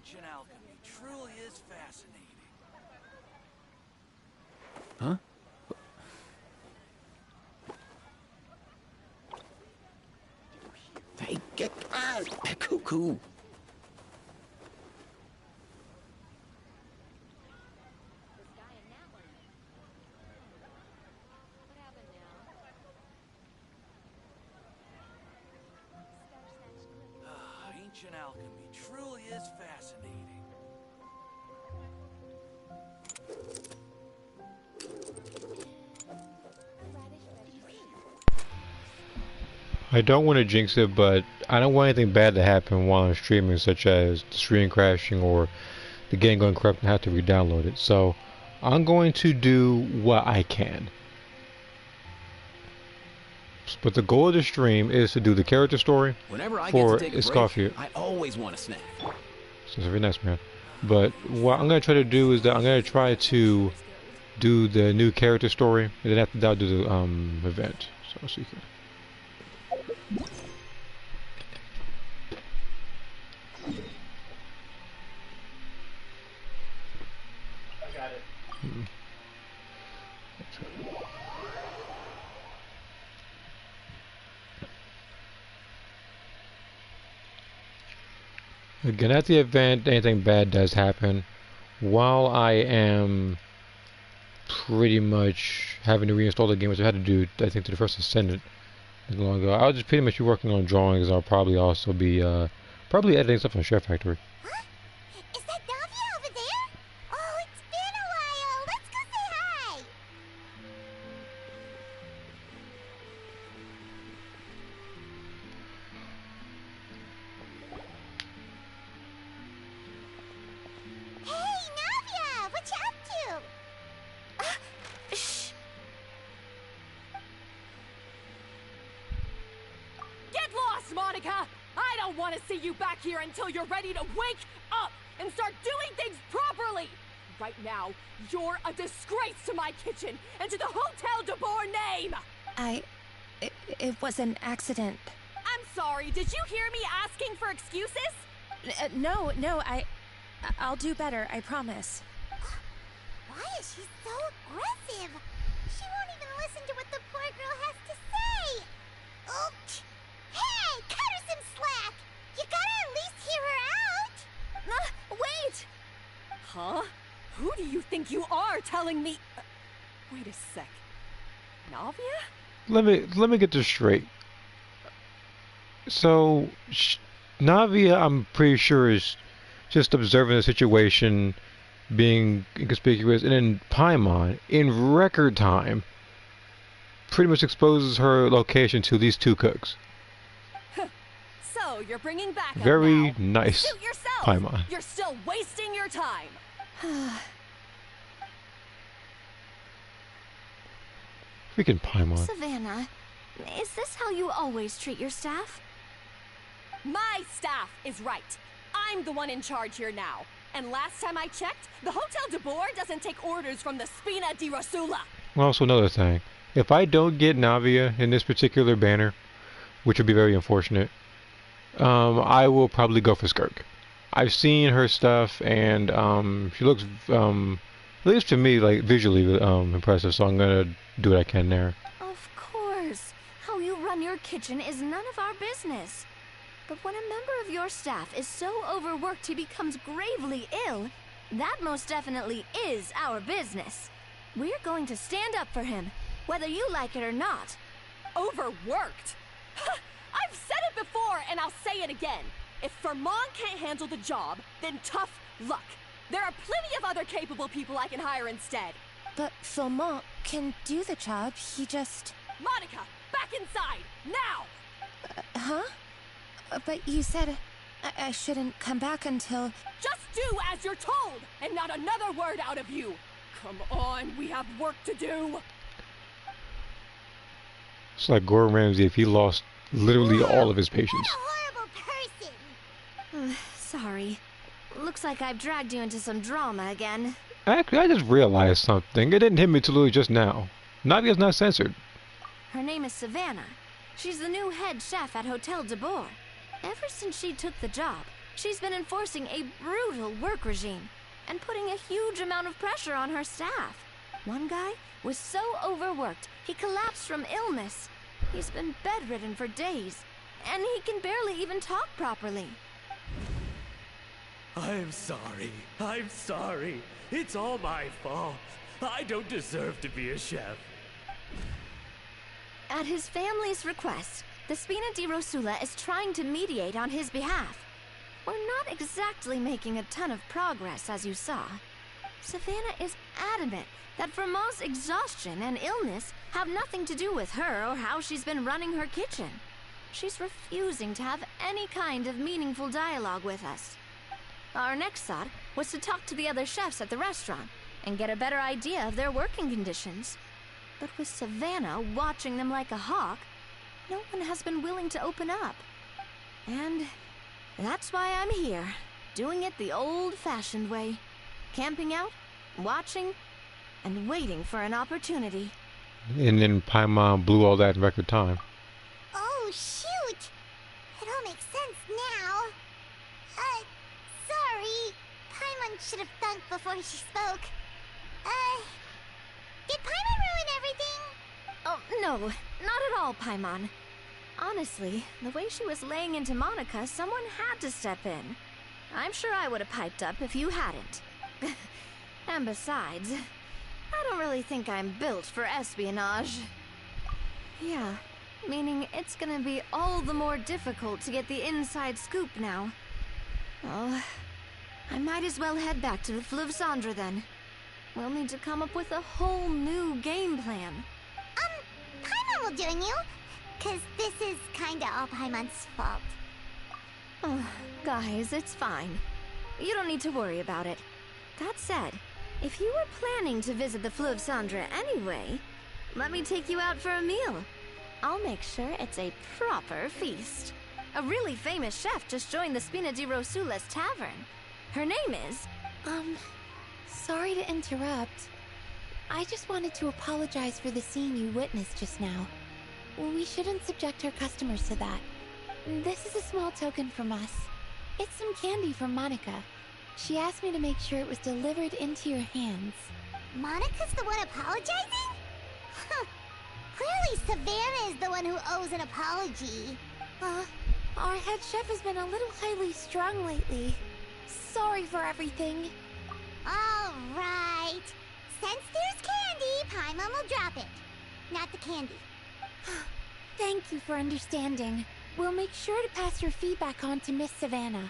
Ancient alchemy truly is fascinating. Huh? Hey, get cuckoo. Ancient alchemy truly is fascinating. I don't want to jinx it, but I don't want anything bad to happen while I'm streaming, such as the screen crashing or the game going corrupt and have to re-download it. So I'm going to do what I can. But the goal of the stream is to do the character story Whenever I for get to take a Escoffier. break, I always want a snack. So it's very nice, man. But what I'm going to try to do is that I'm going to try to do the new character story, and then after that I'll do the event. So you can. I got it. Again, at the event, anything bad does happen. While I am pretty much having to reinstall the game, which I had to do, I think, to the first Ascendant long ago, I'll just pretty much be working on drawings. I'll probably also be probably editing stuff on Chef Factory. Huh? Is that Navia over there? Oh, it's been a while. Let's go say hi. Hey, Navia, what you up to? Shh. Get lost, Monica! I don't want to see you back here until you're ready to wake up and start doing things properly! Right now, you're a disgrace to my kitchen and to the Hotel de Boer name! It was an accident. I'm sorry, did you hear me asking for excuses? No, I'll do better, I promise. Why is she so aggressive? She won't even listen to what the poor girl has to say. Oops. Hey, cut her some slack. You gotta at least hear her out. Wait! Huh? Who do you think you are telling me? Wait a sec. Navia? Let me get this straight. So, Navia, I'm pretty sure, is just observing the situation, being inconspicuous, and then Paimon, in record time, pretty much exposes her location to these two cooks. So, you're bringing back Very now. nice, Suit yourself. Paimon. You're still wasting your time. Freaking Paimon. Savannah, is this how you always treat your staff? My staff is right. I'm the one in charge here now. And last time I checked, the Hotel de Boer doesn't take orders from the Spina di Rosula. Also, another thing. If I don't get Navia in this particular banner, which would be very unfortunate, I will probably go for Skirk. I've seen her stuff, and she looks, at least to me, like visually impressive. So I'm gonna do what I can there. Of course. How you run your kitchen is none of our business. But when a member of your staff is so overworked he becomes gravely ill, that most definitely is our business. We're going to stand up for him, whether you like it or not. Overworked? I've said it before, and I'll say it again. If Vermont can't handle the job, then tough luck. There are plenty of other capable people I can hire instead. But Philmont can do the job, he just... Monica, back inside, now! Huh? But you said I shouldn't come back until... Just do as you're told, and not another word out of you. Come on, we have work to do. It's like Gordon Ramsay if he lost literally all of his patience. What a horrible person! Sorry. Looks like I've dragged you into some drama again. Actually, I just realized something. It didn't hit me till just now. Navia's not censored. Her name is Savannah. She's the new head chef at Hotel de Boer. Ever since she took the job, she's been enforcing a brutal work regime and putting a huge amount of pressure on her staff. One guy was so overworked, he collapsed from illness. He's been bedridden for days, and he can barely even talk properly. I'm sorry. I'm sorry. It's all my fault. I don't deserve to be a chef. At his family's request, the Spina di Rosula is trying to mediate on his behalf. We're not exactly making a ton of progress, as you saw. Savannah is adamant that Vermont's exhaustion and illness have nothing to do with her or how she's been running her kitchen. She's refusing to have any kind of meaningful dialogue with us. Our next thought was to talk to the other chefs at the restaurant and get a better idea of their working conditions. But with Savannah watching them like a hawk, no one has been willing to open up. And that's why I'm here, doing it the old-fashioned way. Camping out, watching, and waiting for an opportunity. And then Paimon blew all that in record time. Oh, shoot! It all makes sense now. Sorry. Paimon should have thunk before she spoke. Did Paimon ruin everything? Oh, no, not at all, Paimon. Honestly, the way she was laying into Monica, someone had to step in. I'm sure I would have piped up if you hadn't. And besides, I don't really think I'm built for espionage. Yeah, meaning it's gonna be all the more difficult to get the inside scoop now. Oh, I might as well head back to the Fleuve Cendre then. We'll need to come up with a whole new game plan. Paimon will join you, 'cause this is kinda all Paimon's fault. Oh, guys, it's fine. You don't need to worry about it. That said, if you were planning to visit the Fleuve Cendre anyway, let me take you out for a meal. I'll make sure it's a proper feast. A really famous chef just joined the Spina di Rosula's tavern. Her name is... Sorry to interrupt. I just wanted to apologize for the scene you witnessed just now. We shouldn't subject our customers to that. This is a small token from us. It's some candy from Monica. She asked me to make sure it was delivered into your hands. Monica's the one apologizing? Huh. Clearly Savannah is the one who owes an apology. Our head chef has been a little highly strung lately. Sorry for everything. All right. Since there's candy, Paimon will drop it. Not the candy. Thank you for understanding. We'll make sure to pass your feedback on to Miss Savannah.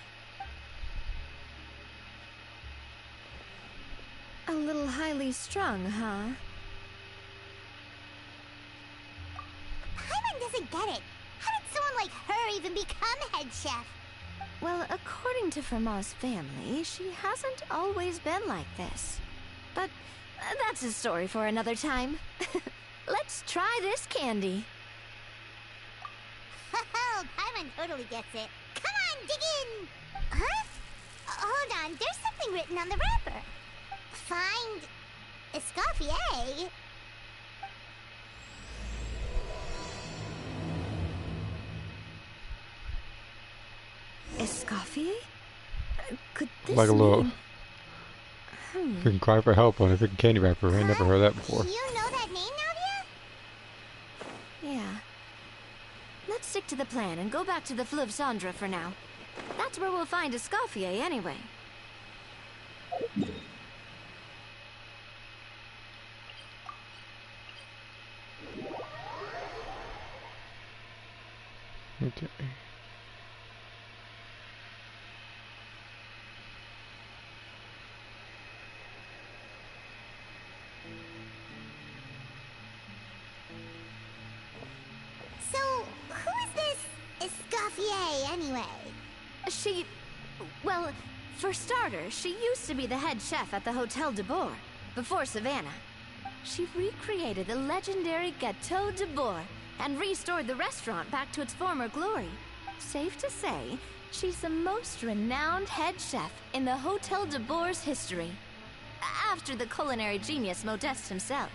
a little highly strung, huh? Paimon doesn't get it. How did someone like her even become head chef? Well, according to Fermat's family, she hasn't always been like this. But that's a story for another time. Let's try this candy. Oh, Paimon totally gets it. Come on, dig in! Huh? Hold on, there's something written on the wrapper. Find Escoffier. Escoffier? Could this Like a little mean... freaking cry for help on a freaking candy wrapper. I ain't never heard that before. You know that name, Nadia? Yeah. Let's stick to the plan and go back to the Fleuve Cendre for now. That's where we'll find Escoffier anyway. Okay. So, who is this Escoffier anyway? Well, for starters, she used to be the head chef at the Hotel de Bourg, before Savannah. She recreated the legendary Gâteau de Bourg and restored the restaurant back to its former glory. Safe to say, she's the most renowned head chef in the Hotel de Bourg's history. After the culinary genius Modeste himself.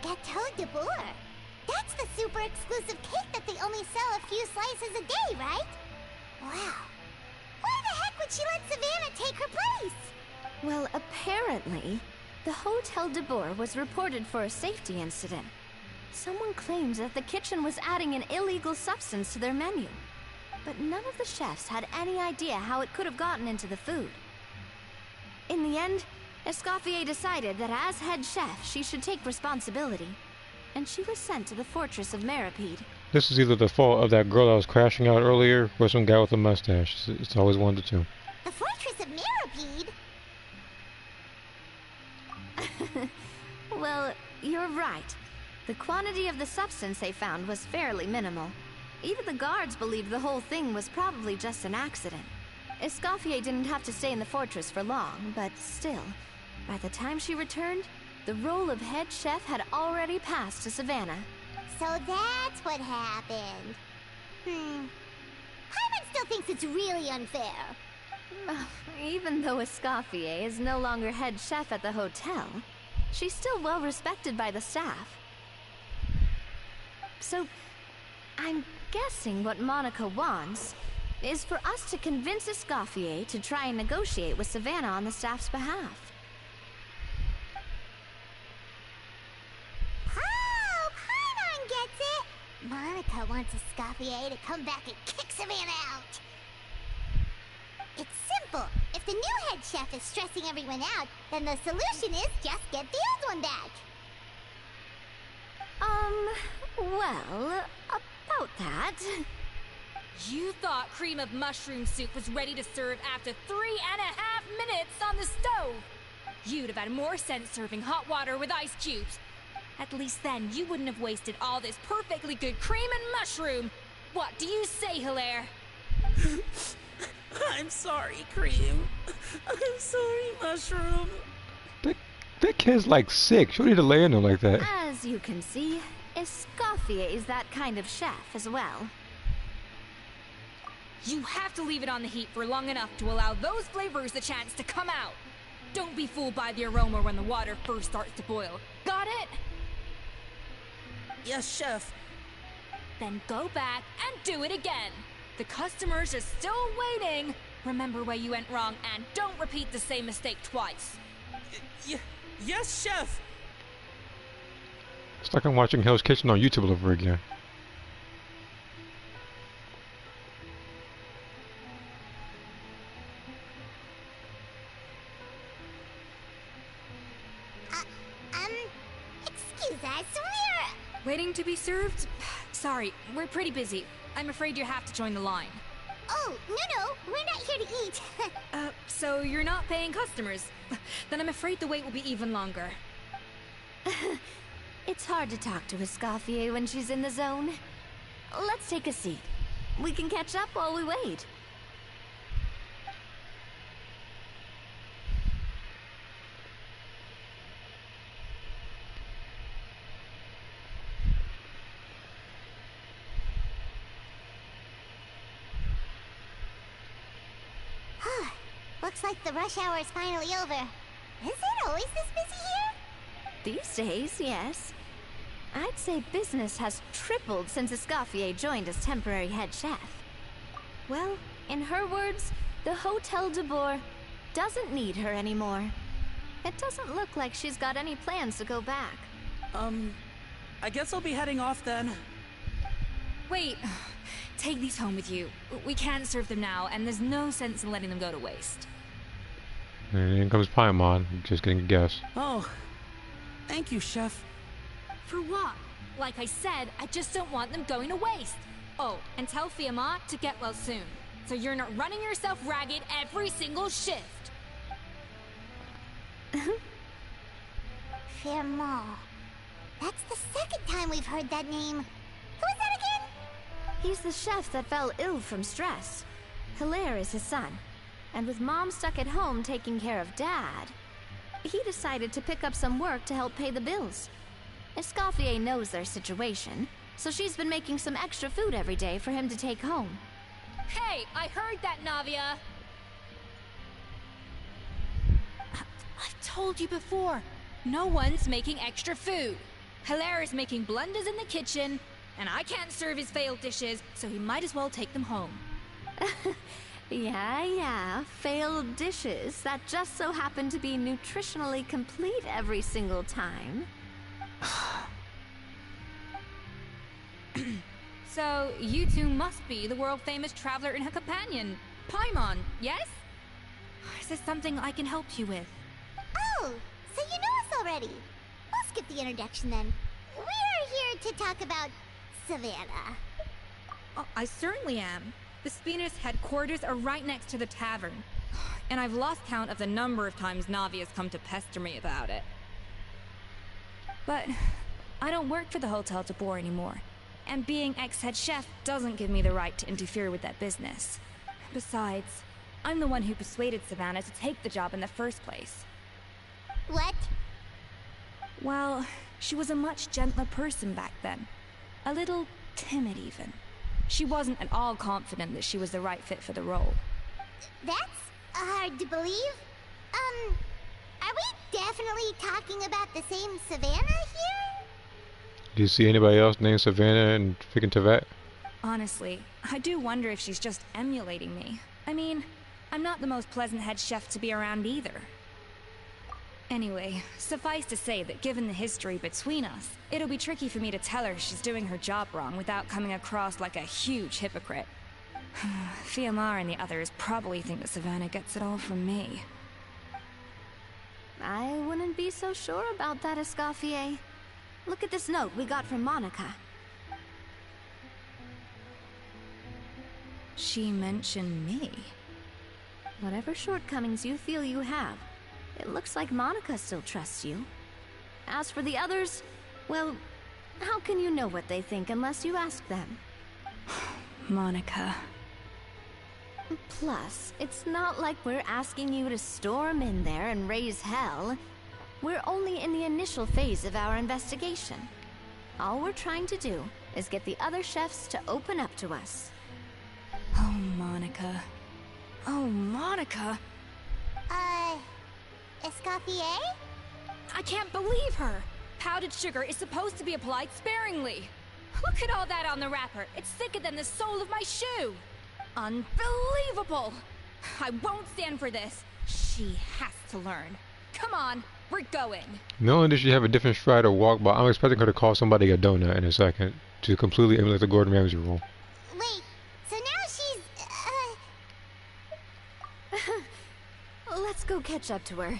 Gâteau de Bourg? That's the super exclusive cake that they only sell a few slices a day, right? Wow. Why the heck back when she let Savannah take her place? Well, apparently, the Hotel de Boer was reported for a safety incident. Someone claims that the kitchen was adding an illegal substance to their menu. But none of the chefs had any idea how it could have gotten into the food. In the end, Escoffier decided that as head chef, she should take responsibility. And she was sent to the fortress of Meripede. This is either the fault of that girl that was crashing out earlier or some guy with a mustache. It's always one of the two. The fortress of Meripede? Well, you're right. The quantity of the substance they found was fairly minimal. Even the guards believed the whole thing was probably just an accident. Escoffier didn't have to stay in the fortress for long, but still, by the time she returned, the role of head chef had already passed to Savannah. So that's what happened. Hyman still thinks it's really unfair. Even though Escoffier is no longer head chef at the hotel, she's still well respected by the staff. So, I'm guessing what Monica wants is for us to convince Escoffier to try and negotiate with Savannah on the staff's behalf. Oh, Paimon gets it! Monica wants Escoffier to come back and kick Savannah out. It's simple. If the new head chef is stressing everyone out, then the solution is just get the old one back. Well, about that... You thought cream of mushroom soup was ready to serve after 3.5 minutes on the stove. You'd have had more sense serving hot water with ice cubes. At least then you wouldn't have wasted all this perfectly good cream and mushroom. What do you say, Hilaire? I'm sorry, Cream. I'm sorry, Mushroom. That kid's like sick. She don't need to lay in there like that. As you can see, Escoffier is that kind of chef as well. You have to leave it on the heat for long enough to allow those flavors the chance to come out. Don't be fooled by the aroma when the water first starts to boil. Got it? Yes, Chef. Then go back and do it again. The customers are still waiting. Remember where you went wrong and don't repeat the same mistake twice. Yes, Chef. It's like I'm watching Hell's Kitchen on YouTube all over again. Excuse us, we're... Waiting to be served? Sorry, we're pretty busy. I'm afraid you have to join the line. Oh, no, we're not here to eat. So you're not paying customers. Then I'm afraid the wait will be even longer. It's hard to talk to Escoffier when she's in the zone. Let's take a seat. We can catch up while we wait. Looks like the rush hour is finally over. Is it always this busy here? These days, yes. I'd say business has tripled since Escoffier joined as temporary head chef. Well, in her words, the Hotel de Boer doesn't need her anymore. It doesn't look like she's got any plans to go back. I guess I'll be heading off then. Wait, take these home with you. We can't serve them now, and there's no sense in letting them go to waste. And in comes Paimon, just getting a guess. Oh, thank you, Chef. For what? Like I said, I just don't want them going to waste. Oh, and tell Fiamma to get well soon, so you're not running yourself ragged every single shift. Fiamma. That's the second time we've heard that name. Who is that again? He's the chef that fell ill from stress. Hilaire is his son. And with Mom stuck at home taking care of Dad, he decided to pick up some work to help pay the bills. Escoffier knows their situation, so she's been making some extra food every day for him to take home. Hey, I heard that, Navia! I've told you before, no one's making extra food. Hilaire is making blunders in the kitchen, and I can't serve his failed dishes, so he might as well take them home. Yeah. Failed dishes that just so happen to be nutritionally complete every single time. So, you two must be the world-famous traveler and her companion, Paimon, yes? Is there something I can help you with? Oh, so you know us already. We'll skip the introduction then. We're here to talk about Savannah. Oh, I certainly am. The Spina's headquarters are right next to the tavern. And I've lost count of the number of times Navi has come to pester me about it. But I don't work for the Hotel de Boer anymore. And being ex-head chef doesn't give me the right to interfere with that business. Besides, I'm the one who persuaded Savannah to take the job in the first place. What? Well, she was a much gentler person back then. A little timid, even. She wasn't at all confident that she was the right fit for the role. That's hard to believe. Are we definitely talking about the same Savannah here? Do you see anybody else named Savannah and freaking Tevat? Honestly, I do wonder if she's just emulating me. I mean, I'm not the most pleasant head chef to be around either. Anyway, suffice to say that given the history between us, it'll be tricky for me to tell her she's doing her job wrong without coming across like a huge hypocrite. Fiamar and the others probably think that Savannah gets it all from me. I wouldn't be so sure about that, Escoffier. Look at this note we got from Monica. She mentioned me. Whatever shortcomings you feel you have, it looks like Monica still trusts you. As for the others, well, how can you know what they think unless you ask them? Monica. Plus, it's not like we're asking you to storm in there and raise hell. We're only in the initial phase of our investigation. All we're trying to do is get the other chefs to open up to us. Oh, Monica. Oh, Monica! Escoffier? I can't believe her! Powdered sugar is supposed to be applied sparingly. Look at all that on the wrapper. It's thicker than the sole of my shoe. Unbelievable! I won't stand for this. She has to learn. Come on, we're going. Not only does she have a different stride or walk, but I'm expecting her to call somebody a donut in a second to completely emulate the Gordon Ramsay rule. Wait, so now she's, Let's go catch up to her.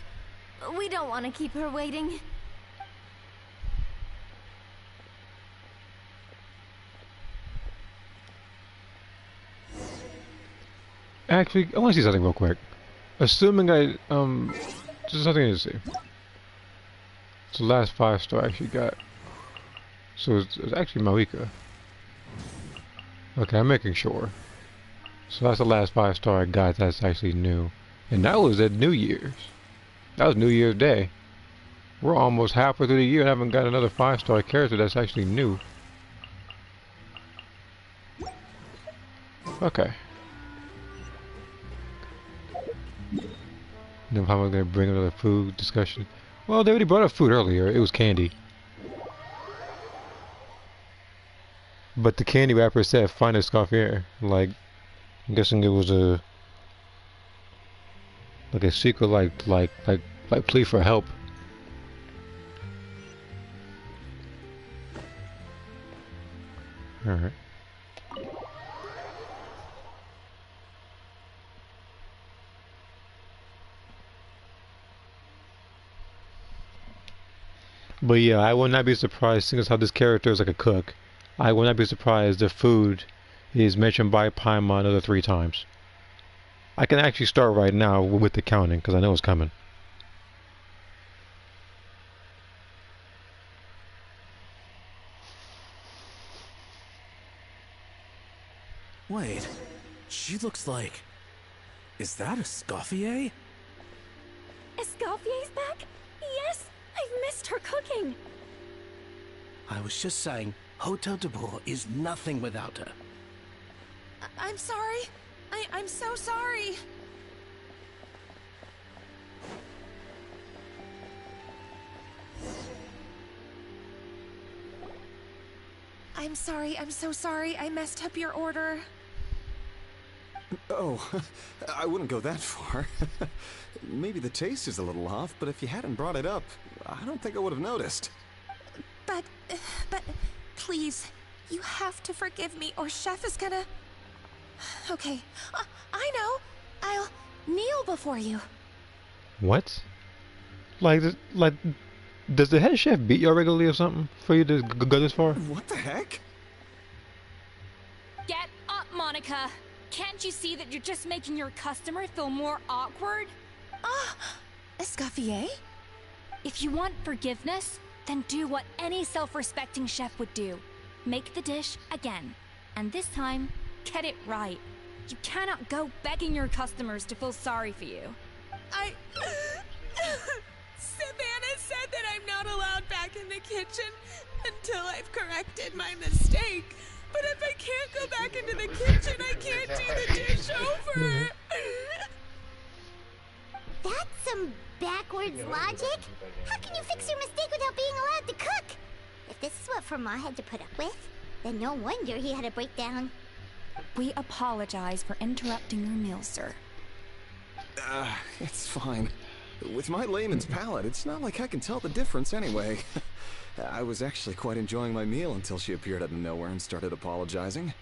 We don't want to keep her waiting. Actually, I want to see something real quick. Assuming just something to see. It's the last 5-star I actually got. So it's actually Malika. Okay, I'm making sure. So that's the last 5-star I got that's actually new. And that was at New Year's. That was New Year's Day. We're almost halfway through the year and haven't got another 5-star character that's actually new. Okay. Then how am I going to bring another food discussion? Well, they already brought up food earlier. It was candy. But the candy wrapper said find Escoffier. Like, I'm guessing it was a secret like plea for help. Alright. But yeah, I would not be surprised, seeing as how this character is like a cook, I would not be surprised if food is mentioned by Paimon another 3 times. I can actually start right now with the counting, because I know it's coming. Wait, she looks like... Is that Escoffier? Escoffier's back? Yes! I've missed her cooking! I was just saying, Hotel de Boer is nothing without her. I'm sorry. I'm so sorry. I'm sorry, I'm so sorry. I messed up your order. Oh, I wouldn't go that far. Maybe the taste is a little off, but if you hadn't brought it up, I don't think I would have noticed. But, please, you have to forgive me or Chef is gonna... Okay, I know. I'll kneel before you. What? Like, does the head chef beat you regularly or something for you to go this far? What the heck? Get up, Monica! Can't you see that you're just making your customer feel more awkward? Escoffier? If you want forgiveness, then do what any self-respecting chef would do. Make the dish again. And this time, get it right. You cannot go begging your customers to feel sorry for you. Savannah said that I'm not allowed back in the kitchen until I've corrected my mistake. But if I can't go back into the kitchen, I can't do the dish over. That's some backwards logic. How can you fix your mistake without being allowed to cook? If this is what Fermat had to put up with, then no wonder he had a breakdown. We apologize for interrupting your meal, sir. It's fine. With my layman's palate, it's not like I can tell the difference anyway. I was actually quite enjoying my meal until she appeared out of nowhere and started apologizing.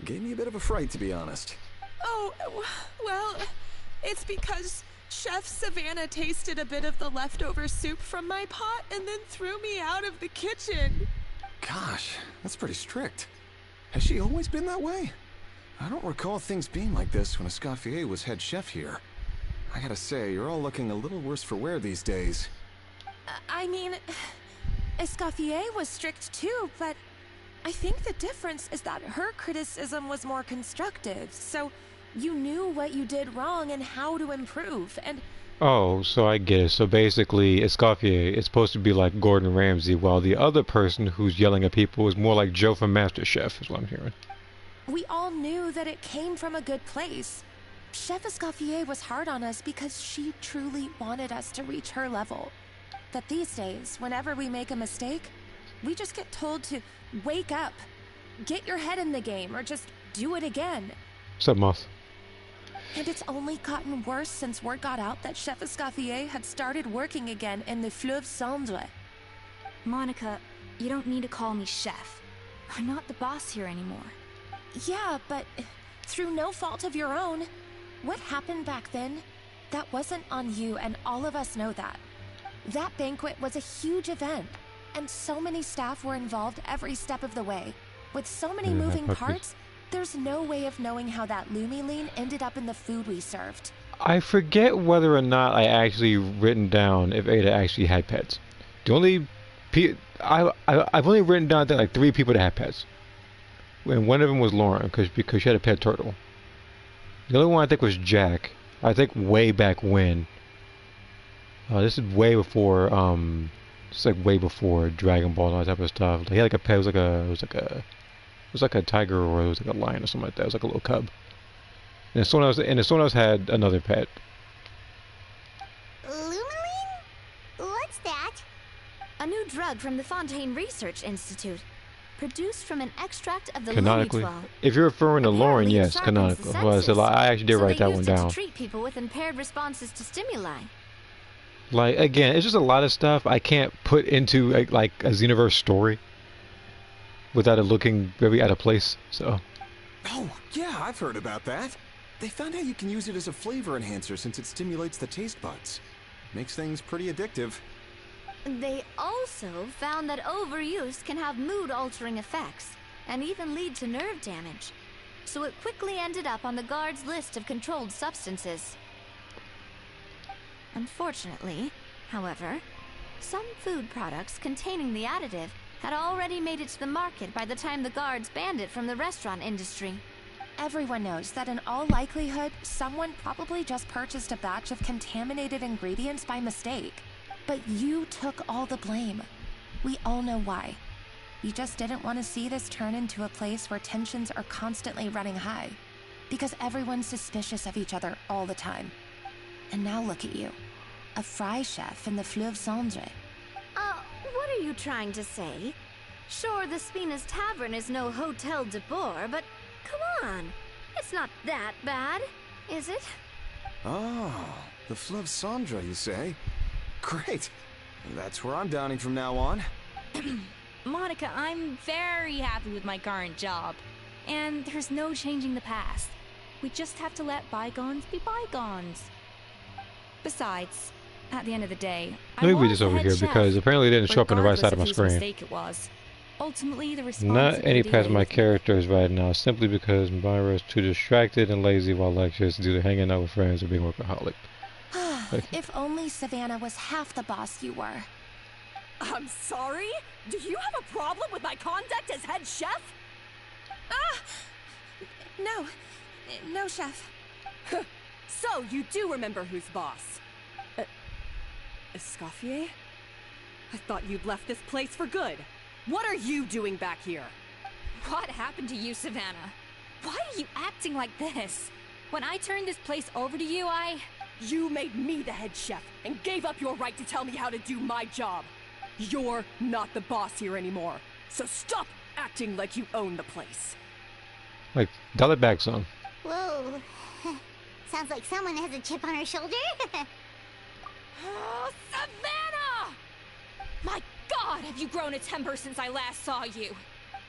Gave me a bit of a fright, to be honest. Oh, well, it's because Chef Savannah tasted a bit of the leftover soup from my pot and then threw me out of the kitchen. Gosh, that's pretty strict. Has she always been that way? I don't recall things being like this when Escoffier was head chef here. I gotta say, you're all looking a little worse for wear these days. I mean, Escoffier was strict too, but I think the difference is that her criticism was more constructive, so you knew what you did wrong and how to improve, and... Oh, so I get it. So basically, Escoffier is supposed to be like Gordon Ramsay, while the other person who's yelling at people is more like Joe from MasterChef, is what I'm hearing. We all knew that it came from a good place. Chef Escoffier was hard on us because she truly wanted us to reach her level. But these days, whenever we make a mistake, we just get told to wake up, get your head in the game, or just do it again. What's up, Moth? And it's only gotten worse since word got out that Chef Escoffier had started working again in the Fleuve Cendre. Monica, you don't need to call me chef. I'm not the boss here anymore. Yeah, but through no fault of your own. What happened back then, that wasn't on you, and all of us know that. That banquet was a huge event, and so many staff were involved every step of the way. With so many moving parts, there's no way of knowing how that Lumiline ended up in the food we served. I forget whether or not I actually written down if Ada actually had pets. The only I've only written down that like 3 people that had pets, and one of them was Lauren because she had a pet turtle. The other one I think was Jack. I think way back when. This is way before it's like way before Dragon Ball and all that type of stuff. He had like a pet. It was like a tiger, or it was like a lion or something like that. It was like a little cub. And someone else had another pet. Lumiline? What's that? A new drug from the Fontaine Research Institute. Produced from an extract of the Canonically. Lumitois. If you're referring to Lauren, Apparently yes, sharpens canonically. the Well, senses, I actually did so write they that one used it down. to treat people with impaired responses to stimuli. Like, again, it's just a lot of stuff I can't put into like a Xenoverse story without it looking very out of place. So. Oh, yeah, I've heard about that. They found out you can use it as a flavor enhancer since it stimulates the taste buds. Makes things pretty addictive. They also found that overuse can have mood-altering effects and even lead to nerve damage. So it quickly ended up on the guard's list of controlled substances. Unfortunately, however, some food products containing the additive had already made it to the market by the time the guards banned it from the restaurant industry. Everyone knows that in all likelihood, someone probably just purchased a batch of contaminated ingredients by mistake. But you took all the blame. We all know why. You just didn't want to see this turn into a place where tensions are constantly running high. Because everyone's suspicious of each other all the time. And now look at you. A fry chef in the Fleuve Cendre. What are you trying to say? Sure, the Spina's Tavern is no Hotel de Boer, but come on. It's not that bad, is it? Oh, the Fleuve Sandra, you say? Great. That's where I'm downing from now on. Monica, I'm very happy with my current job. And there's no changing the past. We just have to let bygones be bygones. Besides, at the end of the day, Let me read this over here because apparently it didn't show up on the right side of my screen. Mistake it was. Ultimately, the Not any past of my characters right now, simply because Myra is too distracted and lazy while lectures due to hanging out with friends or being workaholic. If only Savannah was half the boss you were. I'm sorry? Do you have a problem with my conduct as head chef? No, chef. So, you do remember who's boss? Escoffier? I thought you'd left this place for good. What are you doing back here? What happened to you, Savannah? Why are you acting like this? When I turned this place over to you, You made me the head chef and gave up your right to tell me how to do my job. You're not the boss here anymore, so stop acting like you own the place. Like, dial it back some. Whoa. Sounds like someone has a chip on her shoulder. Oh, Savannah! My God, have you grown a temper since I last saw you?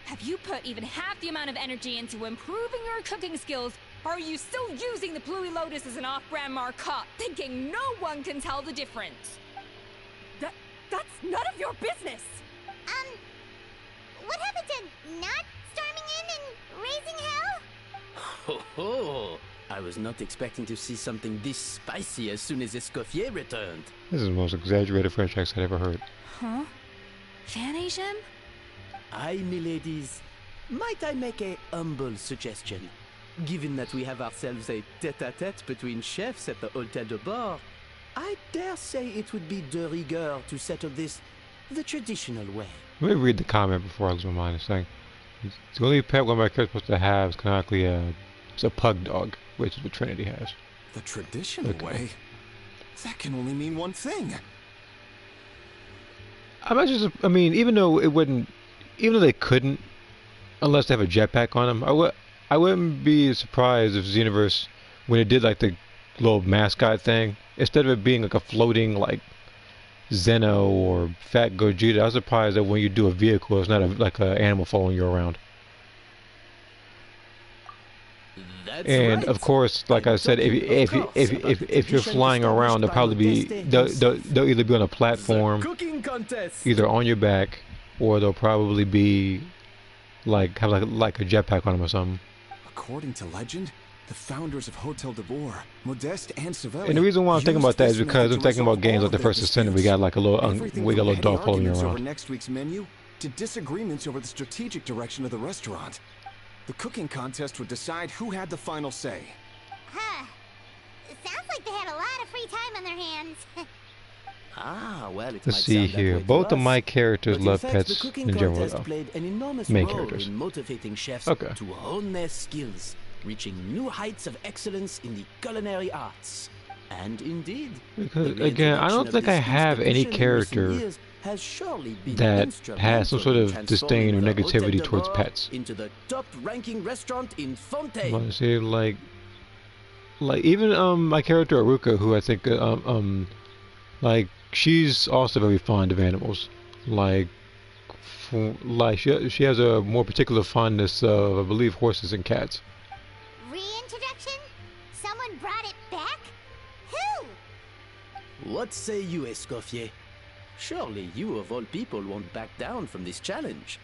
Have you put even half the amount of energy into improving your cooking skills, or are you still using the Pluie Lotus as an off-brand marcotte, thinking no one can tell the difference? That's none of your business! What happened to not storming in and raising hell? Ho ho! I was not expecting to see something this spicy as soon as Escoffier returned. This is the most exaggerated French accent I've ever heard. Huh? Fan Asian? Aye, miladies. Might I make a humble suggestion? Given that we have ourselves a tete-a-tete between chefs at the Hôtel de Bord, I dare say it would be de rigueur to settle this the traditional way. Let me read the comment before I lose my mind. It's saying, the only pet one of my character's supposed to have is canonically it's a pug dog, which is what Trinity has. The traditional way? That can only mean one thing. I mean, even though they couldn't, unless they have a jetpack on them, I wouldn't be surprised if Xenoverse, when it did like the little mascot thing, instead of it being like a floating like Zeno or Fat Gogeta, I was surprised that when you do a vehicle, it's not like an animal following you around. And of course, like I said, if you're flying around, they'll probably they'll either be on a platform, either on your back, or they'll probably be have like a jetpack on them or something. According to legend, the founders of Hôtel de Bord, Modeste and Savelli. And the reason why I'm thinking about that is because I'm thinking about games like the First Ascendant. We got like a little dog following you around. Over next week's menu to disagreements over the strategic direction of the restaurant. The cooking contest would decide who had the final say. Huh. It sounds like they had a lot of free time on their hands. Well, let's see here. Both of my characters love pets in general, though. Played an enormous Main role characters. in motivating chefs Okay. to hone their skills, reaching new heights of excellence in the culinary arts. And indeed, Because again, I don't think I have any character that has some sort of disdain or negativity towards pets. Into the top-ranking restaurant in Fontaine. Let's see, like even my character Aruka, who I think like she's also very fond of animals. Like she has a more particular fondness of, I believe, horses and cats. Reintroduction? Someone brought it back? Who? What say you, Escoffier? Surely you of all people won't back down from this challenge.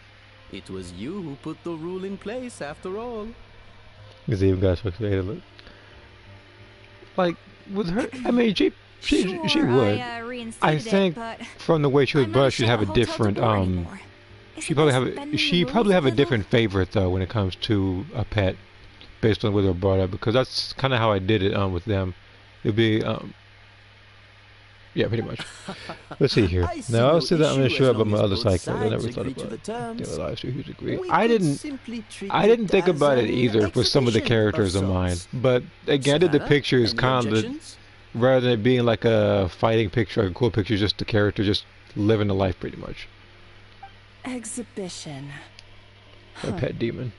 It was you who put the rule in place after all. Because even guys look. Like with her, I mean, she would. I think from the way she was brought, she'd have a different she probably have a different favorite though when it comes to a pet, based on where they're brought up. Because that's kind of how I did it with them. It'd be yeah, pretty much. Let's see here. Now I'll say that I'm going to show about my other side character. I never thought about the other lives who agree. I didn't think about it either with some of the characters of mine. But again, I did the pictures kind of rather than it being like a fighting picture or a cool picture, just the character just living the life pretty much. Exhibition. A pet demon.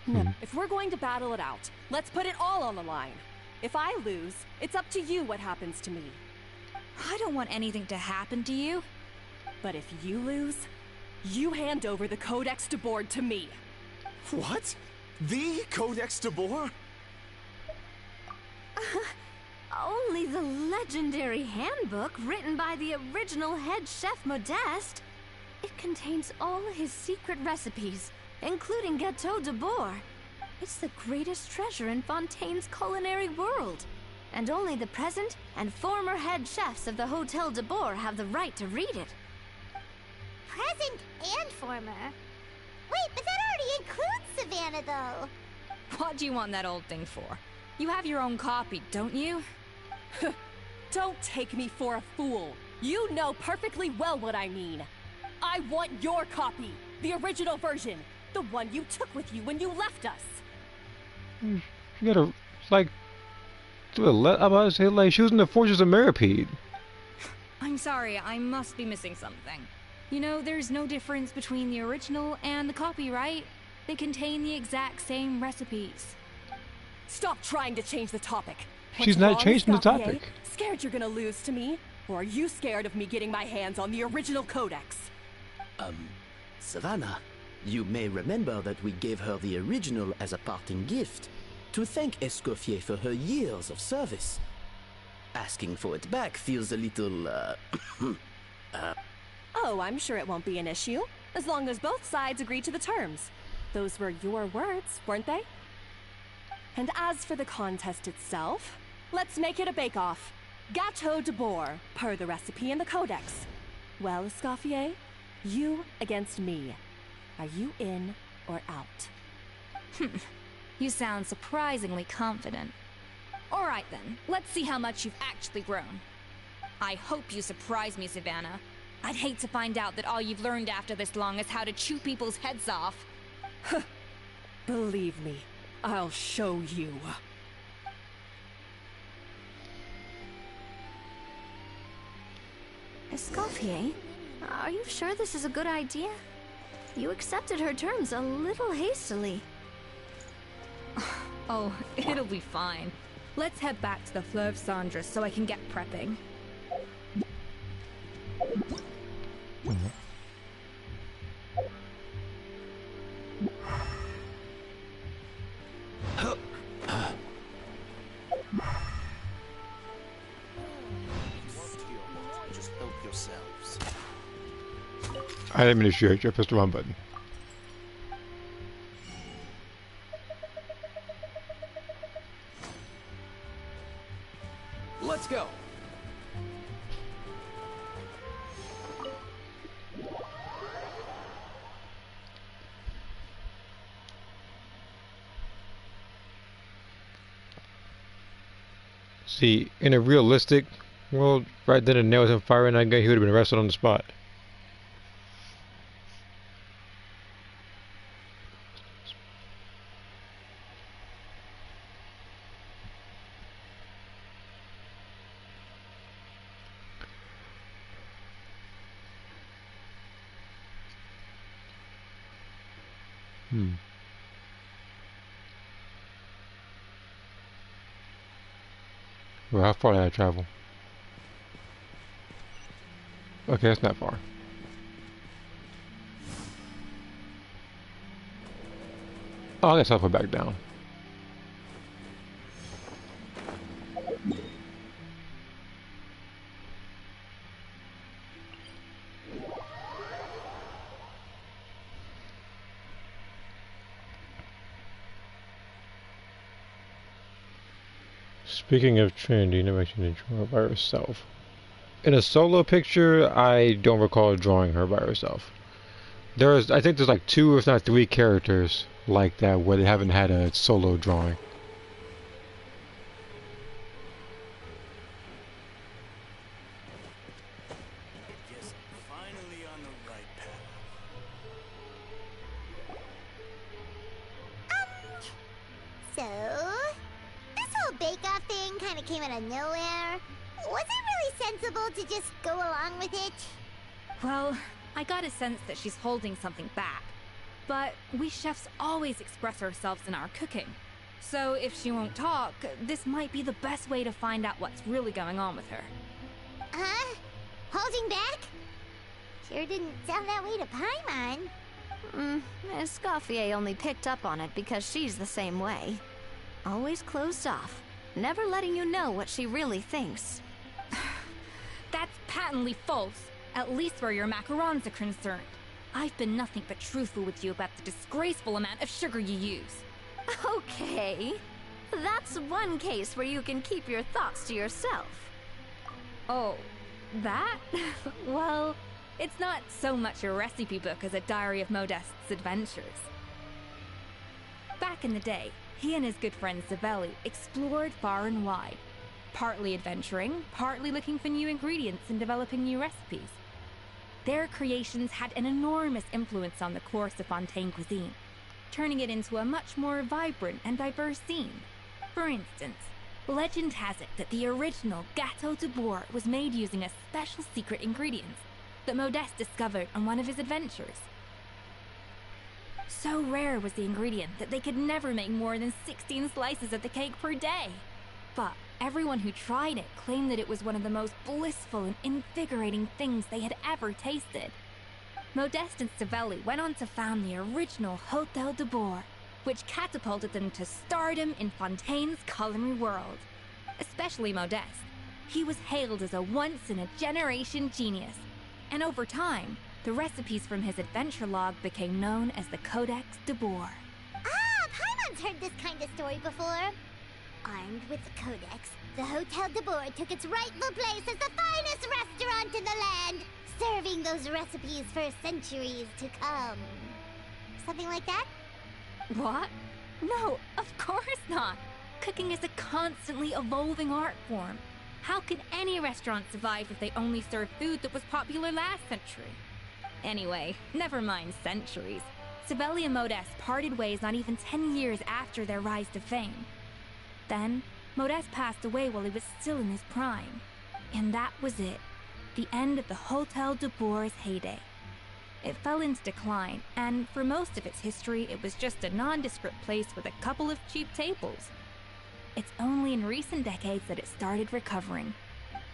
No, if we're going to battle it out, let's put it all on the line. If I lose, it's up to you what happens to me. I don't want anything to happen to you. But if you lose, you hand over the Codex de Board to me. What? The Codex de Boer? Only the legendary handbook written by the original head chef Modeste. It contains all his secret recipes, including Gâteau de Boer. It's the greatest treasure in Fontaine's culinary world. And only the present and former head chefs of the Hotel de Boer have the right to read it. Present and former? Wait, but that already includes Savannah, though. What do you want that old thing for? You have your own copy, don't you? Don't take me for a fool. You know perfectly well what I mean. I want your copy, the original version, the one you took with you when you left us. You gotta, like, she was in the Fortress of Meripede. I'm sorry, I must be missing something. You know, there's no difference between the original and the copy, right? They contain the exact same recipes. Stop trying to change the topic. She's not changing the topic. Scared you're gonna lose to me? Or are you scared of me getting my hands on the original Codex? Savannah, you may remember that we gave her the original as a parting gift to thank Escoffier for her years of service. Asking for it back feels a little, Oh, I'm sure it won't be an issue, as long as both sides agree to the terms. Those were your words, weren't they? And as for the contest itself, let's make it a bake-off. Gâteau de Boer, per the recipe in the Codex. Well, Escoffier, you against me. Are you in or out? You sound surprisingly confident. Alright then, let's see how much you've actually grown. I hope you surprise me, Savannah. I'd hate to find out that all you've learned after this long is how to chew people's heads off. Believe me, I'll show you. Escoffier, are you sure this is a good idea? You accepted her terms a little hastily. Oh, it'll be fine. Let's head back to the Fleuve Cendres so I can get prepping. Just help yourselves. I didn't mean to shoot you. I pressed the wrong button. Let's go. See, in a realistic world, right then and there with him firing that gun, he would have been arrested on the spot. Well, how far did I travel? Okay, that's not far. Oh, I guess I'll go back down. Speaking of Trinity, never actually draw her by herself. In a solo picture, I don't recall drawing her by herself. I think there's like 2 if not 3 characters like that where they haven't had a solo drawing. Guess I'm finally on the right path. So, this whole bake-off thing kind of came out of nowhere. Was it really sensible to just go along with it? Well, I got a sense that she's holding something back. But we chefs always express ourselves in our cooking. So if she won't talk, this might be the best way to find out what's really going on with her. Huh? Holding back? Sure didn't sound that way to Paimon. Escoffier only picked up on it because she's the same way. Always closed off, never letting you know what she really thinks. That's patently false, at least where your macarons are concerned. I've been nothing but truthful with you about the disgraceful amount of sugar you use. Okay. That's one case where you can keep your thoughts to yourself. Oh, that? Well, it's not so much a recipe book as a diary of Modeste's adventures. Back in the day, he and his good friend Savelli explored far and wide, partly adventuring, partly looking for new ingredients and developing new recipes. Their creations had an enormous influence on the course of Fontaine cuisine, turning it into a much more vibrant and diverse scene. For instance, legend has it that the original Gâteau de Bourg was made using a special secret ingredient that Modeste discovered on one of his adventures. So rare was the ingredient that they could never make more than 16 slices of the cake per day. But everyone who tried it claimed that it was one of the most blissful and invigorating things they had ever tasted. Modeste and Savelli went on to found the original Hôtel de Bourg, which catapulted them to stardom in Fontaine's culinary world. Especially Modeste. He was hailed as a once-in-a-generation genius, and over time, the recipes from his adventure log became known as the Codex de Bourg. Ah, Paimon's heard this kind of story before. Armed with the Codex, the Hôtel de Bourg took its rightful place as the finest restaurant in the land, serving those recipes for centuries to come. Something like that? What? No, of course not. Cooking is a constantly evolving art form. How could any restaurant survive if they only served food that was popular last century? Anyway, never mind centuries. Savelli and Modeste parted ways not even 10 years after their rise to fame. Then, Modeste passed away while he was still in his prime. And that was it. The end of the Hôtel de Bourg's heyday. It fell into decline, and for most of its history, it was just a nondescript place with a couple of cheap tables. It's only in recent decades that it started recovering.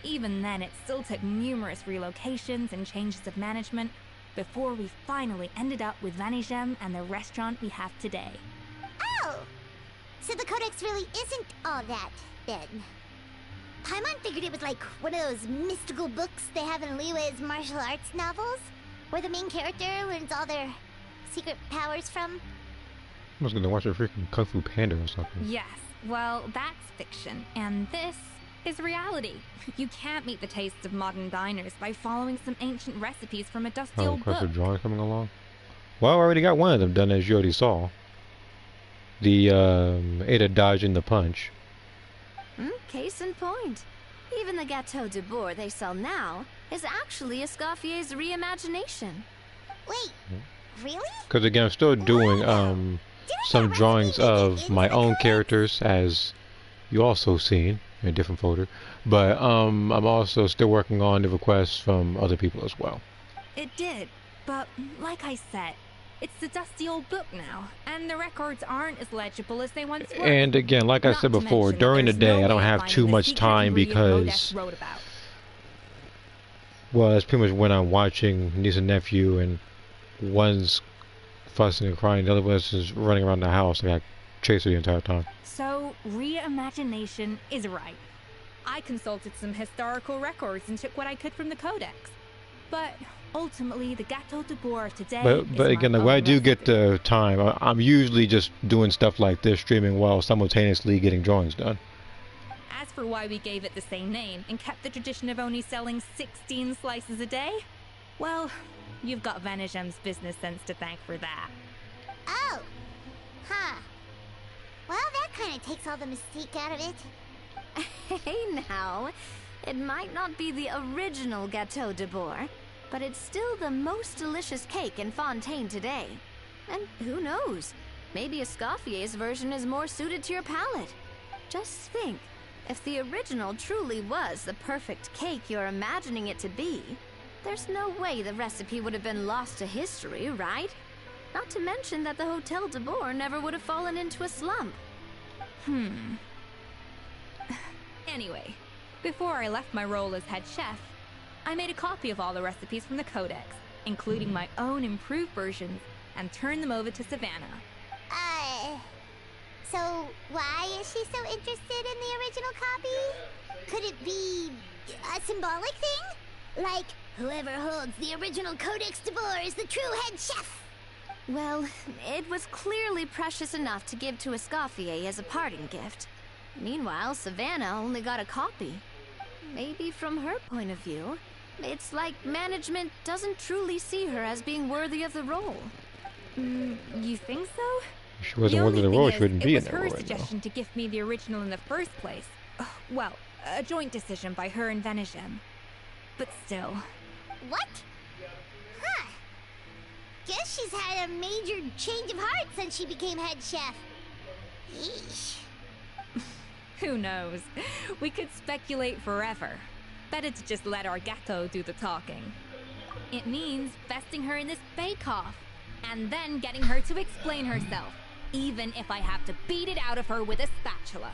Even then, it still took numerous relocations and changes of management before we finally ended up with Vanigem and the restaurant we have today. Oh! So the Codex really isn't all that, then. Paimon figured it was like one of those mystical books they have in Liwe's martial arts novels, where the main character learns all their secret powers from. I was gonna watch a freaking Kung Fu Panda or something. Yes, well, that's fiction, and this is reality. You can't meet the tastes of modern diners by following some ancient recipes from a dusty old book. Impressive drawing coming along. Well, I already got one of them done, as you already saw. The Ada dodging the punch. Case in point. Even the Gâteau de Bourg they sell now is actually Escoffier's reimagination. Wait, really? Because again, I'm still doing some drawings of my own characters, as you also seen in a different folder. But I'm also still working on the requests from other people as well. It did, but like I said, it's the dusty old book now, and the records aren't as legible as they once were. And again, like I said before, during the day I don't have too much time because, well, that's pretty much when I'm watching niece and nephew, and one's fussing and crying, the other one's just running around the house. I got chased the entire time. So, reimagination is right. I consulted some historical records and took what I could from the Codex. But ultimately, the Gâteau de Bourg today But again, like, when I do get the time, I'm usually just doing stuff like this, streaming while simultaneously getting drawings done. As for why we gave it the same name and kept the tradition of only selling 16 slices a day, well, you've got Vanigem's business sense to thank for that. Oh! Huh. Well, that kind of takes all the mystique out of it. Hey now, it might not be the original Gâteau de Bourg, but it's still the most delicious cake in Fontaine today. And who knows, maybe Escoffier's version is more suited to your palate. Just think, if the original truly was the perfect cake you're imagining it to be, there's no way the recipe would have been lost to history, right? Not to mention that the Hotel de Boer never would have fallen into a slump. Anyway, before I left my role as head chef, I made a copy of all the recipes from the Codex, including my own improved versions, and turned them over to Savannah. So why is she so interested in the original copy? Could it be a symbolic thing? Like, whoever holds the original Codex de Boer is the true head chef? Well, it was clearly precious enough to give to Escoffier as a parting gift. Meanwhile, Savannah only got a copy. Maybe from her point of view, it's like management doesn't truly see her as being worthy of the role. You think so? If she wasn't worthy of the role, she wouldn't be in that role It was her right now. suggestion to give me the original in the first place. Well, a joint decision by her and Venegem. But still. What? Huh. Guess she's had a major change of heart since she became head chef. Yeesh. Who knows? We could speculate forever. Better to just let our Gato do the talking. It means besting her in this bake-off, and then getting her to explain herself, even if I have to beat it out of her with a spatula.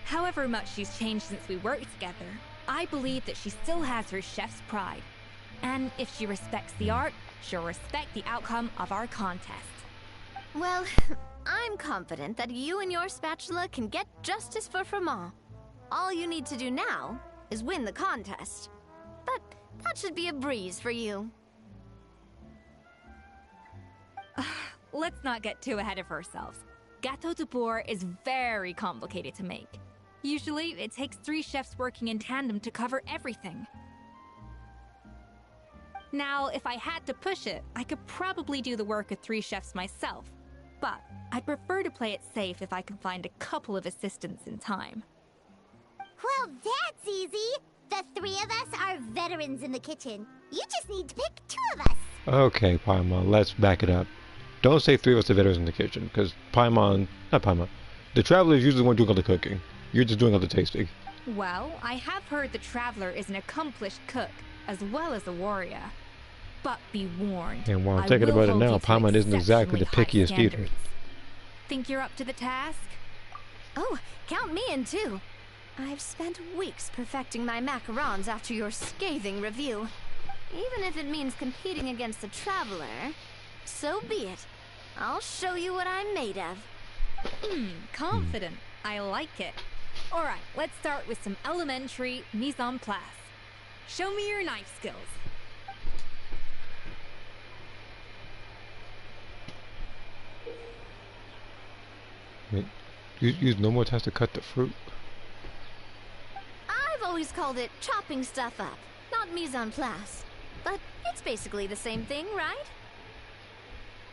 However much she's changed since we worked together, I believe that she still has her chef's pride. And if she respects the art, she'll respect the outcome of our contest. Well, I'm confident that you and your spatula can get justice for Froment. All you need to do now is win the contest. But that should be a breeze for you. Let's not get too ahead of ourselves. Gâteau de Boer is very complicated to make. Usually, it takes 3 chefs working in tandem to cover everything. Now, if I had to push it, I could probably do the work of 3 chefs myself. But I'd prefer to play it safe if I can find a couple of assistants in time. Well, that's easy. The 3 of us are veterans in the kitchen. You just need to pick 2 of us. Okay, Paimon, let's back it up. Don't say 3 of us are veterans in the kitchen, because the Traveler is usually the one doing all the cooking. You're just doing all the tasting. Well, I have heard the Traveler is an accomplished cook, as well as a warrior. But be warned. And while I'm thinking about it now, Paimon isn't exactly the pickiest eater. Think you're up to the task? Oh, count me in too. I've spent weeks perfecting my macarons after your scathing review. Even if it means competing against the Traveler, so be it. I'll show you what I'm made of. Confident. I like it. Alright, let's start with some elementary mise en place. Show me your knife skills. Wait, use no more times to cut the fruit. I've always called it chopping stuff up, not mise en place. But it's basically the same thing, right?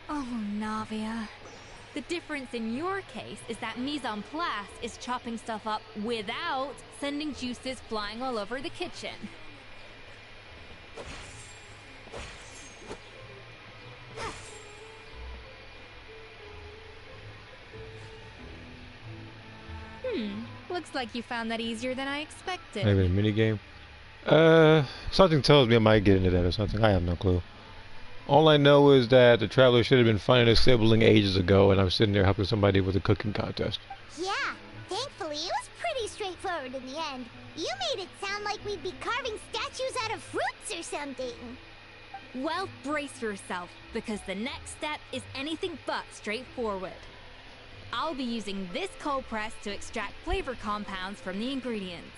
Oh, Navia. The difference in your case is that mise en place is chopping stuff up without sending juices flying all over the kitchen. Looks like you found that easier than I expected. Maybe a minigame? Something tells me I might get into that or something. I have no clue. All I know is that the Traveler should have been finding a sibling ages ago, and I'm sitting there helping somebody with a cooking contest. Yeah, thankfully it was pretty straightforward in the end. You made it sound like we'd be carving statues out of fruits or something. Well, brace yourself, because the next step is anything but straightforward. I'll be using this cold press to extract flavor compounds from the ingredients.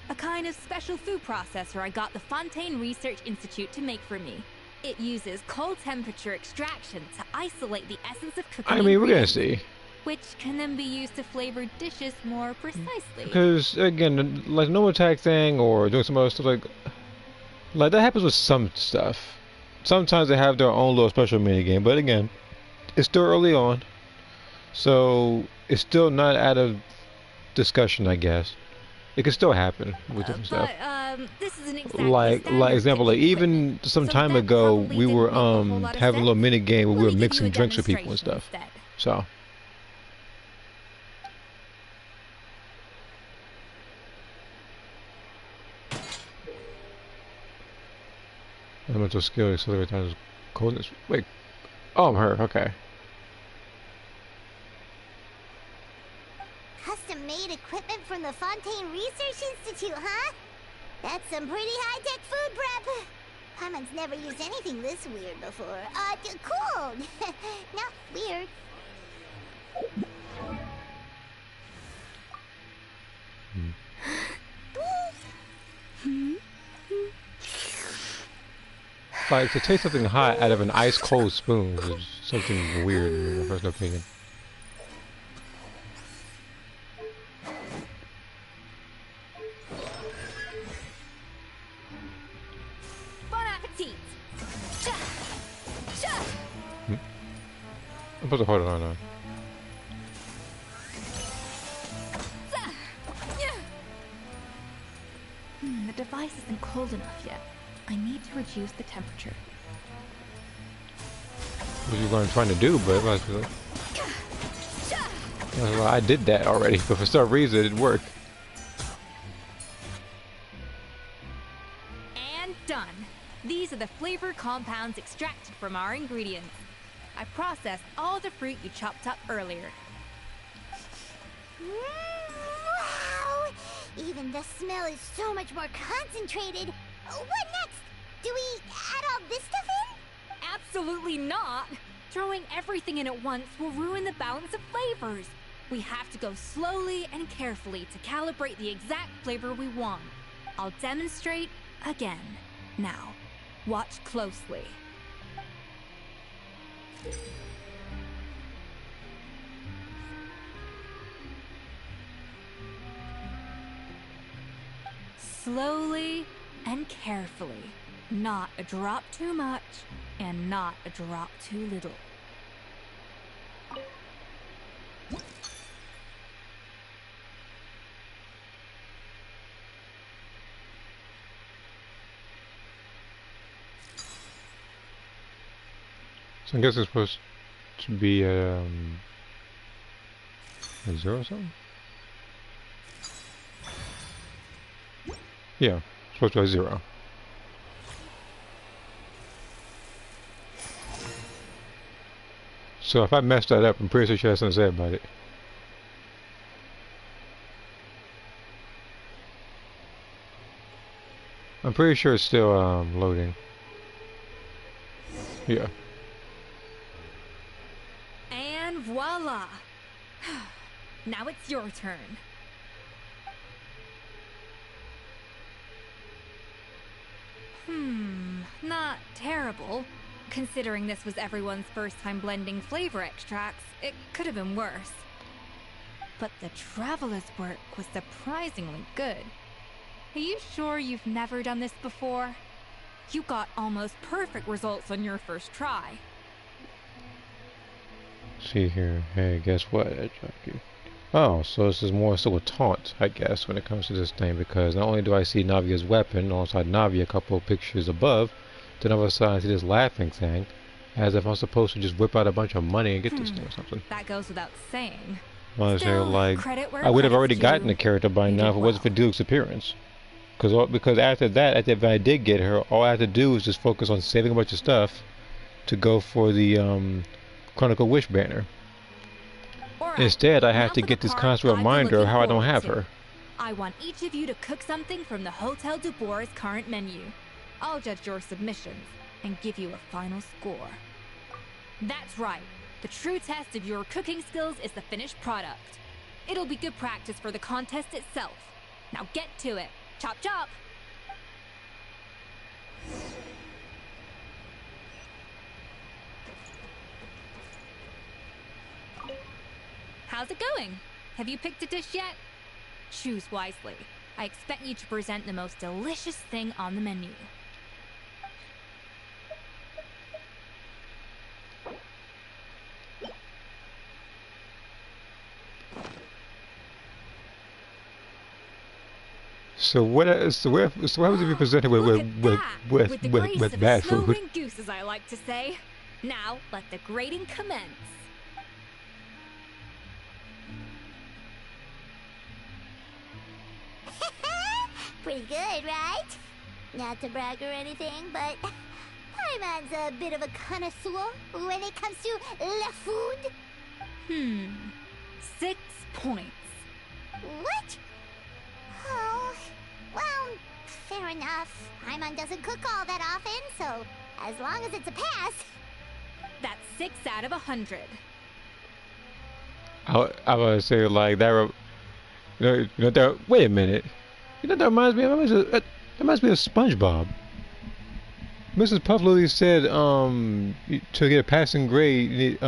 A kind of special food processor I got the Fontaine Research Institute to make for me. It uses cold temperature extraction to isolate the essence of cooking. I mean, we're gonna see. Which can then be used to flavor dishes more precisely. Because, again, like no attack thing or doing some other stuff, like that happens with some stuff. Sometimes they have their own little special minigame, but again, it's still early on. So, it's still not out of discussion, I guess. It can still happen with different stuff. This is an exactly Like example, like even some time ago, we were having a little mini game where we were mixing drinks with people and stuff. So. Elemental skill accelerate times coldness. Wait, Oh, I'm her. Okay. Custom-made equipment from the Fontaine Research Institute, huh? That's some pretty high-tech food prep. Paimon's never used anything this weird before. Cool. Not weird. Like, to taste something hot out of an ice cold spoon is something weird in my personal opinion. Bon appetit! I'm supposed to hold it on now. The device isn't cold enough yet. I need to reduce the temperature. What you going to try to do, but well, I did that already, but for some reason it didn't work. And done. These are the flavor compounds extracted from our ingredients. I processed all the fruit you chopped up earlier. Wow! Even the smell is so much more concentrated. What next? Do we add all this stuff in? Absolutely not! Throwing everything in at once will ruin the balance of flavors. We have to go slowly and carefully to calibrate the exact flavor we want. I'll demonstrate again. Now, watch closely. Slowly and carefully. Not a drop too much, and not a drop too little. So I guess it's supposed to be a 0 or something? Yeah, supposed to be a 0. So if I messed that up, I'm pretty sure she has something to say about it. I'm pretty sure it's still loading. Yeah. And voila! Now it's your turn. Not terrible. Considering this was everyone's first time blending flavor extracts, it could have been worse. But the Traveler's work was surprisingly good. Are you sure you've never done this before? You got almost perfect results on your first try. See here. Hey, guess what? I dropped you. Oh, so this is more so a taunt, I guess, when it comes to this thing, because not only do I see Navia's weapon alongside Navia a couple of pictures above, then all of a sudden I see this laughing thing, as if I'm supposed to just whip out a bunch of money and get this thing or something. That goes without saying. Honestly, like, credit where I would have already credit's gotten due. the character by now if it wasn't for Duke's appearance. Because after that, if I did get her, all I had to do was just focus on saving a bunch of stuff to go for the Chronicle Wish banner. Alright, Instead, I now have to for get the this part constant I've been reminder of looking how I don't forward have to. her. I want each of you to cook something from the Hotel du Bois' current menu. I'll judge your submissions and give you a final score. That's right. The true test of your cooking skills is the finished product. It'll be good practice for the contest itself. Now get to it. Chop chop! How's it going? Have you picked a dish yet? Choose wisely. I expect you to present the most delicious thing on the menu. So what happens if you presented with the grace of a bad food? snow-winged goose, as I like to say. Now, let the grating commence. Pretty good, right? Not to brag or anything, but Paimon's a bit of a connoisseur when it comes to la food. 6 points. What? Oh, well, fair enough. Paimon doesn't cook all that often, so as long as it's a pass. That's 6 out of 100. I would say like that. That. Wait a minute. You know what that reminds me of? That reminds me of SpongeBob. Mrs. Puffley said to get a passing grade you need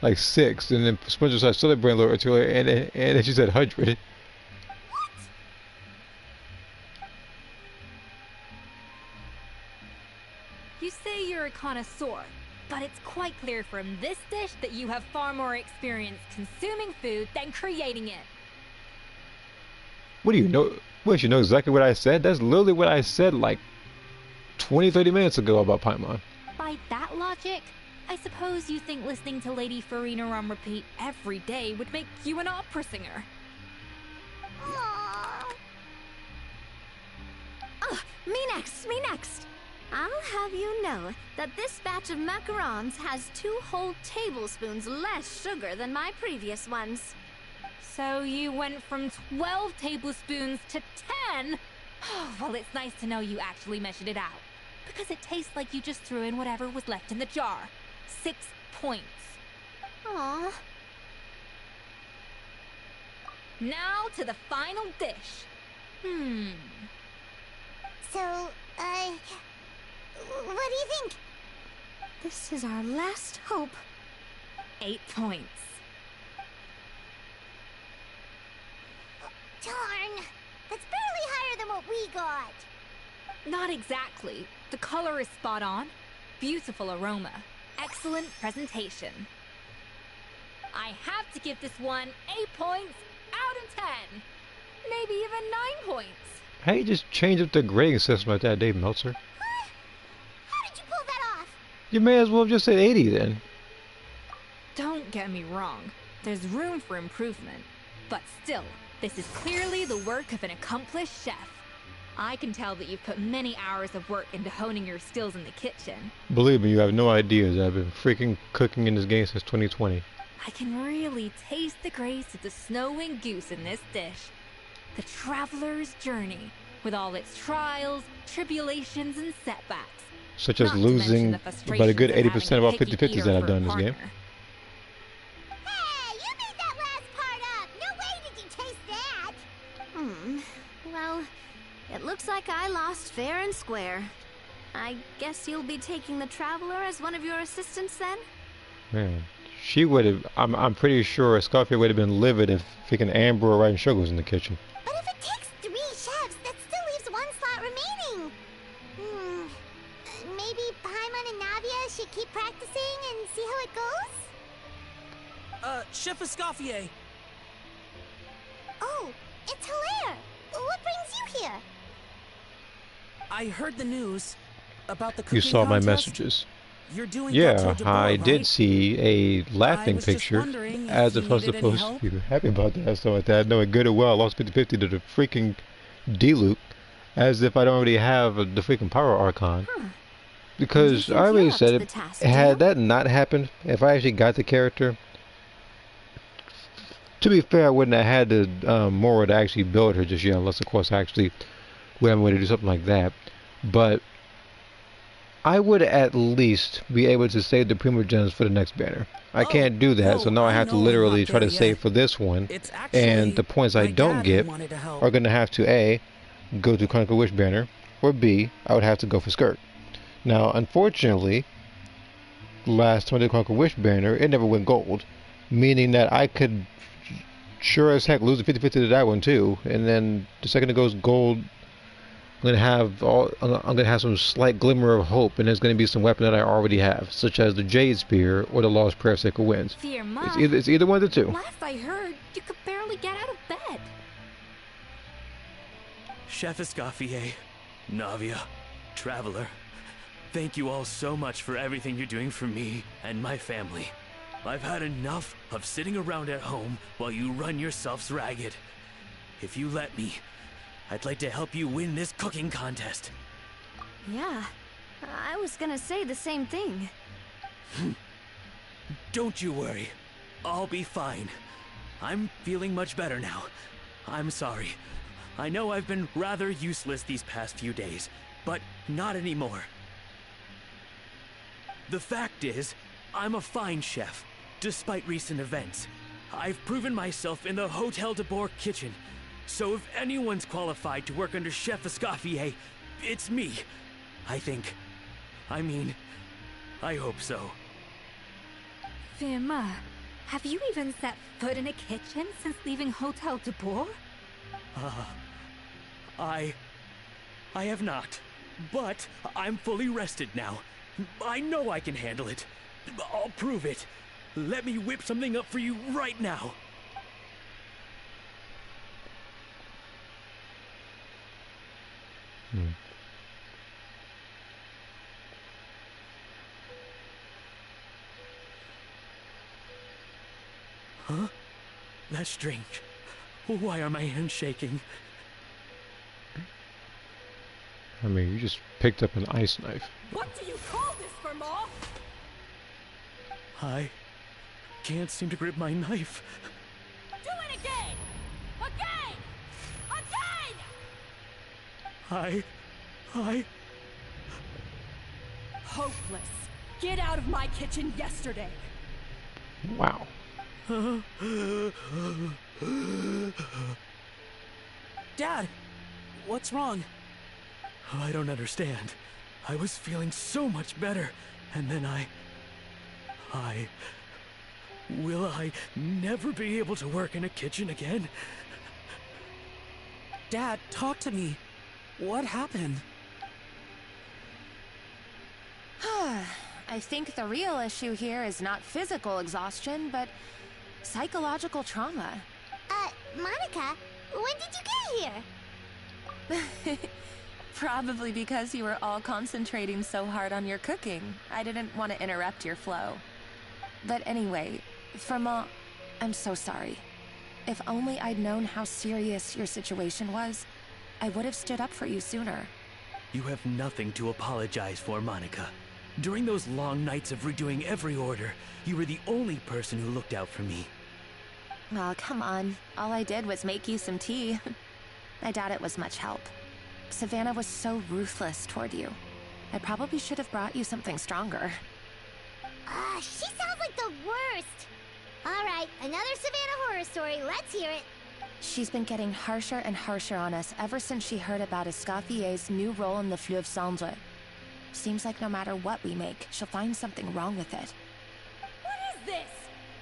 like 6, and then SpongeBob started celebrating a little too late, and then she said 100. You say you're a connoisseur, but it's quite clear from this dish that you have far more experience consuming food than creating it. What do you know? What, you know exactly what I said? That's literally what I said like 20-30 minutes ago about Paimon. By that logic, I suppose you think listening to Lady Farina on repeat every day would make you an opera singer. Ugh, me next, me next. I'll have you know that this batch of macarons has 2 whole tablespoons less sugar than my previous ones. So you went from 12 tablespoons to 10? Well, it's nice to know you actually measured it out, because it tastes like you just threw in whatever was left in the jar. 6 points. Aww. Now to the final dish. So, what do you think? This is our last hope. 8 points. Darn! That's barely higher than what we got. Not exactly. The color is spot on. Beautiful aroma. Excellent presentation. I have to give this one 8 points out of 10. Maybe even 9 points. How you just change up the grading system like that, Dave Meltzer? Huh? How did you pull that off? You may as well have just said 80 then. Don't get me wrong. There's room for improvement. But still, this is clearly the work of an accomplished chef. I can tell that you've put many hours of work into honing your skills in the kitchen. Believe me, you have no ideas. I've been freaking cooking in this game since 2020. I can really taste the grace of the snow-winged goose in this dish. The traveler's journey, with all its trials, tribulations, and setbacks. Such as losing about a good 80% of all 50-50s that I've done in this game. Hey, you made that last part up! No way did you taste that! Well, it looks like I lost fair and square. I guess you'll be taking the Traveler as one of your assistants then? Man, she would have. I'm pretty sure Escoffier would have been livid if freaking Amber or Riding Sugar was in the kitchen. But if it takes 3 chefs, that still leaves 1 slot remaining. Maybe Paimon and Navia should keep practicing and see how it goes? Chef Escoffier. Oh, it's Hilaire. What brings you here? I heard the news about the cooking You saw my contest. messages. You're doing Yeah, Hotel de Bois, I right? did see a laughing was just picture wondering as if if you I was needed any supposed to help? be happy about that, stuff like that. Knowing good and well I lost 50-50 to the freaking D-Loop, as if I don't already have the freaking Power Archon. Because I already said it, had that not happened, if I actually got the character, to be fair, I wouldn't have had the moral to actually build her just yet, unless of course I actually would have a way to do something like that. But I would at least be able to save the Primogems for the next banner. I can't do that, so now I have to literally try to save for this one, and the points I don't get are going to have to A, go to Chronicle Wish banner, or B, I would have to go for Skirt. Now, unfortunately, last time I did Chronicle Wish banner, it never went gold, meaning that I could sure as heck lose the 50-50 to that one too, and then the second it goes gold, I'm gonna have some slight glimmer of hope, and there's gonna be some weapon that I already have, such as the Jade Spear or the Lost Prayer of Sacred Winds. Fear mine. It's either one of the two. Last I heard, you could barely get out of bed. Chef Escoffier, Navia, Traveler, thank you all so much for everything you're doing for me and my family. I've had enough of sitting around at home while you run yourselves ragged. If you let me, I'd like to help you win this cooking contest. Yeah, I was gonna say the same thing. Don't you worry. I'll be fine. I'm feeling much better now. I'm sorry. I know I've been rather useless these past few days, but not anymore. The fact is, I'm a fine chef, despite recent events. I've proven myself in the Hotel de Bourg kitchen, so if anyone's qualified to work under Chef Escoffier, it's me. I think. I mean, I hope so. Firma, have you even set foot in a kitchen since leaving Hotel de Bourg? I have not, but I'm fully rested now. I know I can handle it. I'll prove it. Let me whip something up for you right now. Huh? That's strange. Why are my hands shaking? I mean, you just picked up an ice knife. What do you call this, Firma? I can't seem to grip my knife. Do it again! Again! Again! I... Hopeless. Get out of my kitchen yesterday. Wow. Dad, what's wrong? I don't understand. I was feeling so much better, and then Will I never be able to work in a kitchen again? Dad, talk to me. What happened? I think the real issue here is not physical exhaustion, but psychological trauma. Monica, when did you get here? Probably because you were all concentrating so hard on your cooking. I didn't want to interrupt your flow. But anyway, Firma, I'm so sorry. If only I'd known how serious your situation was, I would have stood up for you sooner. You have nothing to apologize for, Monica. During those long nights of redoing every order, you were the only person who looked out for me. Oh, come on. All I did was make you some tea. I doubt it was much help. Savannah was so ruthless toward you. I probably should have brought you something stronger. She sounds like the worst. All right, another Savannah horror story. Let's hear it. She's been getting harsher and harsher on us ever since she heard about Escoffier's new role in the Fleuve Cendre. Seems like no matter what we make, she'll find something wrong with it. What is this?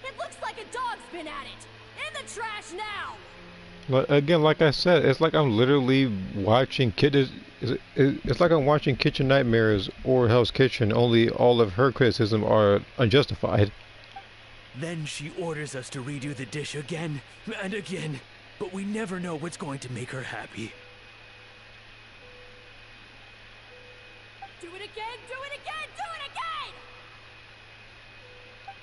It looks like a dog's been at it. In the trash now! Again, like I said, it's like I'm literally watching it's like I'm watching Kitchen Nightmares or Hell's Kitchen, only all of her criticism are unjustified. Then she orders us to redo the dish again and again, but we never know what's going to make her happy. Do it again, do it again, do it again!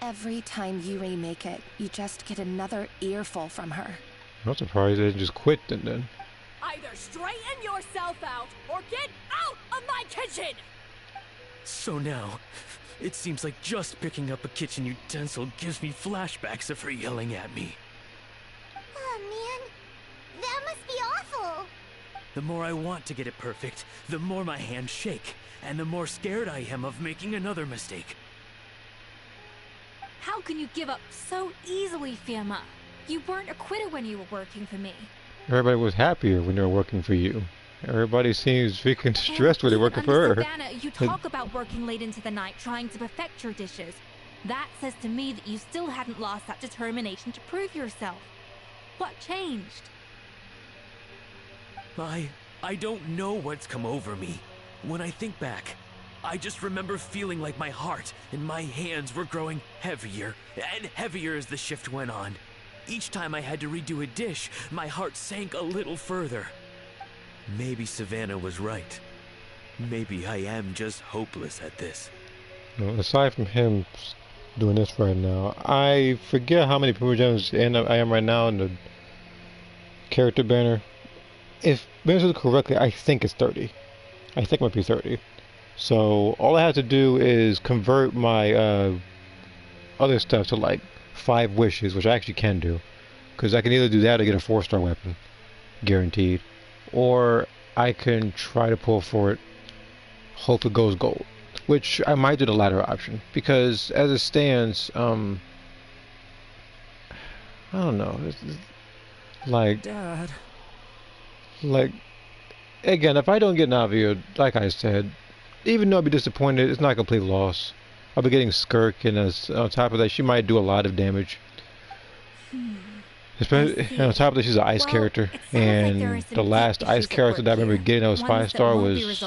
Every time you remake it, you just get another earful from her. I'm not surprised they just quit then. Either straighten yourself out or get out of my kitchen! So now, it seems like just picking up a kitchen utensil gives me flashbacks of her yelling at me. Oh man, that must be awful. The more I want to get it perfect, the more my hands shake, and the more scared I am of making another mistake. How can you give up so easily, Firma? You weren't a quitter when you were working for me. Everybody was happier when they were working for you. Everybody seems freaking stressed when they're working for her. Savannah, you talk about working late into the night trying to perfect your dishes. That says to me that you still hadn't lost that determination to prove yourself. What changed? I don't know what's come over me. When I think back, I just remember feeling like my heart and my hands were growing heavier and heavier as the shift went on. Each time I had to redo a dish, my heart sank a little further. Maybe Savannah was right. Maybe I am just hopeless at this. Well, aside from him doing this right now, I forget how many Prima Gems I am right now in the character banner. If measured correctly, I think it's 30. I think it might be 30. So all I have to do is convert my other stuff to like 5 wishes, which I actually can do, because I can either do that or get a 4-star weapon, guaranteed, or I can try to pull for it, hope it goes gold, which I might do the latter option, because as it stands, I don't know, like, Dad. like, again, if I don't get Navia, like I said, even though I'll be disappointed, it's not a complete loss. I'll be getting Skirk, and on top of that, she might do a lot of damage. Especially, and on top of that, she's an ice character, and the last ice character that I remember getting that was 5-star was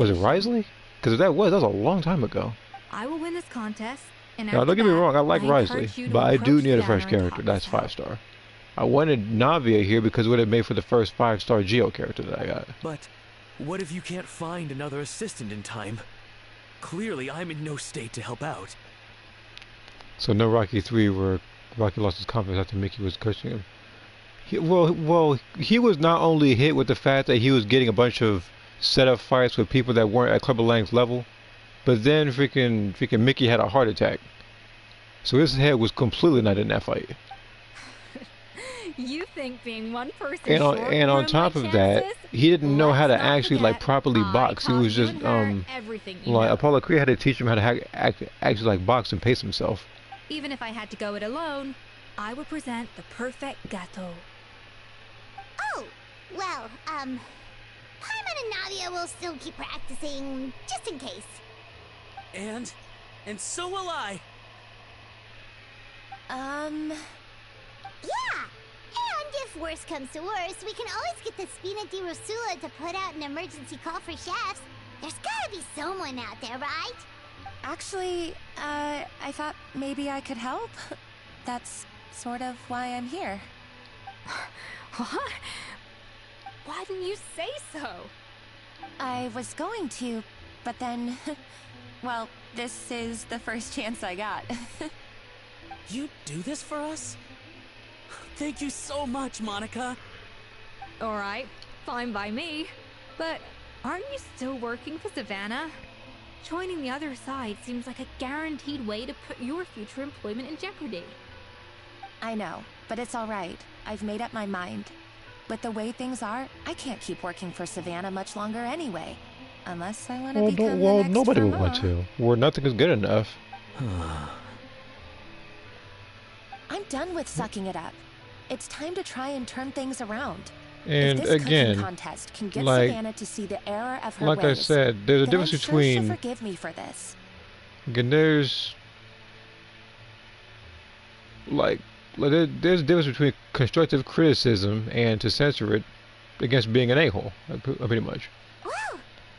it Risley? Because if that was a long time ago. I will win this contest. And now, don't get me wrong, I like Risley, but I do need a fresh character that's 5-star. I wanted Navia here because it would have made for the first 5-star Geo character that I got. But what if you can't find another assistant in time? Clearly, I'm in no state to help out. So no Rocky 3 where Rocky lost his confidence after Mickey was cursing him. Well, he was not only hit with the fact that he was getting a bunch of setup fights with people that weren't at Clubber Lang's level, but then freaking Mickey had a heart attack. So his head was completely not in that fight. You think being one person and on top of that, he didn't know how to actually like properly box. He was just like Apollo Creed had to teach him how to actually like box and pace himself. Even if I had to go it alone, I would present the perfect gâteau. Oh, well, Paimon and Navia will still keep practicing, just in case. And so will I. Yeah! And if worse comes to worse, we can always get the Spina di Rosula to put out an emergency call for chefs. There's gotta be someone out there, right? Actually, I thought maybe I could help. That's sort of why I'm here. What? Why didn't you say so? I was going to, but then, well, this is the first chance I got. You do this for us? Thank you so much, Monica. Alright, fine by me. But aren't you still working for Savannah? Joining the other side seems like a guaranteed way to put your future employment in jeopardy. I know, but it's alright. I've made up my mind. With the way things are, I can't keep working for Savannah much longer anyway. Unless I want to become the next nobody would want Vermeer. to. Where nothing is good enough. I'm done with sucking it up. It's time to try and turn things around. And if this again, cooking contest can get like, Savannah to see the error of her like ways, I said, there's a then difference I'm sure between. she'll forgive me for this. Again, there's there's a difference between constructive criticism and to censor it against being an a-hole, pretty much. Wow!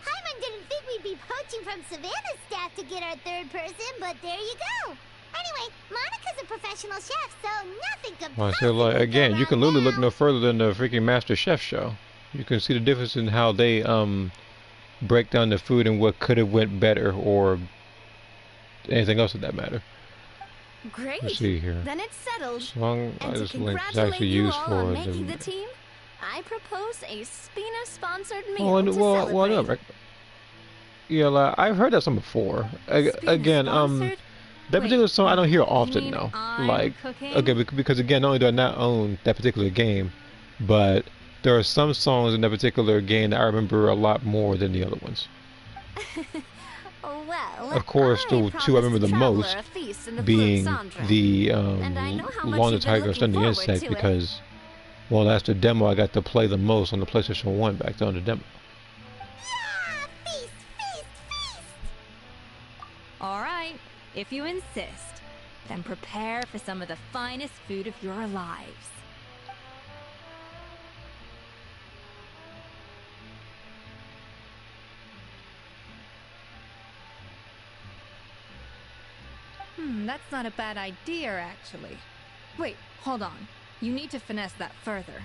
Paimon didn't think we'd be poaching from Savannah's staff to get our third person, but there you go. Anyway, Monica's a professional chef, so nothing could Well, so like again, you can literally look no further than the freaking Master Chef show. You can see the difference in how they break down the food and what could have went better or anything else of that matter. Great. Let's see here. Then it's settled. Song And to this link is congratulate actually you used all for on making the. the team, I propose a Spina-sponsored meal Well, to well, no, celebrate. yeah, like, I've heard that song before. Again, that particular song I don't hear often though. Like, okay, because again, not only do I not own that particular game, but there are some songs in that particular game that I remember a lot more than the other ones. Well, Of course, the two I remember the most being the Long the Tiger and Stun the Insect because, well, that's the demo I got to play the most on the PlayStation 1 back then on the demo. Yeah! Feast, feast, feast! Alright, if you insist, then prepare for some of the finest food of your lives. That's not a bad idea, actually. Wait, hold on. You need to finesse that further.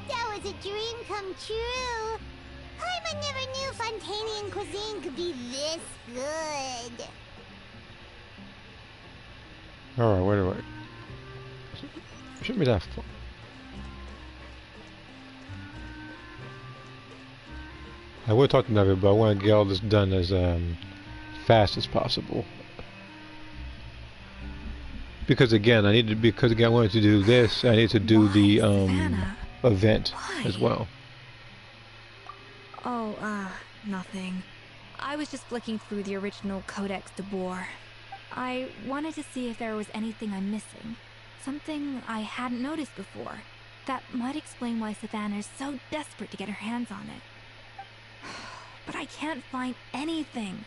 That was a dream come true. Paimon never knew Fontanian cuisine could be this good. Alright, wait. Shouldn't be that fun. I will talk to Navia, but I want to get all this done as fast as possible. Because again, I wanted to do this. I need to do the event as well. Oh, nothing. I was just flicking through the original Codex de Boer. I wanted to see if there was anything I'm missing. Something I hadn't noticed before. That might explain why Savannah's so desperate to get her hands on it. But I can't find anything.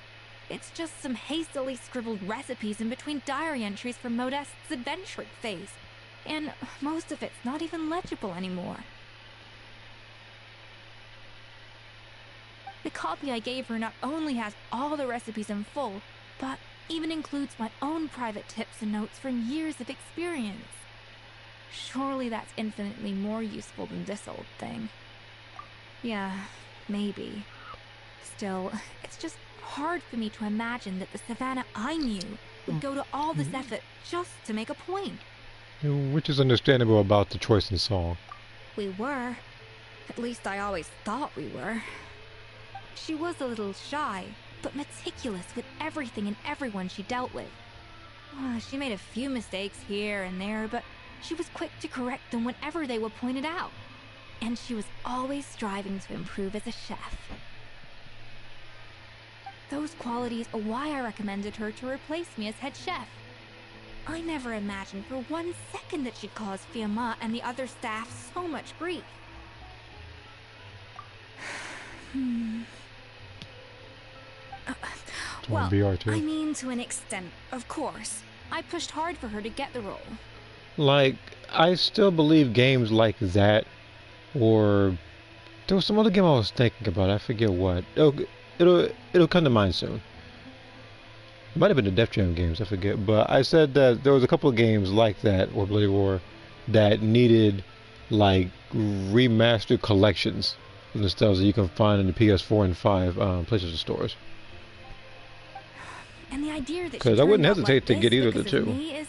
It's just some hastily scribbled recipes in between diary entries from Modeste's adventuring phase. And most of it's not even legible anymore. The copy I gave her not only has all the recipes in full, but even includes my own private tips and notes from years of experience. Surely that's infinitely more useful than this old thing. Yeah, maybe. Still, it's just hard for me to imagine that the Savannah I knew would go to all this effort just to make a point. Which is understandable about the choice in song. We were. At least I always thought we were. She was a little shy, but meticulous with everything and everyone she dealt with. She made a few mistakes here and there, but she was quick to correct them whenever they were pointed out. And she was always striving to improve as a chef. Those qualities are why I recommended her to replace me as head chef. I never imagined for 1 second that she'd cause Fiamma and the other staff so much grief. Well, I mean to an extent, of course. I pushed hard for her to get the role. Like, I still believe games like that, or there was some other game I was thinking about. I forget what. It'll come to mind soon. It might have been the Def Jam games, I forget. But I said that there was a couple of games like that, or Bloody Roar, that needed like remastered collections of the styles that you can find in the PS4 and 5 PlayStation stores. And the idea that because I wouldn't hesitate to get either of the two. Me is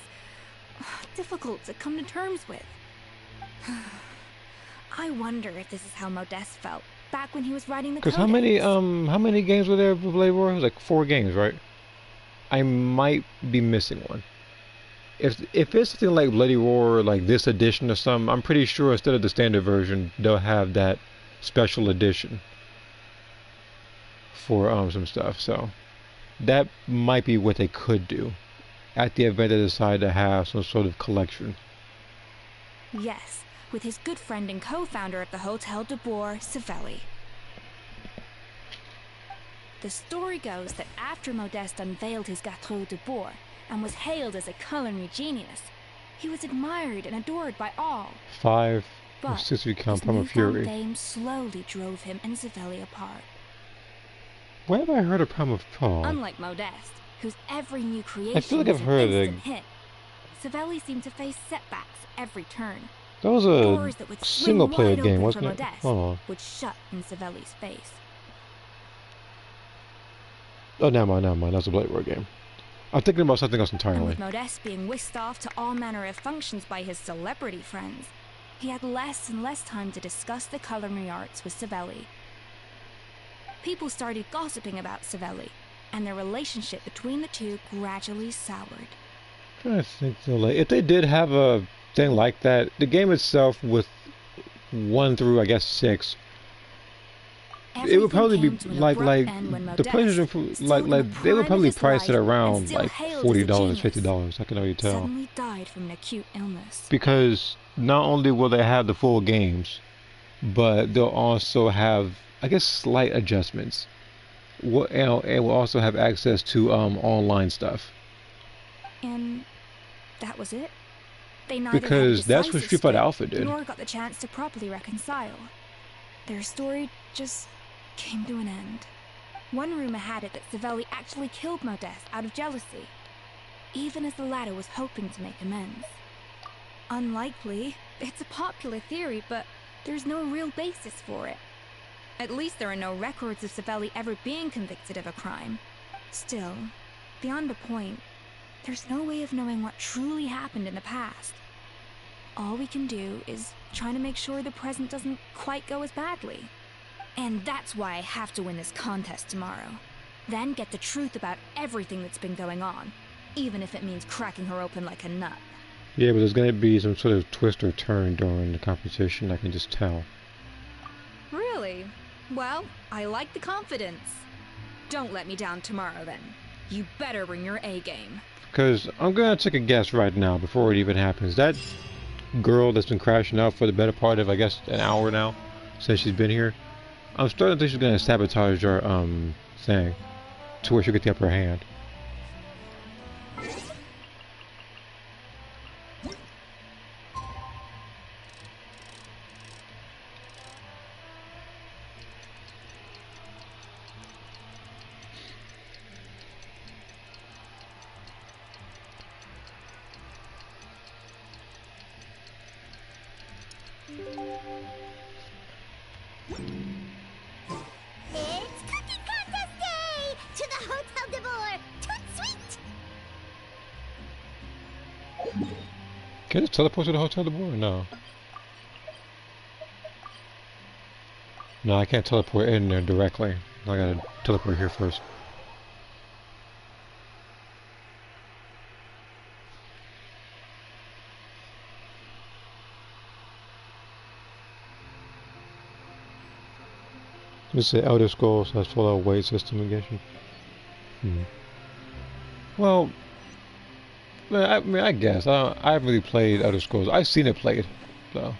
difficult to come to terms with. I wonder if this is how Modeste felt back when he was writing the Codex. Because how many games were there for Blade Roar? It was like 4 games, right? I might be missing one. If it's something like Bloody Roar, like this edition or something, I'm pretty sure instead of the standard version, they'll have that special edition for some stuff. So that might be what they could do at the event they decide to have some sort of collection. Yes, with his good friend and co-founder of the Hotel de Boer, Savelli. The story goes that after Modeste unveiled his Gâteau de Boer and was hailed as a culinary genius, he was admired and adored by all. 5 but or 6 we count his Prima Fury. fame slowly drove him and Savelli apart. Where have I heard of Prima Fury? Unlike Modeste, whose every new creation I feel like was I've an heard instant hit, Savelli seemed to face setbacks every turn. That was Doors a that would single-player swing wide game, open wasn't for it? Modeste Oh. would shut in Savelli's face. Oh, never mind. That's a Blade Roar game. I'm thinking about something else And entirely. with Modeste being whisked off to all manner of functions by his celebrity friends, he had less and less time to discuss the culinary arts with Savelli. People started gossiping about Savelli, and their relationship between the two gradually soured. I think so. Like, if they did have a thing like that, the game itself with 1 through I guess 6, it would probably be like the PlayStation, like they would probably price it around like $40, $50. I can already tell. Suddenly died from an acute illness. Because not only will they have the full games, but they'll also have, I guess, slight adjustments. And will also have access to online stuff. And that was it? They neither Because had that's what decisive Street Fighter split, Alpha did. nor got the chance to properly reconcile. Their story just came to an end. One rumor had it that Savelli actually killed Modeste out of jealousy, even as the latter was hoping to make amends. Unlikely. It's a popular theory, but there's no real basis for it. At least there are no records of Savelli ever being convicted of a crime. Still, beyond a point, there's no way of knowing what truly happened in the past. All we can do is try to make sure the present doesn't quite go as badly. And that's why I have to win this contest tomorrow. Then get the truth about everything that's been going on, even if it means cracking her open like a nut. Yeah, but there's gonna be some sort of twist or turn during the competition, I can just tell. Really? Well, I like the confidence. Don't let me down tomorrow then. You better bring your A game. Because I'm gonna take a guess right now before it even happens. That girl that's been crashing out for the better part of, I guess, an hour now since she's been here, I'm starting to think she's gonna sabotage our thing to where she'll get the upper hand. It's Cooking Contest Day! To the Hotel de Boer! Toot sweet! Can I just teleport to the hotel de boer? No. No, I can't teleport in there directly. I gotta teleport here first. This is Elder Scrolls, so that's Fallout weight system in Genshin. Well, I mean, I guess I haven't really played Elder Scrolls. I've seen it played, so.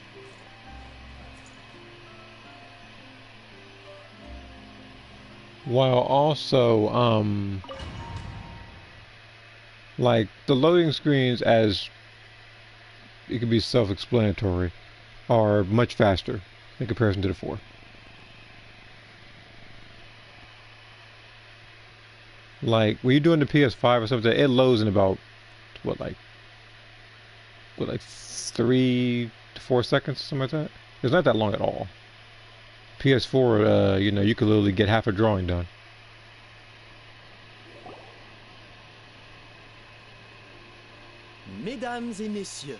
While also, like the loading screens, as it can be self-explanatory, are much faster in comparison to the 4. Like when you're doing the PS5 or something, it loads in about what like 3 to 4 seconds, something like that. It's not that long at all. PS4, you know, you could literally get half a drawing done. Mesdames et messieurs,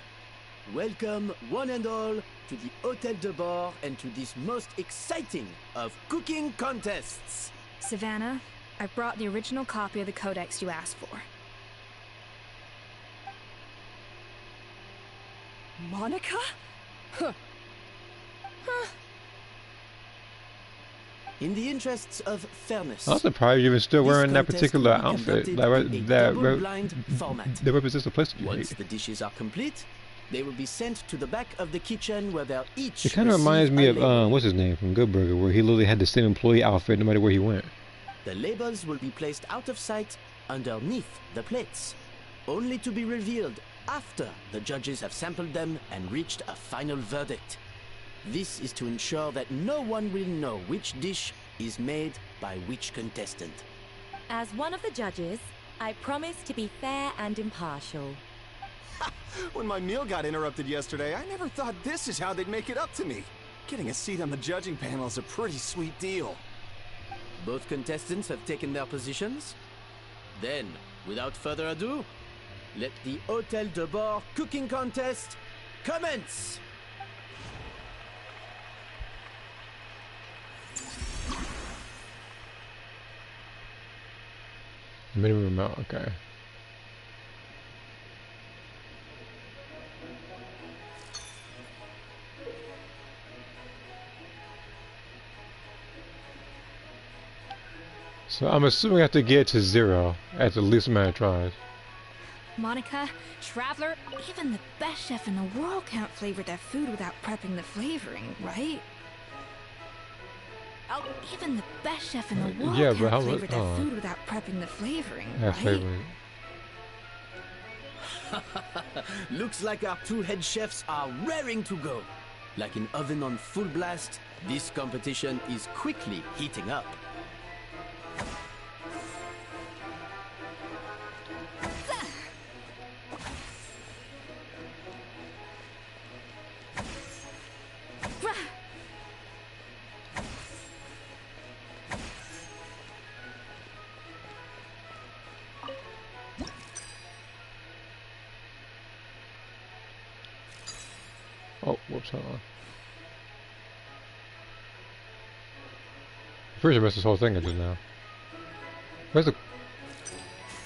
welcome one and all to the Hotel de Boer and to this most exciting of cooking contests. Savannah, I brought the original copy of the codex you asked for. Monica? Huh. In the interests of fairness, I'm surprised you're still wearing that contest particular will be outfit conducted in a that double-blind format. represents the place that you Once hate. the dishes are complete, they will be sent to the back of the kitchen where they'll each It kind of reminds me of what's his name from Good Burger, where he literally had the same employee outfit no matter where he went. The labels will be placed out of sight underneath the plates, only to be revealed after the judges have sampled them and reached a final verdict. This is to ensure that no one will know which dish is made by which contestant. As one of the judges, I promise to be fair and impartial. When my meal got interrupted yesterday, I never thought this is how they'd make it up to me. Getting a seat on the judging panel is a pretty sweet deal. Both contestants have taken their positions. Then, without further ado, let the Hotel de Boer cooking contest commence! Minimum amount, okay. So I'm assuming I have to get to 0 at the least amount of tries. Monica, Traveler, even the best chef in the world can't flavor their food without prepping the flavoring, right? Even the best chef in the world Yeah, but how can't flavor their oh. food without prepping the flavoring, Yeah, right? flavoring. Looks like our two head chefs are raring to go. Like an oven on full blast, this competition is quickly heating up. Oh, whoops, hold on. Pretty sure I missed this whole thing just now. Where's the...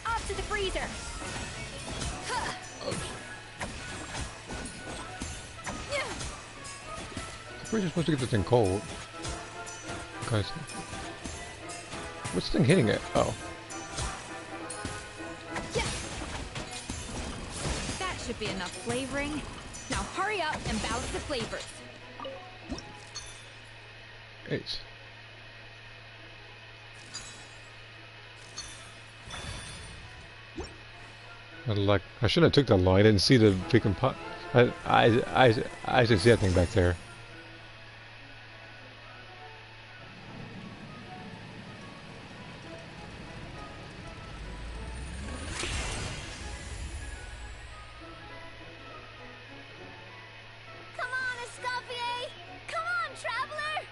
Up to the freezer! We're just supposed to get this thing cold. Guys, what's the thing hitting it? Oh. That should be enough flavoring. Now hurry up and balance the flavors. Ace. Like, I shouldn't have took that long. I didn't see the freaking pot. I should see that thing back there. Come on, Escoffier! Come on, traveler!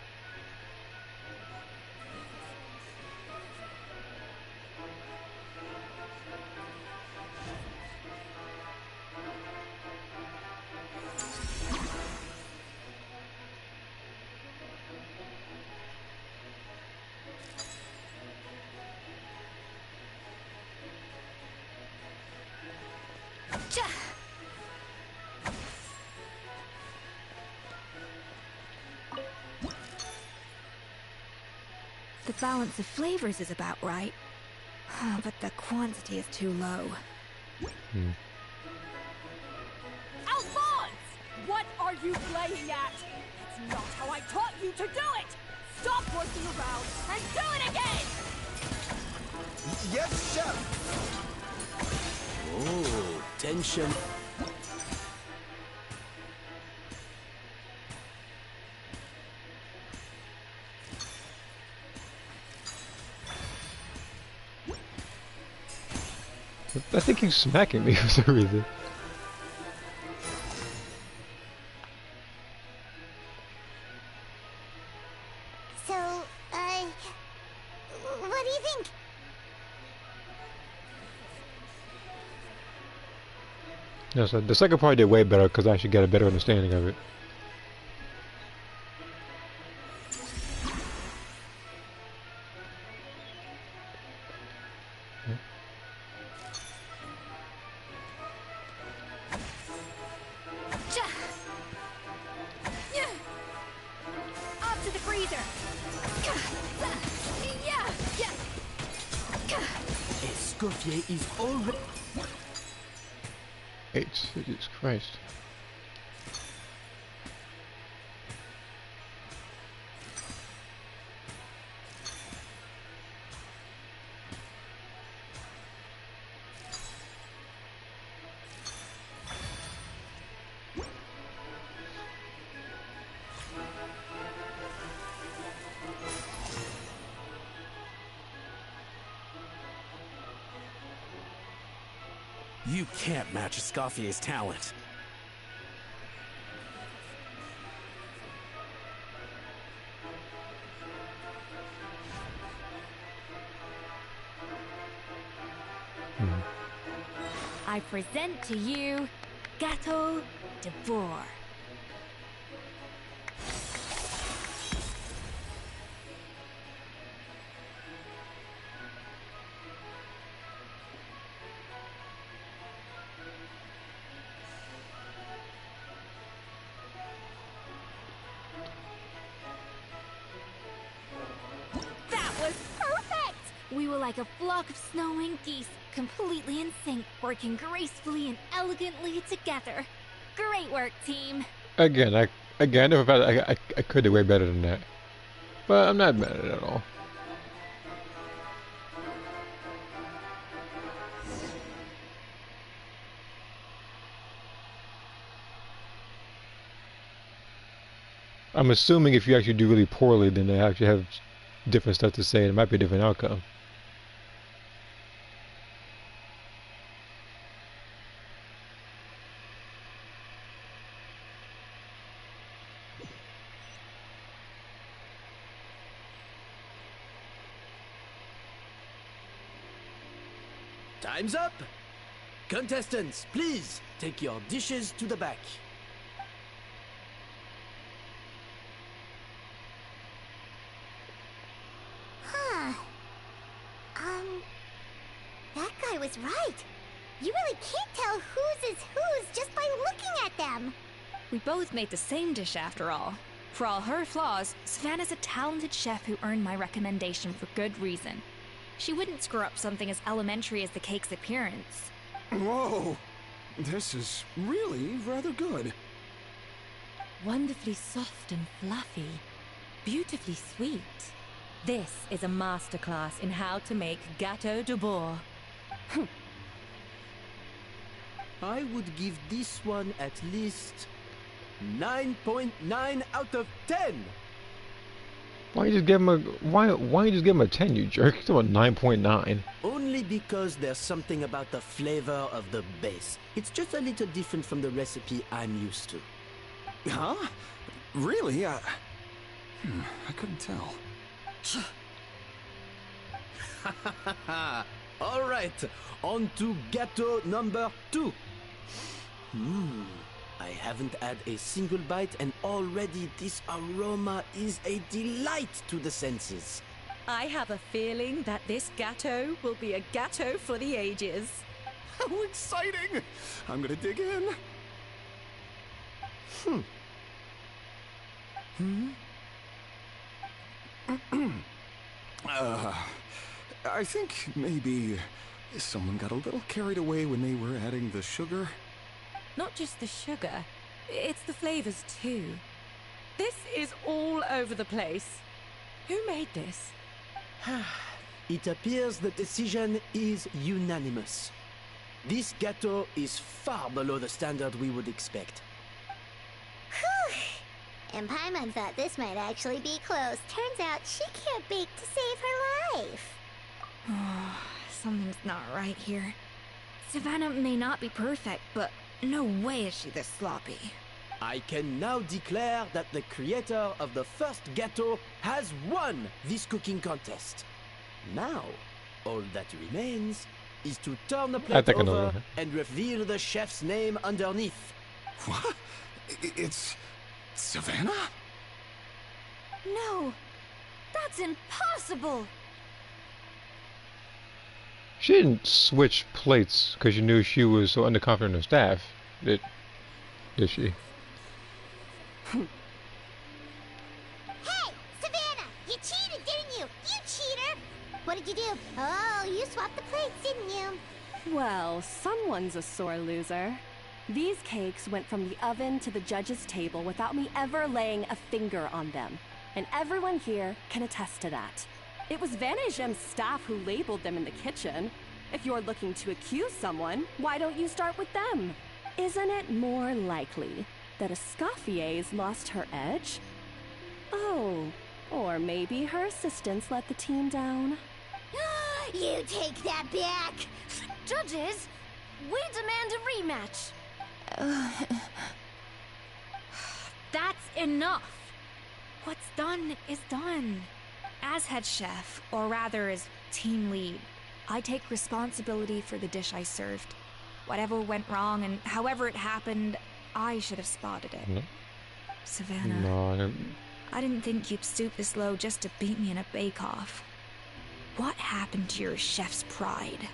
The balance of flavors is about right. But the quantity is too low. Alphonse! What are you playing at? It's not how I taught you to do it! Stop working around and do it again! Yes, chef! Oh, tension. I think he's smacking me for some reason. So, what do you think? No, so the second part did way better because I should get a better understanding of it. Up to the freezer! Escoffier is already... Jesus Christ. You can't match Escoffier's talent. I present to you Gâteau de Bourg. We were like a flock of snowing geese, completely in sync, working gracefully and elegantly together. Great work, team. Again, I never felt I could do way better than that, but I'm not mad at it at all. I'm assuming if you actually do really poorly, then they actually have different stuff to say, and it might be a different outcome. Time's up! Contestants, please take your dishes to the back. was right. You really can't tell whose is whose just by looking at them. We both made the same dish after all. For all her flaws, Savannah's a talented chef who earned my recommendation for good reason. She wouldn't screw up something as elementary as the cake's appearance. Whoa! This is really rather good. Wonderfully soft and fluffy. Beautifully sweet. This is a masterclass in how to make gâteau de bois. I would give this one at least 9.9 out of 10. Why you just give him a why you just give him a 10, you jerk? It's about 9.9. Only because there's something about the flavor of the base. It's just a little different from the recipe I'm used to. Huh? Really? I couldn't tell. All right, on to gâteau number 2. I haven't had a single bite and already this aroma is a delight to the senses. I have a feeling that this gâteau will be a gâteau for the ages. How exciting! I'm gonna dig in. I think maybe someone got a little carried away when they were adding the sugar. Not just the sugar, it's the flavors too. This is all over the place. Who made this? It appears the decision is unanimous. This gâteau is far below the standard we would expect. Whew! And Paimon thought this might actually be close. Turns out she can't bake to save her life. Oh, something's not right here. Savannah may not be perfect, but no way is she this sloppy. I can now declare that the creator of the first gâteau has won this cooking contest. Now, all that remains is to turn the plate over and reveal the chef's name underneath. What? It's Savannah? No, that's impossible. She didn't switch plates because she knew she was so underconfident in her staff. Did she? Hey, Savannah! You cheated, didn't you? You cheater! What did you do? Oh, you swapped the plates, didn't you? Well, someone's a sore loser. These cakes went from the oven to the judge's table without me ever laying a finger on them. And everyone here can attest to that. It was Van Gem's staff who labeled them in the kitchen. If you're looking to accuse someone, why don't you start with them? Isn't it more likely that Escoffier's lost her edge? Oh, or maybe her assistants let the team down. You take that back! Judges, we demand a rematch. That's enough. What's done is done. As head chef, or rather as team lead, I take responsibility for the dish I served. Whatever went wrong and however it happened, I should have spotted it. No. Savannah, No, I didn't think you'd stoop this low just to beat me in a bake-off. What happened to your chef's pride?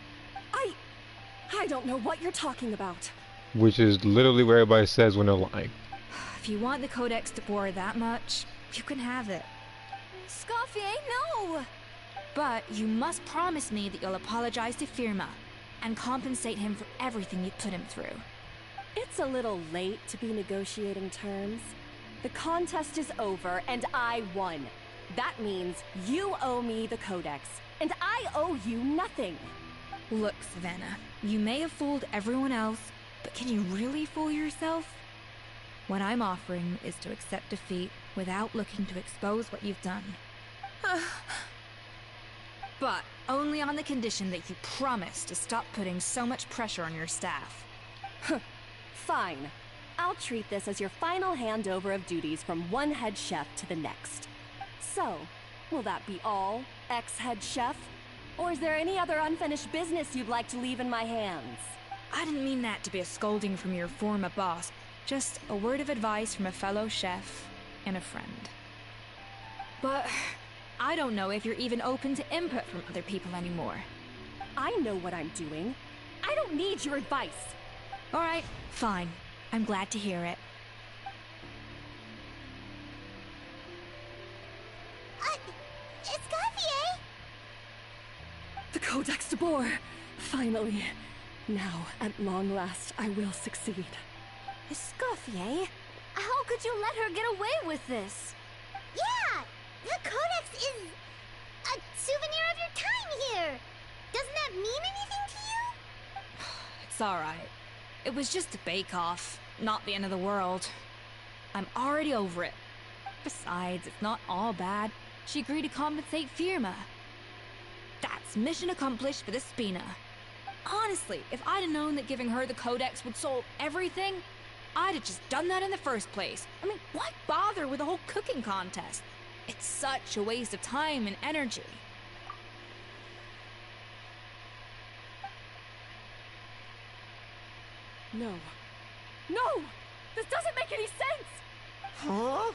I don't know what you're talking about. which is literally what everybody says when they're lying. If you want the Codex to bore that much, you can have it. Escoffier, no! But you must promise me that you'll apologize to Firma and compensate him for everything you put him through. It's a little late to be negotiating terms. The contest is over, and I won. That means you owe me the Codex, and I owe you nothing. Look, Savannah, you may have fooled everyone else, but can you really fool yourself? What I'm offering is to accept defeat without looking to expose what you've done. But only on the condition that you promise to stop putting so much pressure on your staff. Fine. I'll treat this as your final handover of duties from one head chef to the next. So, will that be all, ex-head chef? Or is there any other unfinished business you'd like to leave in my hands? I didn't mean that to be a scolding from your former boss, just a word of advice from a fellow chef and a friend. But I don't know if you're even open to input from other people anymore. I know what I'm doing. I don't need your advice. All right, fine. I'm glad to hear it. Escoffier! The Codex de Boer! Finally. Now, at long last, I will succeed. Escoffier? How could you let her get away with this? Yeah! The Codex is a souvenir of your time here! Doesn't that mean anything to you? It's alright. It was just a bake-off, not the end of the world. I'm already over it. Besides, it's not all bad. She agreed to compensate Firma. That's mission accomplished for the Spina. Honestly, if I'd have known that giving her the Codex would solve everything, I'd have just done that in the first place. I mean, why bother with the whole cooking contest? It's such a waste of time and energy. No. No! This doesn't make any sense! Huh?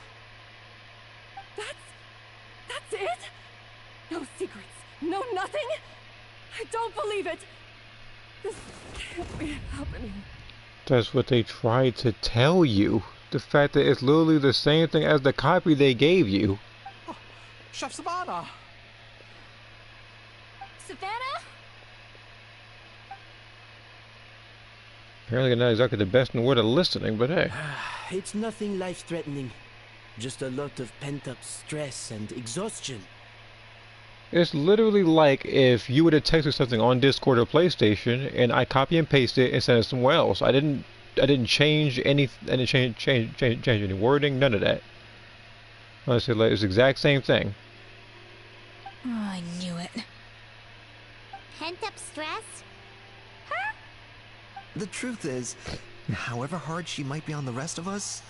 That's it? No secrets, no nothing? I don't believe it! This can't be happening. That's what they tried to tell you. The fact that it's literally the same thing as the copy they gave you. Oh, Chef Savannah! Savannah? Apparently not exactly the best in the world of listening, but hey. It's nothing life-threatening. Just a lot of pent-up stress and exhaustion. It's literally like if you would have texted something on Discord or PlayStation, and I copy and paste it and send it somewhere else. I didn't change any any wording, none of that. Honestly, like, it's the exact same thing. Oh, I knew it. Pent-up stress? The truth is, however hard she might be on the rest of us,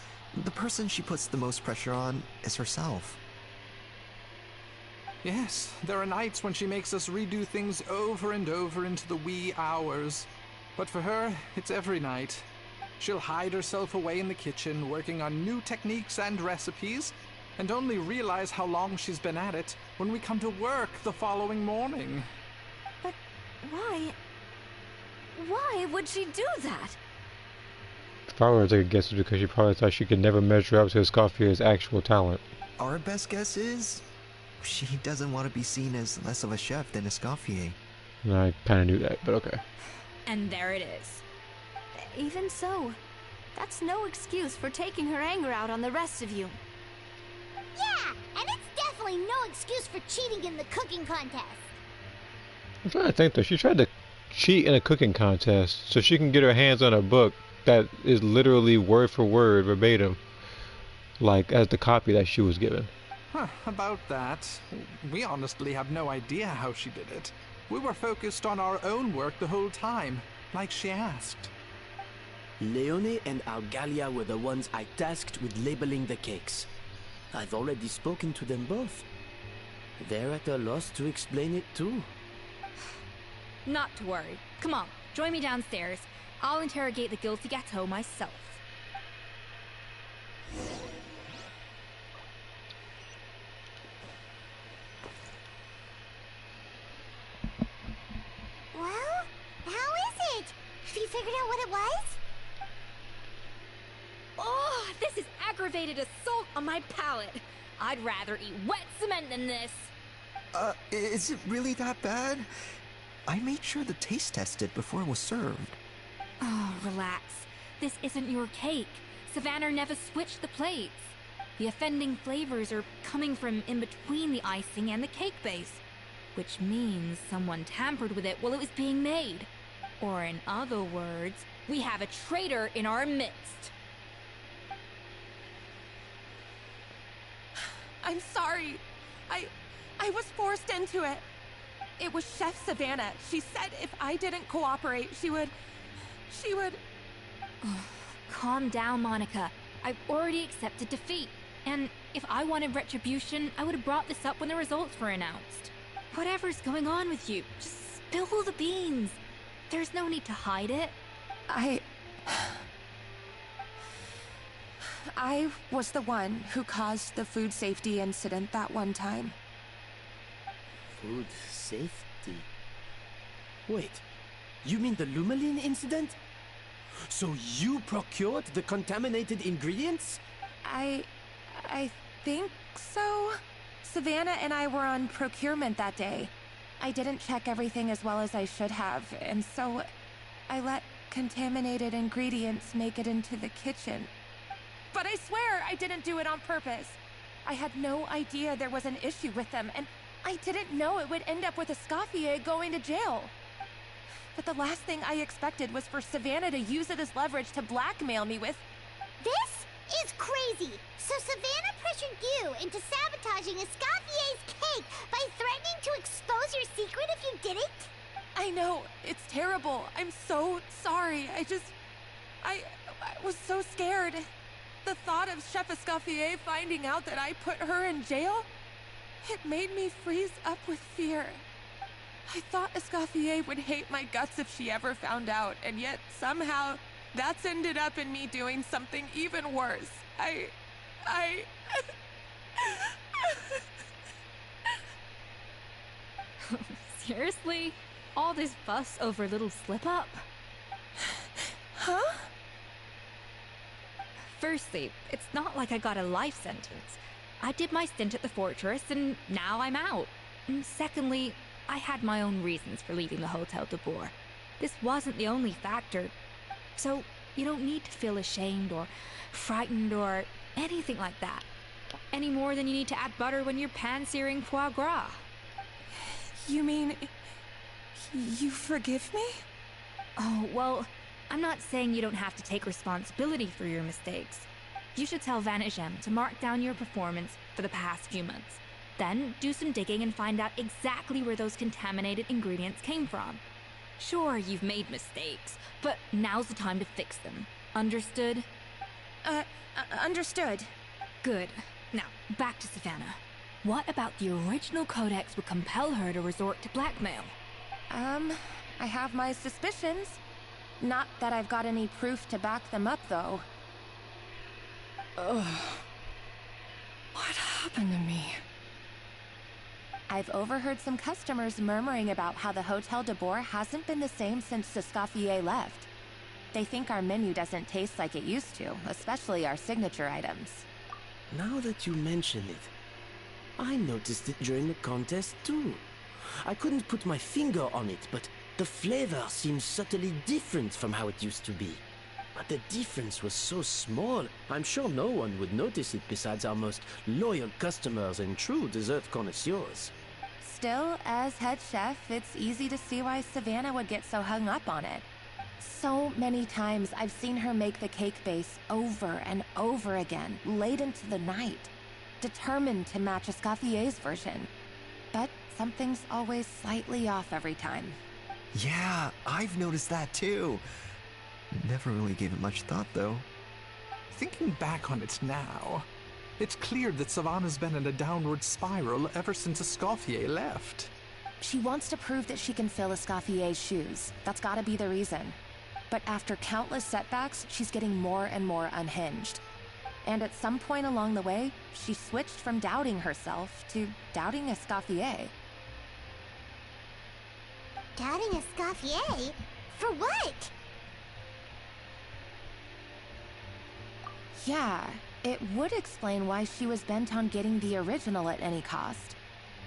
the person she puts the most pressure on is herself. Yes, there are nights when she makes us redo things over and over into the wee hours. But for her, it's every night. She'll hide herself away in the kitchen, working on new techniques and recipes, and only realize how long she's been at it when we come to work the following morning. But why? Why would she do that? If I were to guess, it's because she probably thought she could never measure up to Escoffier's actual talent. Our best guess is she doesn't want to be seen as less of a chef than Escoffier. I kind of knew that, but okay. And there it is. Even so, that's no excuse for taking her anger out on the rest of you. Yeah, and it's definitely no excuse for cheating in the cooking contest. I'm trying to think though. She tried to cheat in a cooking contest so she can get her hands on a book that is literally word for word verbatim, like as the copy that she was given. Huh, about that, we honestly have no idea how she did it. We were focused on our own work the whole time, like she asked. Leone and Argalia were the ones I tasked with labeling the cakes. I've already spoken to them both. They're at a loss to explain it too. Not to worry. Come on, join me downstairs. I'll interrogate the guilty gâteau myself. Well, how is it? Have you figured out what it was? Oh, this is aggravated assault on my palate. I'd rather eat wet cement than this. Is it really that bad? I made sure the taste tested before it was served. Oh, relax. This isn't your cake. Savannah never switched the plates. The offending flavors are coming from in between the icing and the cake base, which means someone tampered with it while it was being made. Or in other words, we have a traitor in our midst. I'm sorry. I was forced into it. It was Chef Savannah. She said if I didn't cooperate, she would... Calm down, Monica. I've already accepted defeat. And if I wanted retribution, I would have brought this up when the results were announced. Whatever's going on with you, just spill the beans. There's no need to hide it. I was the one who caused the food safety incident that one time. Food safety? Wait, you mean the Lumalin incident? So you procured the contaminated ingredients? I think so. Savannah and I were on procurement that day. I didn't check everything as well as I should have, and so I let contaminated ingredients make it into the kitchen. But I swear I didn't do it on purpose. I had no idea there was an issue with them, and I didn't know it would end up with Escoffier going to jail. But the last thing I expected was for Savannah to use it as leverage to blackmail me with... This is crazy! So Savannah pressured you into sabotaging Escoffier's cake by threatening to expose your secret if you didn't? I know, it's terrible. I'm so sorry. I was so scared. The thought of Chef Escoffier finding out that I put her in jail, it made me freeze up with fear. I thought Escoffier would hate my guts if she ever found out, and yet somehow that's ended up in me doing something even worse. Seriously? All this fuss over a little slip-up? Huh? Firstly, it's not like I got a life sentence. I did my stint at the fortress, and now I'm out. And secondly, I had my own reasons for leaving the Hotel de Boer. This wasn't the only factor. So, you don't need to feel ashamed or frightened or anything like that. Any more than you need to add butter when you're pan-searing foie gras. You mean... you forgive me? Oh, well, I'm not saying you don't have to take responsibility for your mistakes. You should tell Vanagem to mark down your performance for the past few months. Then do some digging and find out exactly where those contaminated ingredients came from. Sure, you've made mistakes, but now's the time to fix them. Understood? Understood. Good. Now, back to Savannah. What about the original codex would compel her to resort to blackmail? I have my suspicions. Not that I've got any proof to back them up, though. Ugh. What happened to me? I've overheard some customers murmuring about how the Hotel de Boer hasn't been the same since Escoffier left. They think our menu doesn't taste like it used to, especially our signature items. Now that you mention it, I noticed it during the contest too. I couldn't put my finger on it, but the flavor seems subtly different from how it used to be. But the difference was so small, I'm sure no one would notice it besides our most loyal customers and true dessert connoisseurs. Still, as head chef, it's easy to see why Savannah would get so hung up on it. So many times I've seen her make the cake base over and over again, late into the night, determined to match Escoffier's version. But something's always slightly off every time. Yeah, I've noticed that too. Never really gave it much thought, though. Thinking back on it now, it's clear that Savannah's been in a downward spiral ever since Escoffier left. She wants to prove that she can fill Escoffier's shoes. That's gotta be the reason. But after countless setbacks, she's getting more and more unhinged. And at some point along the way, she switched from doubting herself to doubting Escoffier. Doubting Escoffier? For what? Yeah, it would explain why she was bent on getting the original at any cost.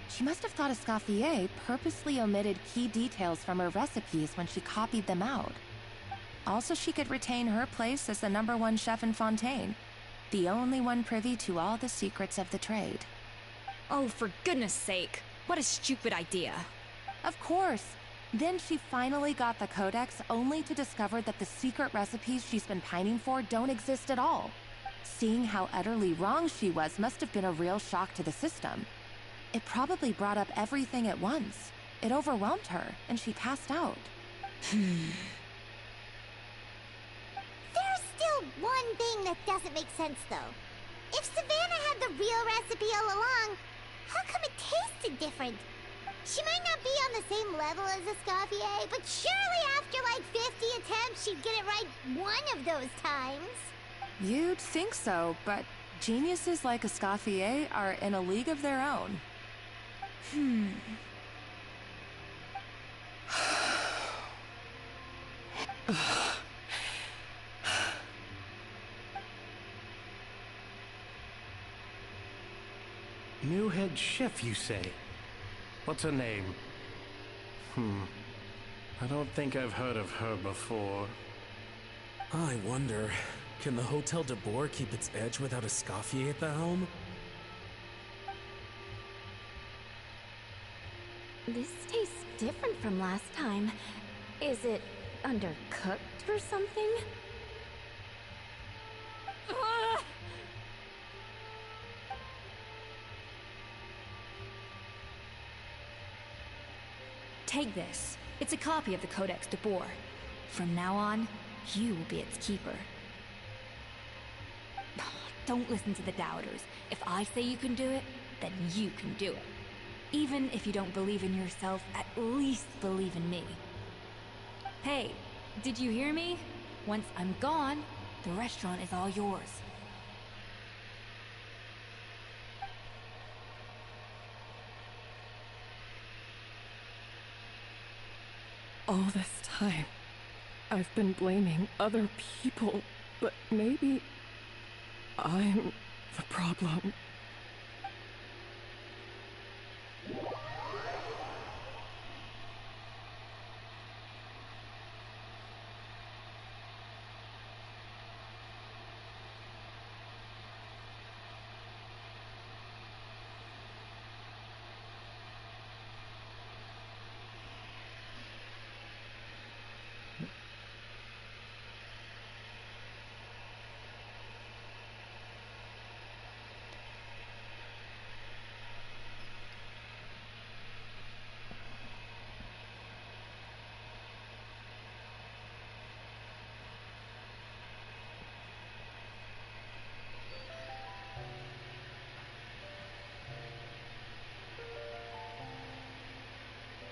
She must have thought Escoffier purposely omitted key details from her recipes when she copied them out. Also, she could retain her place as the #1 chef in Fontaine, the only one privy to all the secrets of the trade. Oh, for goodness sake, what a stupid idea. Of course. Then she finally got the codex only to discover that the secret recipes she's been pining for don't exist at all. Seeing how utterly wrong she was must have been a real shock to the system. It probably brought up everything at once. It overwhelmed her, and she passed out. There's still one thing that doesn't make sense, though. If Savannah had the real recipe all along, how come it tasted different? She might not be on the same level as Escoffier, but surely after like 50 attempts, she'd get it right one of those times. You'd think so, but geniuses like Escoffier are in a league of their own. New head chef, you say? What's her name? I don't think I've heard of her before. I wonder, can the Hotel de Boer keep its edge without Escoffier at the helm? This tastes different from last time. Is it undercooked or something? Take this. It's a copy of the Codex de Boer. From now on, you will be its keeper. Don't listen to the doubters. If I say you can do it, then you can do it. Even if you don't believe in yourself, at least believe in me. Hey, did you hear me? Once I'm gone, the restaurant is all yours. All this time, I've been blaming other people, but maybe I'm the problem.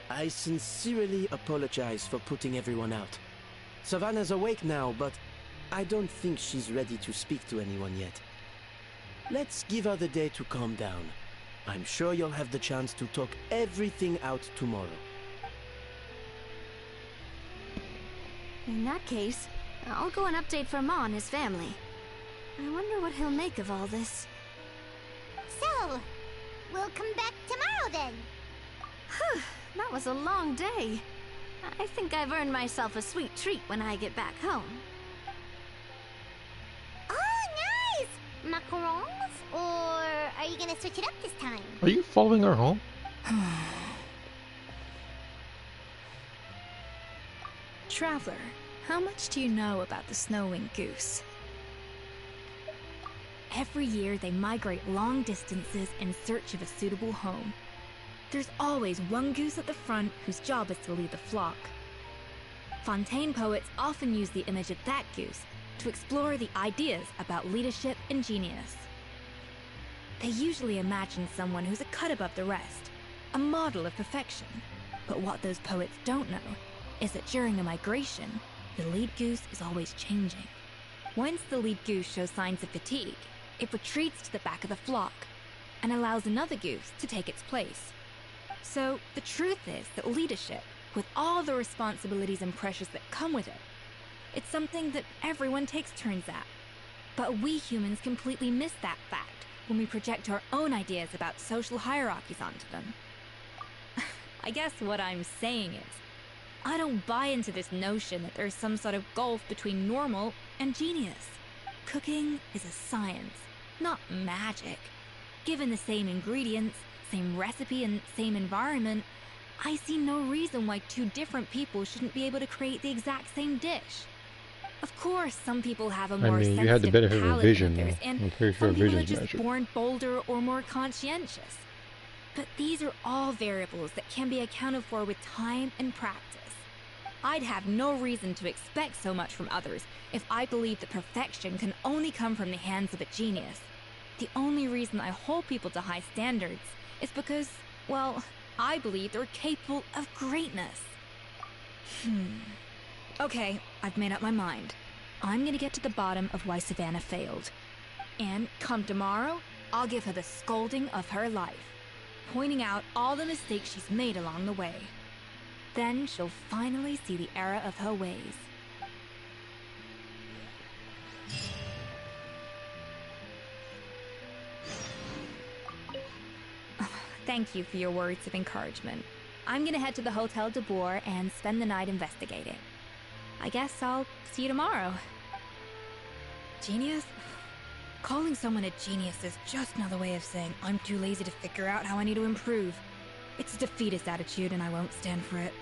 I sincerely apologize for putting everyone out. Savannah's awake now, but I don't think she's ready to speak to anyone yet. Let's give her the day to calm down. I'm sure you'll have the chance to talk everything out tomorrow. In that case, I'll go and update Firma and his family. I wonder what he'll make of all this. So, we'll come back tomorrow then. Whew, that was a long day. I think I've earned myself a sweet treat when I get back home. Oh, nice! Macarons? Or are you gonna switch it up this time? Are you following her home? Traveler, how much do you know about the snow-winged goose? Every year they migrate long distances in search of a suitable home. There's always one goose at the front whose job is to lead the flock. Fontaine poets often use the image of that goose to explore the ideas about leadership and genius. They usually imagine someone who's a cut above the rest, a model of perfection. But what those poets don't know is that during a migration, the lead goose is always changing. Once the lead goose shows signs of fatigue, it retreats to the back of the flock and allows another goose to take its place. So the truth is that leadership, with all the responsibilities and pressures that come with it, it's something that everyone takes turns at. But we humans completely miss that fact when we project our own ideas about social hierarchies onto them. I guess what I'm saying is, I don't buy into this notion that there's some sort of gulf between normal and genius. Cooking is a science, not magic. Given the same ingredients, same recipe, and same environment, I see no reason why two different people shouldn't be able to create the exact same dish. Of course, some people have a more you had the sensitive benefit of a palate vision, than others, though. and I'm pretty sure some people are vision's just magic. born bolder or more conscientious. But these are all variables that can be accounted for with time and practice. I'd have no reason to expect so much from others if I believed that perfection can only come from the hands of a genius. The only reason I hold people to high standards is because, well, I believe they're capable of greatness. Okay, I've made up my mind. I'm gonna get to the bottom of why Savannah failed. And come tomorrow, I'll give her the scolding of her life, pointing out all the mistakes she's made along the way. Then she'll finally see the error of her ways. Thank you for your words of encouragement. I'm gonna head to the Hotel de Boer and spend the night investigating. I guess I'll see you tomorrow. Genius? Calling someone a genius is just another way of saying I'm too lazy to figure out how I need to improve. It's a defeatist attitude and I won't stand for it.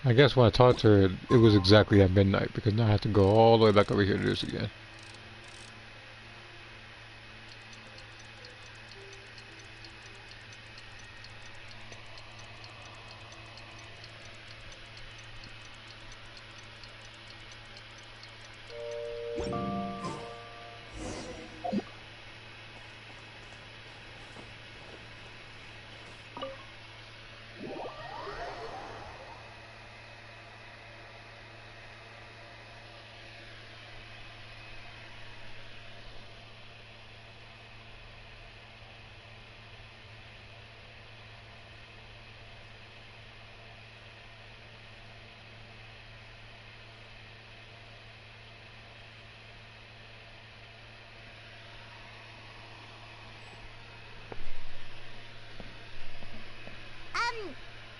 I guess when I talked to her, it was exactly at midnight, because now I have to go all the way back over here to do this again.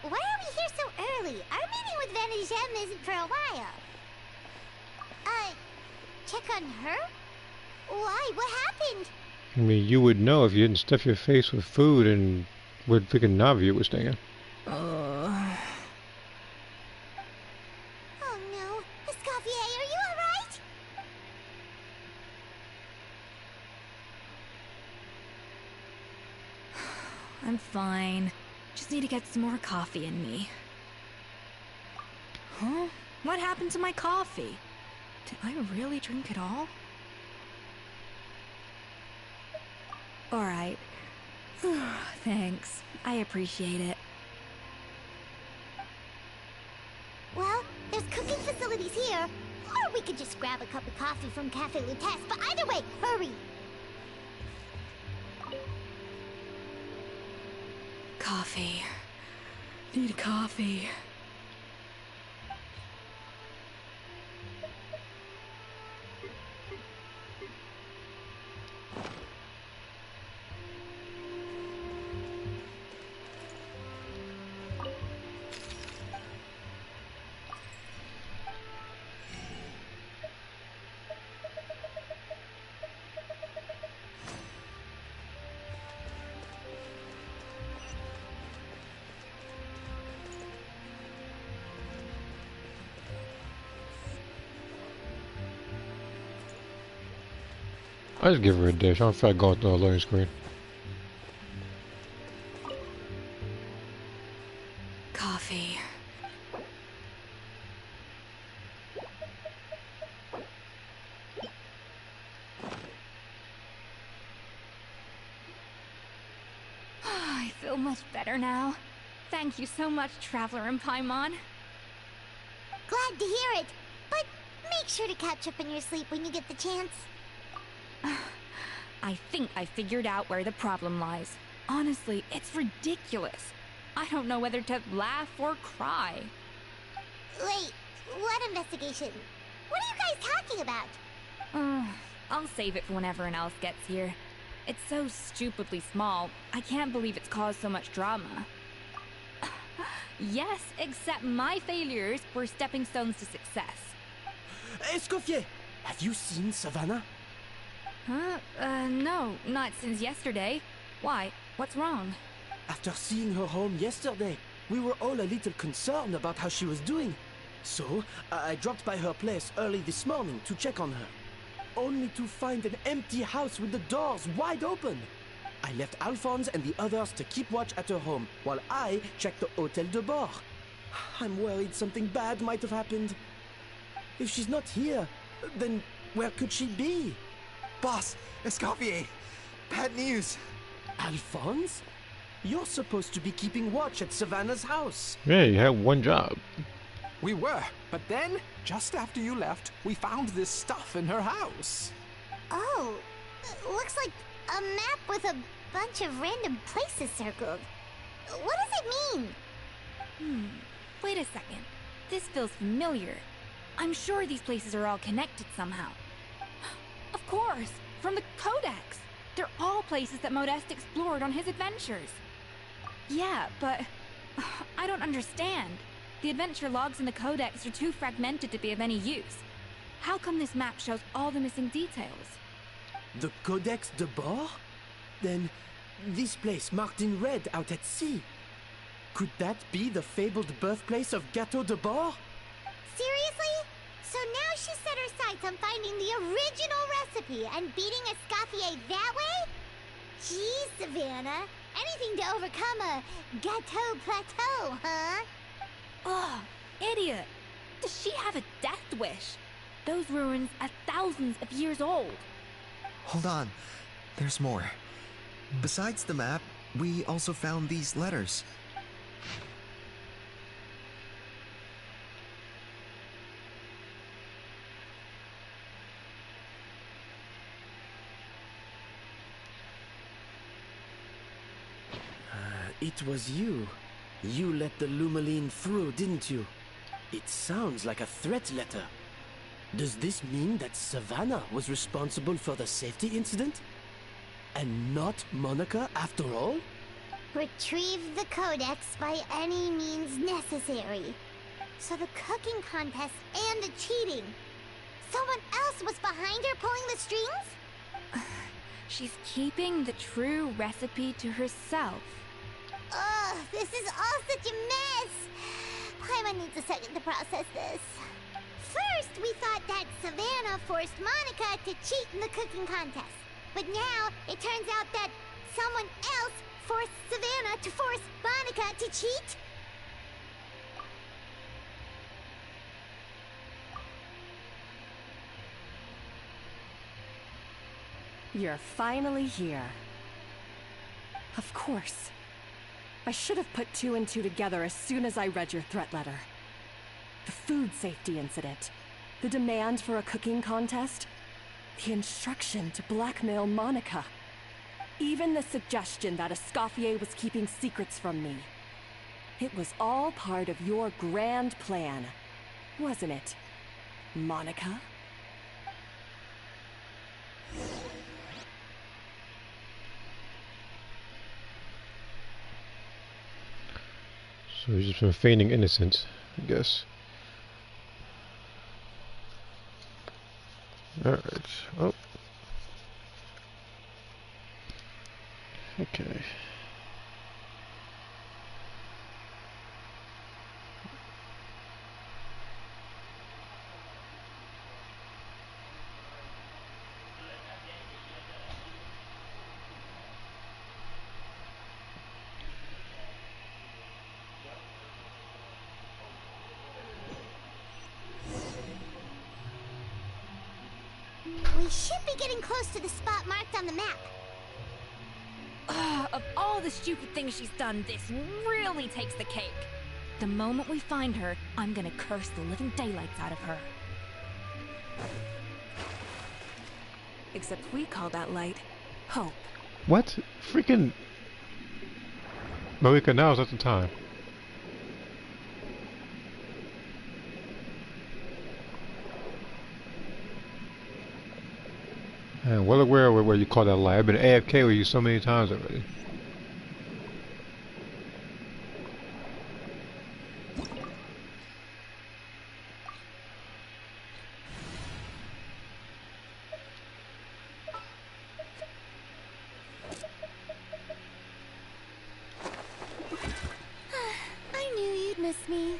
Why are we here so early? Our meeting with Vanagem isn't for a while. Check on her? Why? What happened? I mean, you would know if you didn't stuff your face with food and where freaking Navia was staying. Oh no. Escoffier, are you alright? I'm fine. Just need to get some more coffee in me. Huh? What happened to my coffee? Did I really drink it all? Alright. Thanks. I appreciate it. Well, there's cooking facilities here. Or we could just grab a cup of coffee from Cafe Lutece, but either way, hurry! Coffee. Need coffee. I just give her a dish. I don't feel like going through a loading screen. Coffee. I feel much better now. Thank you so much, Traveler and Paimon. Glad to hear it, but make sure to catch up in your sleep when you get the chance. I think I figured out where the problem lies. Honestly, it's ridiculous. I don't know whether to laugh or cry. Wait, what investigation? What are you guys talking about? I'll save it for when everyone else gets here. It's so stupidly small, I can't believe it's caused so much drama. Yes, except my failures were stepping stones to success. Escoffier, have you seen Savannah? Huh? No, not since yesterday. Why? What's wrong? After seeing her home yesterday, we were all a little concerned about how she was doing. So, I dropped by her place early this morning to check on her. Only to find an empty house with the doors wide open. I left Alphonse and the others to keep watch at her home, while I checked the Hotel de Boer. I'm worried something bad might have happened. If she's not here, then where could she be? Boss, Escoffier, bad news. Alphonse? You're supposed to be keeping watch at Savannah's house. Yeah, you had one job. We were, but then, just after you left, we found this stuff in her house. Oh, looks like a map with a bunch of random places circled. What does it mean? Wait a second. This feels familiar. I'm sure these places are all connected somehow. Of course, from the Codex. They're all places that Modeste explored on his adventures. Yeah, but I don't understand. The adventure logs in the Codex are too fragmented to be of any use. How come this map shows all the missing details? The Codex de Bord? Then this place marked in red out at sea. Could that be the fabled birthplace of Gateau de Bord? Seriously? So now she set her sights on finding the original recipe and beating Escoffier that way? Geez, Savannah. Anything to overcome a Gateau plateau, huh? Ugh, idiot! Does she have a death wish? Those ruins are thousands of years old. Hold on. There's more. Besides the map, we also found these letters. It was you. You let the Lumaline through, didn't you? It sounds like a threat letter. Does this mean that Savannah was responsible for the safety incident? And not Monica after all? Retrieve the Codex by any means necessary. So the cooking contest and the cheating. Someone else was behind her pulling the strings? She's keeping the true recipe to herself. Ugh, this is all such a mess. Paimon needs a second to process this. First, we thought that Savannah forced Monica to cheat in the cooking contest. But now, it turns out that someone else forced Savannah to force Monica to cheat? You're finally here. Of course. I should have put two and two together as soon as I read your threat letter. The food safety incident, the demand for a cooking contest, the instruction to blackmail Monica, even the suggestion that Escoffier was keeping secrets from me. It was all part of your grand plan, wasn't it, Monica? So he's just been feigning innocence, I guess. Alright. Oh. Okay. We should be getting close to the spot marked on the map. Of all the stupid things she's done, this really takes the cake. The moment we find her, I'm gonna curse the living daylights out of her. Except we call that light hope. What? Freaking Marika, now is not the time. I'm well aware of where you call that lie. I've been AFK with you so many times already. I knew you'd miss me.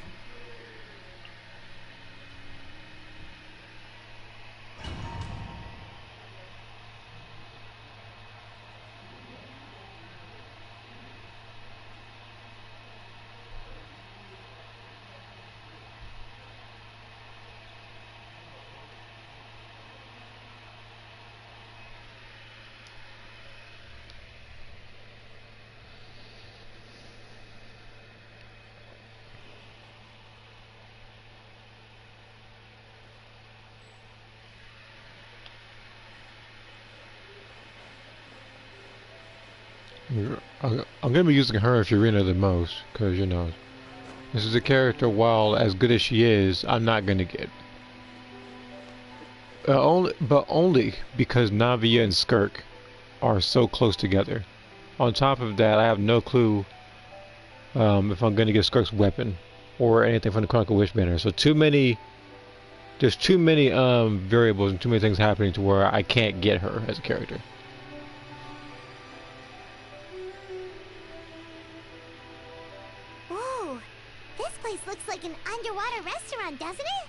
I'm gonna be using her in Furina the most, because, you know, this is a character, while as good as she is, I'm not gonna get. Only because Navia and Skirk are so close together. On top of that, I have no clue if I'm gonna get Skirk's weapon or anything from the Chronicle Wish banner. So there's too many variables and too many things happening to where I can't get her as a character. Whoa, this place looks like an underwater restaurant, doesn't it?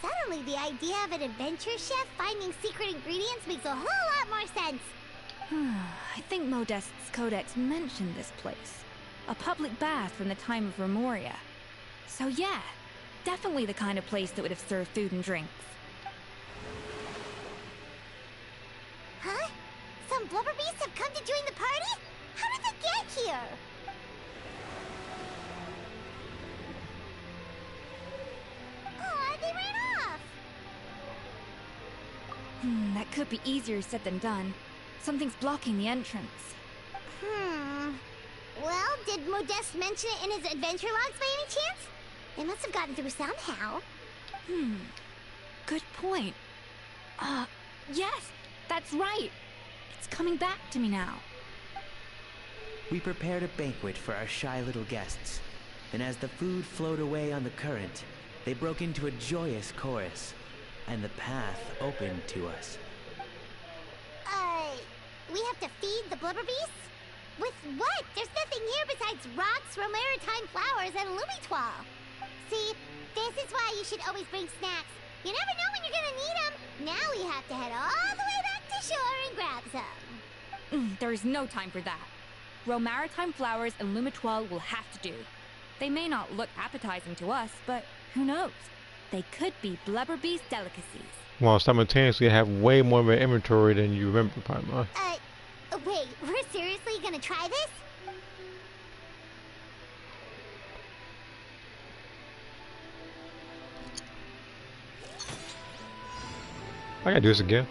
Suddenly, the idea of an adventure chef finding secret ingredients makes a whole lot more sense. I think Modest's codex mentioned this place. A public bath from the time of Remoria. So yeah, definitely the kind of place that would have served food and drinks. Huh? Some blubber beasts have come to join the party? How did they get here? Aw, they ran off! That could be easier said than done. Something's blocking the entrance. Well, did Modeste mention it in his adventure logs by any chance? They must have gotten through somehow. Good point. Yes, that's right. It's coming back to me now. We prepared a banquet for our shy little guests, and as the food flowed away on the current, they broke into a joyous chorus, and the path opened to us. We have to feed the blubber beasts? With what? There's nothing here besides rocks, romaritime flowers, and lumitoile. See, this is why you should always bring snacks. You never know when you're gonna need them. Now we have to head all the way back to shore and grab some. There's no time for that. Romaritime flowers and lumitoile will have to do. They may not look appetizing to us, but who knows? They could be blubber beast delicacies. While simultaneously have way more of an inventory than you remember, Paimon. Wait, we're seriously gonna try this? I gotta do this again.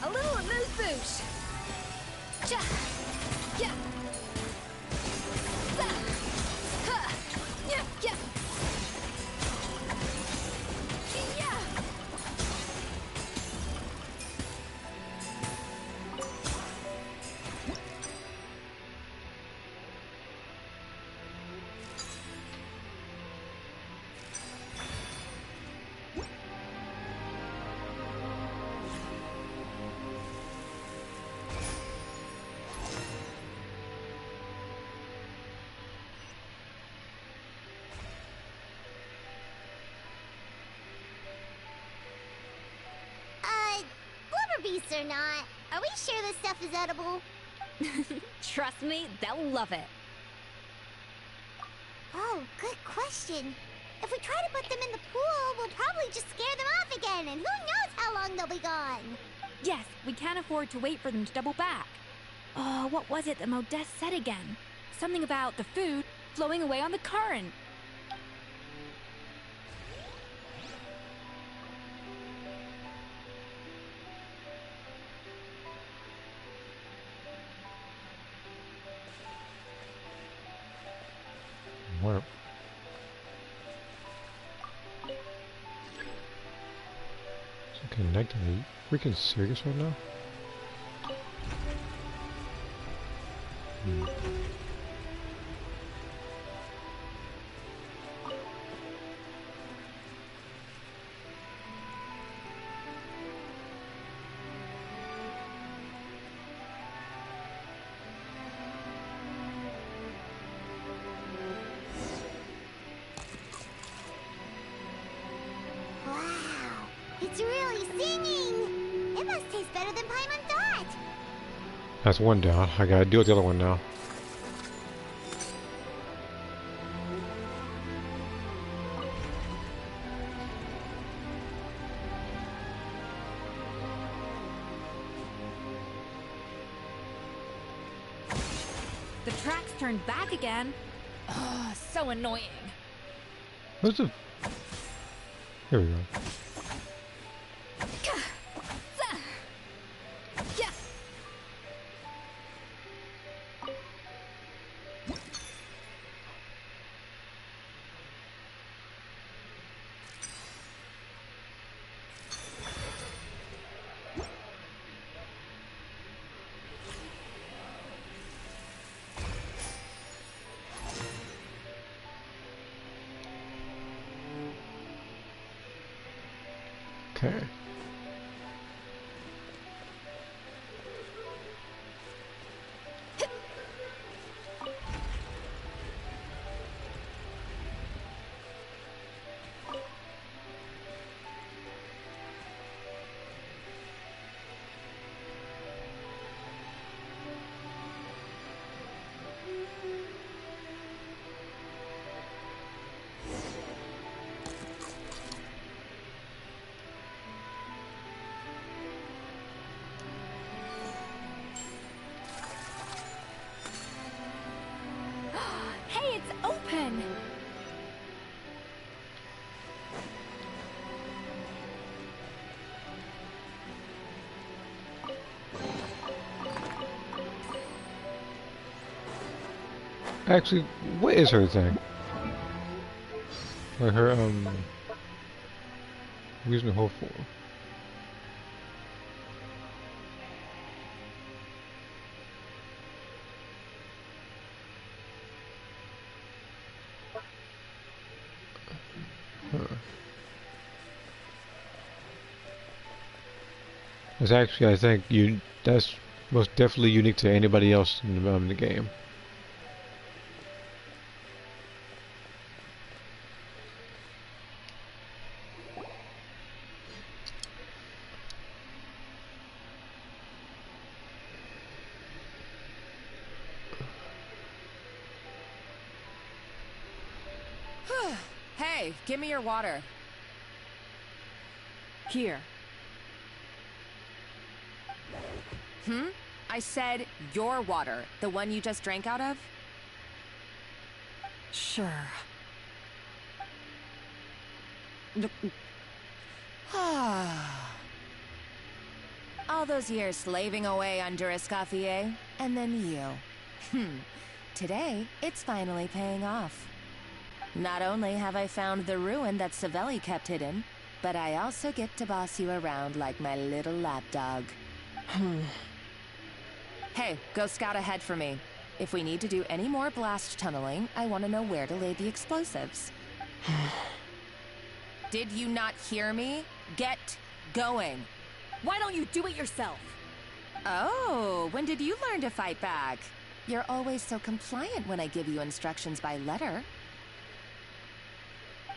A little amuse-bouche. Ja. Yeah. Sa. Ha. Yeah. Yeah. Yeah. Beasts or not, are we sure this stuff is edible? Trust me, they'll love it. Oh, good question. If we try to put them in the pool, we'll probably just scare them off again, and who knows how long they'll be gone. Yes, we can't afford to wait for them to double back. Oh, what was it that Modeste said again? Something about the food flowing away on the current. What? It's connected. Are you freaking serious right now? It's really singing! It must taste better than Paimon thought! That's one down. I gotta deal with the other one now. The tracks turned back again. Oh, so annoying. What's the... Here we go. Okay. Hey, it's open! Actually, what is her thing? Like her, reason to hold for. Huh. That's actually, I think, that's most definitely unique to anybody else in the game. Hey, give me your water. Here. I said your water, the one you just drank out of? Sure. All those years slaving away under Escoffier, and then you. Today, it's finally paying off. Not only have I found the ruin that Savelli kept hidden, but I also get to boss you around like my little lapdog. Hey, go scout ahead for me. If we need to do any more blast tunneling, I want to know where to lay the explosives. Did you not hear me? Get going. Why don't you do it yourself? Oh, when did you learn to fight back? You're always so compliant when I give you instructions by letter.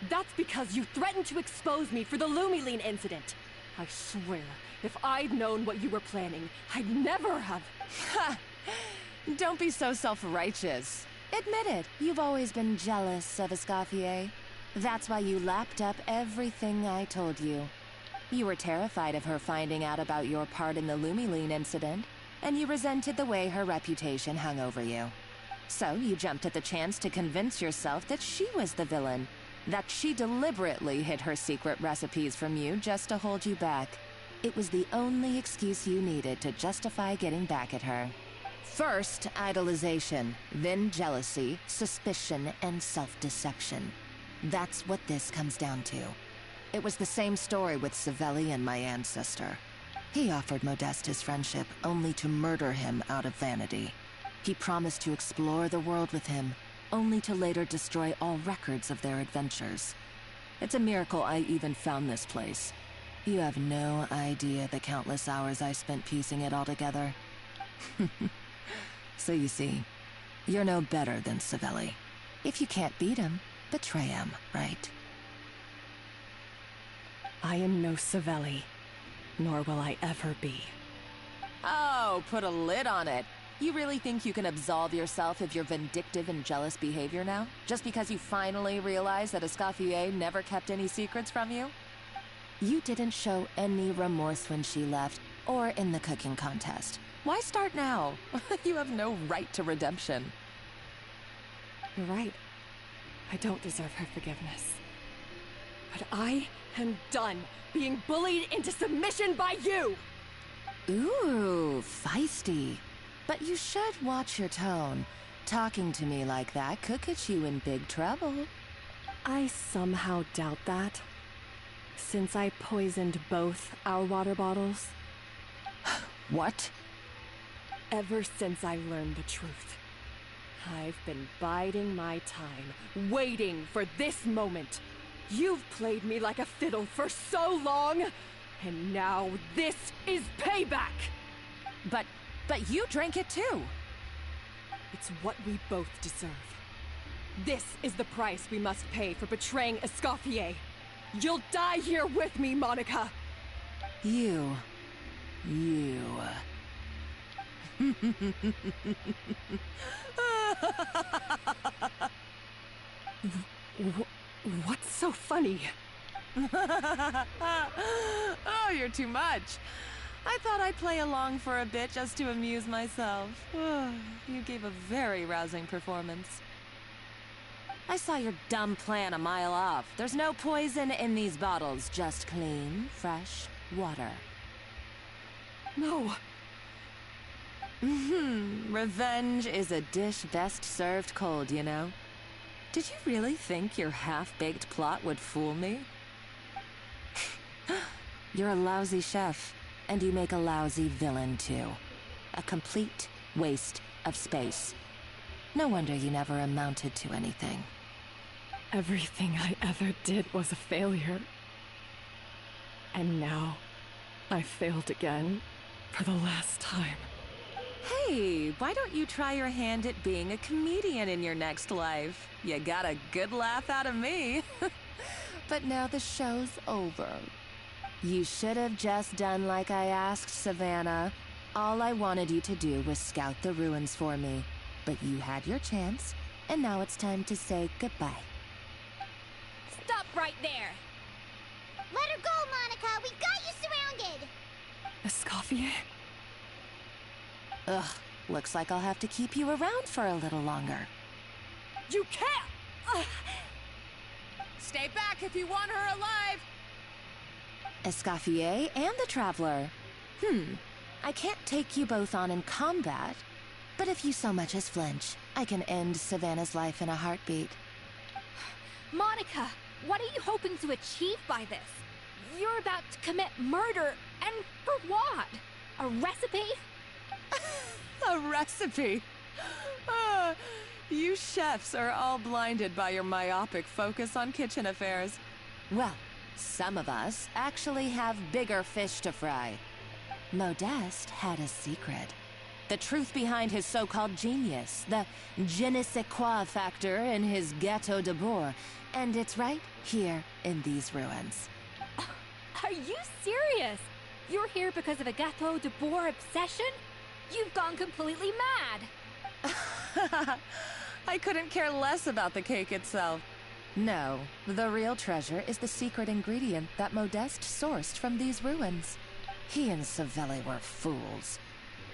That's because you threatened to expose me for the Lumiline incident. I swear, if I'd known what you were planning, I'd never have... Don't be so self-righteous. Admit it, you've always been jealous of Escoffier. That's why you lapped up everything I told you. You were terrified of her finding out about your part in the Lumiline incident, and you resented the way her reputation hung over you. So you jumped at the chance to convince yourself that she was the villain, that she deliberately hid her secret recipes from you just to hold you back. It was the only excuse you needed to justify getting back at her. First, idolization, then jealousy, suspicion, and self-deception. That's what this comes down to. It was the same story with Savelli and my ancestor. He offered Modeste his friendship, only to murder him out of vanity. He promised to explore the world with him, only to later destroy all records of their adventures. It's a miracle I even found this place. You have no idea the countless hours I spent piecing it all together. So you see, you're no better than Savelli. If you can't beat him, betray him, right? I am no Savelli, nor will I ever be. Oh, put a lid on it. You really think you can absolve yourself of your vindictive and jealous behavior now? Just because you finally realize that Escoffier never kept any secrets from you? You didn't show any remorse when she left, or in the cooking contest. Why start now? You have no right to redemption. You're right. I don't deserve her forgiveness. But I am done being bullied into submission by you! Ooh, feisty. But you should watch your tone. Talking to me like that could get you in big trouble. I somehow doubt that. Since I poisoned both our water bottles. What? Ever since I learned the truth, I've been biding my time, waiting for this moment. You've played me like a fiddle for so long. And now this is payback! But you drank it too. It's what we both deserve. This is the price we must pay for betraying Escoffier. You'll die here with me, Monica! You. What's so funny? Oh, you're too much. I thought I'd play along for a bit just to amuse myself. You gave a very rousing performance. I saw your dumb plan a mile off. There's no poison in these bottles, just clean, fresh water. No. Revenge is a dish best served cold, you know? Did you really think your half-baked plot would fool me? You're a lousy chef, and you make a lousy villain, too. A complete waste of space. No wonder you never amounted to anything. Everything I ever did was a failure. And now, I failed again, for the last time. Hey, why don't you try your hand at being a comedian in your next life? You got a good laugh out of me. But now the show's over. You should have just done like I asked, Savannah. All I wanted you to do was scout the ruins for me. But you had your chance, and now it's time to say goodbye. Stop right there! Let her go, Monica! We got you surrounded! Escoffier? Ugh, looks like I'll have to keep you around for a little longer. You can't! Stay back if you want her alive! Escoffier and the Traveler. I can't take you both on in combat, but if you so much as flinch, I can end Savannah's life in a heartbeat. Monica, what are you hoping to achieve by this? You're about to commit murder, and for what? A recipe? A recipe? You chefs are all blinded by your myopic focus on kitchen affairs. Well, some of us actually have bigger fish to fry. Modeste had a secret. The truth behind his so-called genius, the je ne sais quoi factor in his Gâteau de Bourg, and it's right here in these ruins. Are you serious? You're here because of a Gâteau de Bourg obsession? You've gone completely mad! I couldn't care less about the cake itself. No, the real treasure is the secret ingredient that Modeste sourced from these ruins. He and Savelli were fools.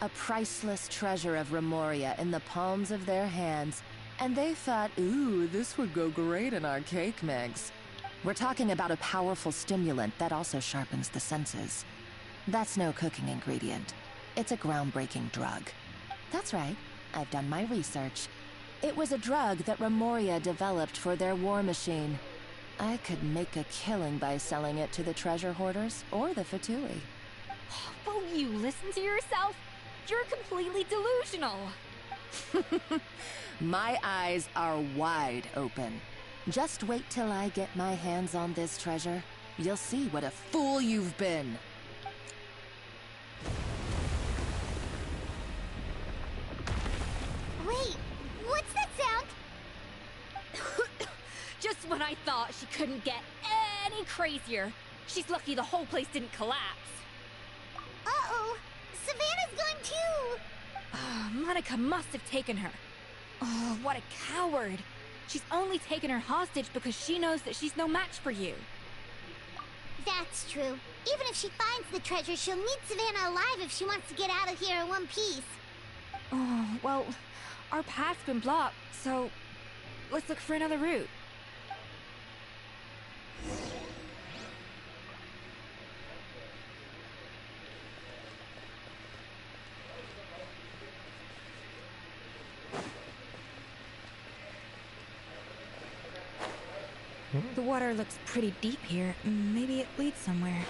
A priceless treasure of Remoria in the palms of their hands, and they thought, ooh, this would go great in our cake mix. We're talking about a powerful stimulant that also sharpens the senses. That's no cooking ingredient. It's a groundbreaking drug. That's right, I've done my research. It was a drug that Remoria developed for their war machine. I could make a killing by selling it to the treasure hoarders or the Fatui. Will you listen to yourself? You're completely delusional. My eyes are wide open. Just wait till I get my hands on this treasure. You'll see what a fool you've been. Wait, what's that sound? Just when I thought she couldn't get any crazier. She's lucky the whole place didn't collapse. Uh-oh, Savannah's gone too! Monica must have taken her. Oh, what a coward. She's only taken her hostage because she knows that she's no match for you. That's true. Even if she finds the treasure, she'll need Savannah alive if she wants to get out of here in one piece. Oh, well, our path's been blocked, so let's look for another route. The water looks pretty deep here. Maybe it leads somewhere.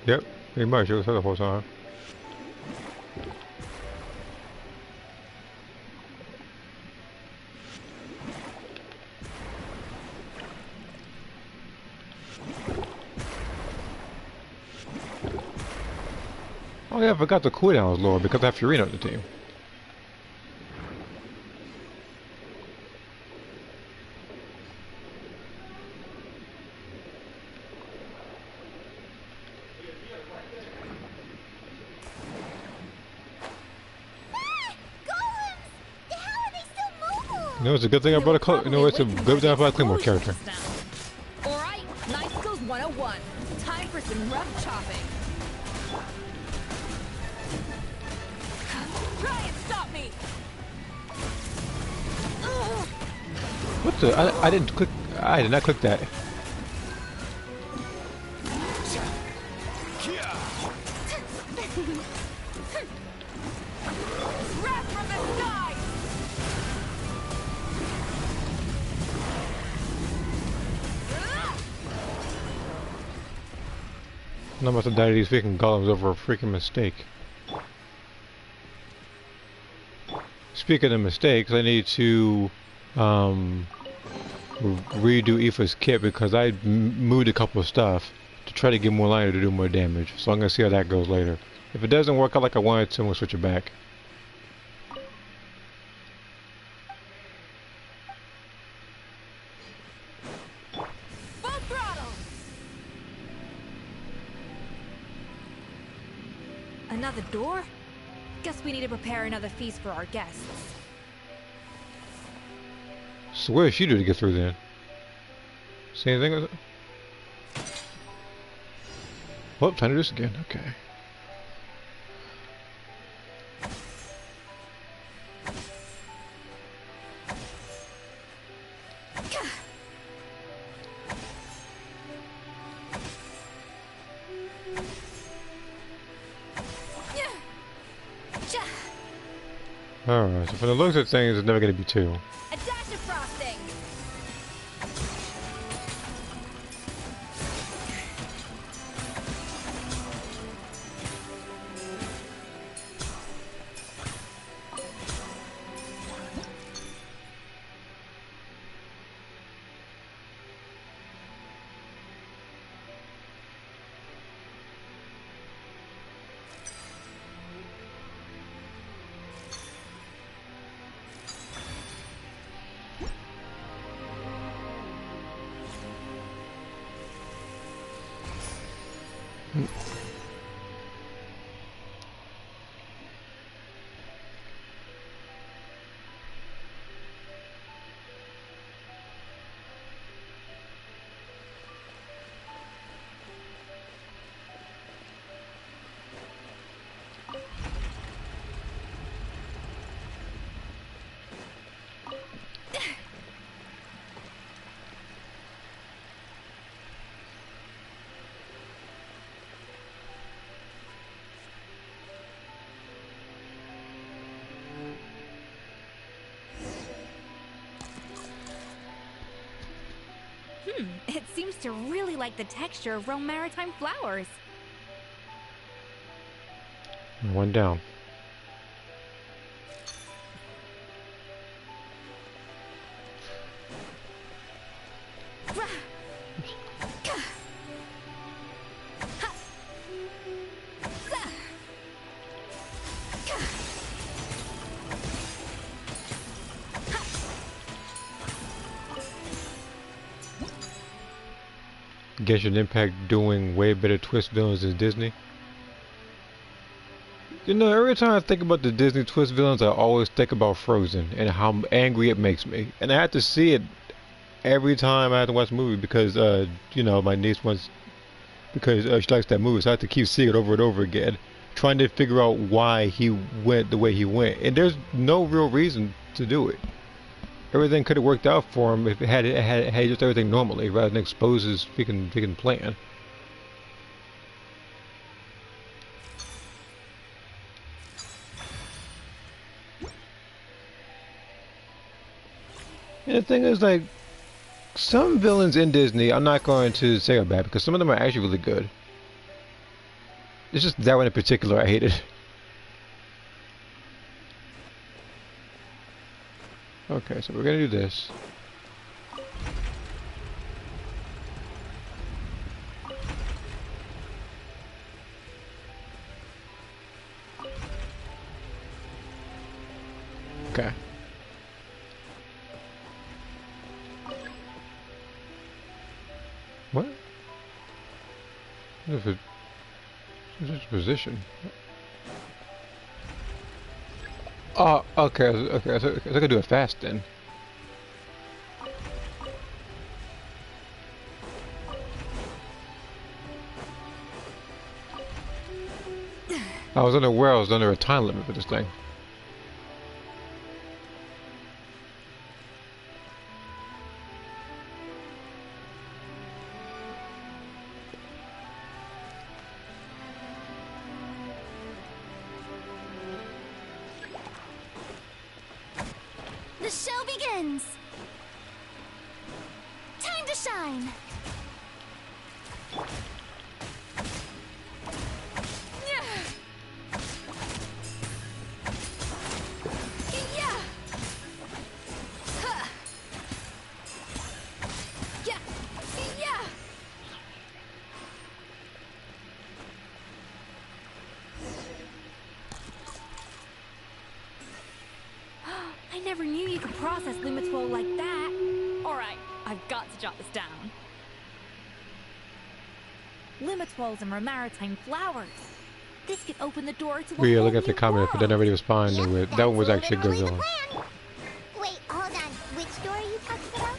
Yep, pretty much. It was her the whole time. Oh yeah, I forgot the cooldown was lower because I have Fiorina on the team. You know, it's a good thing I brought a it's a good thing I brought a Claymore character. Alright, Life Skills 101. Time for some rough chopping. Try and stop me! What the? I didn't click. I did not click that. I'm about to die to these freaking golems over a freaking mistake. Speaking of mistakes, I need to redo Aoife's kit because I moved a couple of stuff to try to get more liner to do more damage. So I'm gonna see how that goes later. If it doesn't work out like I wanted to, we'll switch it back. Another door? Guess we need to prepare another feast for our guests. So what does she do to get through then? See anything with it? Well, time to do this again. Okay. Alright, so for the looks of things, it's never going to be two. A dash of frosting! It seems to really like the texture of Rome maritime flowers. One down. Genshin Impact doing way better twist villains than Disney. You know, every time I think about the Disney twist villains, I always think about Frozen and how angry it makes me. And I have to see it every time I have to watch the movie because, you know, my niece wants, because she likes that movie, so I have to keep seeing it over and over again, trying to figure out why he went the way he went. And there's no real reason to do it. Everything could have worked out for him if it had just everything normally, rather than expose his freaking plan. And the thing is, like, some villains in Disney, I'm not going to say are bad, because some of them are actually really good. It's just that one in particular I hated. Okay, so we're gonna do this. Okay. What? What's this position? Oh, okay, okay. So I could do it fast then. I was unaware I was under a time limit for this thing. The show begins! Time to shine! I never knew you could process Limitwell like that. Alright, I've got to jot this down. Limitwells and maritime flowers. This could open the door to a Yeah, whole look at the new comment, but then world. everybody responded with that one was actually a good literally villain. the plan. Wait, hold on. Which door are you talking about?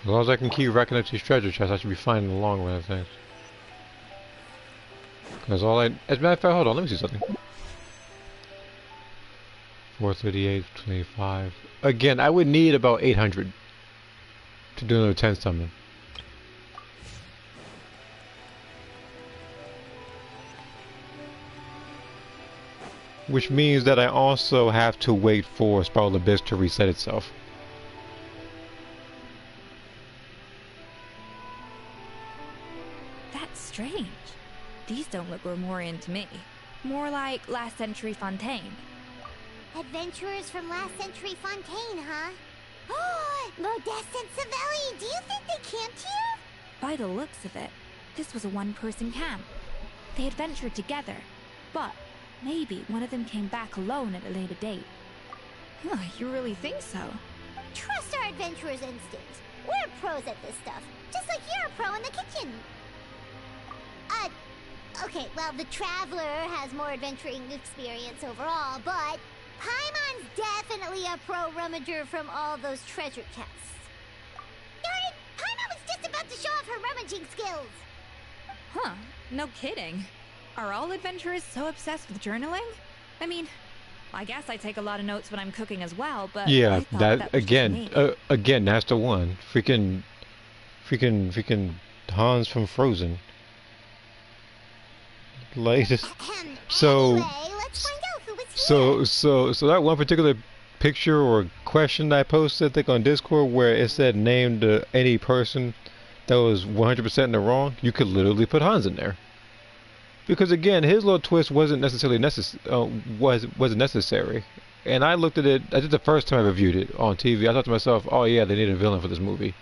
As long as I can keep racking up these treasure chests, I should be fine in the long run of things. Because all I... As a matter of fact, hold on, let me see something. 438, 25... Again, I would need about 800 to do another 10 summon. Which means that I also have to wait for Spiral Abyss to reset itself. That's strange. These don't look Romorian to me. More like last century Fontaine. Adventurers from last century Fontaine, huh? Oh, Modeste and Savelli, do you think they camped here? By the looks of it, this was a one-person camp. They adventured together, but maybe one of them came back alone at a later date. Huh, you really think so? Trust our adventurer's instinct. We're pros at this stuff, just like you're a pro in the kitchen. Okay, well, the Traveler has more adventuring experience overall, but Paimon's definitely a pro rummager from all those treasure chests. Darn it! Paimon was just about to show off her rummaging skills! Huh, no kidding. Are all adventurers so obsessed with journaling? I mean, I guess I take a lot of notes when I'm cooking as well, but Yeah, I thought that was just me. again, that's the one. Freaking Hans from Frozen. Like this. So that one particular picture or question that I posted, I think on Discord, where it said name any person that was 100% in the wrong, you could literally put Hans in there. Because again, his little twist wasn't necessarily wasn't necessary. And I looked at it. I did the first time I reviewed it on TV. I thought to myself, "Oh yeah, they need a villain for this movie,"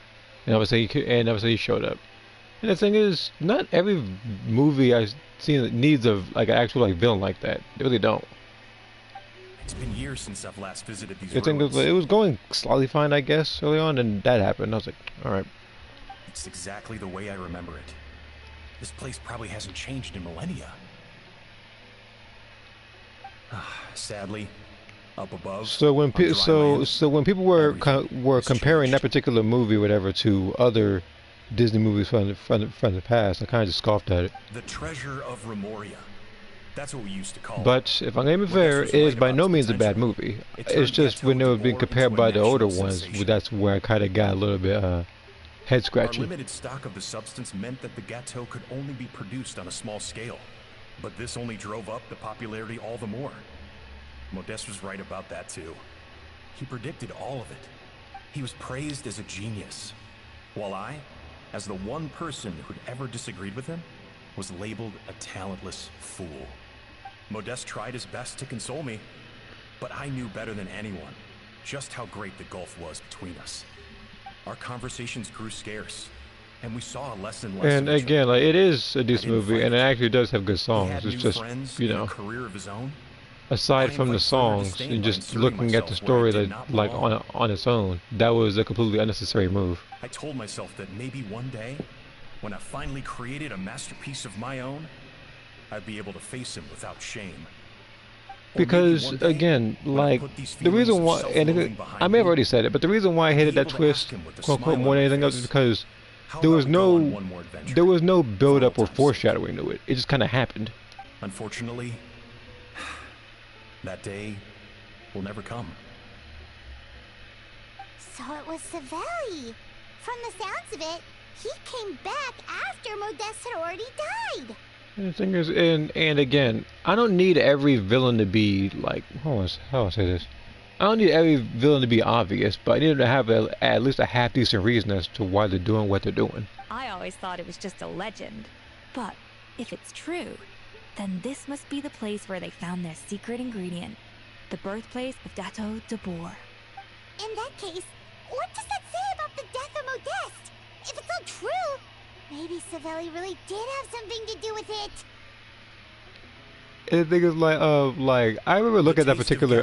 and obviously he showed up. And the thing is, not every movie I've seen needs an actual villain like that. They really don't. It's been years since I've last visited these The thing is, it was going slightly fine, I guess, early on, and that happened. I was like, all right. It's exactly the way I remember it. This place probably hasn't changed in millennia. Sadly, up above. So when when people were comparing that particular movie, or whatever, to other Disney movies from the past, I kind of just scoffed at it. The treasure of Remoria. That's what we used to call it. But if I'm going to be fair, it is by no means a bad movie. It's just when they were being compared by the older ones, that's where I kind of got a little bit head scratchy. Our limited stock of the substance meant that the gâteau could only be produced on a small scale. But this only drove up the popularity all the more. Modeste was right about that too. He predicted all of it. He was praised as a genius, while I, as the one person who'd ever disagreed with him, was labeled a talentless fool. Modeste tried his best to console me, but I knew better than anyone just how great the gulf was between us. Our conversations grew scarce, and we saw a lesson less. And again, like, it is a decent movie, and it actually does have good songs. It's just, you know, aside from the songs and just looking at the story that, like, on its own, that was a completely unnecessary move. I told myself that maybe one day, when I finally created a masterpiece of my own, I'd be able to face him without shame. Because, again, like, the reason why, and I may have already said it, but the reason why I hated that twist, quote unquote, more than anything else, is because there was no build-up or foreshadowing to it. It just kind of happened. Unfortunately, that day will never come. So it was Savelli. From the sounds of it, he came back after Modeste had already died. And the thing is, and again, I don't need every villain to be like, how do I say this? I don't need every villain to be obvious, but I need them to have at least a half-decent reason as to why they're doing what they're doing. I always thought it was just a legend. But if it's true, then this must be the place where they found their secret ingredient. The birthplace of Dato de Boer. In that case, what does that say about the death of Modeste? If it's all true, maybe Savelli really did have something to do with it. And the thing is, like I remember looking at that particular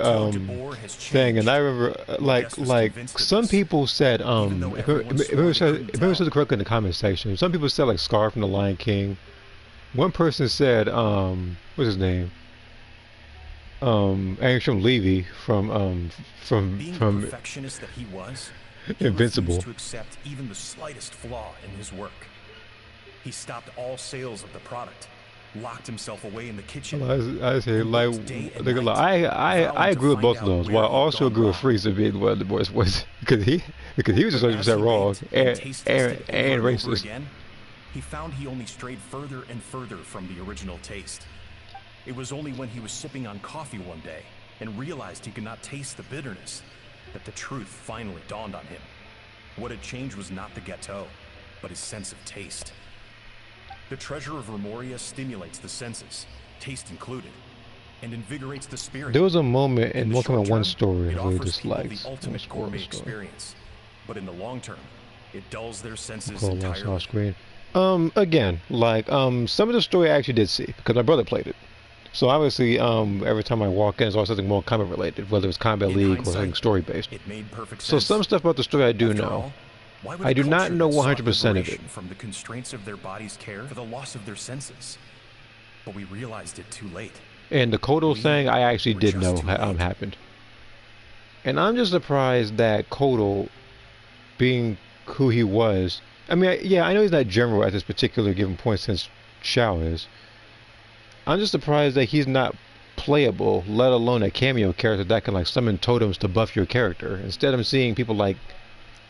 thing, and I remember like some people said if I said correctly in the comment section, some people said like Scar from The Lion King. One person said what's his name? Angstrom Levy from Being the perfectionist that he was, Invincible. He refused to accept even the slightest flaw in his work. He stopped all sales of the product, locked himself away in the kitchen. I say like I agree with both of those. While I also agree with Frieza being one of the worst ones because he was just 100% wrong and racist. Again, he found he only strayed further and further from the original taste. It was only when he was sipping on coffee one day and realized he could not taste the bitterness that the truth finally dawned on him. What had changed was not the gâteau, but his sense of taste. The treasure of Remoria stimulates the senses, taste included, and invigorates the spirit. There was a moment in Mortal Kombat 1 story where just like the ultimate gourmet experience, but in the long term, it dulls their senses off entirely. screen. Again, like some of the story I actually did see because my brother played it. So obviously, every time I walk in, it's always something more combat related, whether it's Combat League or something story based. It made perfect sense. So some stuff about the story I do After know. all, why would I a do not culture know that sought 100% of it. liberation from the constraints of their body's care for the loss of their senses? But we realized it too late. And the Kodo thing, I actually did know happened. And I'm just surprised that Kodo, being who he was, I mean, yeah, I know he's not general at this particular given point since Shao is. I'm just surprised that he's not playable, let alone a cameo character that can like summon totems to buff your character. Instead, I'm seeing people like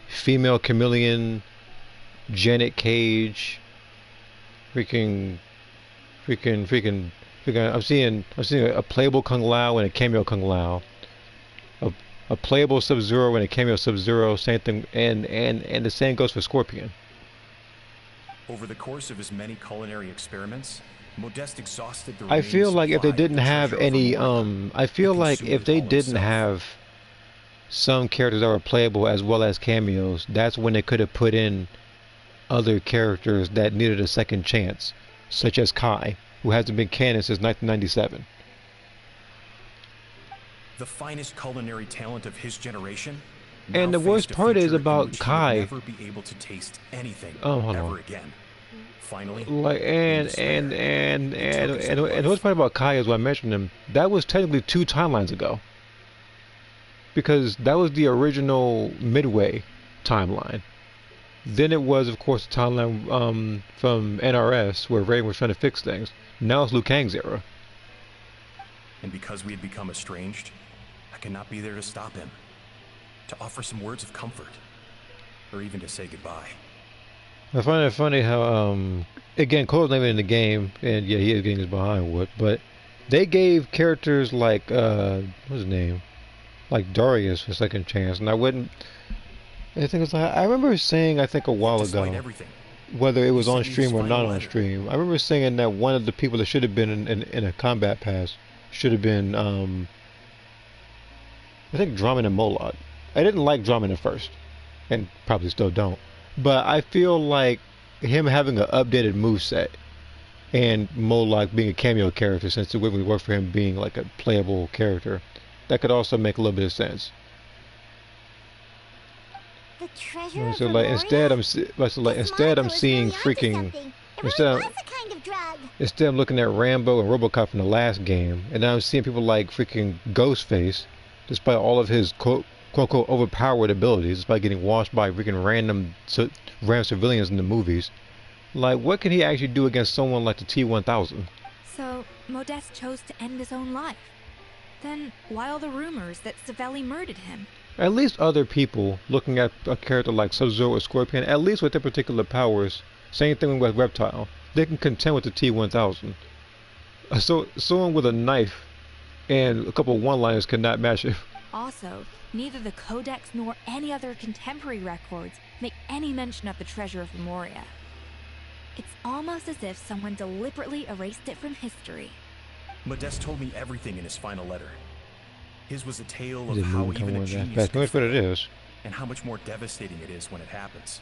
Female Chameleon, Janet Cage, freaking. I'm seeing a playable Kung Lao and a cameo Kung Lao, a playable Sub-Zero and a cameo Sub-Zero. Same thing, and the same goes for Scorpion. Over the course of his many culinary experiments, Modeste exhausted the I feel like if they didn't have any, I feel like if they didn't have some characters that were playable as well as cameos, that's when they could have put in other characters that needed a second chance, such as Kai, who hasn't been canon since 1997. The finest culinary talent of his generation. And the worst part is about Kai. Never be able to taste anything hold ever on. again. Finally, Like and the worst part about Kai is when I mentioned him, that was technically 2 timelines ago. Because that was the original Midway timeline. Then it was, of course, the timeline from NRS where Raiden was trying to fix things. Now it's Liu Kang's era. And because we had become estranged, I could not be there to stop him, to offer some words of comfort, or even to say goodbye. I find it funny how, again, Cole's not even in the game, and yeah, he is getting his behind whooped, but they gave characters like what's his name, like Darius a second chance, and I wouldn't. I think it's like I remember saying I think a while ago, whether it was on stream or not on stream. I remember saying that one of the people that should have been in a combat pass should have been I think Drummond and Moloch. I didn't like Drummond at first, and probably still don't. But I feel like him having an updated moveset and Moloch being a cameo character, since it wouldn't really work for him being like a playable character, that could also make a little bit of sense. The treasure So like instead I'm seeing freaking instead I'm looking at Rambo and RoboCop from the last game, and now I'm seeing people like freaking Ghostface, despite all of his quote unquote overpowered abilities, despite getting washed by freaking random civilians in the movies. Like, what can he actually do against someone like the T-1000? So Modeste chose to end his own life. Then why all the rumors that Savelli murdered him? At least other people looking at a character like Sub-Zero or Scorpion, at least with their particular powers, same thing with Reptile, they can contend with the T-1000. So someone with a knife and a couple of one-liners cannot match it. Also, neither the Codex nor any other contemporary records make any mention of the treasure of Memoria. It's almost as if someone deliberately erased it from history. Modeste told me everything in his final letter. His was a tale of Didn't how move even a that genius fast. could That's what it fail, is. and how much more devastating it is when it happens.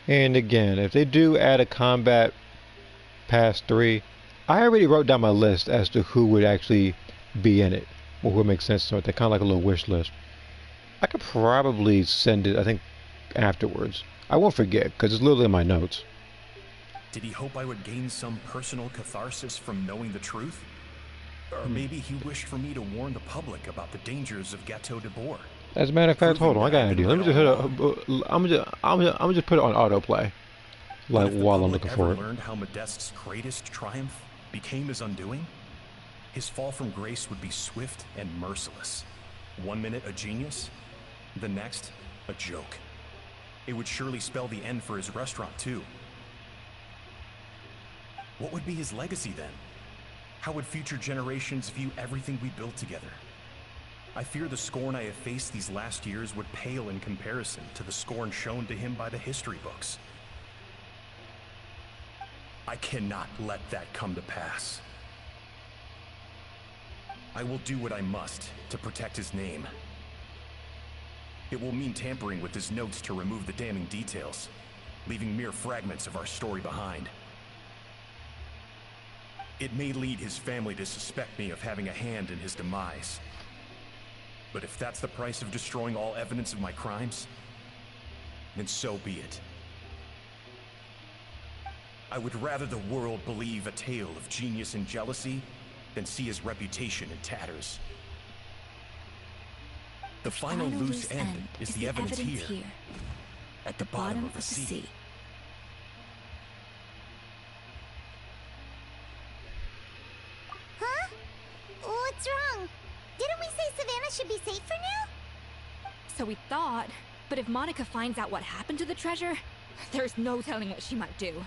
And again, if they do add a combat pass 3, I already wrote down my list as to who would actually be in it, or who would make sense to it. They're kind of like a little wish list. I could probably send it, I think, afterwards. I won't forget, because it's literally in my notes. Did he hope I would gain some personal catharsis from knowing the truth? Or maybe he wished for me to warn the public about the dangers of Gateau de Bourg. As a matter of fact, hold on, I got an idea. Let me just I'm just put it on autoplay, like while I'm looking for it. Learned how Modeste's greatest triumph became his undoing? His fall from grace would be swift and merciless. 1 minute a genius, the next a joke. It would surely spell the end for his restaurant too. What would be his legacy then? How would future generations view everything we built together? I fear the scorn I have faced these last years would pale in comparison to the scorn shown to him by the history books. I cannot let that come to pass. I will do what I must to protect his name. It will mean tampering with his notes to remove the damning details, leaving mere fragments of our story behind. It may lead his family to suspect me of having a hand in his demise. But if that's the price of destroying all evidence of my crimes, then so be it. I would rather the world believe a tale of genius and jealousy than see his reputation in tatters. The final loose end is the evidence here, at the bottom of the sea. Huh? What's wrong? Didn't we say Savannah should be safe for now? So we thought, but if Monica finds out what happened to the treasure, there's no telling what she might do.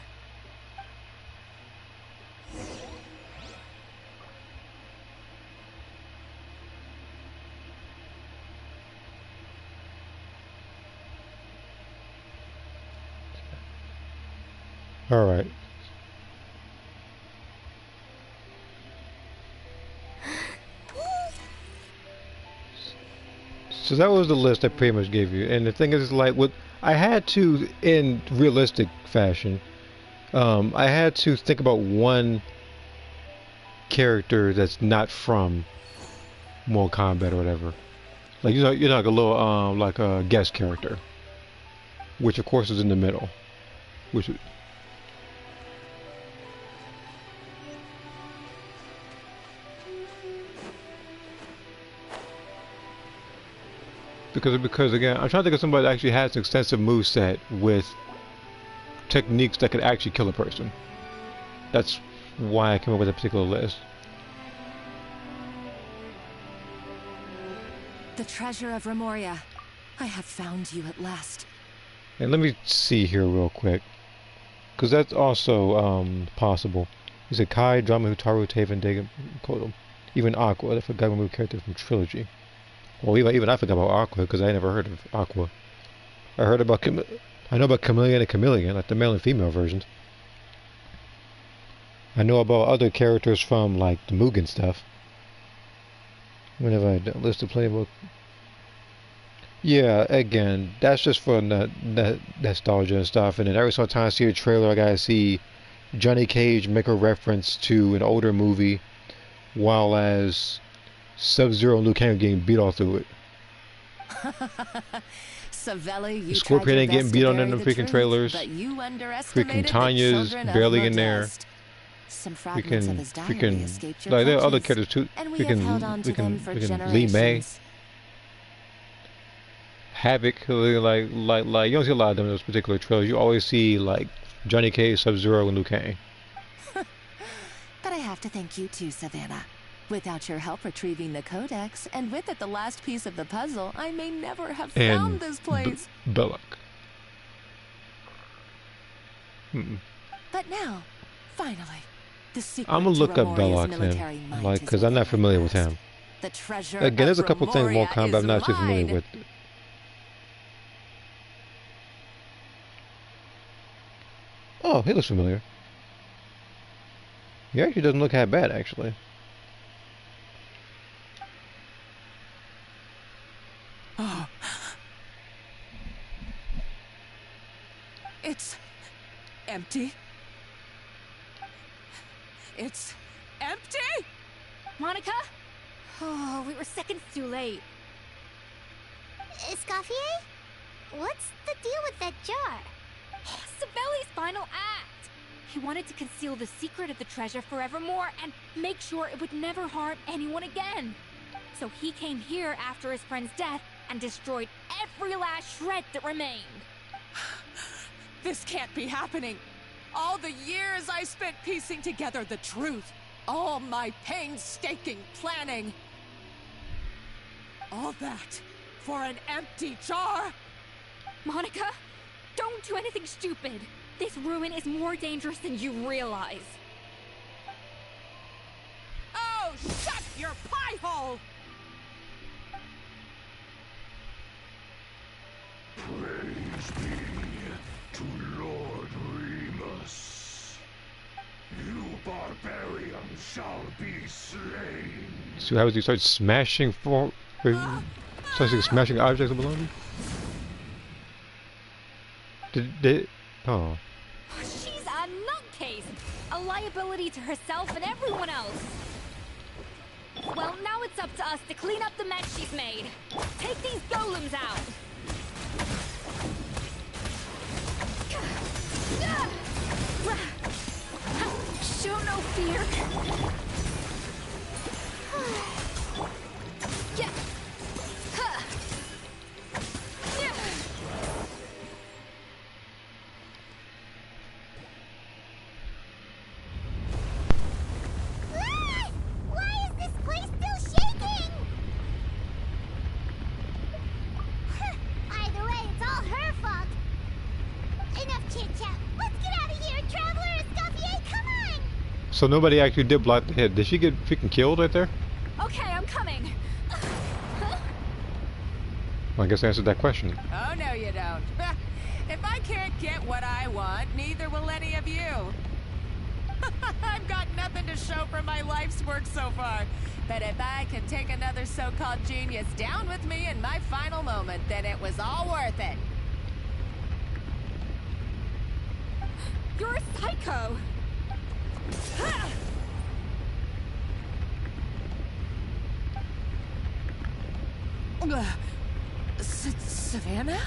All right. So that was the list I pretty much gave you. And the thing is, like, what I had to, in realistic fashion, I had to think about one character that's not from Mortal Kombat or whatever. Like, you know, like a little, like a guest character, which of course is in the middle, which. Because again, I'm trying to think of somebody that actually has an extensive moveset with techniques that could actually kill a person. That's why I came up with a particular list. The treasure of Remoria. I have found you at last. And let me see here real quick, because that's also possible. He said Kai, Drama, Hutaru, Taven, Dagon, Kodo. Even Aqua, I forgot one character from Trilogy. Well, even I forgot about Aqua because I never heard of Aqua. I heard about I know about Chameleon and Chameleon, like the male and female versions. I know about other characters from like the Mugen stuff. Whenever I list the playbook. Yeah, again, that's just for nostalgia and stuff. And then every single time I see a trailer, I gotta see Johnny Cage make a reference to an older movie, while as Sub-Zero and Liu Kang are getting beat all through it. Savella, you Scorpion ain't getting beat on in the freaking trailers. Freaking Tanya's barely in there. Freaking, like there are other characters too. Freaking Lee May, Havoc, like you don't see a lot of them in those particular trailers. You always see like Johnny Cage, Sub-Zero, and Liu Kang. But I have to thank you too, Savannah. Without your help retrieving the codex, and with it the last piece of the puzzle, I may never have found this place. Belloc. But now, finally, the secret I'm gonna look up Belloc then, like, because I'm not familiar with him. The treasure Again, there's a couple things Mortal Kombat I'm not too familiar with. Oh, he looks familiar. He actually doesn't look that bad, actually. Oh. It's empty. It's empty? Monica? Oh, we were seconds too late. Escoffier? What's the deal with that jar? Savelli's final act. He wanted to conceal the secret of the treasure forevermore and make sure it would never harm anyone again. So he came here after his friend's death and destroyed every last shred that remained. This can't be happening. All the years I spent piecing together the truth. All my painstaking planning. All that for an empty jar? Monica, don't do anything stupid. This ruin is more dangerous than you realize. Oh, shut your pie hole! Praise be to Lord Remus. You barbarians shall be slain. So how does he start smashing smashing objects below him? Oh. She's a nutcase! A liability to herself and everyone else. Well, now it's up to us to clean up the mess she's made. Take these golems out! Show no fear. Why is this place still shaking? Either way, it's all her fault. Enough chit-chat. Let's get out of here, Traveler! Escoffier, come on! So nobody actually did block the hit. Did she get freaking killed right there? Okay, I'm coming. Well, I guess I answered that question. Oh, no you don't. If I can't get what I want, neither will any of you. I've got nothing to show for my life's work so far. But if I can take another so-called genius down with me in my final moment, then it was all worth it. You're a psycho! Savannah?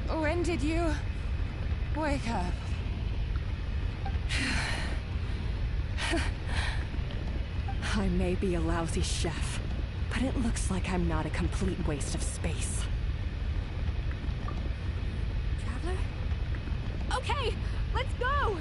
When did you wake up? I may be a lousy chef, but it looks like I'm not a complete waste of space. Traveler? Okay, let's go!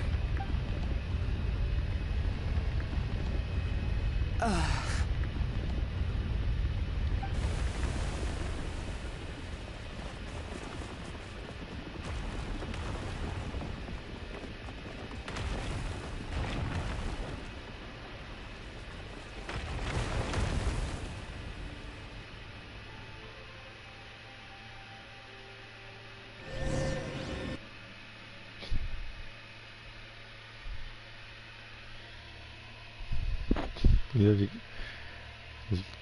It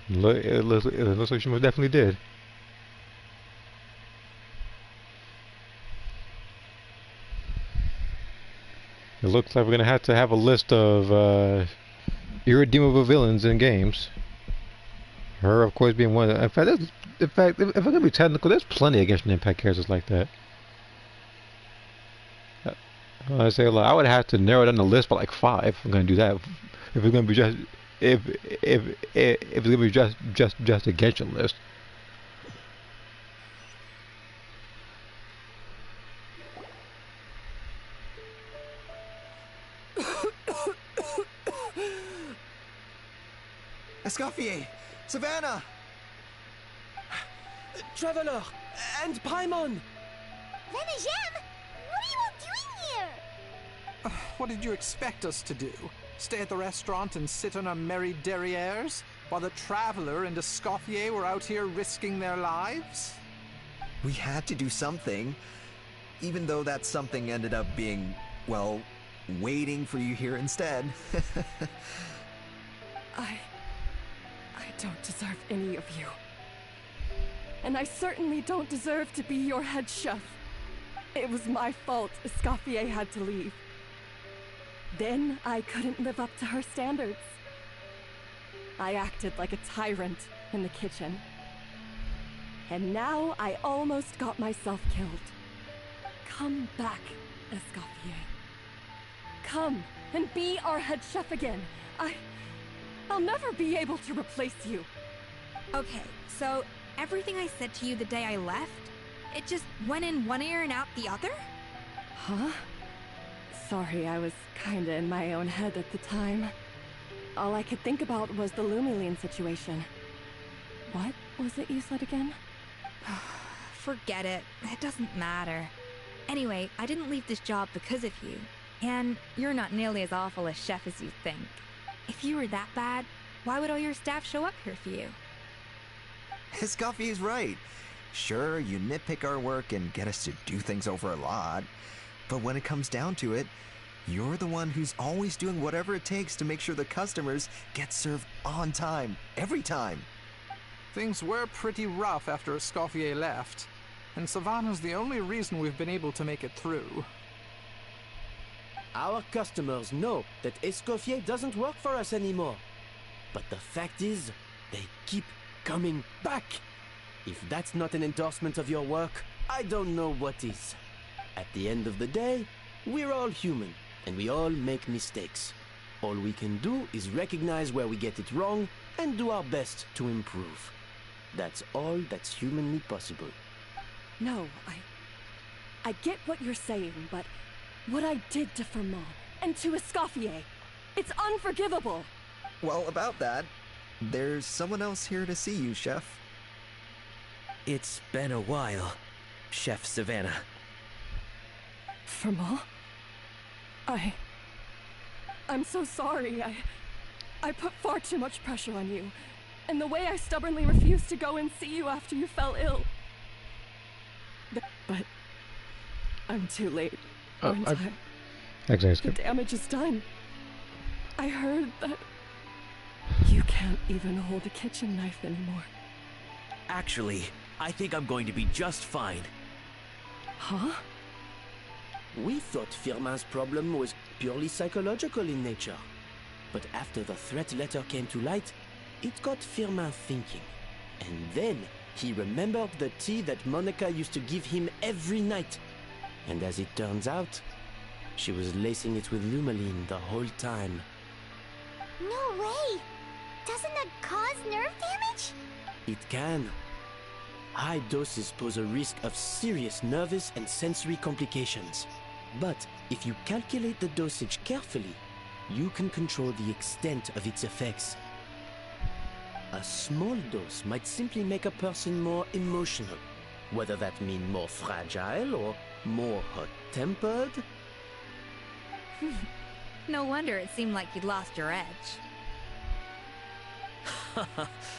looks like she most definitely did. It looks like we're gonna have to have a list of irredeemable villains in games. Her, of course, being one. In fact, if I'm gonna be technical, there's plenty of Genshin Impact characters like that. I say, like, I would have to narrow down the list by like 5. If I'm gonna do that. If it's gonna be just if it's gonna be just a Genshin list. Escoffier! Savannah! Traveler! And Paimon! Renegem! What are you all doing here? What did you expect us to do? Stay at the restaurant and sit on our merry derrieres while the Traveler and Escoffier were out here risking their lives? We had to do something, even though that something ended up being, well, waiting for you here instead. I don't deserve any of you. And I certainly don't deserve to be your head chef. It was my fault Escoffier had to leave. Then I couldn't live up to her standards. I acted like a tyrant in the kitchen. And now I almost got myself killed. Come back, Escoffier. Come and be our head chef again. I'll never be able to replace you. Okay, so everything I said to you the day I left, it just went in one ear and out the other? Huh? Sorry, I was kinda in my own head at the time. All I could think about was the Lumiline situation. What was it you said again? Forget it. It doesn't matter. Anyway, I didn't leave this job because of you. And you're not nearly as awful a chef as you think. If you were that bad, why would all your staff show up here for you? Escoffier's right. Sure, you nitpick our work and get us to do things over a lot. But when it comes down to it, you're the one who's always doing whatever it takes to make sure the customers get served on time, every time. Things were pretty rough after Escoffier left, and Savannah's the only reason we've been able to make it through. Our customers know that Escoffier doesn't work for us anymore. But the fact is, they keep coming back. If that's not an endorsement of your work, I don't know what is. At the end of the day, we're all human, and we all make mistakes. All we can do is recognize where we get it wrong and do our best to improve. That's all that's humanly possible. No, I get what you're saying, but what I did to Firmin and to Escoffier, it's unforgivable. Well, about that, there's someone else here to see you, Chef. It's been a while, Chef Savannah. Firmin? I'm so sorry. I put far too much pressure on you. And the way I stubbornly refused to go and see you after you fell ill. But I'm too late. The damage is done. I heard that you can't even hold a kitchen knife anymore. Actually, I think I'm going to be just fine. Huh? We thought Firmin's problem was purely psychological in nature. But after the threat letter came to light, it got Firmin thinking. And then he remembered the tea that Monica used to give him every night. And as it turns out, she was lacing it with Lumiline the whole time. No way! Doesn't that cause nerve damage? It can. High doses pose a risk of serious nervous and sensory complications. But if you calculate the dosage carefully, you can control the extent of its effects. A small dose might simply make a person more emotional, whether that means more fragile or more hot-tempered. No wonder it seemed like you'd lost your edge.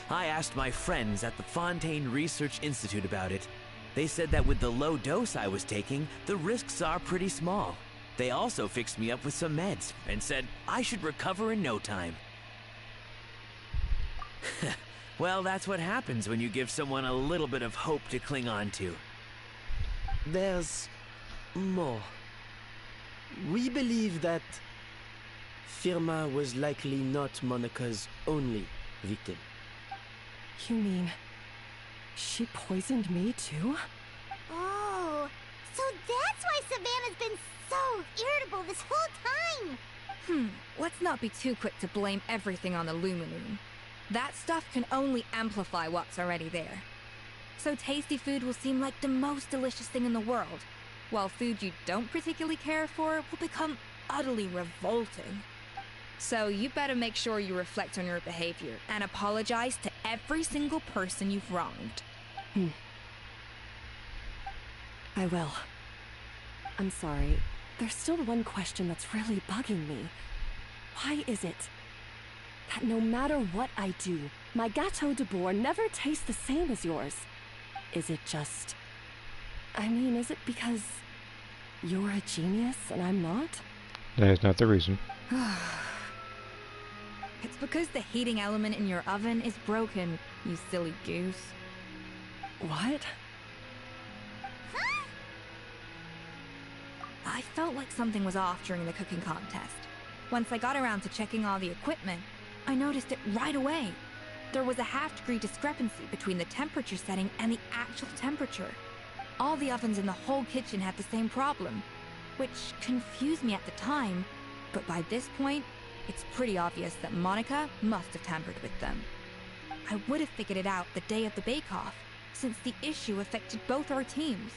I asked my friends at the Fontaine Research Institute about it. They said that with the low dose I was taking, the risks are pretty small. They also fixed me up with some meds and said I should recover in no time. Well, that's what happens when you give someone a little bit of hope to cling on to. There's more. We believe that Firma was likely not Monica's only victim. You mean she poisoned me too? Oh, so that's why Savannah's been so irritable this whole time. Let's not be too quick to blame everything on the Luminoon. That stuff can only amplify what's already there. So tasty food will seem like the most delicious thing in the world, while food you don't particularly care for will become utterly revolting. So you better make sure you reflect on your behavior and apologize to every single person you've wronged. I will. I'm sorry. There's still one question that's really bugging me. Why is it that no matter what I do, my Gâteau de Bourg never tastes the same as yours? Is it just... I mean, is it because you're a genius and I'm not? That is not the reason. It's because the heating element in your oven is broken, you silly goose. What? I felt like something was off during the cooking contest. Once I got around to checking all the equipment, I noticed it right away. There was a half-degree discrepancy between the temperature setting and the actual temperature. All the ovens in the whole kitchen had the same problem, which confused me at the time, but by this point, it's pretty obvious that Monica must have tampered with them. I would have figured it out the day of the bake-off, since the issue affected both our teams.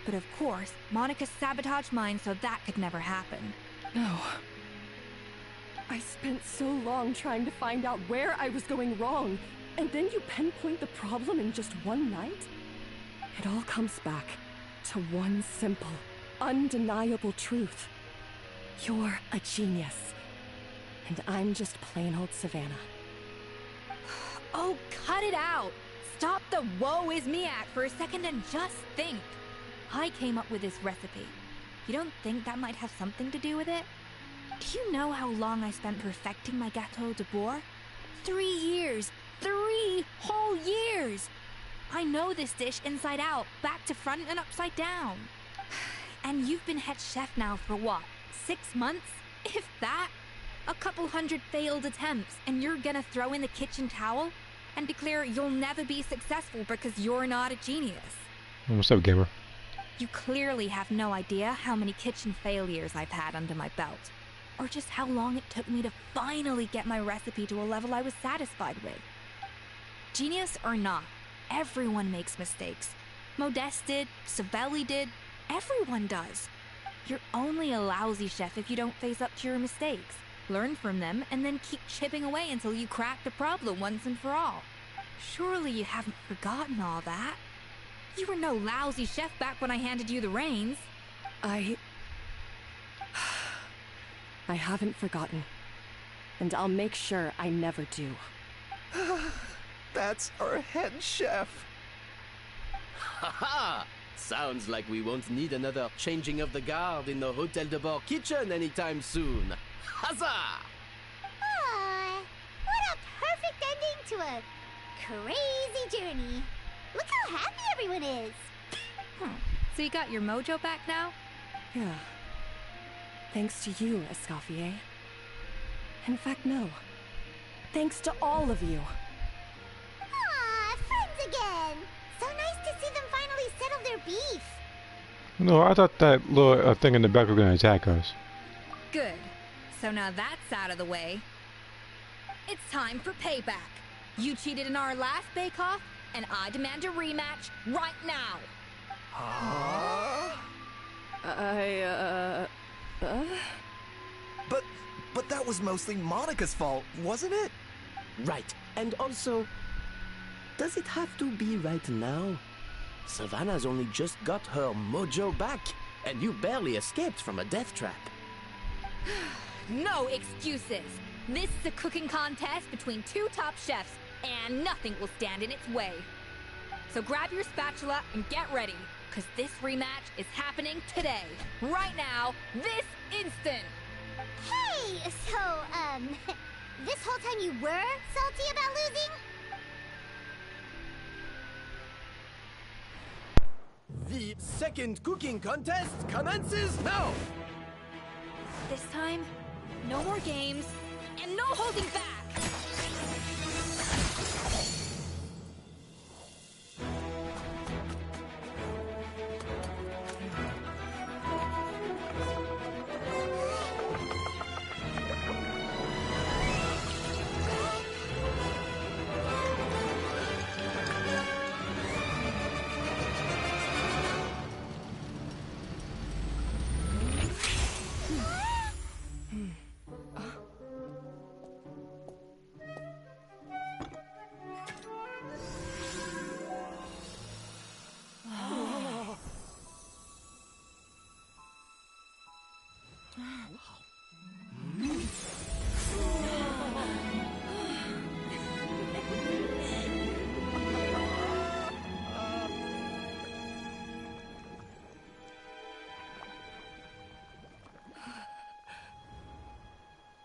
But of course, Monica sabotaged mine so that could never happen. No. I spent so long trying to find out where I was going wrong, and then you pinpoint the problem in just one night? It all comes back to one simple, undeniable truth. You're a genius, and I'm just plain old Savannah. Oh, cut it out! Stop the woe is me act for a second and just think. I came up with this recipe. You don't think that might have something to do with it? Do you know how long I spent perfecting my Gâteau de Bourg? 3 years! 3 whole years! I know this dish inside out, back to front and upside down. And you've been head chef now for what, 6 months? If that? A couple hundred failed attempts, and you're gonna throw in the kitchen towel and declare you'll never be successful because you're not a genius. What's up, gamer? You clearly have no idea how many kitchen failures I've had under my belt, or just how long it took me to finally get my recipe to a level I was satisfied with. Genius or not, everyone makes mistakes. Modeste did, Savelli did, everyone does. You're only a lousy chef if you don't face up to your mistakes, learn from them, and then keep chipping away until you crack the problem once and for all. Surely you haven't forgotten all that. You were no lousy chef back when I handed you the reins. I haven't forgotten. And I'll make sure I never do. That's our head chef. Haha! Sounds like we won't need another changing of the guard in the Hôtel de Bord kitchen anytime soon. Huzzah! Aw, what a perfect ending to a crazy journey. Look how happy everyone is. So you got your mojo back now? Yeah. Thanks to you, Escoffier. In fact, no. Thanks to all of you. Aw, friends again. So nice to see them finally settle their beef. No, I thought that little thing in the back was going to attack us. Good. So now that's out of the way. It's time for payback. You cheated in our last bake-off, and I demand a rematch right now. But that was mostly Monica's fault, wasn't it? Right. And also, does it have to be right now? Savannah's only just got her mojo back, and you barely escaped from a death trap. No excuses. This is a cooking contest between 2 top chefs, and nothing will stand in its way. So grab your spatula and get ready, because this rematch is happening today. Right now, this instant. Hey, so, this this whole time you were salty about losing? The second cooking contest commences now! This time, no more games, and no holding back!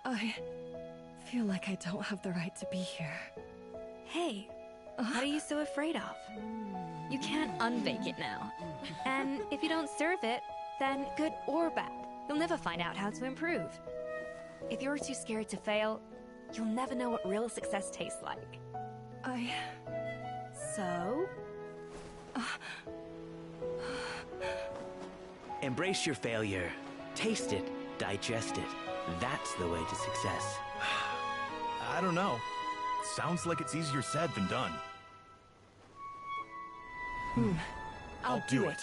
I feel like I don't have the right to be here. Hey, what are you so afraid of? You can't unbake it now. And if you don't serve it, then good or bad, you'll never find out how to improve. If you're too scared to fail, you'll never know what real success tastes like. So? Embrace your failure. Taste it. Digest it. That's the way to success. I don't know. Sounds like it's easier said than done. I'll do it.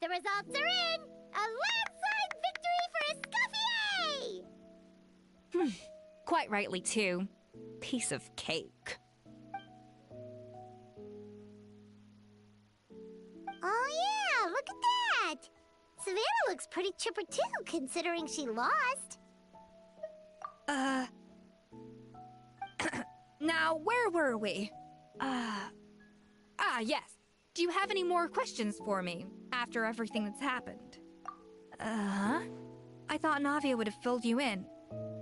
The results are in! A landslide victory for Escoffier! Quite rightly, too. Piece of cake. Oh yeah, look at that! Savannah looks pretty chipper too, considering she lost. Now, where were we? Yes. Do you have any more questions for me after everything that's happened? I thought Navia would have filled you in.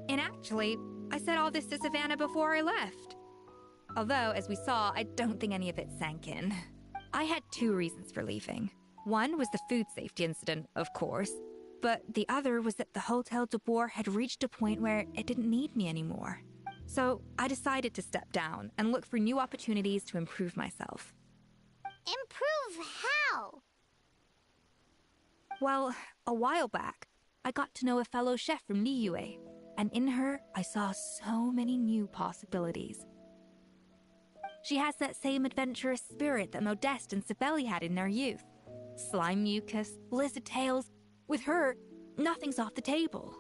And actually, I said all this to Savannah before I left. Although, as we saw, I don't think any of it sank in. I had two reasons for leaving. One was the food safety incident, of course, but the other was that the Hotel de Boer had reached a point where it didn't need me anymore. So I decided to step down and look for new opportunities to improve myself. Improve how? Well, a while back, I got to know a fellow chef from Liyue, and in her, I saw so many new possibilities. She has that same adventurous spirit that Modeste and Sibeli had in their youth. Slime mucus, lizard tails. With her, nothing's off the table.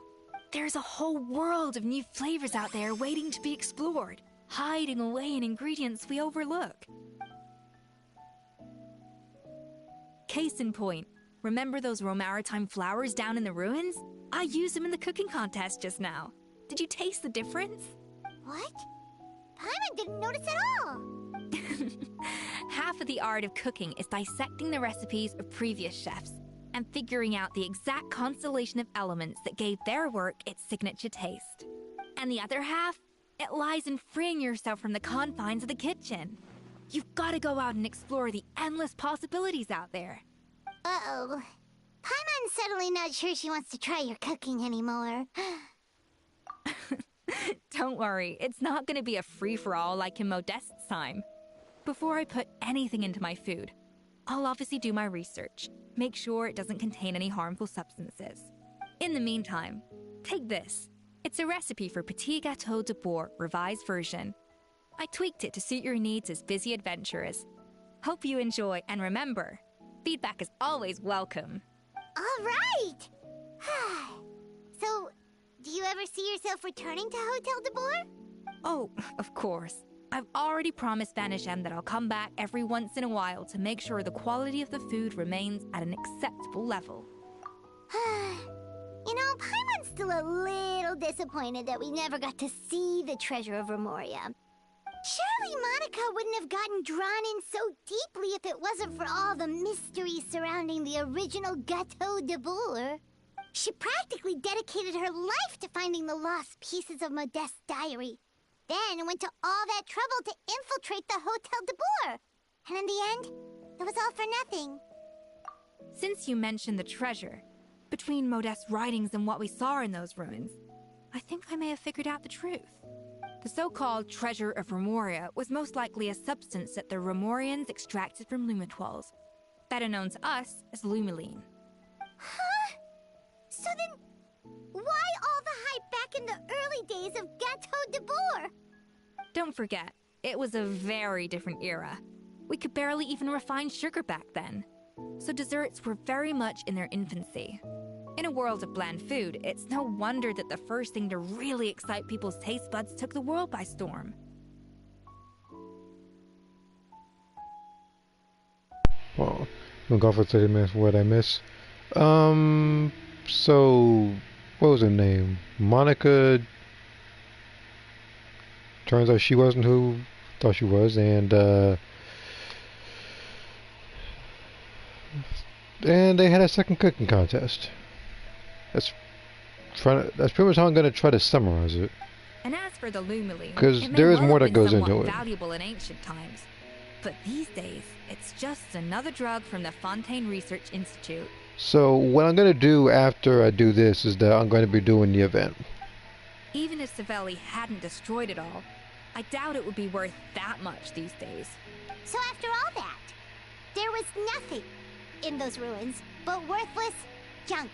There's a whole world of new flavors out there waiting to be explored, hiding away in ingredients we overlook. Case in point, remember those Romaritime flowers down in the ruins? I used them in the cooking contest just now. Did you taste the difference? What? Paimon didn't notice at all. Half of the art of cooking is dissecting the recipes of previous chefs and figuring out the exact constellation of elements that gave their work its signature taste. And the other half, it lies in freeing yourself from the confines of the kitchen. You've got to go out and explore the endless possibilities out there. Uh-oh. Paimon's suddenly not sure she wants to try your cooking anymore. Don't worry, it's not going to be a free-for-all like in Modeste's time. Before I put anything into my food, I'll obviously do my research, make sure it doesn't contain any harmful substances. In the meantime, take this. It's a recipe for Petit Gâteau de Boer revised version. I tweaked it to suit your needs as busy adventurers. Hope you enjoy, and remember, feedback is always welcome. All right! So, do Do you ever see yourself returning to Hotel de Boer? Oh, of course. I've already promised Vanish M that I'll come back every once in a while to make sure the quality of the food remains at an acceptable level. You know, Paimon's still a little disappointed that we never got to see the treasure of Remoria. Surely Monica wouldn't have gotten drawn in so deeply if it wasn't for all the mystery surrounding the original Gâteau de Boer. She practically dedicated her life to finding the lost pieces of Modeste's diary. Then went to all that trouble to infiltrate the Hotel de Boer. And in the end, it was all for nothing. Since you mentioned the treasure, between Modeste's writings and what we saw in those ruins, I think I may have figured out the truth. The so-called treasure of Remoria was most likely a substance that the Remorians extracted from Lumitoiles, better known to us as Lumiline. Huh? So then, why all the hype back in the early days of Gâteau de Boer? Don't forget, it was a very different era. We could barely even refine sugar back then. So desserts were very much in their infancy. In a world of bland food, it's no wonder that the first thing to really excite people's taste buds took the world by storm. Well, I'm going for 30 minutes for what I miss. So, what was her name? Monica. Turns out she wasn't who thought she was, and they had a second cooking contest. That's pretty much how I'm gonna try to summarize it. And as for the Lumiline, because there is more that goes into it. Valuable in ancient times, but these days it's just another drug from the Fontaine Research Institute. So what I'm gonna do after I do this is that I'm going to be doing the event. Even if Savelli hadn't destroyed it all, I doubt it would be worth that much these days. So after all that, there was nothing in those ruins but worthless junk.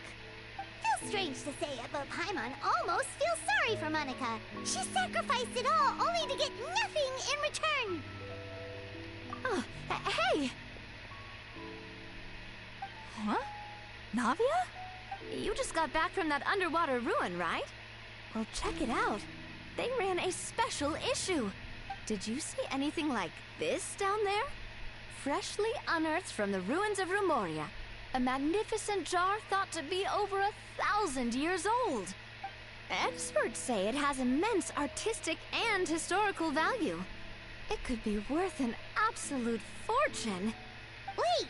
Feels strange to say it, but Paimon almost feels sorry for Monica. She sacrificed it all only to get nothing in return. Oh, hey! Huh? Navia? You just got back from that underwater ruin, right? Well, check it out. They ran a special issue. Did you see anything like this down there? Freshly unearthed from the ruins of Remoria. A magnificent jar thought to be over 1,000 years old. Experts say it has immense artistic and historical value. It could be worth an absolute fortune. Wait!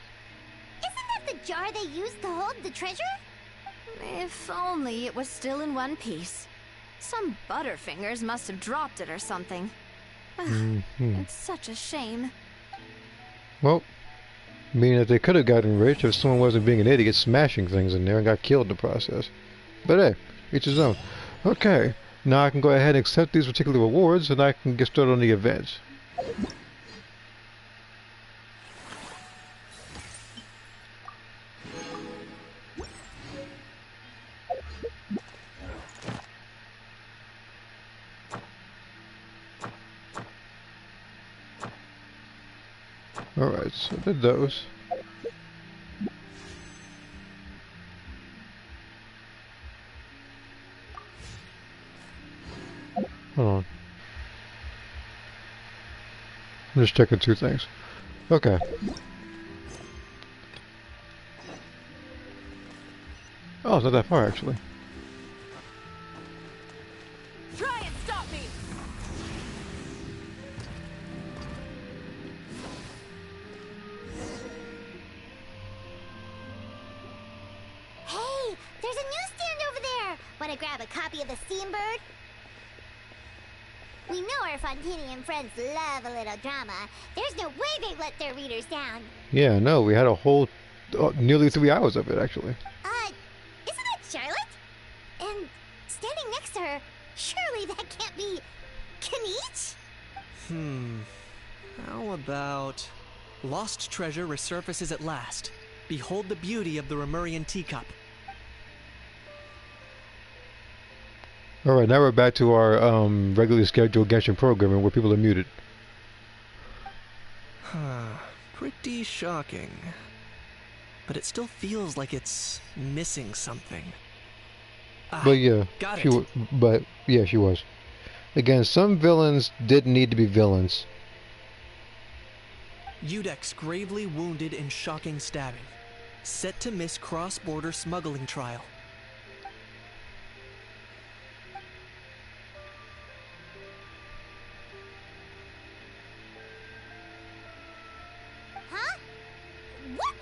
Isn't that the jar they used to hold the treasure? If only it was still in one piece. Some butterfingers must have dropped it or something. It's such a shame. Well, meaning that they could have gotten rich if someone wasn't being an idiot smashing things in there and got killed in the process. But hey, each his own. Okay, now I can go ahead and accept these particular rewards and I can get started on the events. Alright, so I did those. Hold on. I'm just checking two things. Okay. Oh, it's not that far actually. Try and stop me! Hey, there's a newsstand over there! Wanna grab a copy of the Steambird? We know our Fontanian friends love a little drama. There's no way they've let their readers down. Yeah, no, we had a whole nearly 3 hours of it actually. Isn't that Charlotte? And standing next to her, surely that can't be Kaniche? How about... Lost treasure resurfaces at last. Behold the beauty of the Remurian teacup. Alright, now we're back to our regularly scheduled Genshin programming where people are muted. Pretty shocking. But it still feels like it's missing something. But yeah, got she it. but yeah, she was. Again, some villains didn't need to be villains. Udex gravely wounded in shocking stabbing. Set to miss cross-border smuggling trial. Huh? What?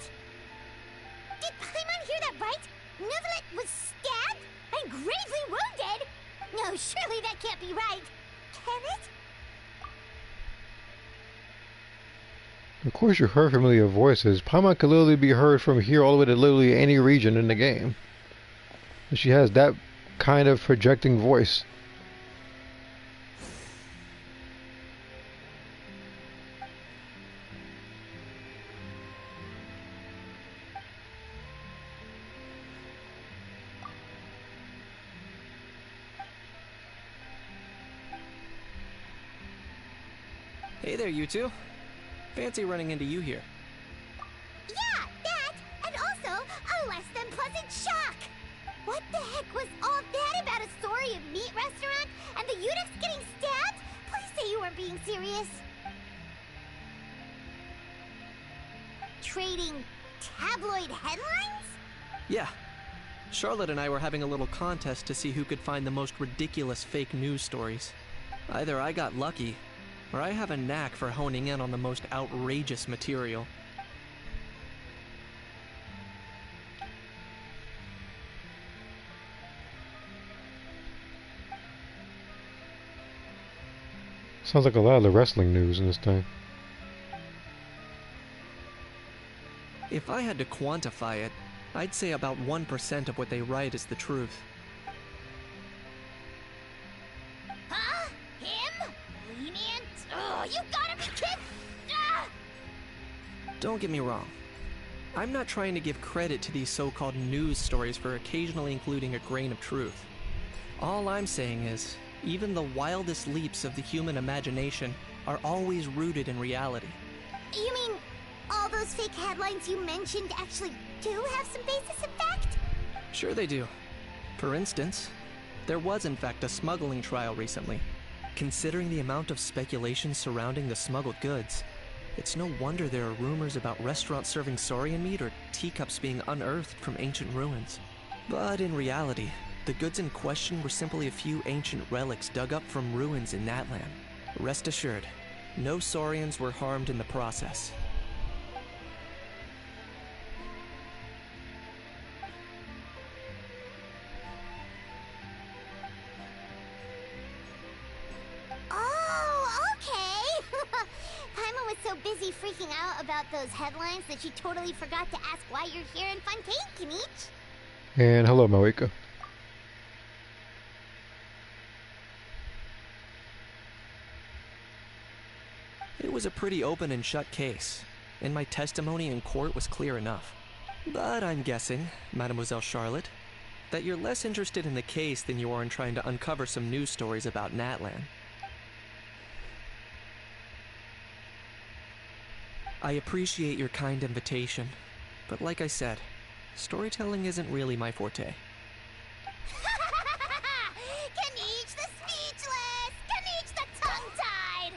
Did Paimon hear that right? Neuvillette was stabbed and gravely wounded? No, surely that can't be right. Can it? Of course, you heard familiar voices. Paimon could literally be heard from here all the way to literally any region in the game. And she has that kind of projecting voice. Hey there, you two. Fancy running into you here. Yeah, that, and also a less than pleasant shock. What the heck was all that about a Saurian meat restaurant and the Udex getting stabbed? Please say you weren't being serious. Trading tabloid headlines? Yeah. Charlotte and I were having a little contest to see who could find the most ridiculous fake news stories. Either I got lucky, or I have a knack for honing in on the most outrageous material. Sounds like a lot of the wrestling news in this thing. If I had to quantify it, I'd say about 1% of what they write is the truth. Huh? Him? Lenient? Ugh, you gotta be kidding! Ah! Don't get me wrong. I'm not trying to give credit to these so-called news stories for occasionally including a grain of truth. All I'm saying is, even the wildest leaps of the human imagination are always rooted in reality. You mean all those fake headlines you mentioned actually do have some basis in fact? Sure they do. For instance, there was in fact a smuggling trial recently. Considering the amount of speculation surrounding the smuggled goods, it's no wonder there are rumors about restaurants serving saurian meat or teacups being unearthed from ancient ruins. But in reality, the goods in question were simply a few ancient relics dug up from ruins in that land. Rest assured, no saurians were harmed in the process. Oh, okay! Paimon was so busy freaking out about those headlines that she totally forgot to ask why you're here in Fontaine, Kinich. And hello, Moeka. It was a pretty open and shut case, and my testimony in court was clear enough. But I'm guessing, Mademoiselle Charlotte, that you're less interested in the case than you are in trying to uncover some news stories about Natlan. I appreciate your kind invitation, but like I said, storytelling isn't really my forte. Kinich the speechless! Kinich the tongue-tied!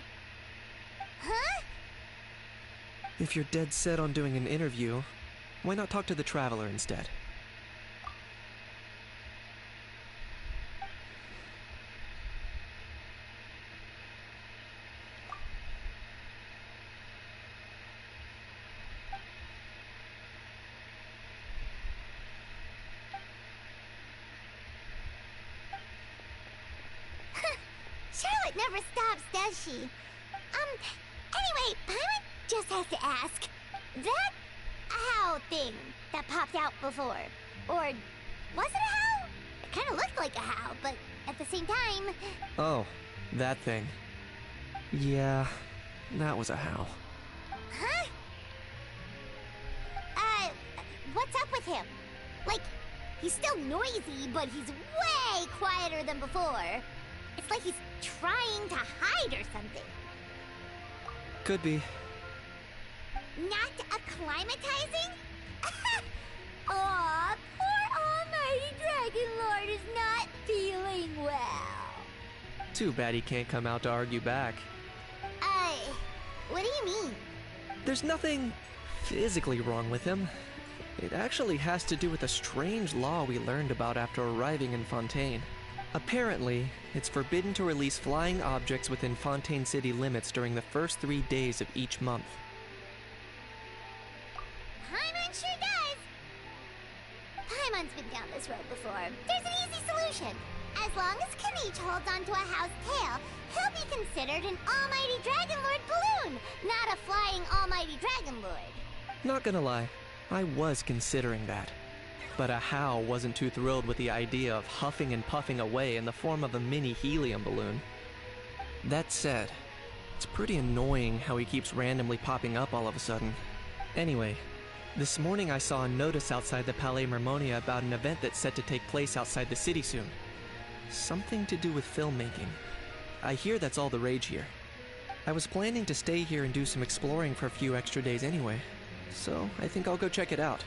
Huh? If you're dead set on doing an interview, why not talk to the Traveler instead? Charlotte never stops, does she? Anyway, Paimon just has to ask. That how thing that popped out before, or was it a how? It kind of looked like a how, but at the same time... Oh, that thing. Yeah, that was a how. Huh? What's up with him? Like, he's still noisy, but he's way quieter than before. It's like he's trying to hide or something. Could be. Not acclimatizing? Aw, poor All Might. Almighty Dragon Lord is not feeling well. Too bad he can't come out to argue back. What do you mean? There's nothing physically wrong with him. It actually has to do with a strange law we learned about after arriving in Fontaine. Apparently, it's forbidden to release flying objects within Fontaine City limits during the first 3 days of each month. Paimon sure does. Paimon's been down this road before. There's an easy solution. As long as Kanich holds onto a house tail, he'll be considered an Almighty Dragon Lord balloon, not a flying Almighty Dragon Lord. Not gonna lie, I was considering that. But Ahau wasn't too thrilled with the idea of huffing and puffing away in the form of a mini helium balloon. That said, it's pretty annoying how he keeps randomly popping up all of a sudden. Anyway, this morning I saw a notice outside the Palais Mermonia about an event that's set to take place outside the city soon. Something to do with filmmaking. I hear that's all the rage here. I was planning to stay here and do some exploring for a few extra days anyway, so I think I'll go check it out.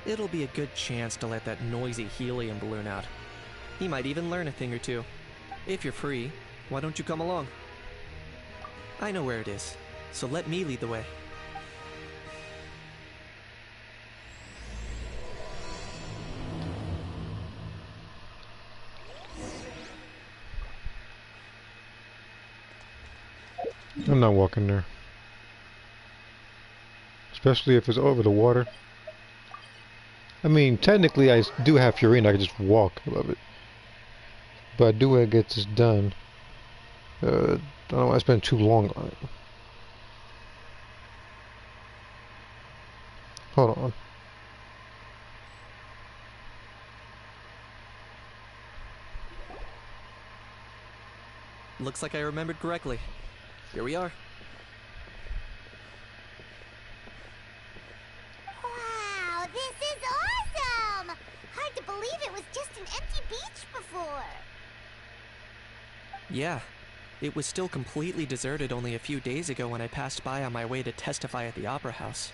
It'll be a good chance to let that noisy helium balloon out. He might even learn a thing or two. If you're free, why don't you come along? I know where it is, so let me lead the way. I'm not walking there. Especially if it's over the water. I mean, technically I do have Furina, I can just walk above it. But I do want to get this done. I don't want to spend too long on it. Hold on. Looks like I remembered correctly. Here we are. Wow, this is awesome! Hard to believe it was just an empty beach before. Yeah, it was still completely deserted only a few days ago when I passed by on my way to testify at the Opera House.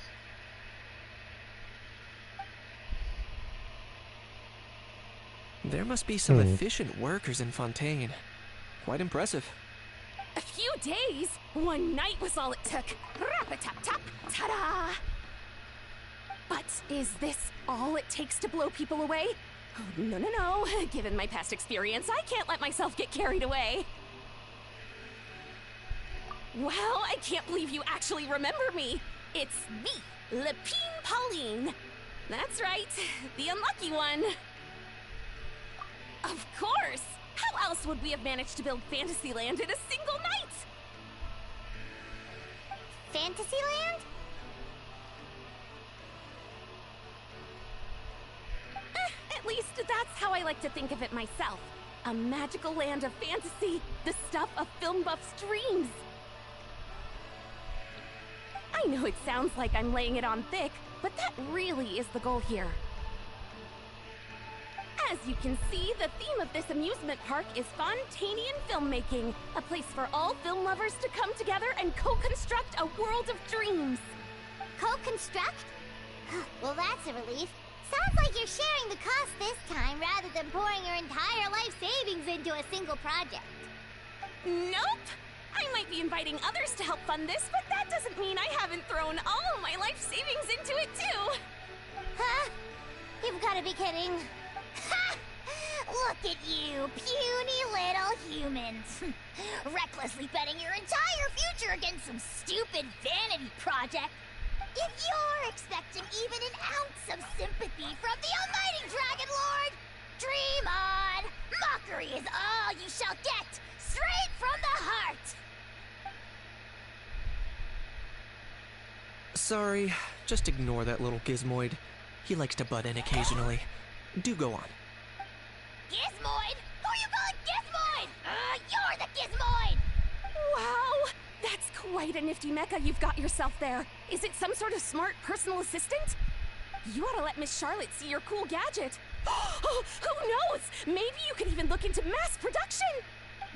There must be some efficient workers in Fontaine. Quite impressive. A few days? One night was all it took. Rap-a-tap-tap, ta-da! But is this all it takes to blow people away? Oh, no, no, no. Given my past experience, I can't let myself get carried away. Well, I can't believe you actually remember me. It's me, Lepine Pauline. That's right, the unlucky one. Of course! How else would we have managed to build Fantasyland in a single night? Fantasyland? At least that's how I like to think of it myself. A magical land of fantasy, the stuff of film buffs' dreams. I know it sounds like I'm laying it on thick, but that really is the goal here. As you can see, the theme of this amusement park is Fontainian filmmaking, a place for all film lovers to come together and co-construct a world of dreams. Co-construct? Well, that's a relief. Sounds like you're sharing the cost this time rather than pouring your entire life savings into a single project. Nope! I might be inviting others to help fund this, but that doesn't mean I haven't thrown all my life savings into it too! Huh? You've gotta be kidding. Ha! Look at you, puny little humans. Recklessly betting your entire future against some stupid vanity project. If you're expecting even an ounce of sympathy from the Almighty Dragon Lord, dream on! Mockery is all you shall get, straight from the heart! Sorry, just ignore that little gizmoid. He likes to butt in occasionally. Do go on. Gizmoid? Who you calling Gizmoid? You're the Gizmoid! Wow! That's quite a nifty mecha you've got yourself there. Is it some sort of smart personal assistant? You ought to let Miss Charlotte see your cool gadget. Oh, who knows? Maybe you could even look into mass production.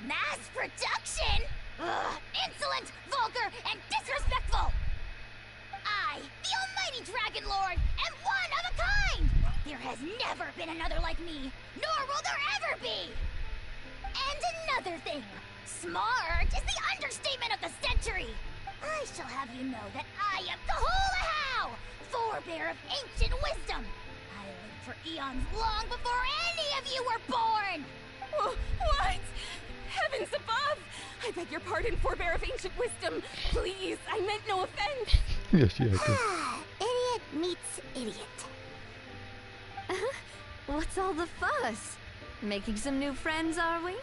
Mass production? Ugh, insolent, vulgar, and disrespectful! I, the Almighty Dragon Lord, am one of a kind! There has never been another like me, nor will there ever be! And another thing, smart is the understatement of the century! I shall have you know that I am Kahulahow, forebear of ancient wisdom! I lived for eons long before any of you were born! What? Heavens above! I beg your pardon, forebear of ancient wisdom. Please, I meant no offense. Yes, you have Idiot meets idiot. What's all the fuss? Making some new friends, are we?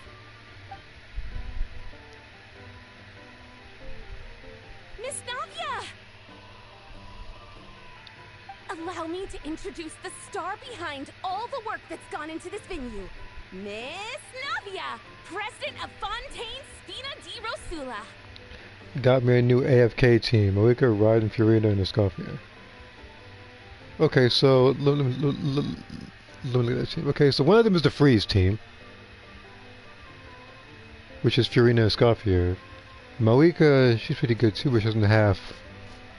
Miss Navia! Allow me to introduce the star behind all the work that's gone into this venue. Miss Navia, president of Fontaine Spina di Rosula. Got me a new AFK team. Marika, Ryden, Furina, and Escoffier. Okay, so let me look at that team. Okay, so one of them is the Freeze team, which is Furina and Escoffier. Marika, she's pretty good too, but she doesn't have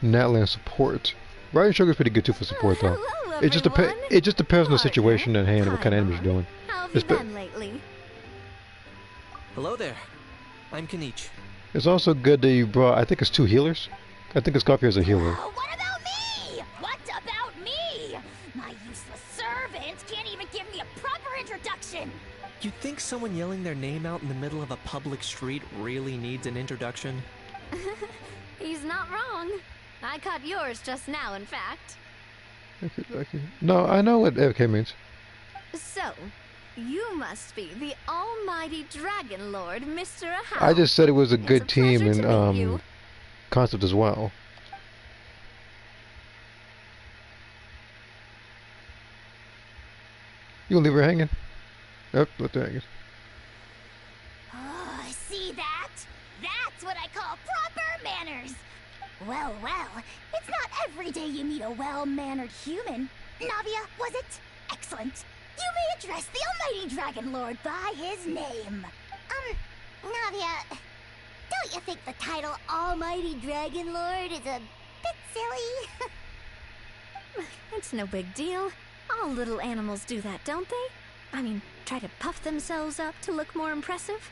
Natland support. Ryden Sugar's pretty good too for support though. It just depends on the situation at hand and what kind of enemies you're doing. How have you been lately? Hello there. I'm Kanich. It's also good that you brought, I think it's 2 healers. I think Escoffier is a healer. What about me? What about me? My useless servant can't even give me a proper introduction. You think someone yelling their name out in the middle of a public street really needs an introduction? He's not wrong. I caught yours just now, in fact. Okay. No, I know what AFK means. So, you must be the almighty Dragon Lord, Mr. Ahow. I just said it was a good team and concept as well. You gonna leave her hanging? Yep, let her hanging. Oh, see that? That's what I call proper manners. Well, it's not every day you meet a well-mannered human. Navia, was it? Excellent. You may address the almighty Dragon Lord by his name. Navia, don't you think the title Almighty Dragon Lord is a bit silly? It's no big deal. All little animals do that, don't they? I mean, try to puff themselves up to look more impressive.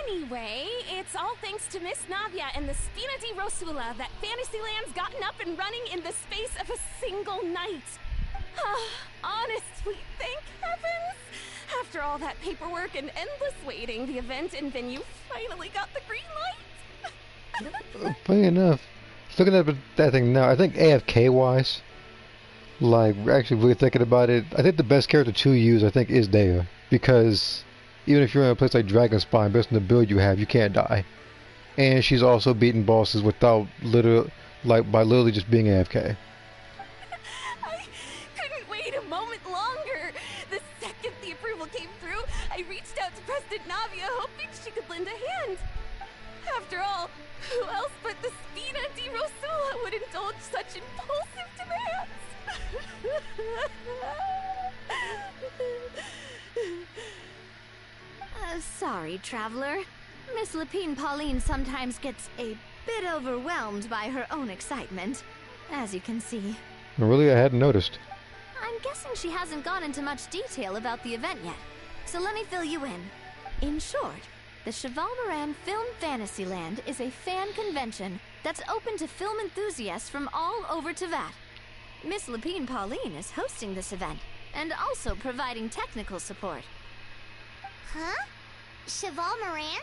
Anyway, it's all thanks to Miss Navia and the Spina di Rosula that Fantasyland's gotten up and running in the space of a single night. Honestly, thank heavens! After all that paperwork and endless waiting, the event and venue finally got the green light. Funny enough, looking at that thing now, I think AFK-wise, like, actually really thinking about it, I think the best character to use, I think, is Dea. Because even if you're in a place like Dragon Spine, based on the build you have, you can't die. And she's also beating bosses without by literally just being AFK. I couldn't wait a moment longer. The second the approval came through, I reached out to President Navia, hoping she could lend a hand. After all, who else but the Spina di Rosula would indulge such impulsive demands? Sorry, traveler. Miss Lapine Pauline sometimes gets a bit overwhelmed by her own excitement, as you can see. Really, I hadn't noticed. I'm guessing she hasn't gone into much detail about the event yet, so let me fill you in. In short, the Cheval Moran Film Fantasyland is a fan convention that's open to film enthusiasts from all over Teyvat. Miss Lapine Pauline is hosting this event, and also providing technical support. Huh? Cheval Moran?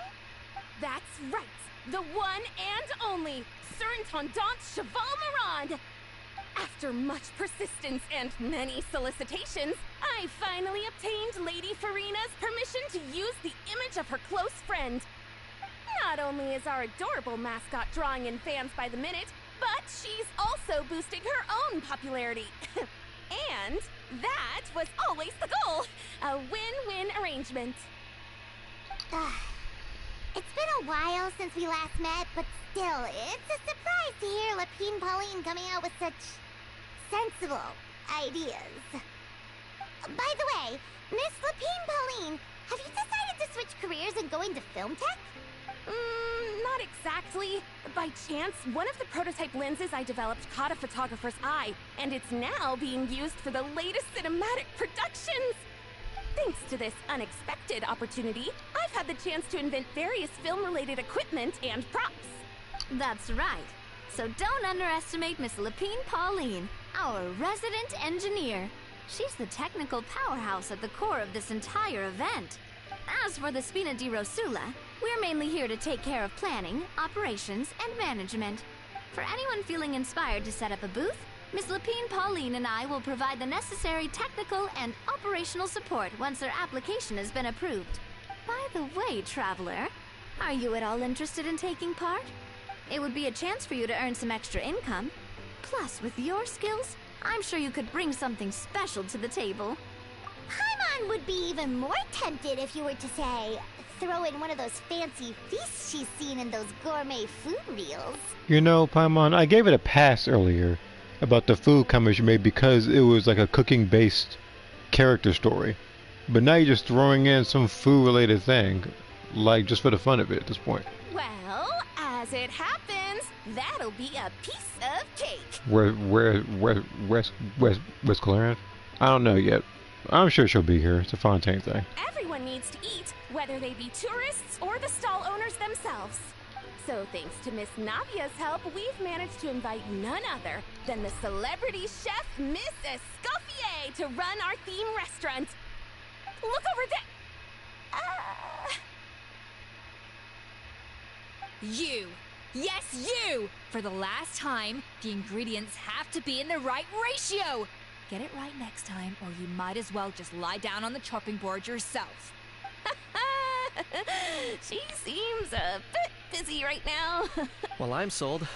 That's right! The one and only Sir Intendant Cheval Moran! After much persistence and many solicitations, I finally obtained Lady Farina's permission to use the image of her close friend. Not only is our adorable mascot drawing in fans by the minute, but she's also boosting her own popularity. And that was always the goal! A win-win arrangement. It's been a while since we last met, but still, it's a surprise to hear Lapine Pauline coming out with such sensible ideas. By the way, Miss Lapine Pauline, have you decided to switch careers and go into film tech? Not exactly. By chance, one of the prototype lenses I developed caught a photographer's eye, and it's now being used for the latest cinematic productions. Thanks to this unexpected opportunity, I've had the chance to invent various film-related equipment and props. That's right. So don't underestimate Miss Lapine Pauline, our resident engineer. She's the technical powerhouse at the core of this entire event. As for the Spina di Rosula, we're mainly here to take care of planning, operations, and management. For anyone feeling inspired to set up a booth, Miss Lapine Pauline and I will provide the necessary technical and operational support once their application has been approved. By the way, Traveler, are you at all interested in taking part? It would be a chance for you to earn some extra income. Plus, with your skills, I'm sure you could bring something special to the table. Paimon would be even more tempted if you were to, say, throw in one of those fancy feasts she's seen in those gourmet food reels. You know, Paimon, I gave it a pass earlier about the food comments you made because it was like a cooking-based character story. But now you're just throwing in some food-related thing, like just for the fun of it at this point. Well, as it happens, that'll be a piece of cake. Where's Clarence? I don't know yet. I'm sure she'll be here. It's a Fontaine thing. Everyone needs to eat, whether they be tourists or the stall owners themselves. So thanks to Miss Navia's help, we've managed to invite none other than the celebrity chef, Miss Escoffier, to run our theme restaurant. Look over there! You! Yes, you! For the last time, the ingredients have to be in the right ratio! Get it right next time, or you might as well just lie down on the chopping board yourself. She seems a bit busy right now. Well, I'm sold.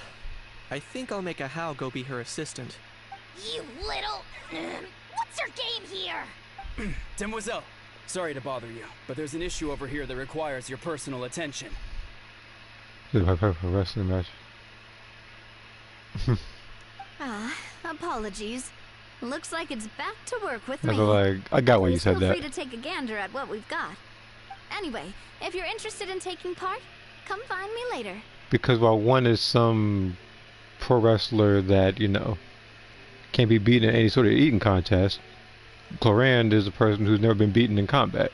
I think I'll make a Hao go be her assistant. You little... what's your game here? Demoiselle, sorry to bother you, but there's an issue over here that requires your personal attention. This is my perfect wrestling match. Apologies. Looks like it's back to work with me. I got why you said that. Feel free to take a gander at what we've got. Anyway, if you're interested in taking part, come find me later. Because while one is some pro wrestler that, you know, can't be beaten in any sort of eating contest, Clorand is a person who's never been beaten in combat.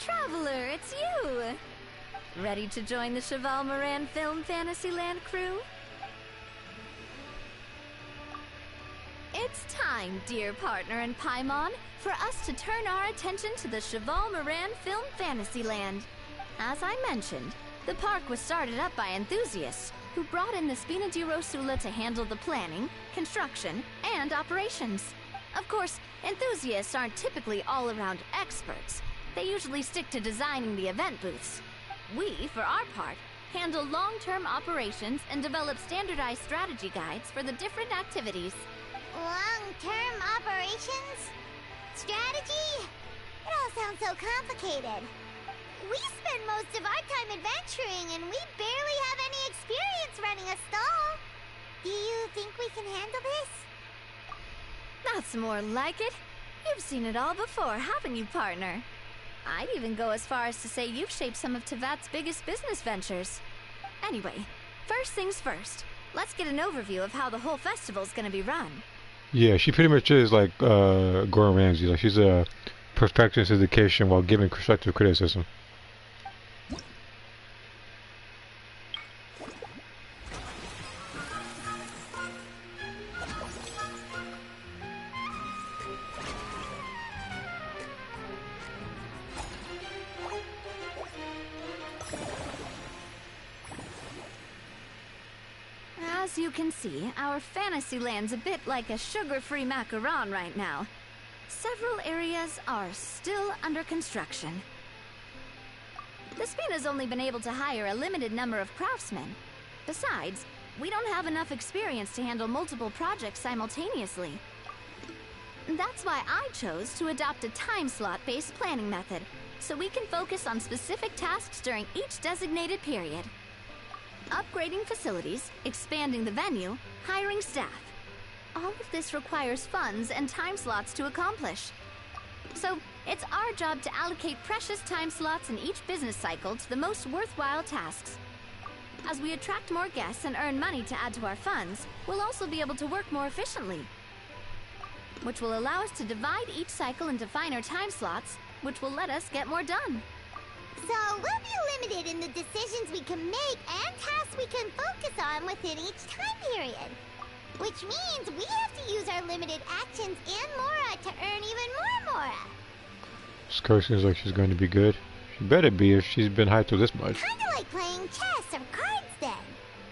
Traveler, it's you! Ready to join the Cheval Moran Film Fantasyland crew? It's time, dear partner and Paimon, for us to turn our attention to the Cheval Moran Film Fantasyland. As I mentioned, the park was started up by enthusiasts who brought in the Spina di Rosula to handle the planning, construction, and operations. Of course, enthusiasts aren't typically all-around experts. They usually stick to designing the event booths. We, for our part, handle long-term operations and develop standardized strategy guides for the different activities. Long-term operations? Strategy? It all sounds so complicated. We spend most of our time adventuring and we barely have any experience running a stall. Do you think we can handle this? That's more like it. You've seen it all before, haven't you, partner? I'd even go as far as to say you've shaped some of Tevat's biggest business ventures. Anyway, first things first. Let's get an overview of how the whole festival's gonna be run. Yeah, she pretty much is like Gordon Ramsay. Like she's a perfectionist education while giving constructive criticism. As you can see, our Fantasyland's a bit like a sugar-free macaron right now. Several areas are still under construction. The Spina's only been able to hire a limited number of craftsmen. Besides, we don't have enough experience to handle multiple projects simultaneously. That's why I chose to adopt a time slot-based planning method, so we can focus on specific tasks during each designated period. Upgrading facilities, expanding the venue, hiring staff. All of this requires funds and time slots to accomplish. So, it's our job to allocate precious time slots in each business cycle to the most worthwhile tasks. As we attract more guests and earn money to add to our funds, we'll also be able to work more efficiently, which will allow us to divide each cycle into finer time slots, which will let us get more done. So we'll be limited in the decisions we can make and tasks we can focus on within each time period. Which means we have to use our limited actions and Mora to earn even more Mora. Skirt seems like she's going to be good. She better be if she's been hyped to this much. Kinda like playing chess or cards then.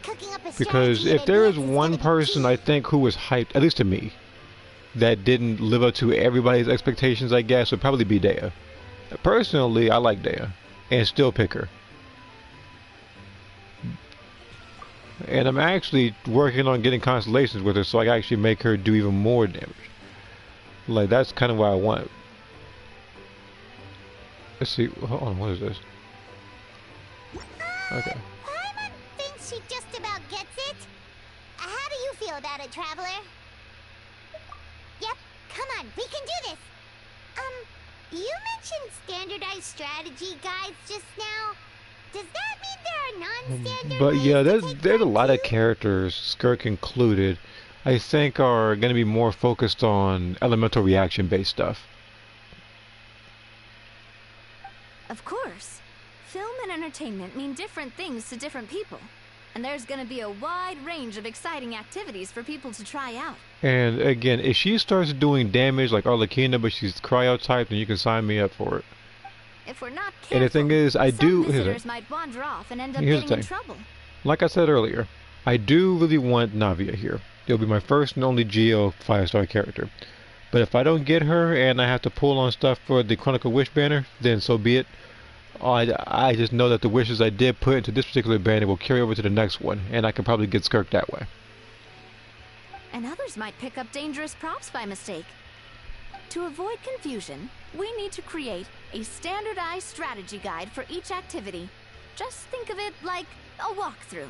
Cooking up a Because strategy if in there is advance one person I think who was hyped, at least to me, that didn't live up to everybody's expectations, I guess, would probably be Dea. Personally, I like Dea, and still pick her. And I'm actually working on getting constellations with her so I can actually make her do even more damage. Like, that's kind of what I want. Let's see, hold on, what is this? Okay. Paimon thinks she just about gets it. How do you feel about it, Traveler? Yep, come on, we can do this. You mentioned standardized strategy guides just now. Does that mean there are non-standard But ways yeah, to there's a lot of characters, Skirk included, I think are going to be more focused on elemental reaction based stuff. Of course. Film and entertainment mean different things to different people. And there's gonna be a wide range of exciting activities for people to try out. And again, if she starts doing damage like Arlecchina, but she's cryo type, then you can sign me up for it. If we're not careful, And the thing is, I do. visitors might wander off and end up Here's the getting in thing. trouble. Like I said earlier, I do really want Navia here. It'll be my first and only Geo 5-star character. But if I don't get her and I have to pull on stuff for the Chronicle Wish banner, then so be it. I just know that the wishes I did put into this particular banner will carry over to the next one, and I can probably get Skirk that way. And others might pick up dangerous props by mistake. To avoid confusion, we need to create a standardized strategy guide for each activity. Just think of it like a walkthrough.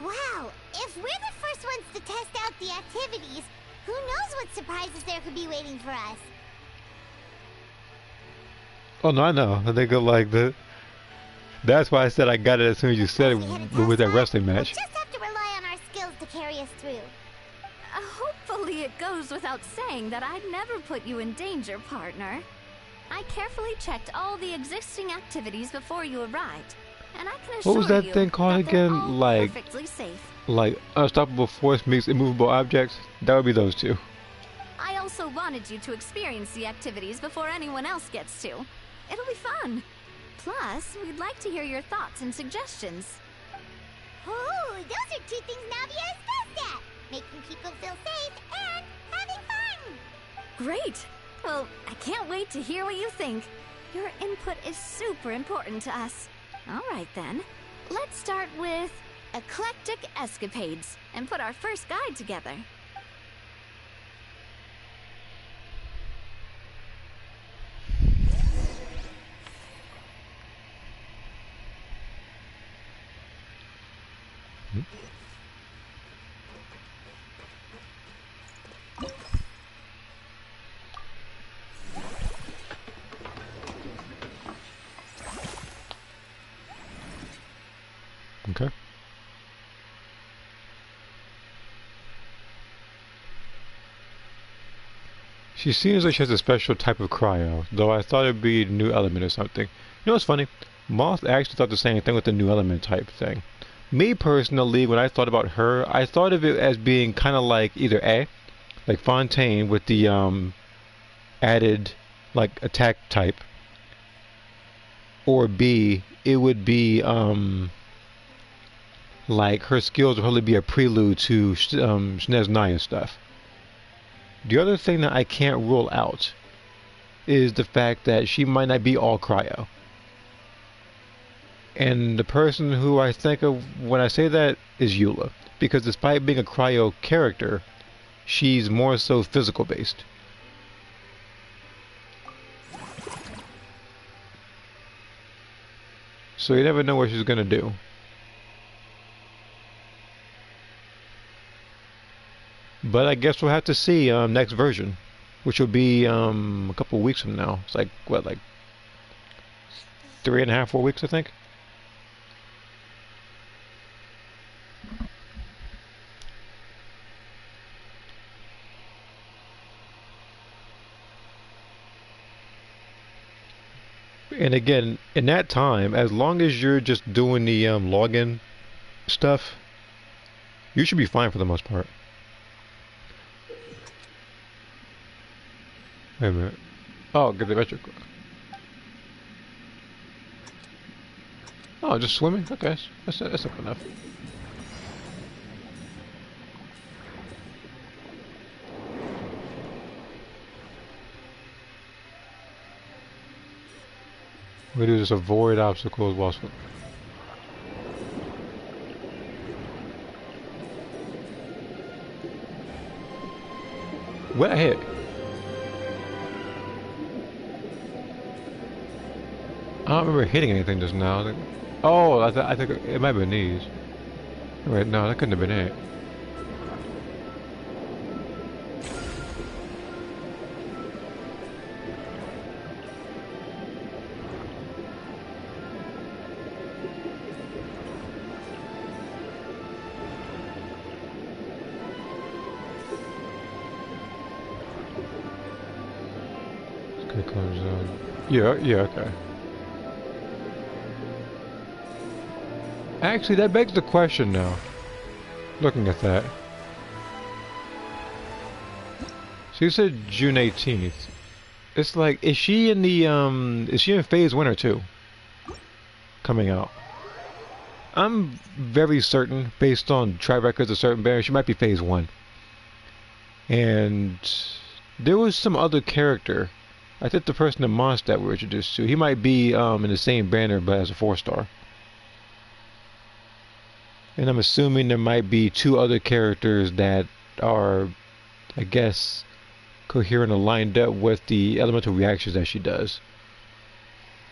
Wow, if we're the first ones to test out the activities, who knows what surprises there could be waiting for us? Oh no, I know. I think of like the. That's why I said I got it as soon as you said it with that wrestling match. Just have to rely on our skills to carry us through. Hopefully it goes without saying that I'd never put you in danger, partner. I carefully checked all the existing activities before you arrived, and I can assure What was that thing called again? perfectly safe. Like unstoppable force meets immovable objects? That would be those two. I also wanted you to experience the activities before anyone else gets to. It'll be fun. Plus, we'd like to hear your thoughts and suggestions. Oh, those are two things Navia is best at. Making people feel safe and having fun. Great! Well, I can't wait to hear what you think. Your input is super important to us. Alright then, let's start with Eclectic Escapades and put our first guide together. Okay. She seems like she has a special type of cryo, though I thought it'd be a new element or something. You know what's funny? Moth actually thought the same thing with the new element type thing. Me personally, when I thought about her, I thought of it as being kind of like either A, like Fontaine with the added like attack type, or B, it would be like her skills would probably be a prelude to Snezhnaya stuff. The other thing that I can't rule out is the fact that she might not be all cryo. And the person who I think of when I say that is Eula. Because despite being a cryo character, she's more so physical based. So you never know what she's gonna do. But I guess we'll have to see next version, which will be a couple weeks from now. It's like what, like 3.5, 4 weeks, I think. And again, in that time, as long as you're just doing the login stuff, you should be fine for the most part. Wait a minute. Oh, get the metric. Oh, just swimming? Okay, that's up enough. We do just avoid obstacles while swimming. What I hit? I don't remember hitting anything just now. Oh, I think it might have been these. Wait, no, that couldn't have been it. Yeah, okay. Actually, that begs the question now. Looking at that. So you said June 18th. It's like, is she in phase 1 or 2? Coming out. I'm very certain, based on track records of certain banners, she might be phase 1. And there was some other character. I think the person in Mondstadt that we were introduced to, he might be in the same banner but as a 4-star. And I'm assuming there might be 2 other characters that are, I guess, coherent or lined up with the elemental reactions that she does.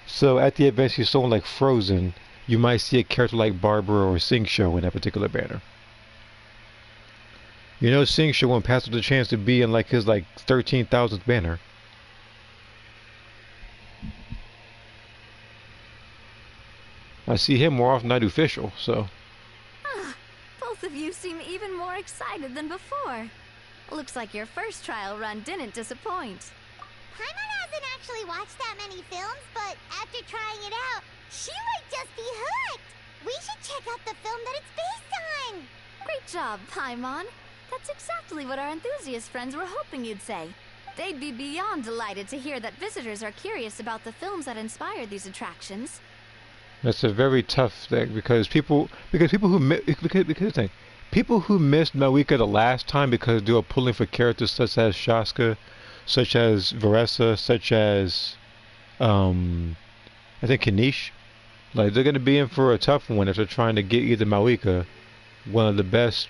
So at the event she's someone like Frozen, you might see a character like Barbara or Singshow in that particular banner. You know, Singshow won't pass up the chance to be in like his 13,000th banner. I see him more often than I do Fischl, so. Both of you seem even more excited than before. Looks like your first trial run didn't disappoint. Paimon hasn't actually watched that many films, but after trying it out, she might just be hooked. We should check out the film that it's based on. Great job, Paimon. That's exactly what our enthusiast friends were hoping you'd say. They'd be beyond delighted to hear that visitors are curious about the films that inspired these attractions. That's a very tough thing because people who missed Malika the last time because they were pulling for characters such as Shaska, such as Varessa, such as I think Kanish. Like, they're gonna be in for a tough one if they're trying to get either Malika, one of the best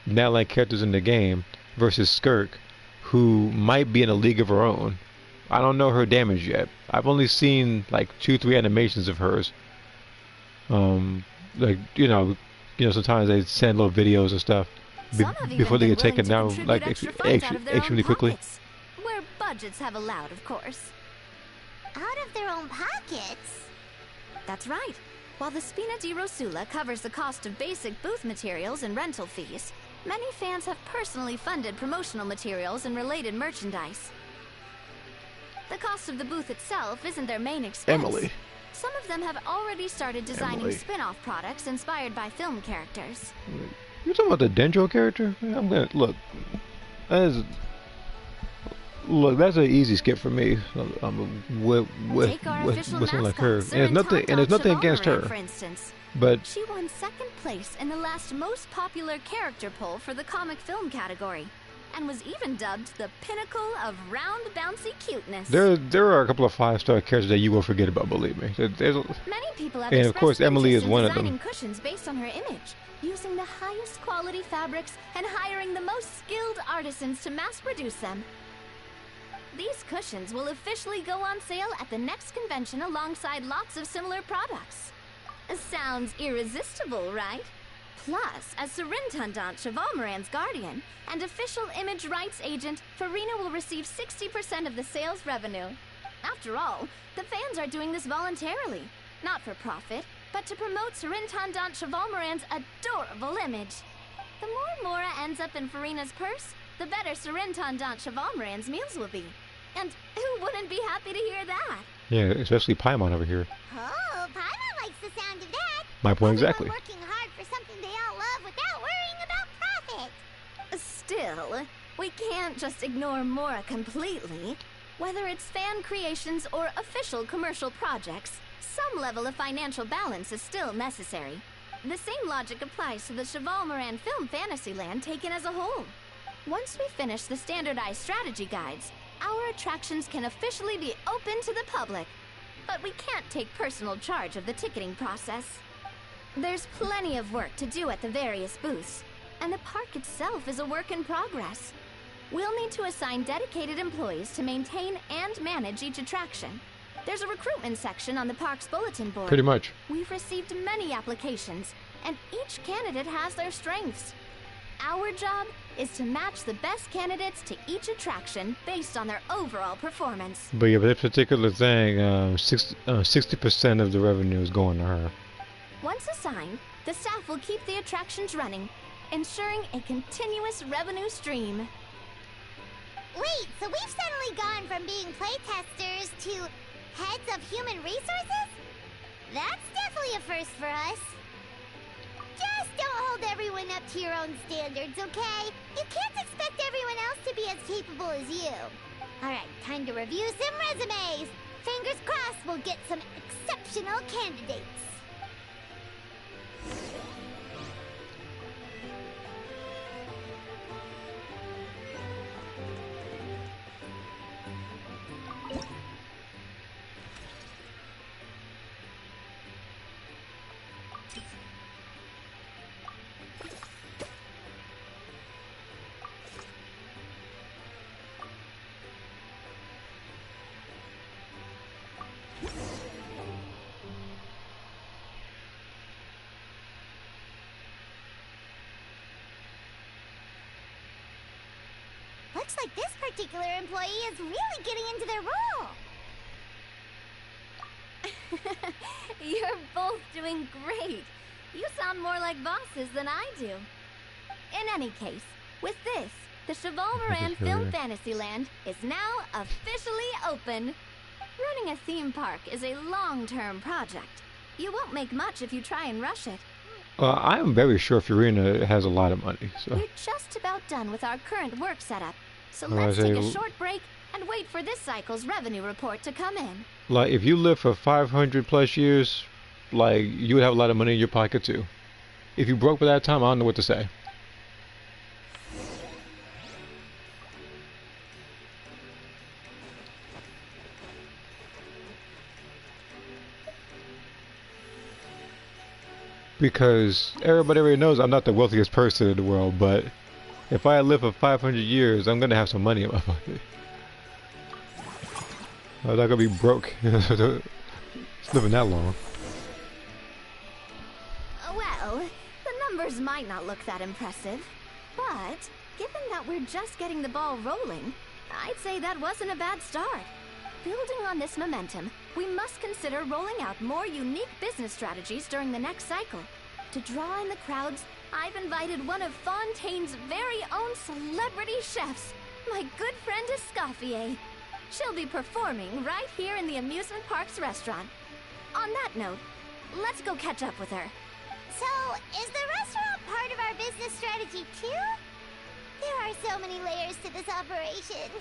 Natline characters in the game, versus Skirk, who might be in a league of her own. I don't know her damage yet. I've only seen like 2-3 animations of hers. Like, you know, sometimes they send little videos and stuff before they get taken down, like extremely quickly. Where budgets have allowed, of course. Out of their own pockets? That's right. While the Spina di Rosula covers the cost of basic booth materials and rental fees, many fans have personally funded promotional materials and related merchandise. The cost of the booth itself isn't their main expense. Emily. Some of them have already started designing spin-off products inspired by film characters. You're talking about the Dendro character? I'm gonna look. That's an easy skip for me. With someone like her, and there's nothing against her. For instance, but she won second place in the last most popular character poll for the comic film category. and was even dubbed the pinnacle of round, bouncy cuteness. There are a couple of 5-star characters that you will forget about, believe me. Many people have and of course, expressed Emily is interest in one of designing them. cushions based on her image, using the highest quality fabrics and hiring the most skilled artisans to mass produce them. These cushions will officially go on sale at the next convention alongside lots of similar products. Sounds irresistible, right? Plus, as Surintendant Chevalmoran's guardian and official image rights agent, Farina will receive 60% of the sales revenue. After all, the fans are doing this voluntarily, not for profit, but to promote Surintendant Chevalmoran's adorable image. The more Mora ends up in Farina's purse, the better Surintendant Chevalmoran's meals will be. And who wouldn't be happy to hear that? Yeah, especially Paimon over here. Oh, Paimon likes the sound of that. My point exactly. Working hard for something they all love without worrying about profit. Still, we can't just ignore Mora completely. Whether it's fan creations or official commercial projects, some level of financial balance is still necessary. The same logic applies to the Chevalmoran Film Fantasyland taken as a whole. Once we finish the standardized strategy guides, our attractions can officially be open to the public. But we can't take personal charge of the ticketing process. There's plenty of work to do at the various booths, and the park itself is a work in progress. We'll need to assign dedicated employees to maintain and manage each attraction. There's a recruitment section on the park's bulletin board. Pretty much. We've received many applications, and each candidate has their strengths. Our job is to match the best candidates to each attraction based on their overall performance. But yeah, but this particular thing, 60% of the revenue is going to her. Once assigned, the staff will keep the attractions running, ensuring a continuous revenue stream. Wait, so we've suddenly gone from being playtesters to heads of human resources? That's definitely a first for us. Just don't hold everyone up to your own standards, okay? You can't expect everyone else to be as capable as you. Alright, time to review some resumes. Fingers crossed we'll get some exceptional candidates. Looks like this particular employee is really getting into their role. You're both doing great. You sound more like bosses than I do. In any case, with this, the Chevalmoran Film Fantasyland is now officially open. Running a theme park is a long-term project. You won't make much if you try and rush it. I'm very sure Farina has a lot of money. So. We're just about done with our current work setup. So let's take a short break and wait for this cycle's revenue report to come in. Like, if you live for 500 plus years, like, you would have a lot of money in your pocket too. If you broke by that time, I don't know what to say. Because everybody already knows I'm not the wealthiest person in the world, but if I live for 500 years, I'm gonna have some money in my pocket. I'm not gonna be broke living that long. Well, the numbers might not look that impressive, but given that we're just getting the ball rolling, I'd say that wasn't a bad start. Building on this momentum, we must consider rolling out more unique business strategies during the next cycle. To draw in the crowds, I've invited one of Fontaine's very own celebrity chefs, my good friend Escoffier. She'll be performing right here in the amusement park's restaurant. On that note, let's go catch up with her. So, is the restaurant part of our business strategy too? There are so many layers to this operation.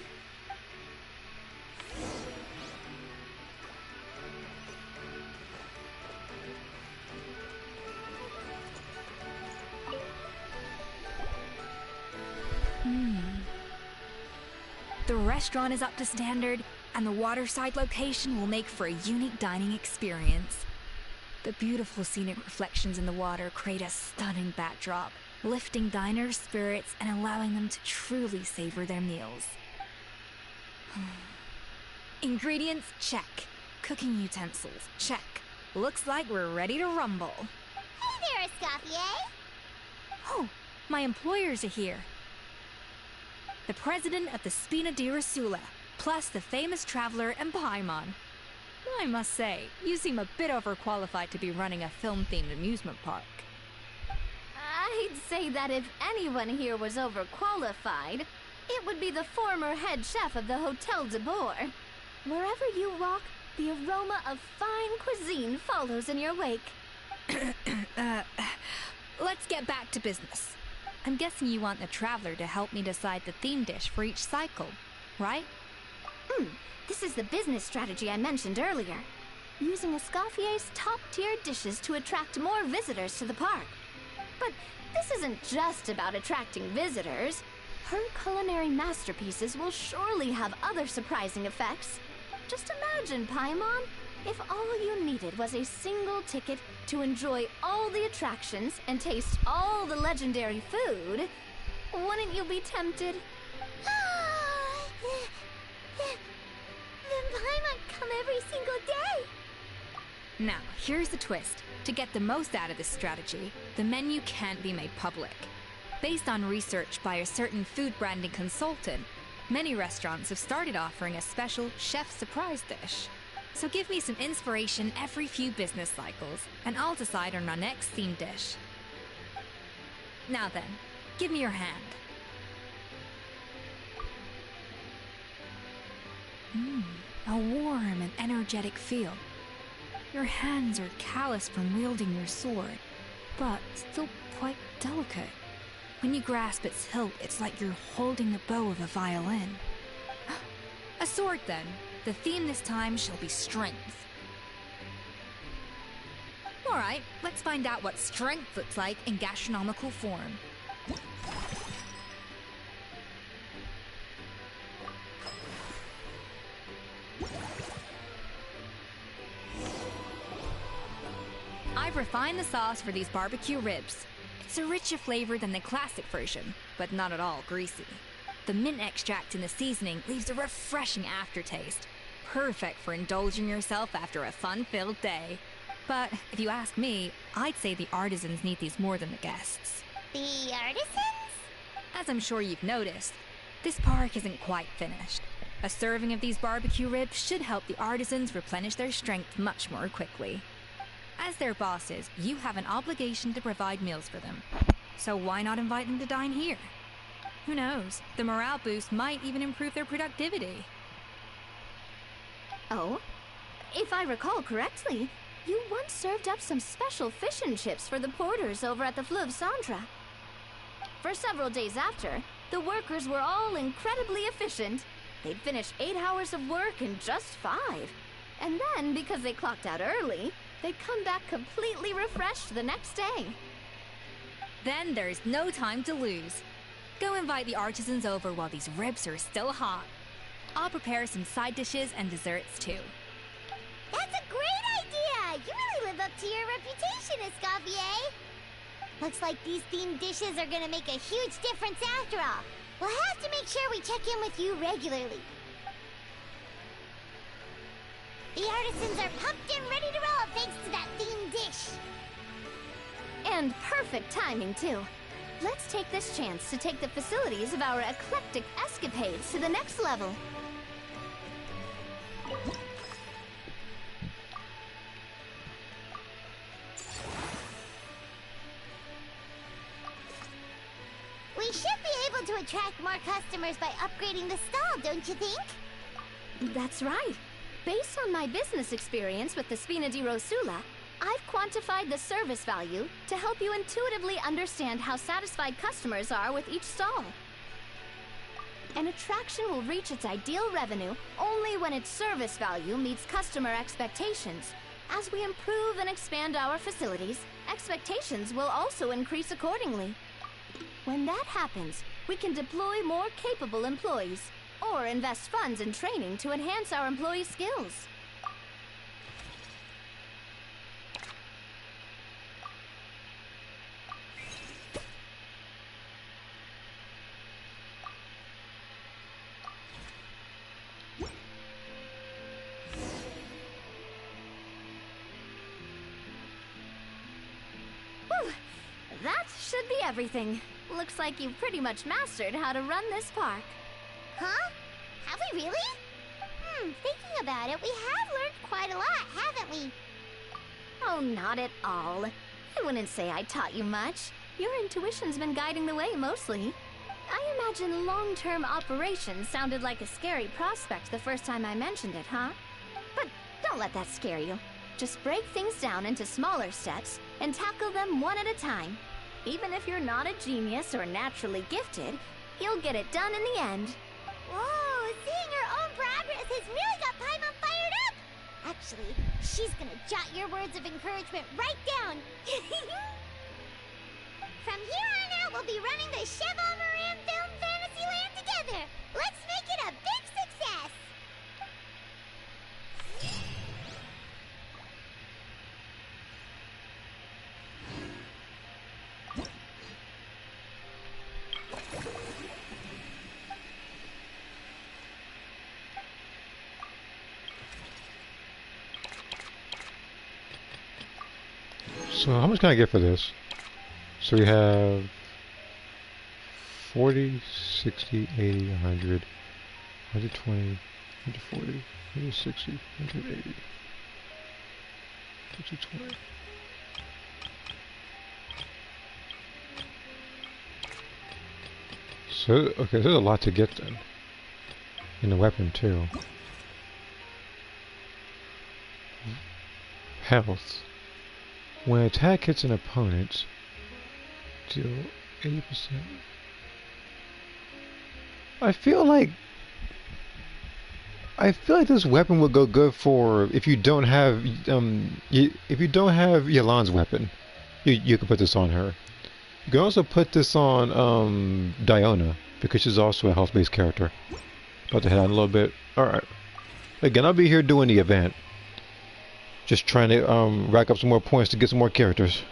The restaurant is up to standard, and the waterside location will make for a unique dining experience. The beautiful scenic reflections in the water create a stunning backdrop, lifting diners' spirits and allowing them to truly savor their meals. Ingredients, check. Cooking utensils, check. Looks like we're ready to rumble. Hey there, Escoffier! Oh, my employers are here. The president of the Spina di Rosula, plus the famous traveler and Paimon. I must say, you seem a bit overqualified to be running a film-themed amusement park. I'd say that if anyone here was overqualified, it would be the former head chef of the Hotel de Boer. Wherever you walk, the aroma of fine cuisine follows in your wake. Let's get back to business. I'm guessing you want the traveler to help me decide the theme dish for each cycle, right? This is the business strategy I mentioned earlier. Using Escoffier's top-tier dishes to attract more visitors to the park. But this isn't just about attracting visitors. Her culinary masterpieces will surely have other surprising effects. Just imagine, Paimon, if all you needed was a single ticket to enjoy all the attractions and taste all the legendary food. Wouldn't you be tempted? Then Paimon come every single day! Now, here's the twist. To get the most out of this strategy, the menu can't be made public. Based on research by a certain food branding consultant, many restaurants have started offering a special chef surprise dish. So give me some inspiration every few business cycles, and I'll decide on our next theme dish. Now then, give me your hand. A warm and energetic feel. Your hands are calloused from wielding your sword, but still quite delicate. When you grasp its hilt, it's like you're holding the bow of a violin. A sword, then. The theme this time shall be strength. Alright, let's find out what strength looks like in gastronomical form. I've refined the sauce for these barbecue ribs. It's a richer flavor than the classic version, but not at all greasy. The mint extract in the seasoning leaves a refreshing aftertaste, perfect for indulging yourself after a fun-filled day. But if you ask me, I'd say the artisans need these more than the guests. The artisans? As I'm sure you've noticed, this park isn't quite finished. A serving of these barbecue ribs should help the artisans replenish their strength much more quickly. As their bosses, you have an obligation to provide meals for them. So why not invite them to dine here? Who knows? The morale boost might even improve their productivity. Oh? If I recall correctly, you once served up some special fish and chips for the porters over at the Fleuve Centre. For several days after, the workers were all incredibly efficient. They'd finish 8 hours of work in just 5. And then, because they clocked out early, they'd come back completely refreshed the next day. Then there's no time to lose. Go invite the artisans over while these ribs are still hot. I'll prepare some side dishes and desserts too. That's a great idea! You really live up to your reputation, Escoffier! Looks like these themed dishes are gonna make a huge difference after all. We'll have to make sure we check in with you regularly. The artisans are pumped and ready to roll thanks to that themed dish. And perfect timing, too. Let's take this chance to take the facilities of our eclectic escapades to the next level. We should be able to attract more customers by upgrading the stall, don't you think? That's right. Based on my business experience with the Spina di Rosula, I've quantified the service value to help you intuitively understand how satisfied customers are with each stall. An attraction will reach its ideal revenue only when its service value meets customer expectations. As we improve and expand our facilities, expectations will also increase accordingly. When that happens, we can deploy more capable employees. or invest funds in training to enhance our employees' skills. That should be everything. Looks like you've pretty much mastered how to run this park. Huh? Have we really? Thinking about it, we have learned quite a lot, haven't we? Oh, not at all. I wouldn't say I taught you much. Your intuition's been guiding the way mostly. I imagine long-term operations sounded like a scary prospect the first time I mentioned it, huh? But don't let that scare you. Just break things down into smaller steps and tackle them one at a time. Even if you're not a genius or naturally gifted, you'll get it done in the end. Whoa, seeing her own progress has really got Paimon fired up! Actually, she's gonna jot your words of encouragement right down. From here on out, we'll be running the Cheval Moran Film Fantasyland together. Let's make it a big success! So how much can I get for this? So we have 40, 60, 80, 100, 120, 140, 160, 180, 120. So, okay, there's a lot to get then. And the weapon too. Health. When attack hits an opponent, deal 80%. I feel like this weapon would go good for if you don't have if you don't have Yalan's weapon, you can put this on her. You can also put this on Diona because she's also a health-based character. About to head out a little bit. All right. Again, I'll be here doing the event. Just trying to rack up some more points to get some more characters.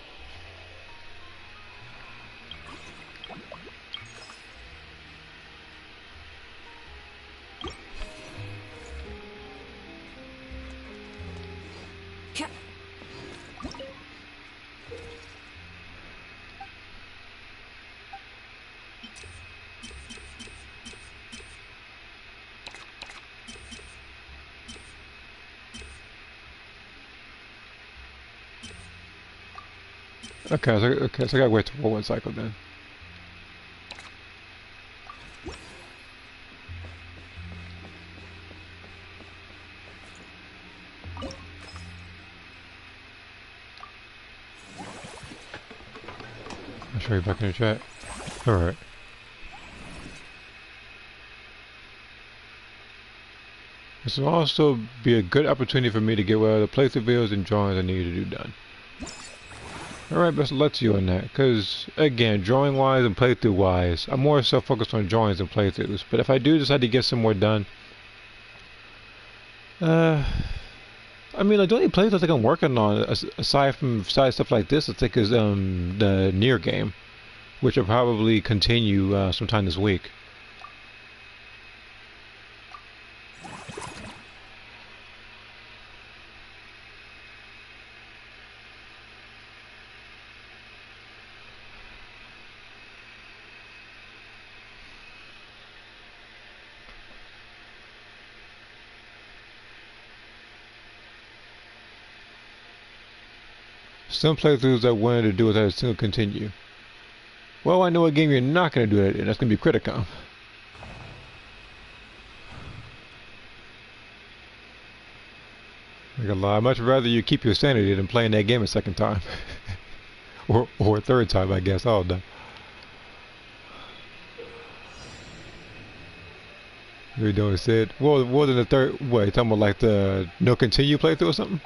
Okay, so I gotta wait for one cycle then. I'll show you back in the chat. Alright. This will also be a good opportunity for me to get whatever the playthrough videos and drawings I need to do done. Alright, best of luck to you on that, because, again, drawing-wise and playthrough-wise, I'm more so focused on drawings than playthroughs, but if I do decide to get some more done, I mean, like, the only playthrough I think I'm working on, aside from side stuff like this, I think is, the Nier game, which will probably continue, sometime this week. Some playthroughs I wanted to do without a single continue. Well, I know what game you're not going to do that in. That's going to be Criticom. I'd much rather you keep your sanity than playing that game a second time. or a third time, I guess. I don't know. You're doing Sid. Well, more than the third. What, you talking about like the no continue playthrough or something?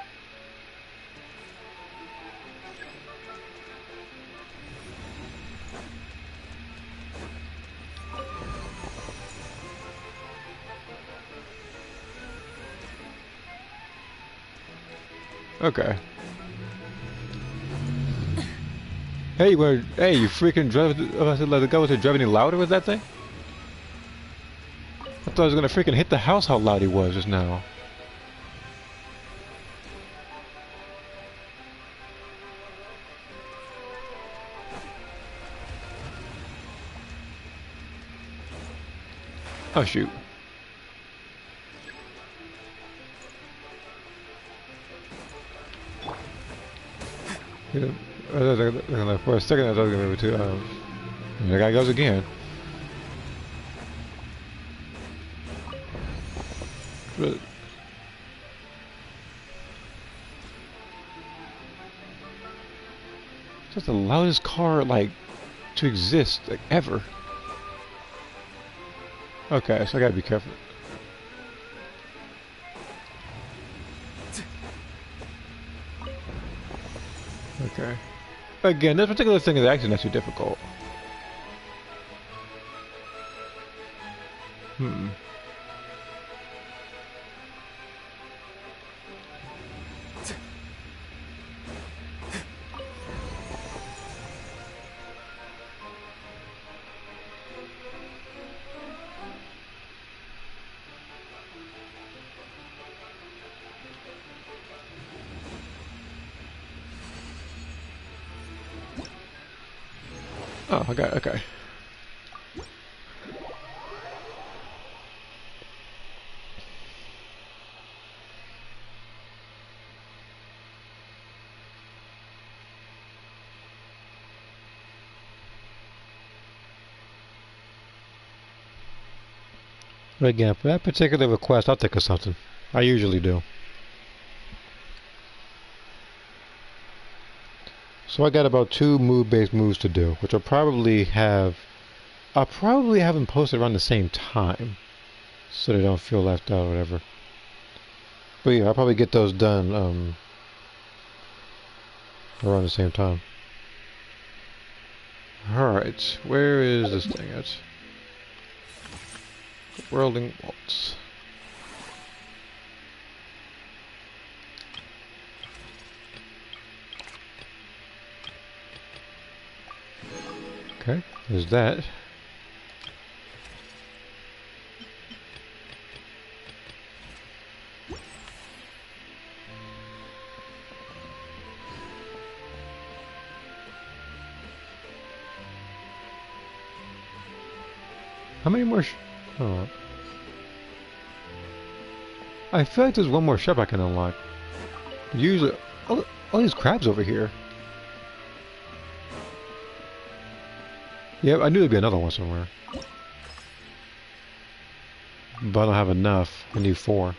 Okay. Hey, you freaking drive. The guy wasn't driving any louder with that thing? I thought I was gonna freaking hit the house how loud he was just now. Oh shoot. Yeah, for a second I thought I was gonna be able to, the guy goes again. But just the loudest car, like, to exist, like, ever. Okay, so I gotta be careful. Okay. Again, this particular thing is actually not too difficult. Oh, I got it, okay. But again, for that particular request, I'll think of something. I usually do. So I got about 2 mood-based moves to do, which I'll probably have them posted around the same time, so they don't feel left out or whatever. But yeah, I'll probably get those done around the same time. Alright, where is this thing at? Whirling Waltz. Okay, there's that. How many more? Oh. I feel like there's one more shop I can unlock. Usually, all these crabs over here. Yep, I knew there'd be another one somewhere. But I don't have enough. I need 4.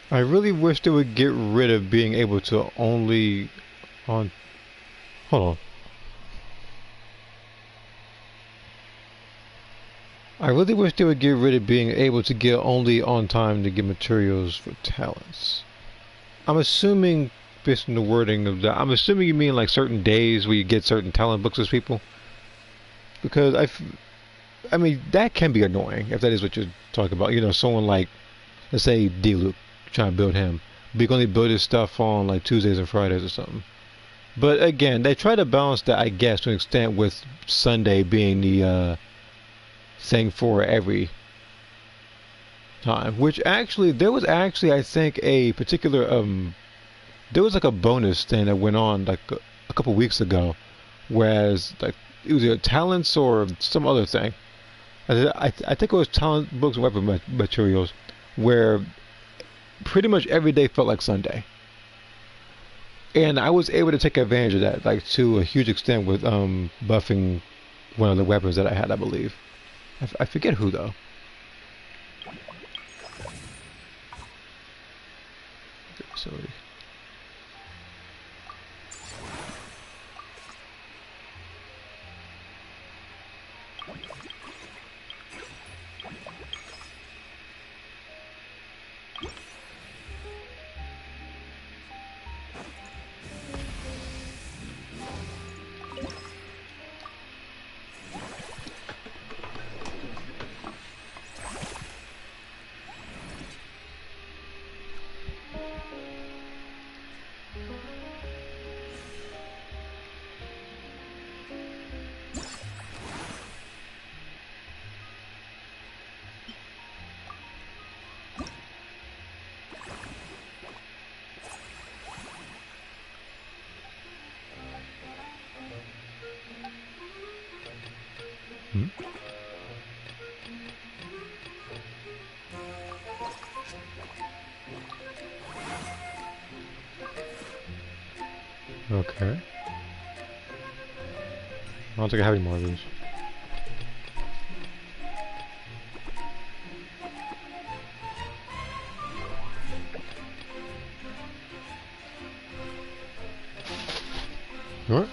I really wish they would get rid of being able to only on. Hold on. I really wish they would get rid of being able to get only on time to get materials for talents. I'm assuming based on the wording of that, I'm assuming you mean like certain days where you get certain talent books as people. Because I mean, that can be annoying if that is what you're talking about. You know, someone like, let's say D-Luke, trying to build him. But you can only build his stuff on like Tuesdays and Fridays or something. But again, they try to balance that, I guess, to an extent with Sunday being the thing for every time. Which actually, there was actually, I think, a particular, there was like a bonus thing that went on like a couple weeks ago. Whereas, like, it was either talents or some other thing. I think it was talent books and weapon materials, where pretty much every day felt like Sunday. And I was able to take advantage of that, like to a huge extent, with buffing one of the weapons that I had, I believe. I forget who though. Sorry. Okay. I don't think I have any more of these. What?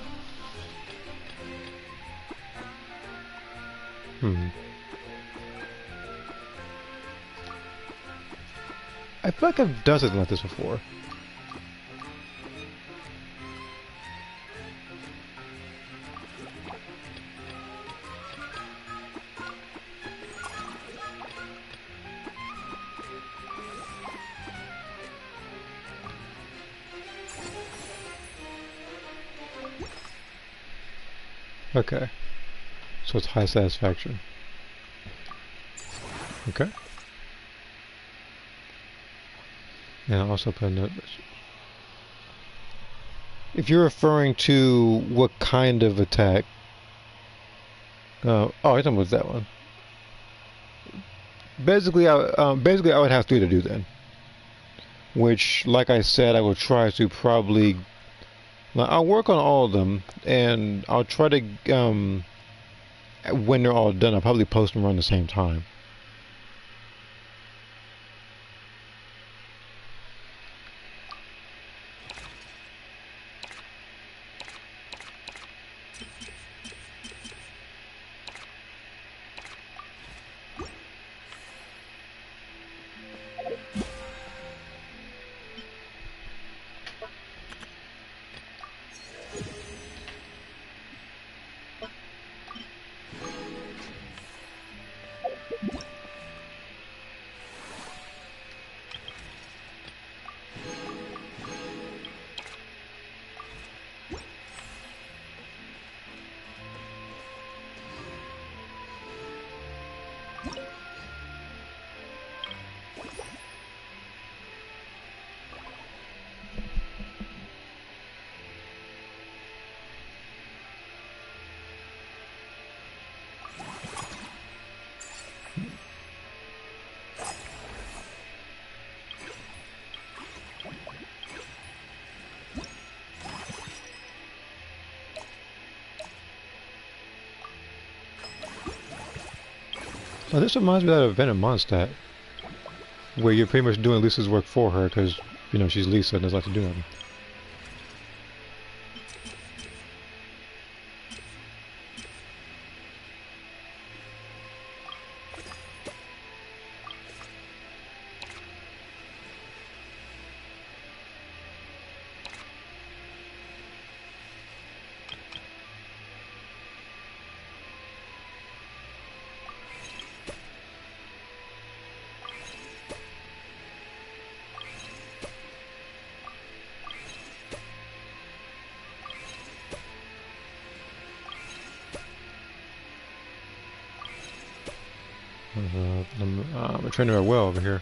I feel like I've done something like this before. Okay. So it's high satisfaction. Okay. And I'll also put a note. If you're referring to what kind of attack... oh, I thought it was that one. Basically, I would have 3 to do then. Which, like I said, I will try to probably... I'll work on all of them, and I'll try to, when they're all done, I'll probably post them around the same time. Oh, this reminds me of that event in Mondstadt, where you're pretty much doing Lisa's work for her, because, you know, she's Lisa and doesn't like to do nothing. I'm training her well over here.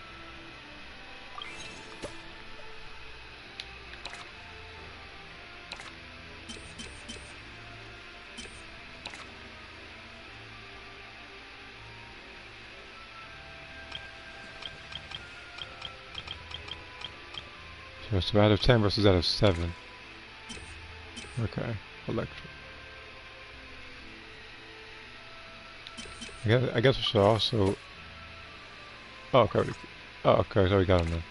So it's out of 10 versus out of 7. Okay, electric. I guess we should also. Oh, okay. Oh, okay. So we got him then.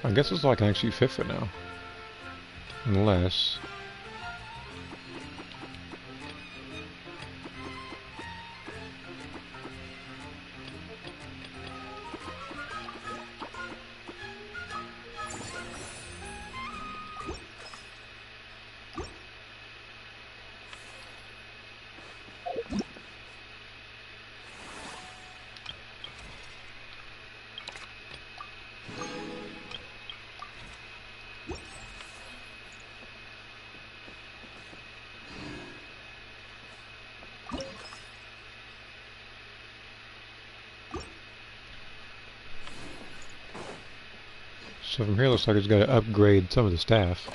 I guess it's like I can actually fit for now. Unless... So from here it looks like it's got to upgrade some of the staff.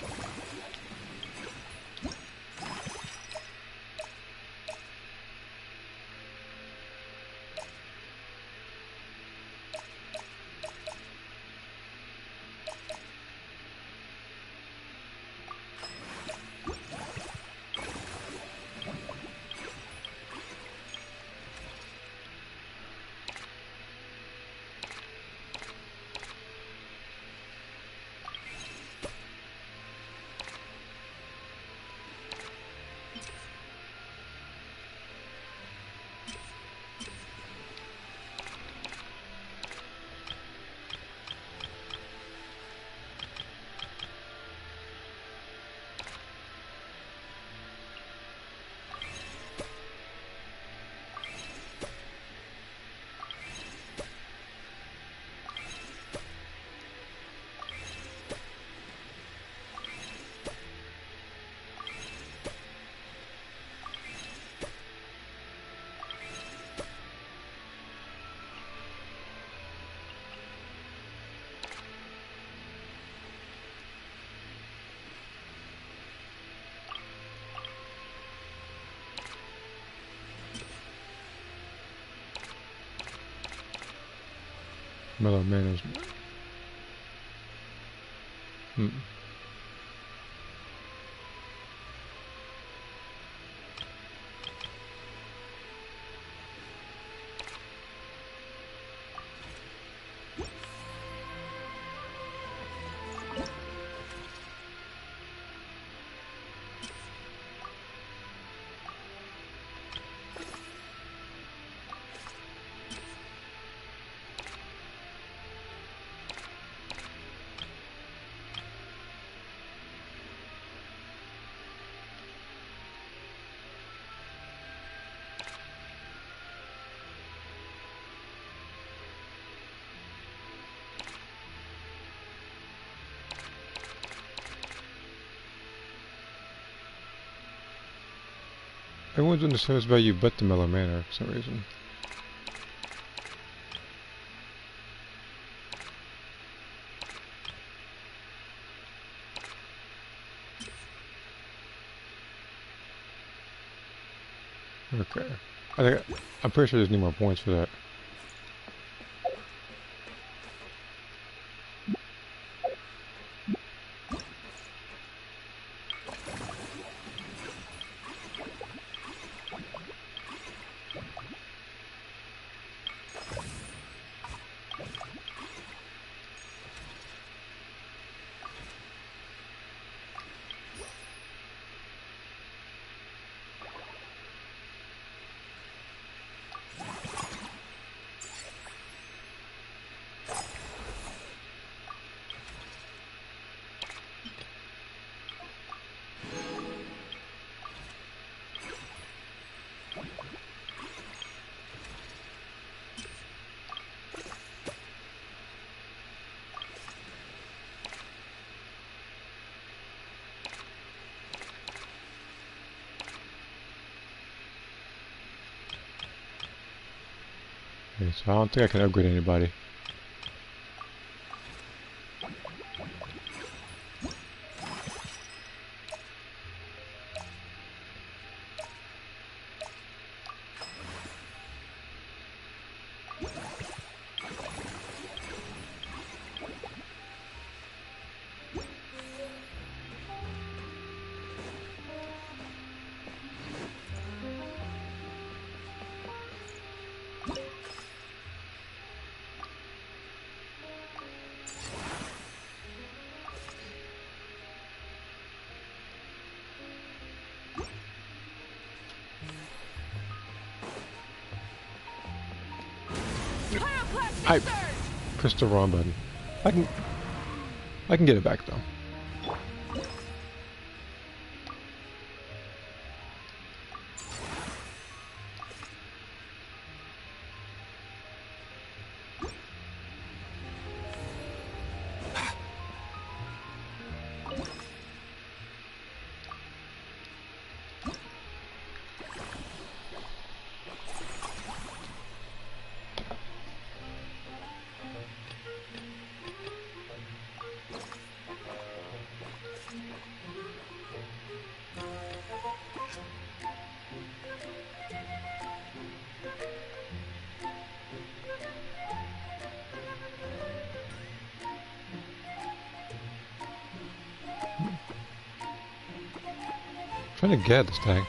Mellow manners. Everyone's doing the service by you but the Mellow Manor for some reason. Okay. I'm pretty sure there's no more points for that. Okay, so I don't think I can upgrade anybody. I pressed the wrong button. I can get it back though. Trying to get this thing.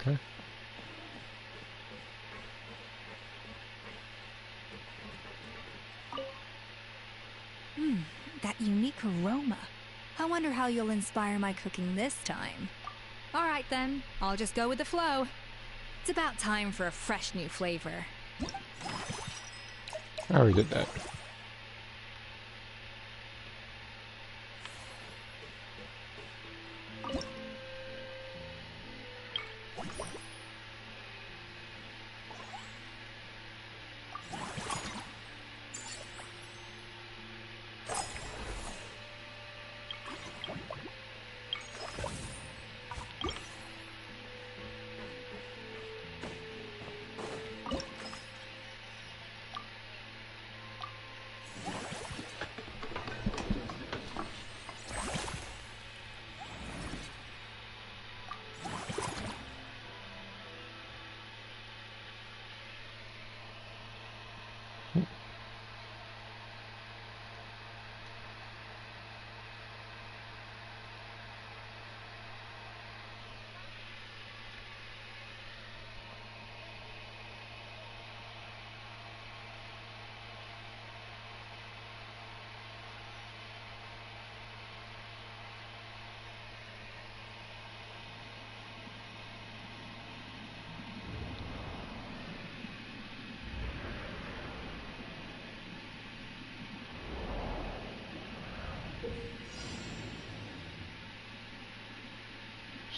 Okay. That unique aroma. I wonder how you'll inspire my cooking this time. Alright then, I'll just go with the flow. It's about time for a fresh new flavor. I already did that.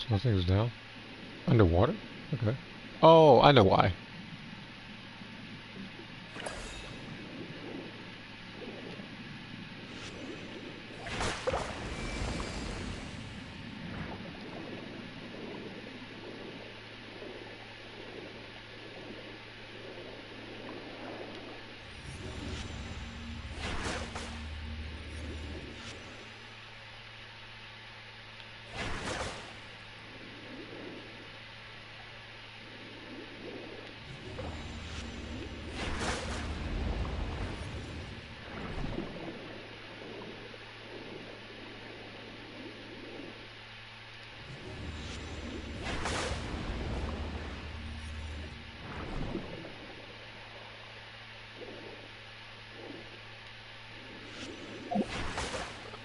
Slow things down. Underwater? Okay. Oh, I know why.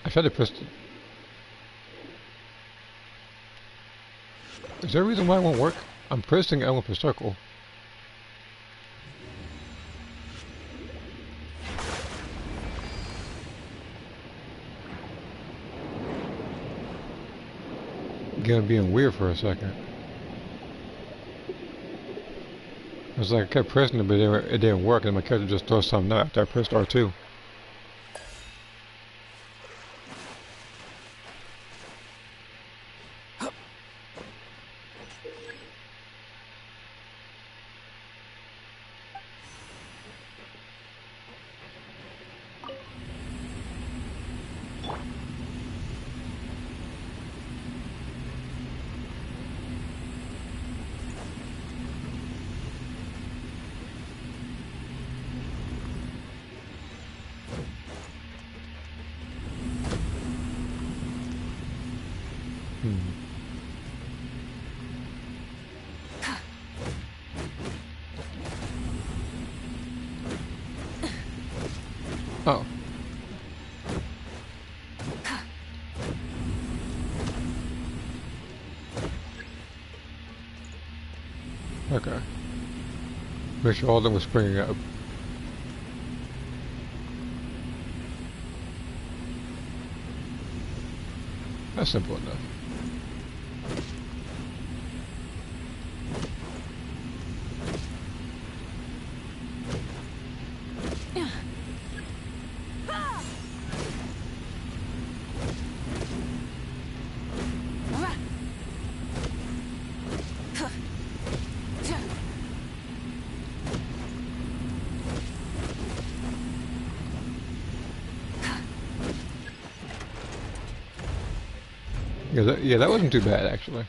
I tried to press. Is there a reason why it won't work? I'm pressing L per circle. Again, being weird for a second. It was like I kept pressing it, but it didn't work, and my character just throws something out after I pressed R2. Oh. Okay. Make sure all of them were springing up. That's simple enough. Yeah, that wasn't too bad, actually.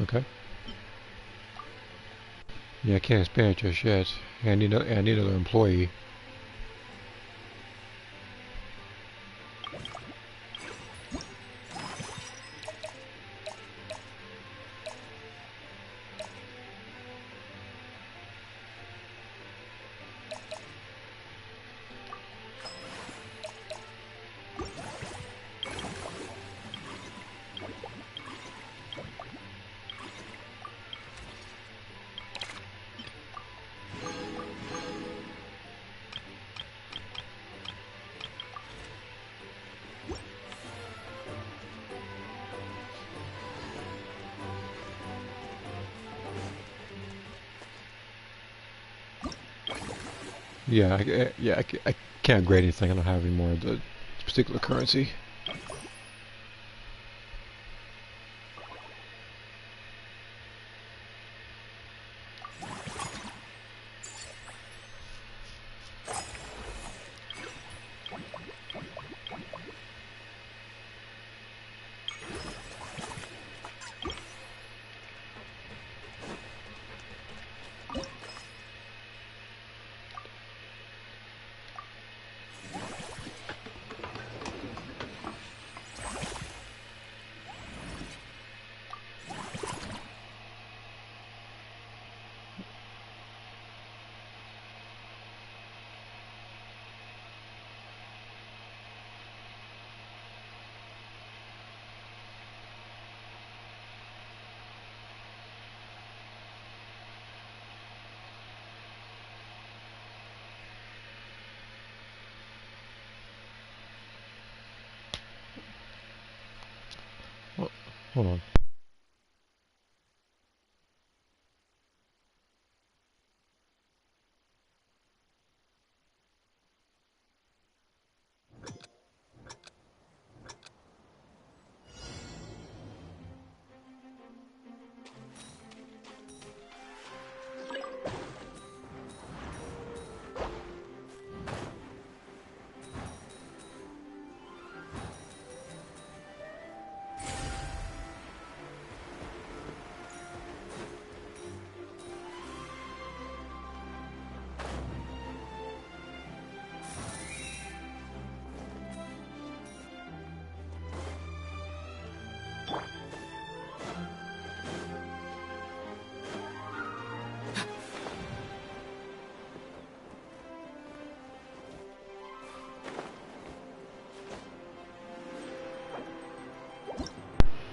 Okay. Yeah, I can't expand it just yet. I need another employee. Yeah, I can't grade anything. I don't have any more of the particular currency. Oh, hold on.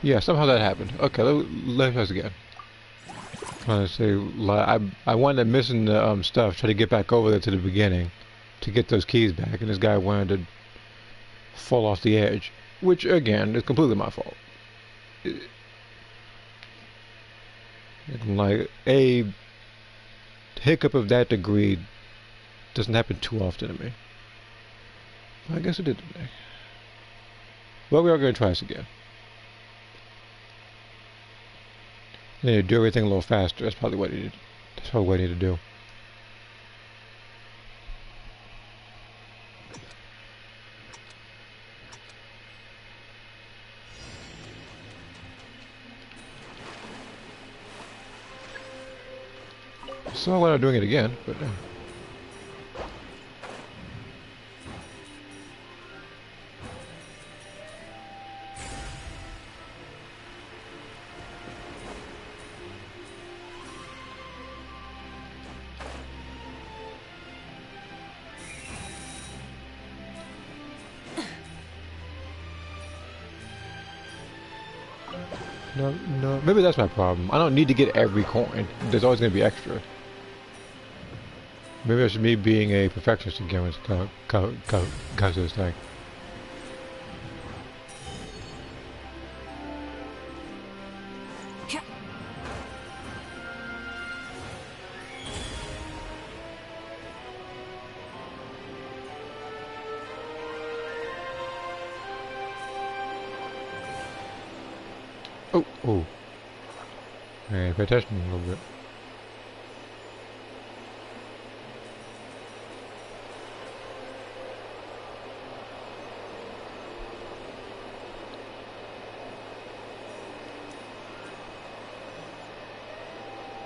Yeah, somehow that happened. Okay, let's try this again. Trying to say, I wound up missing the stuff. Try to get back over there to the beginning to get those keys back, and this guy wanted to fall off the edge, which again is completely my fault. Like a hiccup of that degree doesn't happen too often to me. I guess it did today. Well, we are going to try this again. I need to do everything a little faster. That's probably what I need. That's probably what I need to do. So why not doing it again? But. No, maybe that's my problem. I don't need to get every coin. There's always going to be extra. Maybe that's me being a perfectionist again when it comes to this thing. Oh. Hey, pay attention a little bit.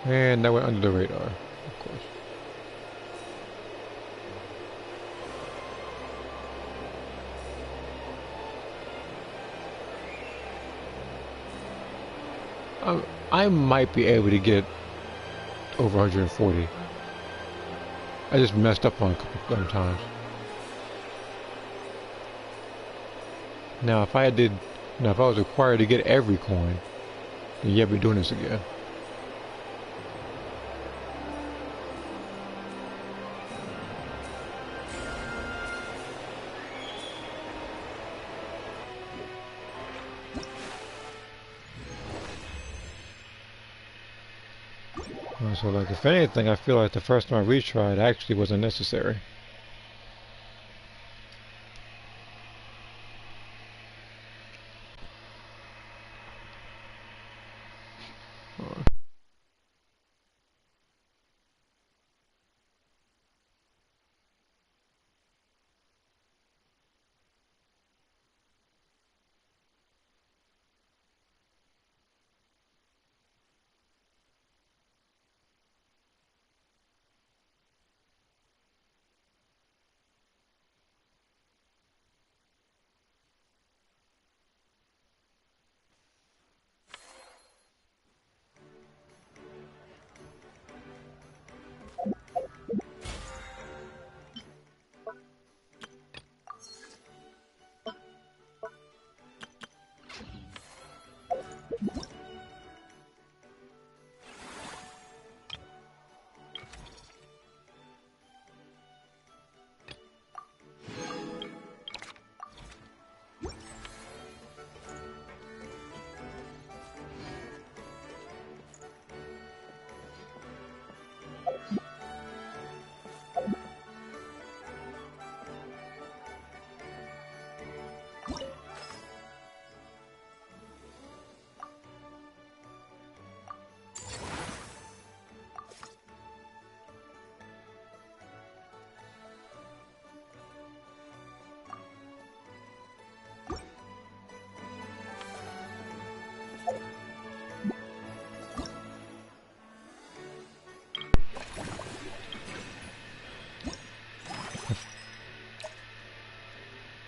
And that went under the radar, of course. I might be able to get over 140. I just messed up on a couple of times. Now, if I was required to get every coin, then yeah, we're doing this again. So like, if anything, I feel like the first time I retried actually wasn't necessary.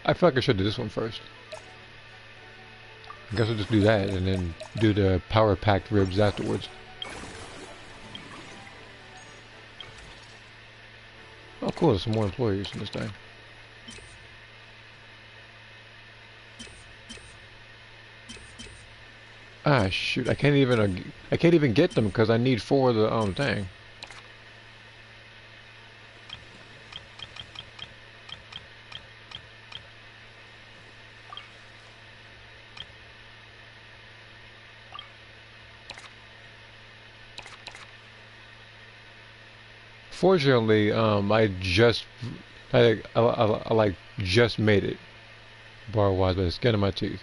I feel like I should do this one first. I guess I'll just do that and then do the power packed ribs afterwards. Oh cool, there's some more employees in this thing. Ah shoot, I can't even get them because I need 4 of the thing. Fortunately, I like just made it bar wise, but it's getting my teeth.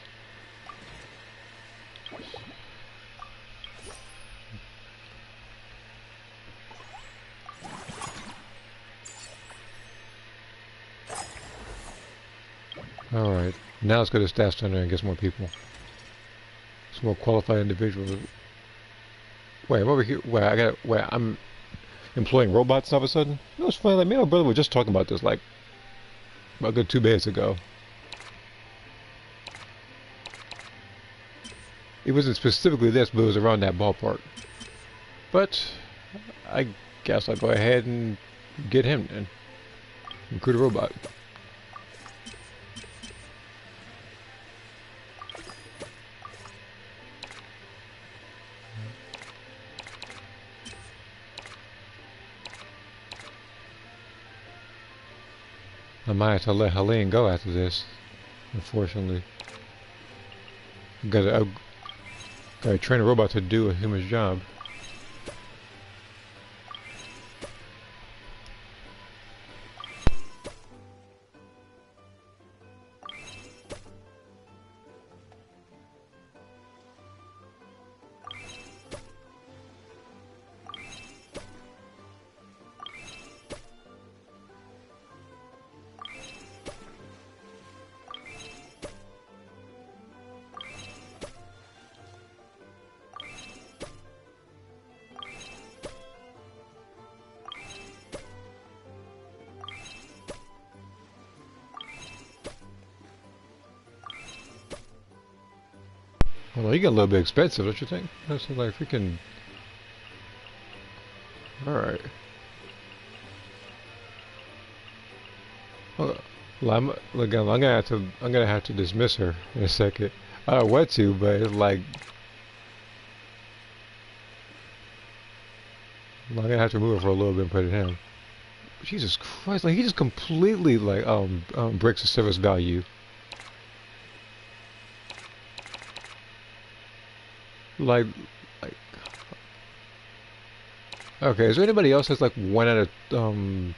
All right, now let's go to Staff Center and get some more people, some more qualified individuals. Wait, I'm over here. Wait, I'm employing robots all of a sudden? No, it's funny, like, me and my brother were just talking about this, like, about a good 2 days ago. It wasn't specifically this, but it was around that ballpark. But, I guess I'll go ahead and get him then. Recruit a robot. I might have to let Helene go after this, unfortunately. Gotta train a robot to do a human's job. Well, you get a little bit expensive, don't you think? That's like freaking. All right. Well, I'm gonna have to dismiss her in a second. I want to, but it's like I'm gonna have to move her for a little bit and put it in. Jesus Christ! Like he just completely like breaks the service value. Okay, is there anybody else that's like one at a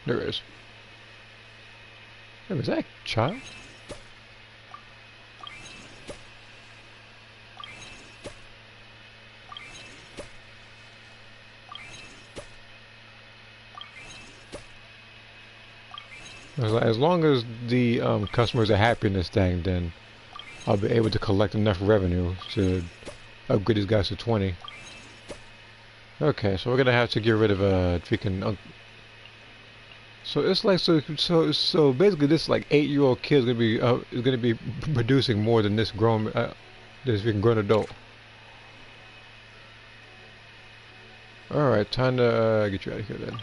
there is. Hey, was that a child? As long as the customers are happy in this thing, then I'll be able to collect enough revenue to upgrade these guys to 20. Okay, so we're gonna have to get rid of freaking. So it's like so basically this like 8-year-old kid is gonna be producing more than this this freaking grown adult. All right, time to get you out of here then.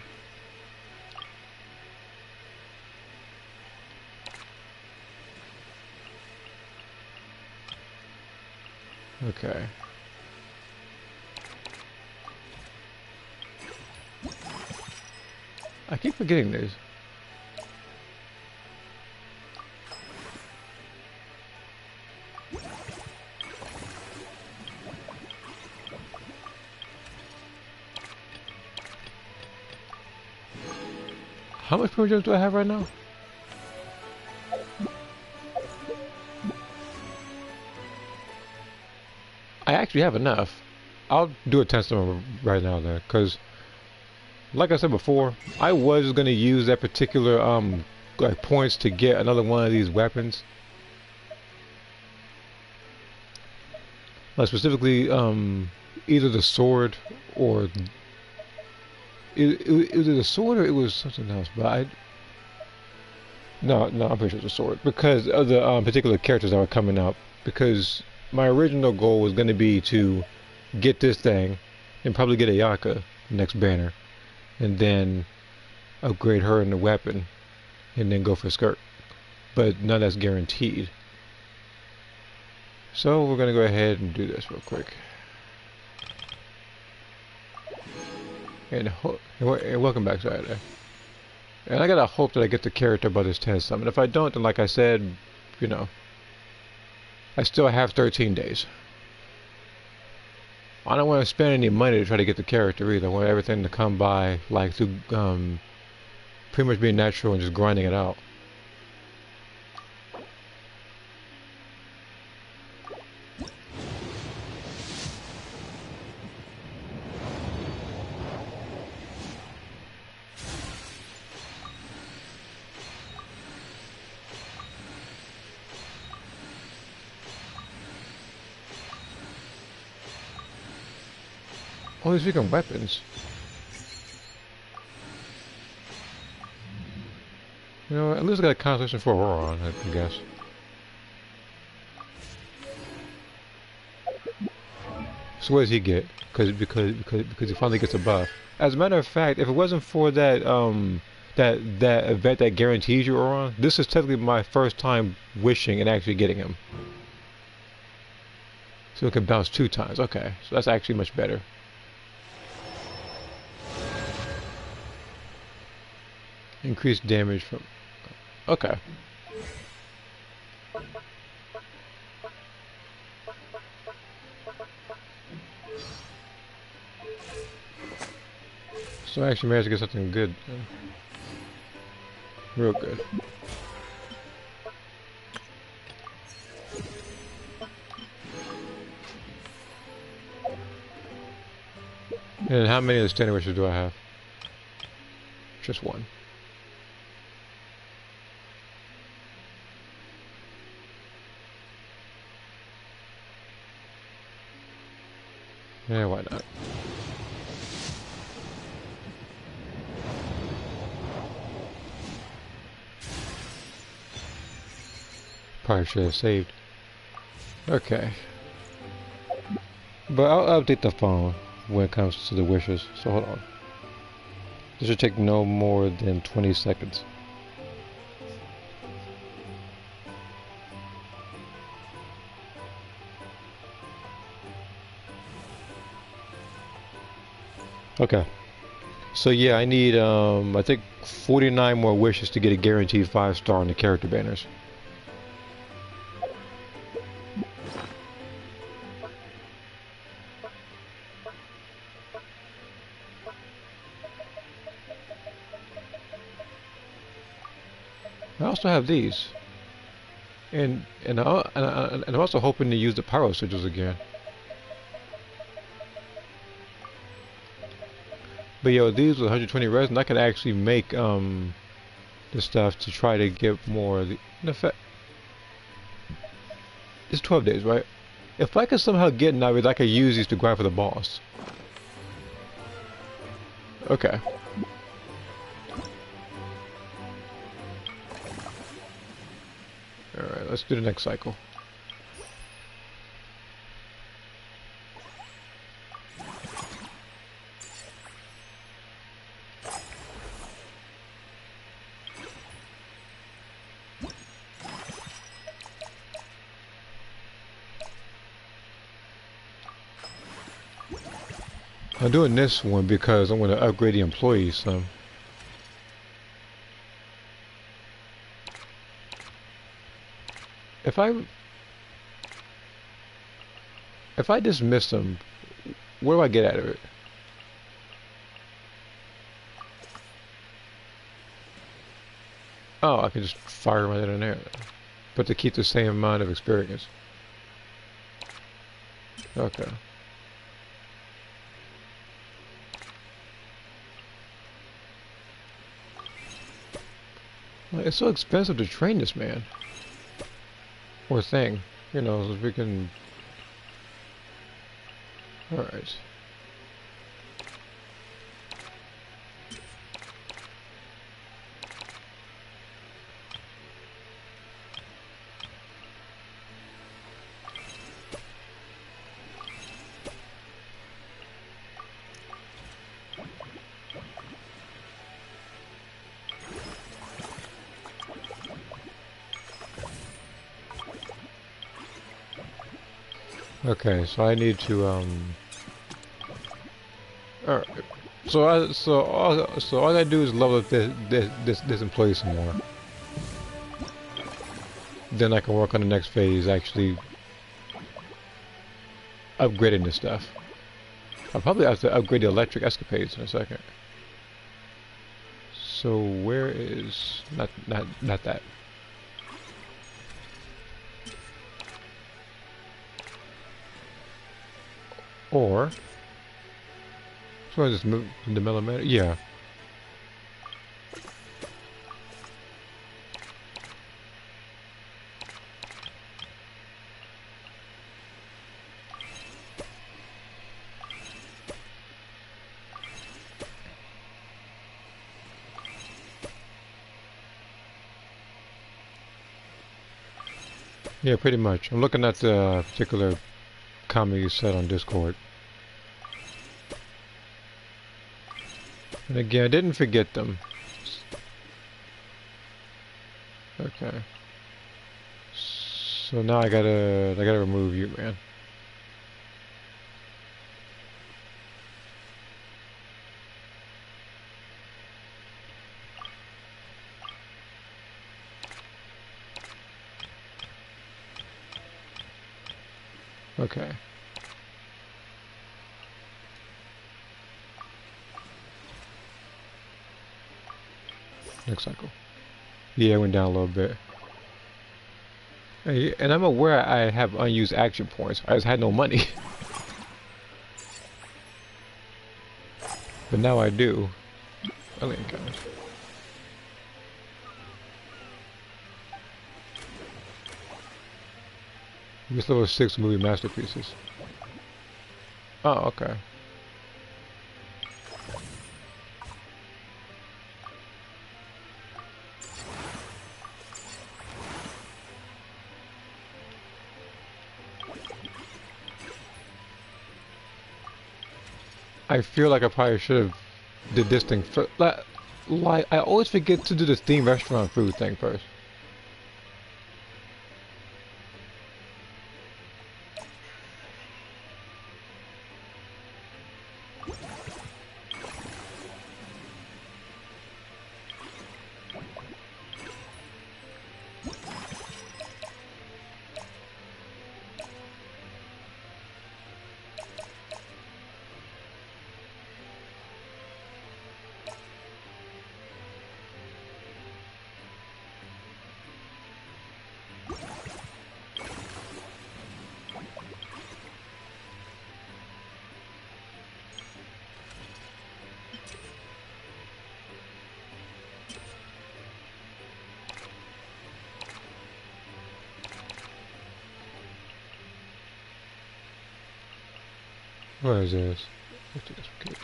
Okay. I keep forgetting this. How much projects do I have right now? I actually have enough. I'll do a test on them right now then, because like I said before, I was gonna use that particular like points to get another one of these weapons. Like specifically either the sword or it was the sword or it was something else, but no, I'm pretty sure it's a sword because of the particular characters that were coming up. Because my original goal was going to be to get this thing and probably get Ayaka next banner, and then upgrade her in the weapon, and then go for skirt. But none of that's guaranteed. So we're going to go ahead and do this real quick. And welcome back, Saturday. And I gotta hope that I get the character by this 10 summon. If I don't, then like I said, you know, I still have 13 days. I don't want to spend any money to try to get the character either. I want everything to come by like through pretty much being natural and just grinding it out. All these freaking weapons. You know, at least I got a constellation for Aurora on, I guess. So what does he get? Because he finally gets a buff. As a matter of fact, if it wasn't for that that event that guarantees you Auron, this is technically my first time wishing and actually getting him. So it can bounce 2 times. Okay, so that's actually much better. Increased damage from... Okay. So I actually managed to get something good. Real good. And how many of the standing wishes do I have? Just 1. Yeah, why not? Probably should have saved. Okay. But I'll update the phone when it comes to the wishes, so hold on. This should take no more than 20 seconds. Okay. So yeah, I need I think 49 more wishes to get a guaranteed 5-star on the character banners. I also have these. And I'm also hoping to use the pyro sigils again. But yo, these with 120 resin, I can actually make the stuff to try to get more. In effect, it's 12 days, right? If I could somehow get Navis, I could use these to grind for the boss. Okay. Alright, let's do the next cycle. I'm doing this one because I'm going to upgrade the employees some. If I dismiss them, what do I get out of it? Oh, I can just fire them right in there. But to keep the same amount of experience. Okay. Well, it's so expensive to train this man. Or thing. You know, so we can... Alright. Okay, so I need to alright. So all I do is level up this employee some more. Then I can work on the next phase, actually upgrading this stuff. I'll probably have to upgrade the electric escapades in a second. So where is not that. Or so I just move the millimeter. Yeah. Yeah, pretty much. I'm looking at the particular comment you said on Discord. And again, I didn't forget them. Okay. So now I gotta remove you, man. Okay. Next cycle. Yeah, it went down a little bit. Hey, and I'm aware I have unused action points. I just had no money. But now I do. Alien count. This level 6 movie masterpieces. Oh, okay. I feel like I probably should have did this thing first. Like I always forget to do the theme restaurant food thing first. What is this? Let's do this for kids.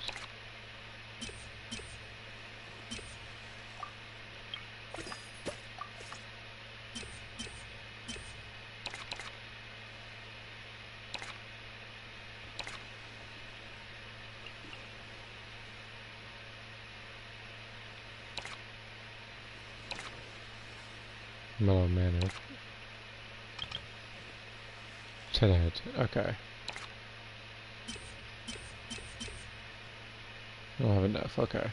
Mellow manner. 10 heads. Okay. I don't have enough. Okay.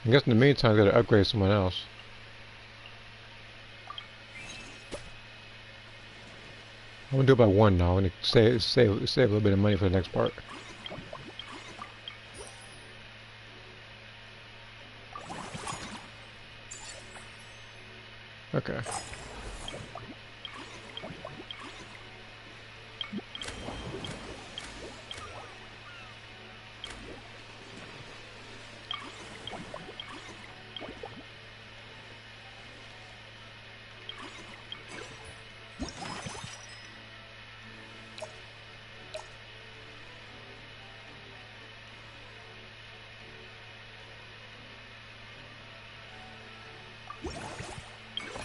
I guess in the meantime, I gotta upgrade someone else. I'm gonna do it by one now. I'm gonna save a little bit of money for the next part. Okay.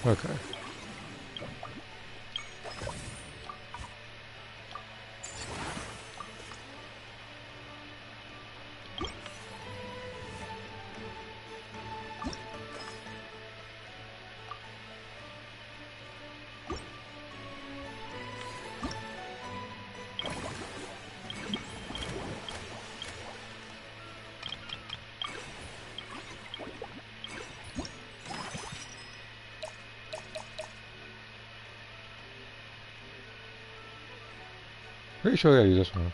Okay. Pretty sure I gotta use this one.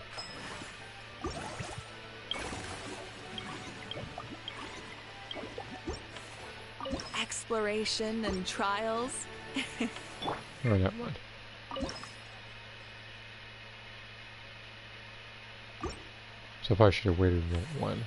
Exploration and trials. Oh, that one. So if I should have waited one.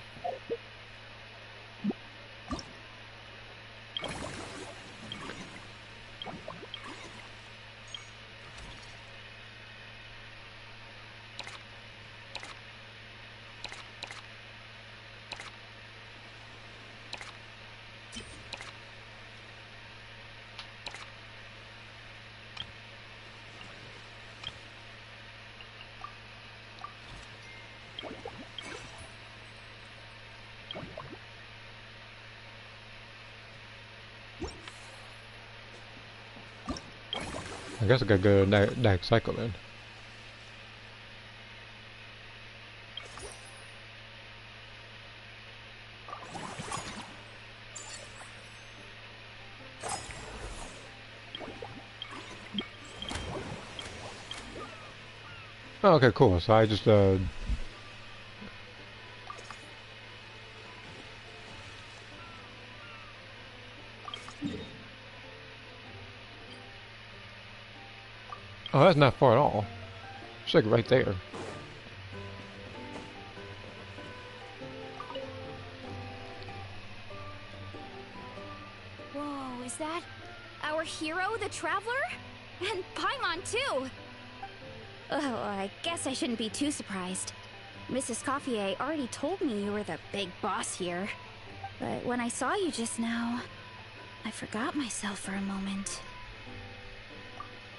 I guess I gotta go next cycle then. Oh, okay, cool. So I just Whoa, oh, that's not far at all. It's like right there. is that our hero, the Traveler? And Paimon, too! Oh, I guess I shouldn't be too surprised. Mrs. Escoffier already told me you were the big boss here. But when I saw you just now, I forgot myself for a moment.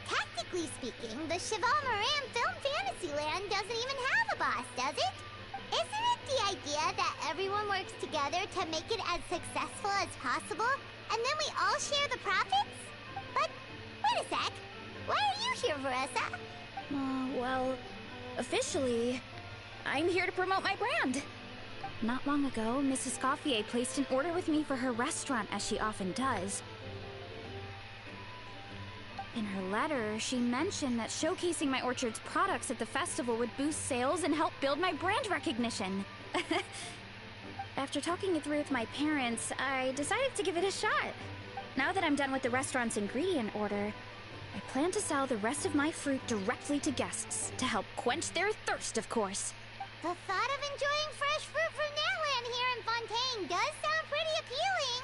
Technically speaking, the Cheval Moran Film Fantasyland doesn't even have a boss, does it? Isn't it the idea that everyone works together to make it as successful as possible, and then we all share the profits? But, wait a sec. Why are you here, Veressa? Well, officially, I'm here to promote my brand. Not long ago, Mrs. Escoffier placed an order with me for her restaurant, as she often does. In her letter, she mentioned that showcasing my orchard's products at the festival would boost sales and help build my brand recognition. After talking it through with my parents, I decided to give it a shot. Now that I'm done with the restaurant's ingredient order, I plan to sell the rest of my fruit directly to guests, to help quench their thirst, of course. The thought of enjoying fresh fruit from their land here in Fontaine does sound pretty appealing.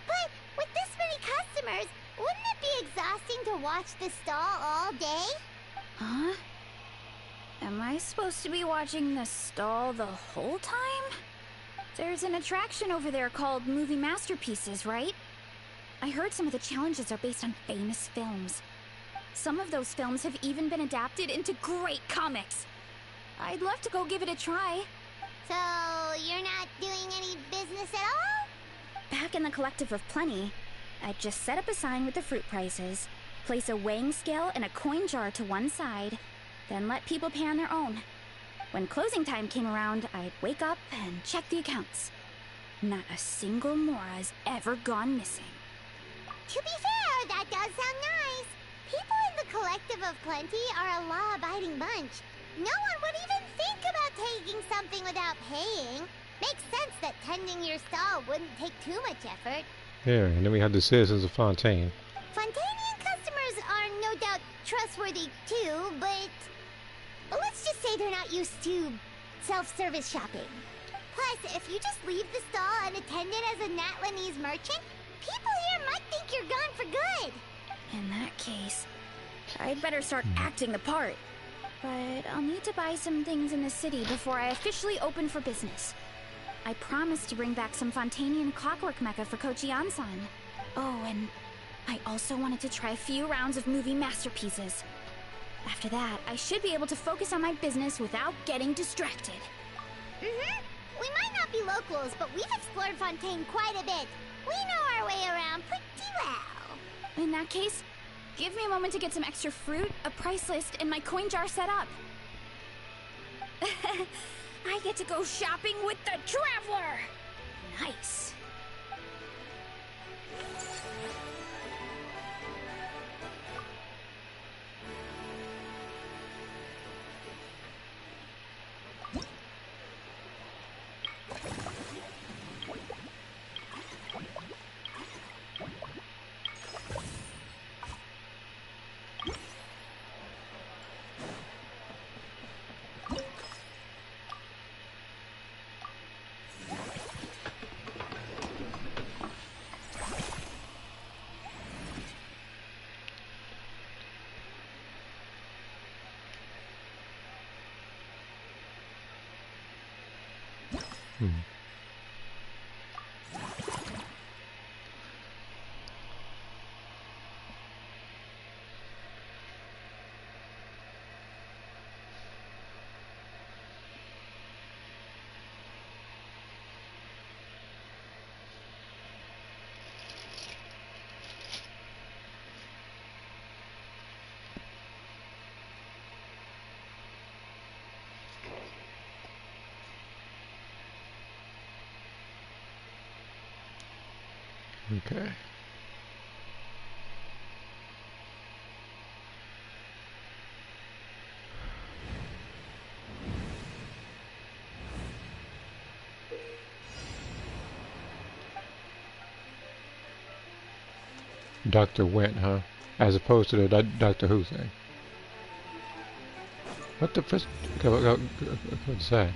But with this many customers, wouldn't it be exhausting to watch the stall all day? Huh? Am I supposed to be watching the stall the whole time? There's an attraction over there called Movie Masterpieces, right? I heard some of the challenges are based on famous films. Some of those films have even been adapted into great comics. I'd love to go give it a try. So, you're not doing any business at all? Back in the Collective of Plenty, I'd just set up a sign with the fruit prices, place a weighing scale and a coin jar to one side, then let people pay on their own. When closing time came around, I'd wake up and check the accounts. Not a single Mora's ever gone missing. To be fair, that does sound nice. People in the Collective of Plenty are a law-abiding bunch. No one would even think about taking something without paying. Makes sense that tending your stall wouldn't take too much effort. Yeah, and then we have the citizens of Fontaine. Fontainian customers are no doubt trustworthy too, but let's just say they're not used to self-service shopping. Plus, if you just leave the stall unattended as a Natlanese merchant, people here might think you're gone for good. In that case, I'd better start acting the part. But I'll need to buy some things in the city before I officially open for business. I promised to bring back some Fontainian clockwork mecha for Kochi-san. Oh, and I also wanted to try a few rounds of movie masterpieces. After that, I should be able to focus on my business without getting distracted. We might not be locals, but we've explored Fontaine quite a bit. We know our way around pretty well. In that case, give me a moment to get some extra fruit, a price list, and my coin jar set up. I get to go shopping with the Traveler! Nice. Okay. Dr. Went, huh? As opposed to the Doctor Who thing. What the first? What's that?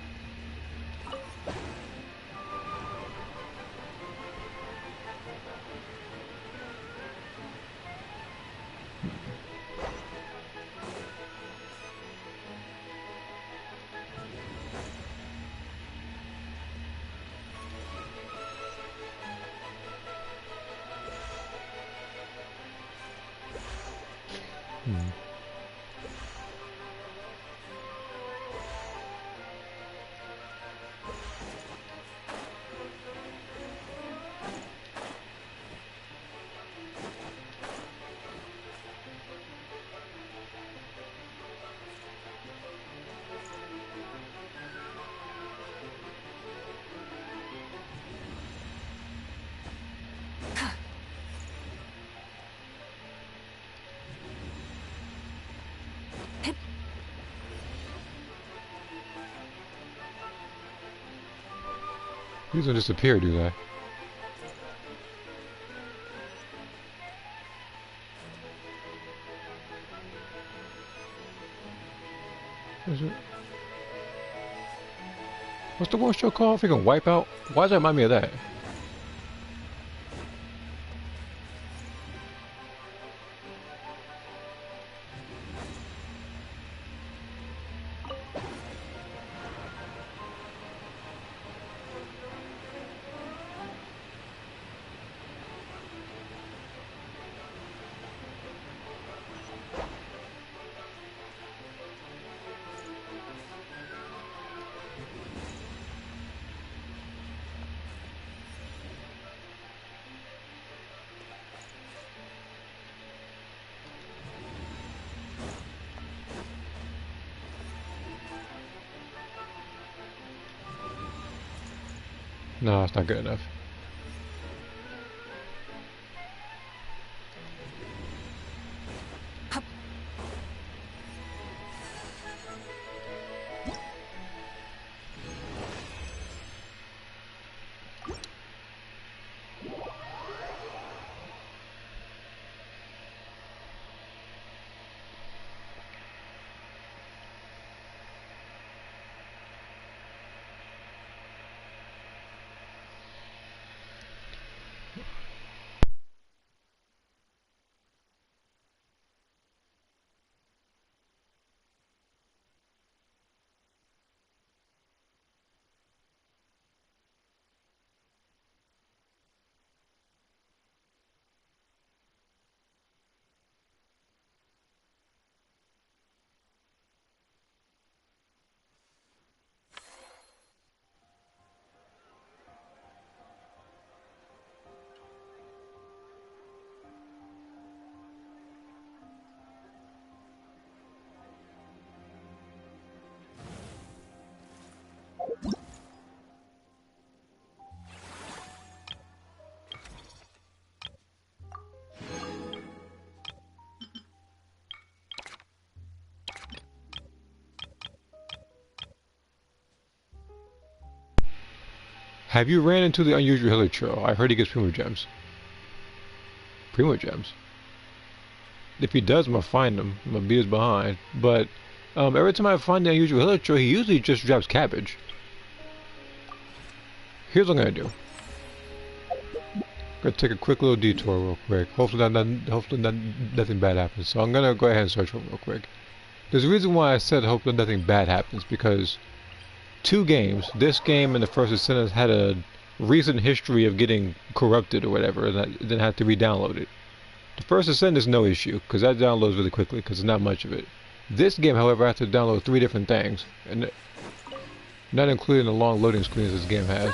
These don't disappear, do they? Is it? What's the one show called? Freaking Wipeout? Why does that remind me of that? No, it's not good enough. Have you ran into the unusual healer trail? I heard he gets Primo Gems. Primo Gems? If he does, I'm gonna find him. I'm gonna beat his behind. But every time I find the unusual healer trail, he usually just drops cabbage. Here's what I'm gonna do. Gonna take a quick little detour real quick. Hopefully nothing bad happens. So I'm gonna go ahead and search for him real quick. There's a reason why I said hopefully nothing bad happens, because 2 games, this game and the First Ascendant, had a recent history of getting corrupted or whatever, and I then had to re-download it. The First Ascendant is no issue, because that downloads really quickly, because there's not much of it. This game, however, I have to download 3 different things, and not including the long loading screens this game has.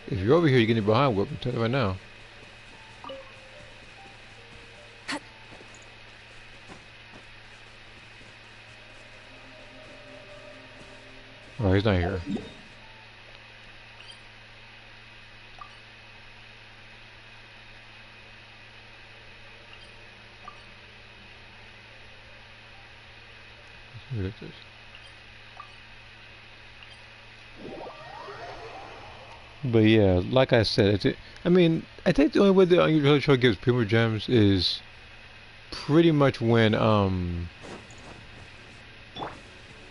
If you're over here, you're getting behind whip, I'm telling you right now. Oh, he's not here. What is this? But yeah, like I said, I mean, I think the only way the unusual show gives Primo Gems is pretty much when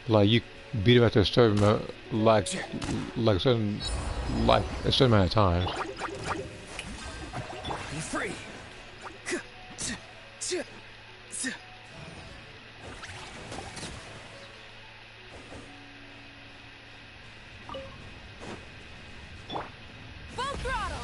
like you beat him after a certain amount, like a certain amount of times. Be free. Full throttle.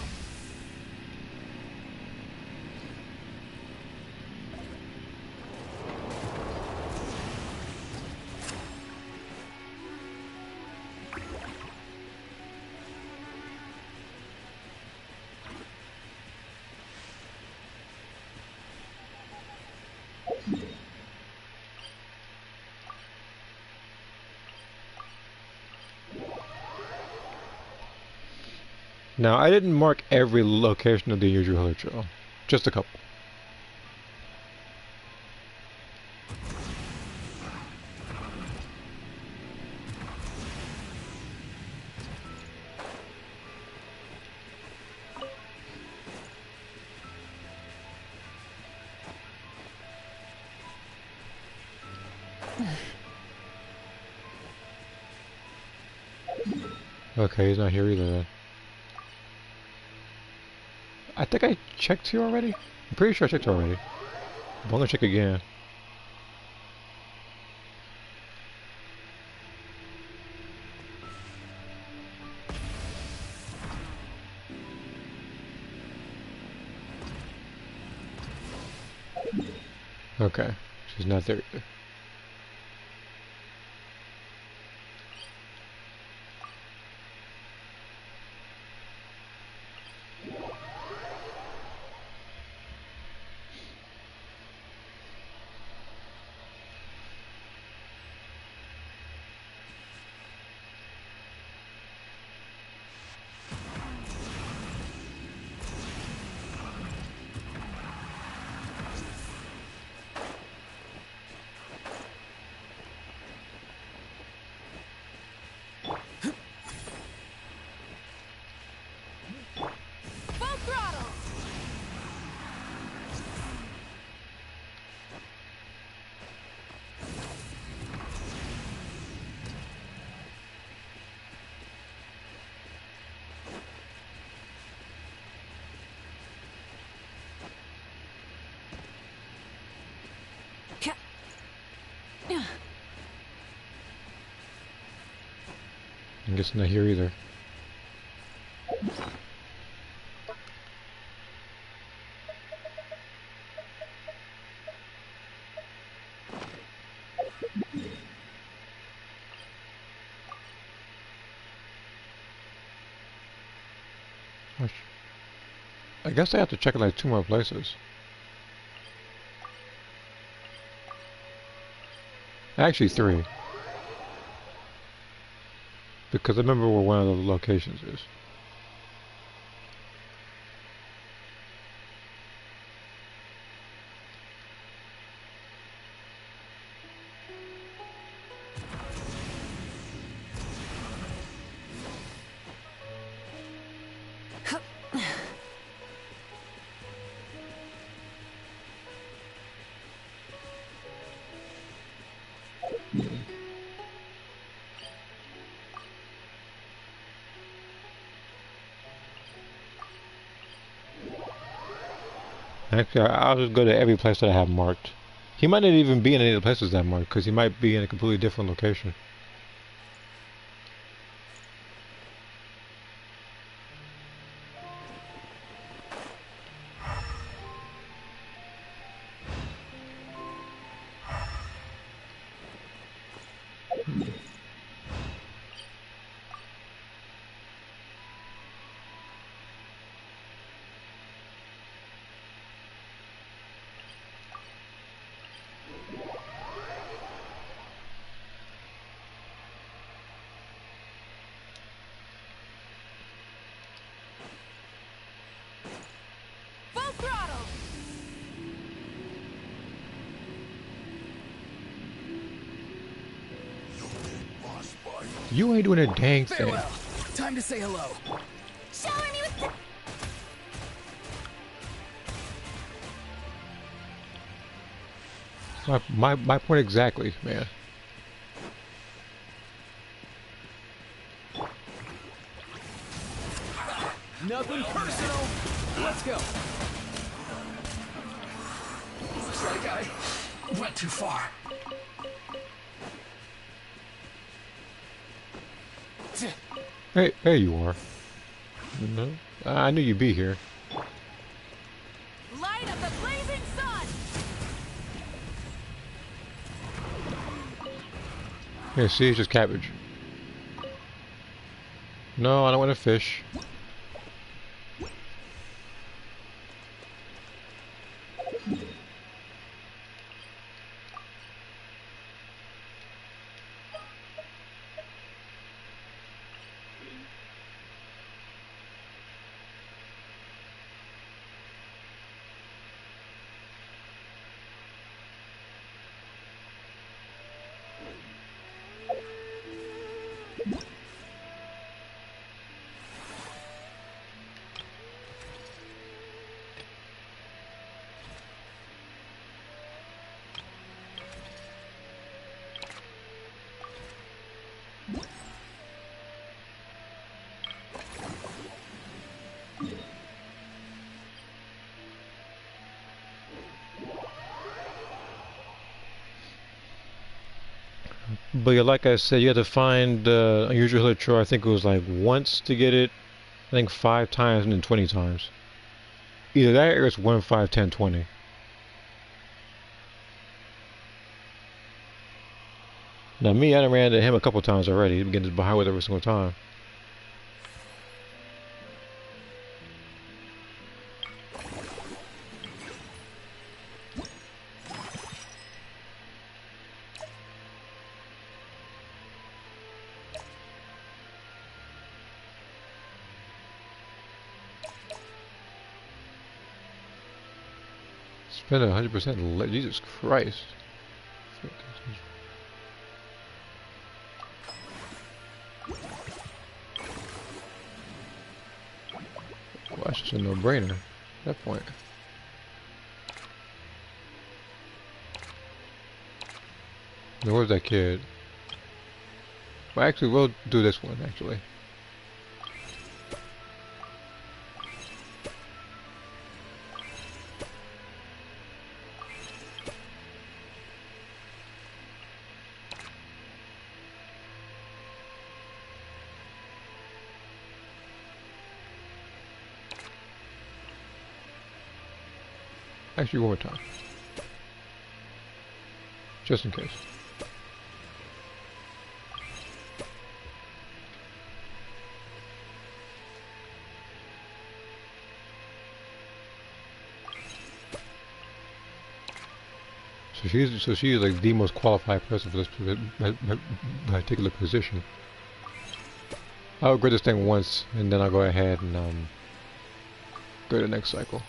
Now, I didn't mark every location of the unusual healer trail, just a couple. Okay, he's not here either then. I think I checked here already. I'm pretty sure I checked already. But I'm gonna check again. Okay, she's not there either. it's not here either. I guess I have to check like 2 more places. Actually 3. Because I remember where one of the locations is. Actually, I'll just go to every place that I have marked. He might not even be in any of the places that I marked, because he might be in a completely different location. You ain't doing a dang thing. Farewell. Time to say hello. Shower me with My point exactly, man. Nothing personal. Let's go. Looks like I went too far. Hey, there you are. No, I knew you'd be here. Light of the blazing sun! Here, see, it's just cabbage. No, I don't want to fish. But yeah, like I said, you had to find unusual literature. I think it was like once to get it. I think 5 times and then 20 times. Either that or it's 1, 5, 10, 20. Now me, I done ran into him a couple times already. He's getting behind with every single time. Spend 100%. Jesus Christ. Well, that's just a no-brainer at that point. Now, where's that kid? Well, actually, we'll do this one, actually. Actually, one more time. Just in case. So she's like the most qualified person for this particular position. I'll upgrade this thing once, and then I'll go ahead and go to the next cycle.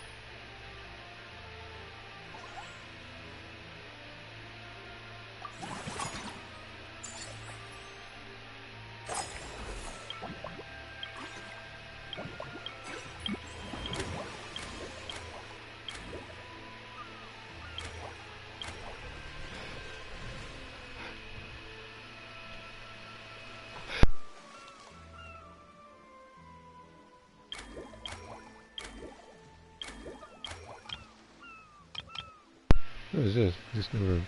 What is this? This new room.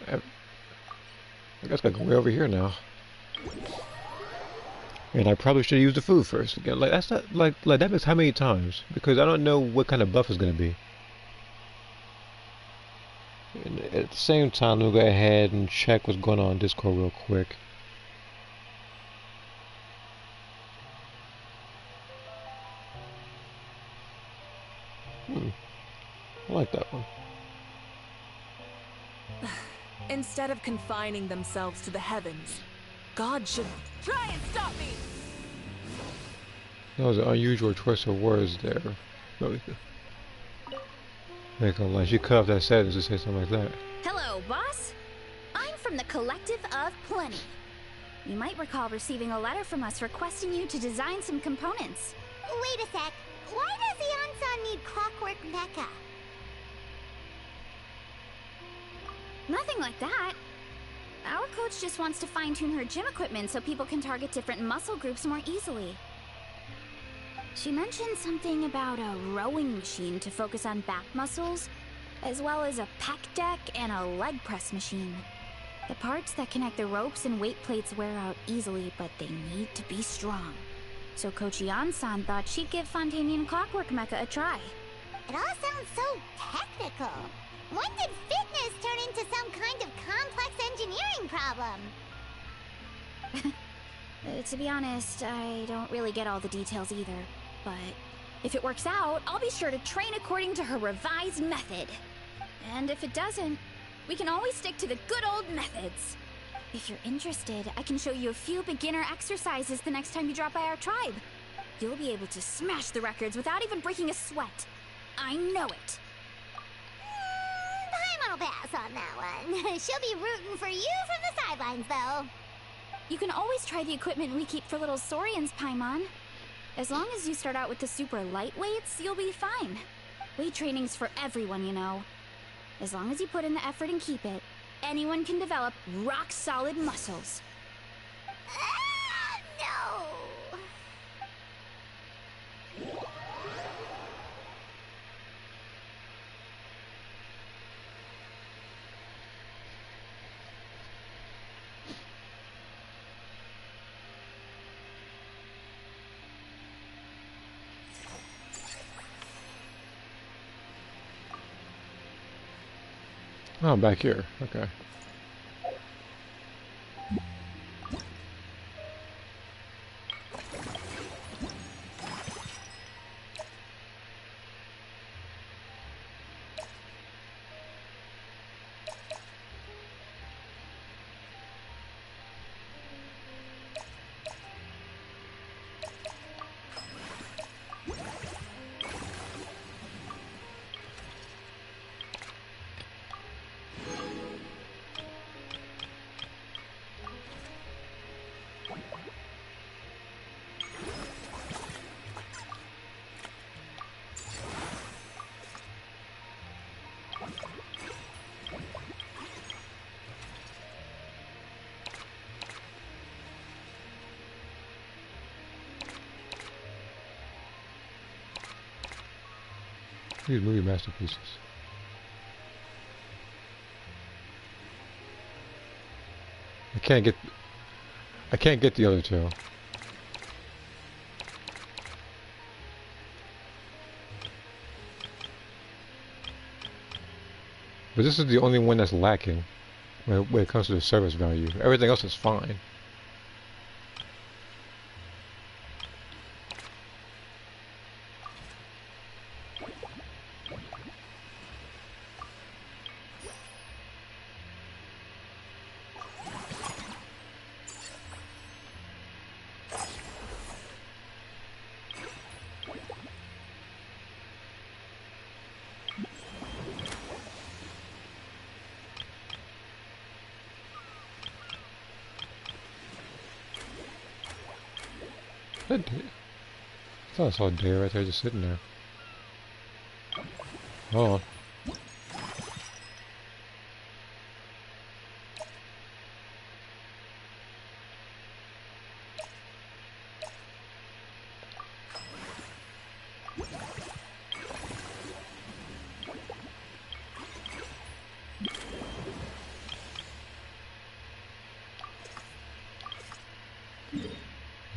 I guess I can go way over here now. And I probably should use the food first again. Like that's not like that makes how many times? Because I don't know what kind of buff is gonna be. And at the same time, we'll go ahead and check what's going on in Discord real quick. I like that one. Instead of confining themselves to the heavens, God should try and stop me! That was an unusual choice of words there. Make a lie. She cut off that sentence to say something like that. Hello, boss. I'm from the Collective of Plenty. You might recall receiving a letter from us requesting you to design some components. Wait a sec. Why does Yansan need clockwork mecha? Nothing like that. Our coach just wants to fine-tune her gym equipment so people can target different muscle groups more easily. She mentioned something about a rowing machine to focus on back muscles, as well as a pec deck and a leg press machine. The parts that connect the ropes and weight plates wear out easily, but they need to be strong. So Coach Yansan thought she'd give Fontanian Clockwork Mecha a try. It all sounds so technical. When did fitness turn into some kind of complex engineering problem? To be honest, I don't really get all the details either. But if it works out, I'll be sure to train according to her revised method. And if it doesn't, we can always stick to the good old methods. If you're interested, I can show you a few beginner exercises the next time you drop by our tribe. You'll be able to smash the records without even breaking a sweat. I know it. Paimon will pass on that one. She'll be rooting for you from the sidelines, though. You can always try the equipment we keep for little Saurians, Paimon. As long as you start out with the super lightweights, you'll be fine. Weight training's for everyone, you know. As long as you put in the effort and keep it, anyone can develop rock-solid muscles. No! Oh, I'm back here. Okay. These movie masterpieces. I can't get I can't get the other two. But this is the only one that's lacking when it comes to the service value. Everything else is fine. I thought I saw a deer right there just sitting there. Oh.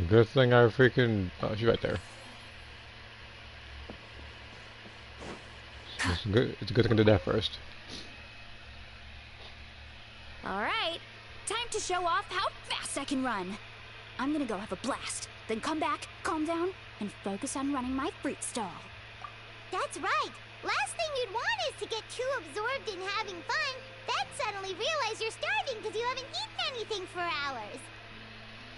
Good thing I freaking... Oh, she's right there. It's a good thing I did that first. Alright, time to show off how fast I can run. I'm gonna go have a blast, then come back, calm down, and focus on running my fruit stall. That's right. Last thing you'd want is to get too absorbed in having fun, then suddenly realize you're starving because you haven't eaten anything for hours.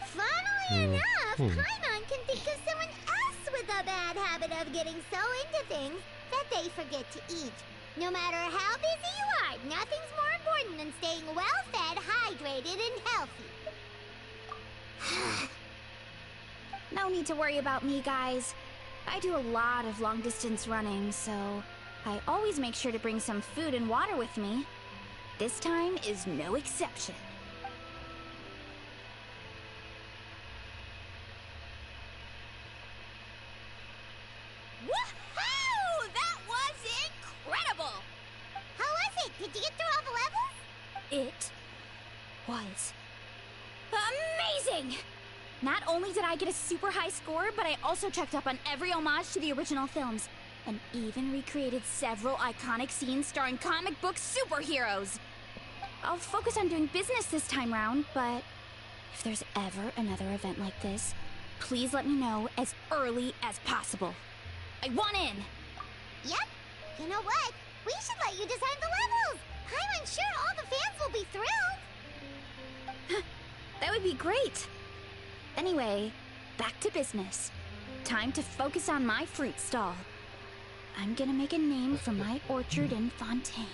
Funnily enough, Paimon can think of someone else with a bad habit of getting so into things that they forget to eat. No matter how busy you are, nothing's more important than staying well-fed, hydrated, and healthy. No need to worry about me, guys. I do a lot of long-distance running, so I always make sure to bring some food and water with me. This time is no exception. Woohoo! That was incredible! How was it? Did you get through all the levels? It was amazing! Not only did I get a super high score, but I also checked up on every homage to the original films, and even recreated several iconic scenes starring comic book superheroes. I'll focus on doing business this time round, but if there's ever another event like this, please let me know as early as possible. I want in! Yep. You know what? We should let you design the levels! I'm sure all the fans will be thrilled! That would be great! Anyway, back to business. Time to focus on my fruit stall. I'm gonna make a name for my orchard and fontaine.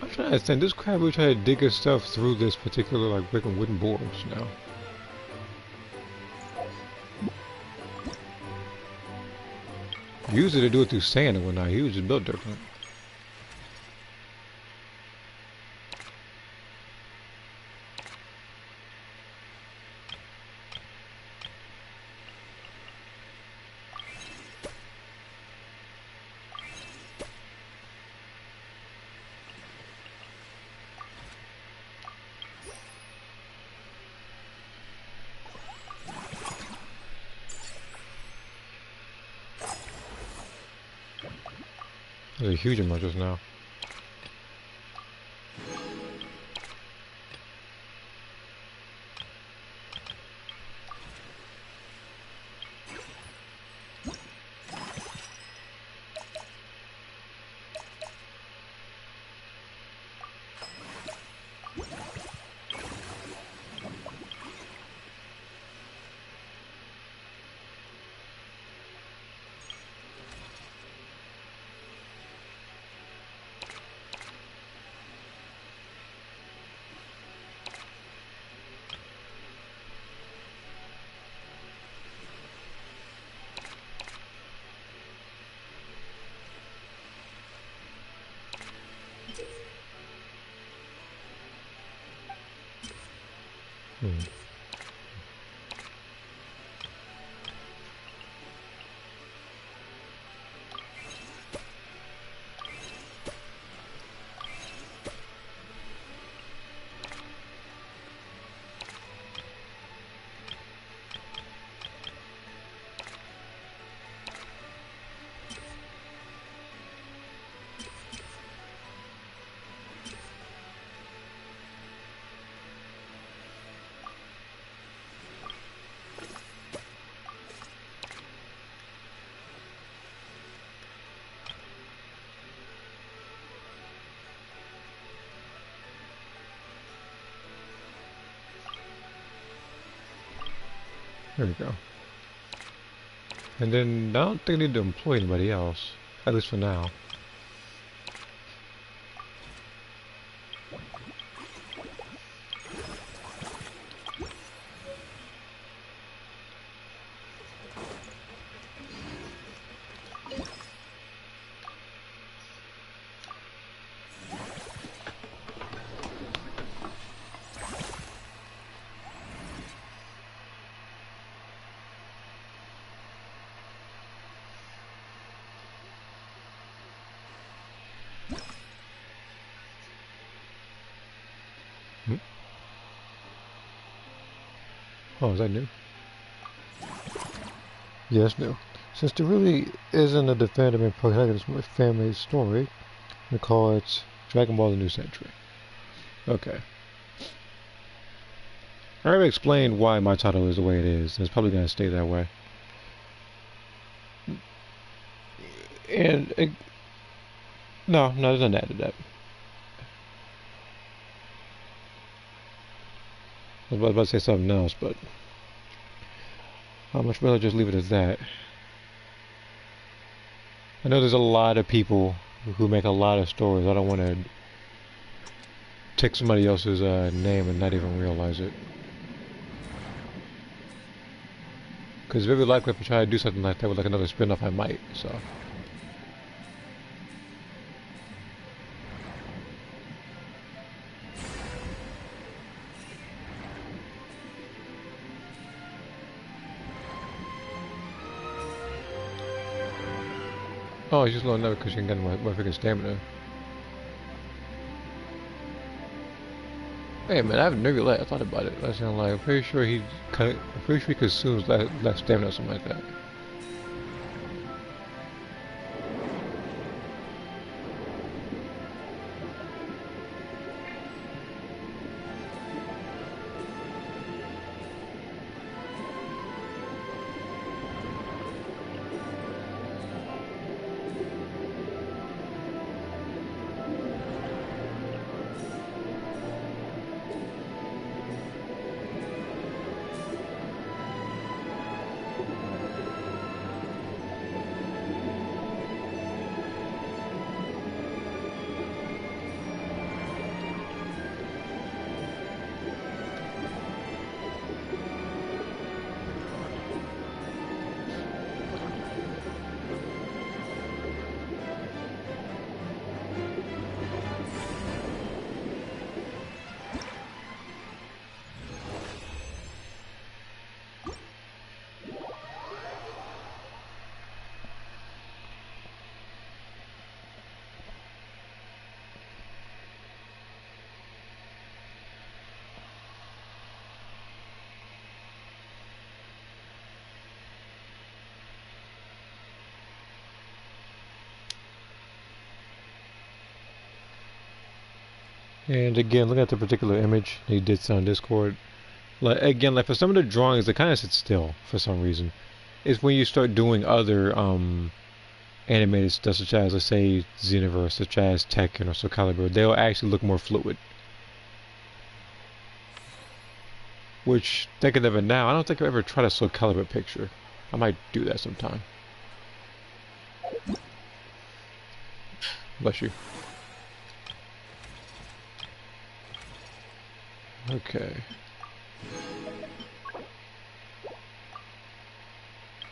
I'm trying to understand. This crab will try to dig his stuff through this particular like brick and wooden boards now. Usually they do it through sand and whatnot. He was just built different. There's a huge amount just now. There we go. And then I don't think I need to employ anybody else, at least for now. Oh, is that new? Yes, new. Since there really isn't a definitive and protagonist family story, we call it Dragon Ball: The New Century. Okay. I already explained why my title is the way it is, and it's probably going to stay that way. And no, there's nothing to add to that. I was about to say something else, but I'd much rather just leave it as that. I know there's a lot of people who make a lot of stories. I don't want to take somebody else's name and not even realize it. Because very likely if I try to do something like that with like another spin-off, I might, so. Oh, he's just low enough because you can get my freaking stamina. Hey man, I have Nebula. I thought about it. I sound like I'm pretty sure he consumes less stamina or something like that. And again, look at the particular image he did send on Discord. Like again, like for some of the drawings, they kind of sit still for some reason. It's when you start doing other animated stuff, such as let's say Xenoverse, such as Tekken or Soul Calibur, they'll actually look more fluid. Which, thinking of it now, I don't think I've ever tried a Soul Calibur picture. I might do that sometime. Bless you. Okay.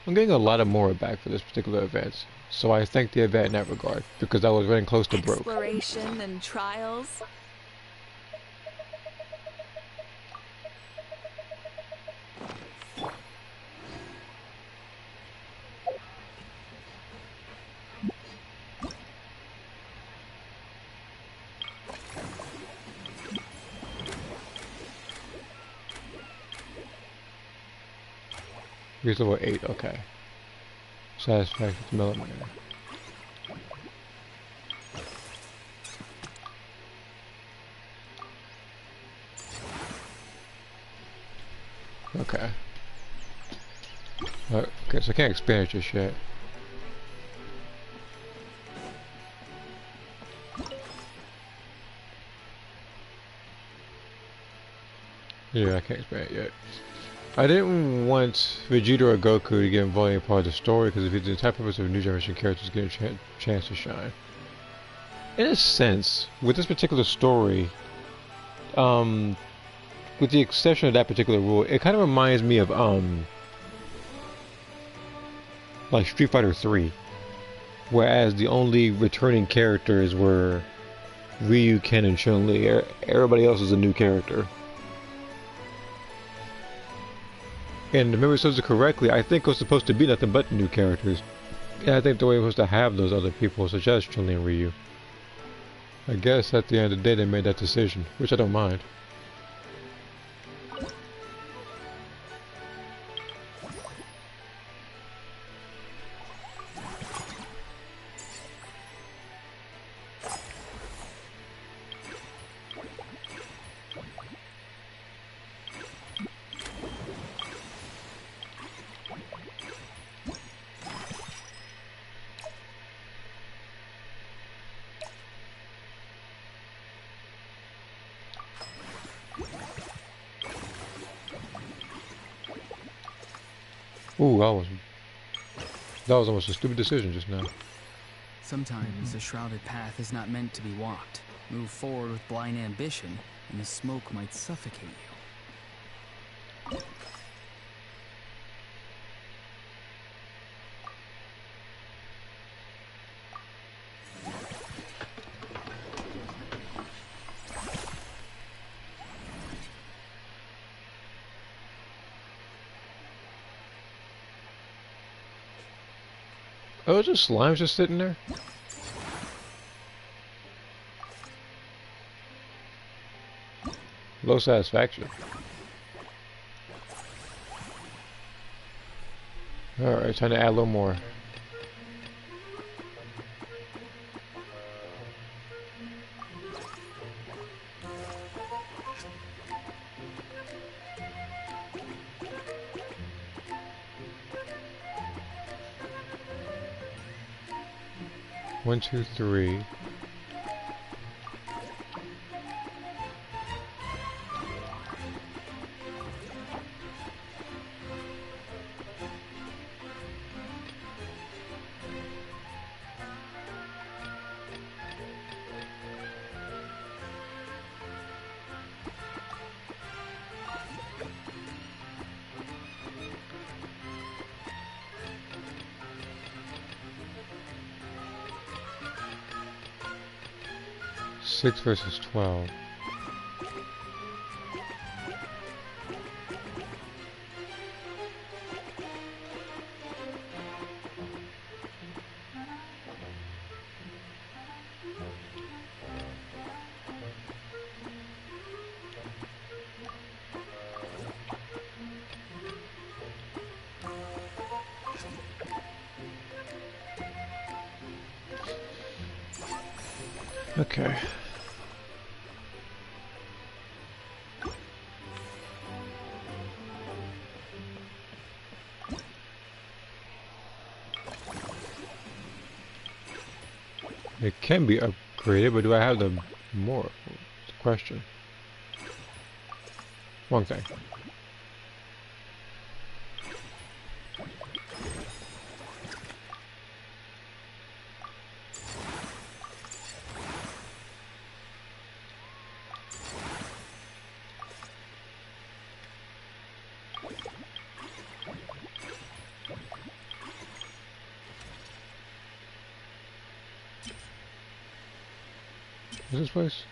I'm getting a lot of Mora back for this particular event, so I thank the event in that regard, because I was running close to broke. Exploration and trials. Here's level 8, okay. Satisfaction millimeter. Okay. Okay, so I can't expand it just yet. Yeah, I can't expand it yet. I didn't want Vegeta or Goku to get involved in part of the story because if it's the entire purpose of new generation characters getting a chance to shine. In a sense, with this particular story, with the exception of that particular rule, it kind of reminds me of like Street Fighter 3, whereas the only returning characters were Ryu, Ken, and Chun-Li. Everybody else is a new character. And if memory serves it correctly, I think it was supposed to be nothing but new characters. Yeah, I think the way it was to have those other people, such as Chun-Li and Ryu. I guess at the end of the day they made that decision, which I don't mind. Ooh, that was almost a stupid decision just now. Sometimes a shrouded path is not meant to be walked. Move forward with blind ambition, and the smoke might suffocate you. Oh, just slimes just sitting there? Low satisfaction. Alright, time to add a little more. One, two, three. Six versus 12. Okay. It can be upgraded, but do I have the more? It's the question. Wrong thing. Is this place?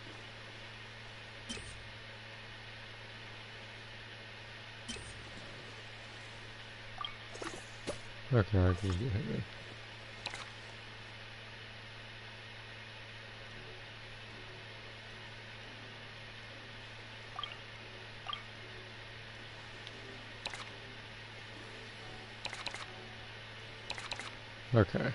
Okay, I can get him in. Okay.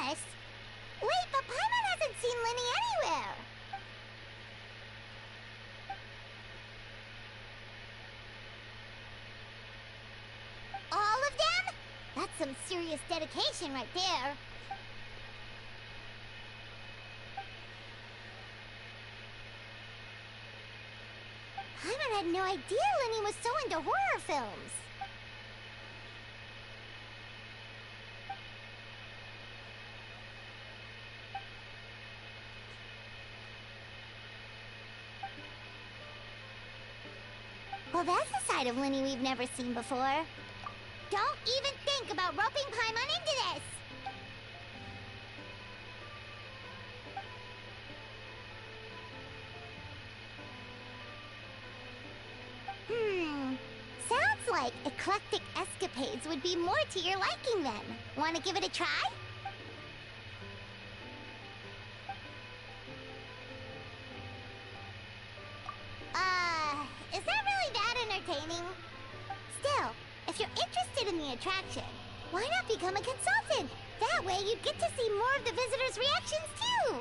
Us? Wait, but Paimon hasn't seen Linny anywhere! All of them? That's some serious dedication right there. Paimon had no idea Linny was so into horror films. Well, that's a side of Linny we've never seen before. Don't even think about roping Paimon into this! Sounds like eclectic escapades would be more to your liking then. Want to give it a try? Is that really that entertaining? Still, if you're interested in the attraction, why not become a consultant? That way you'd get to see more of the visitors' reactions too!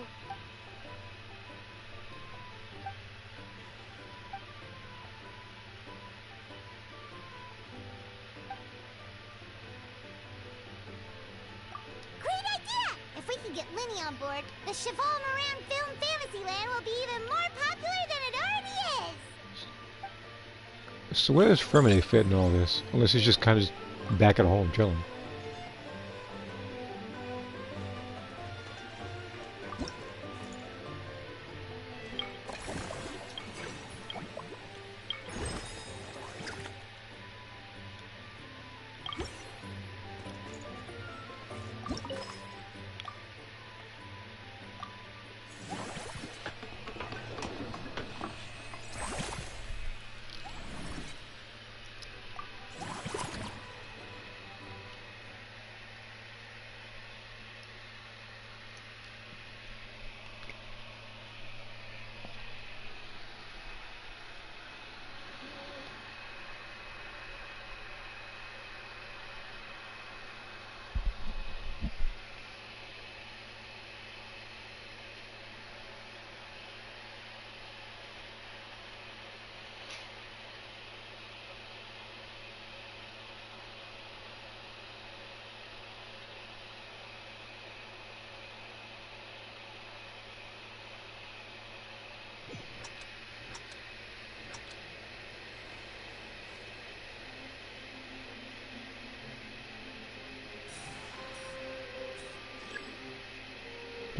Great idea! If we can get Linny on board, the Cheval Moran Film Fantasyland will be even more popular than it already is! So where does Fermine fit in all this? Unless he's just kind of back at home chilling.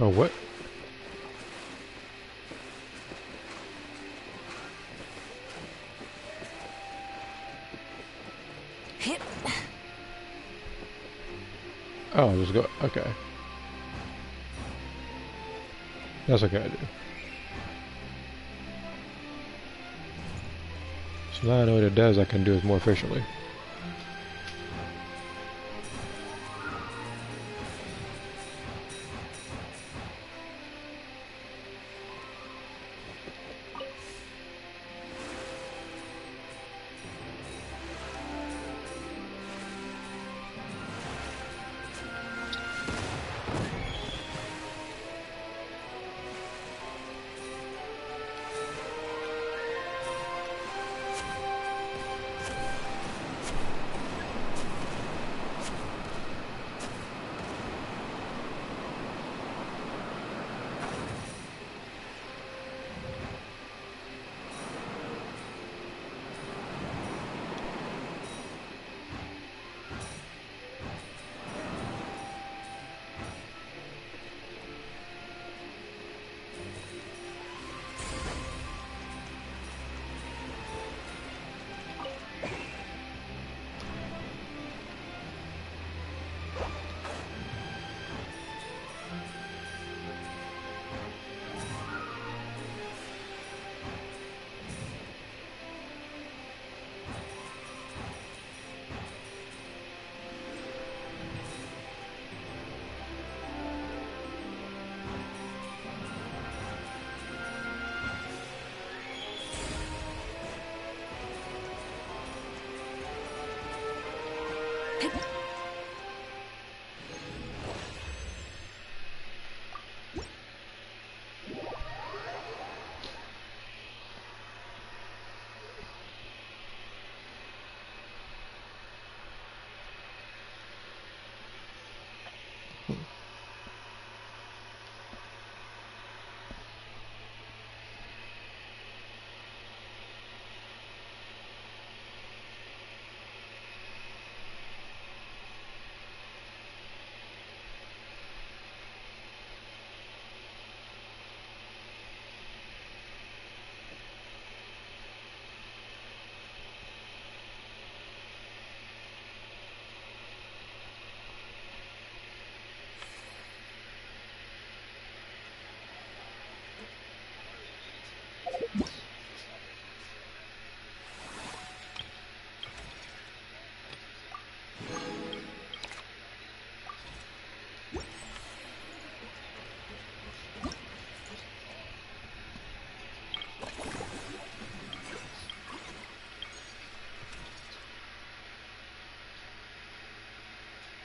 Oh, what? Oh, just go. Okay. That's okay, I do. So now I know what it does, I can do it more efficiently.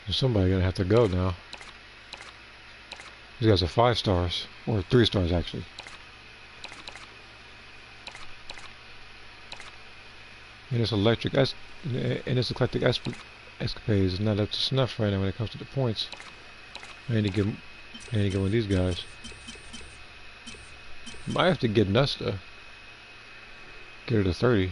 Somebody gonna have to go now. These guys are 5 stars, or 3 stars actually. And this eclectic escapades is not up to snuff right now when it comes to the points. I need to get one of these guys. Might have to get Nuss though. Get her to 30.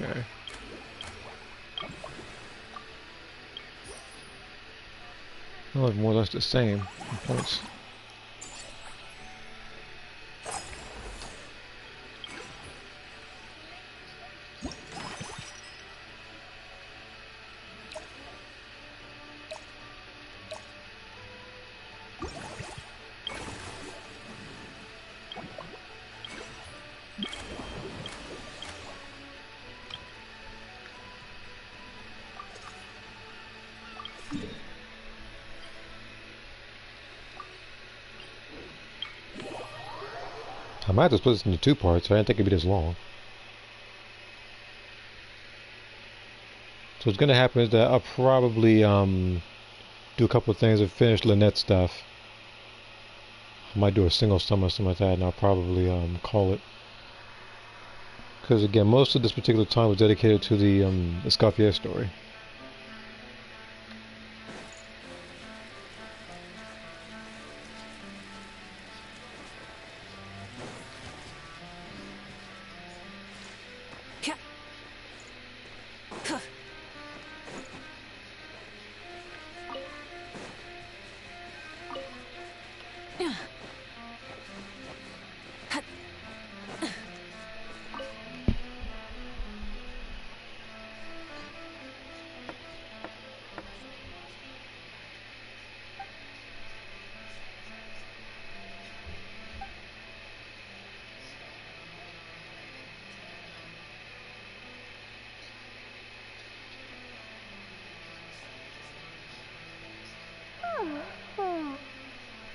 Okay. Well, more or less the same points. I might have to split this into 2 parts. I didn't think it'd be this long. So what's gonna happen is that I'll probably do a couple of things and finish Lynette's stuff. I might do a single summon or something like that, and I'll probably call it. Because again, most of this particular time was dedicated to the Escoffier story.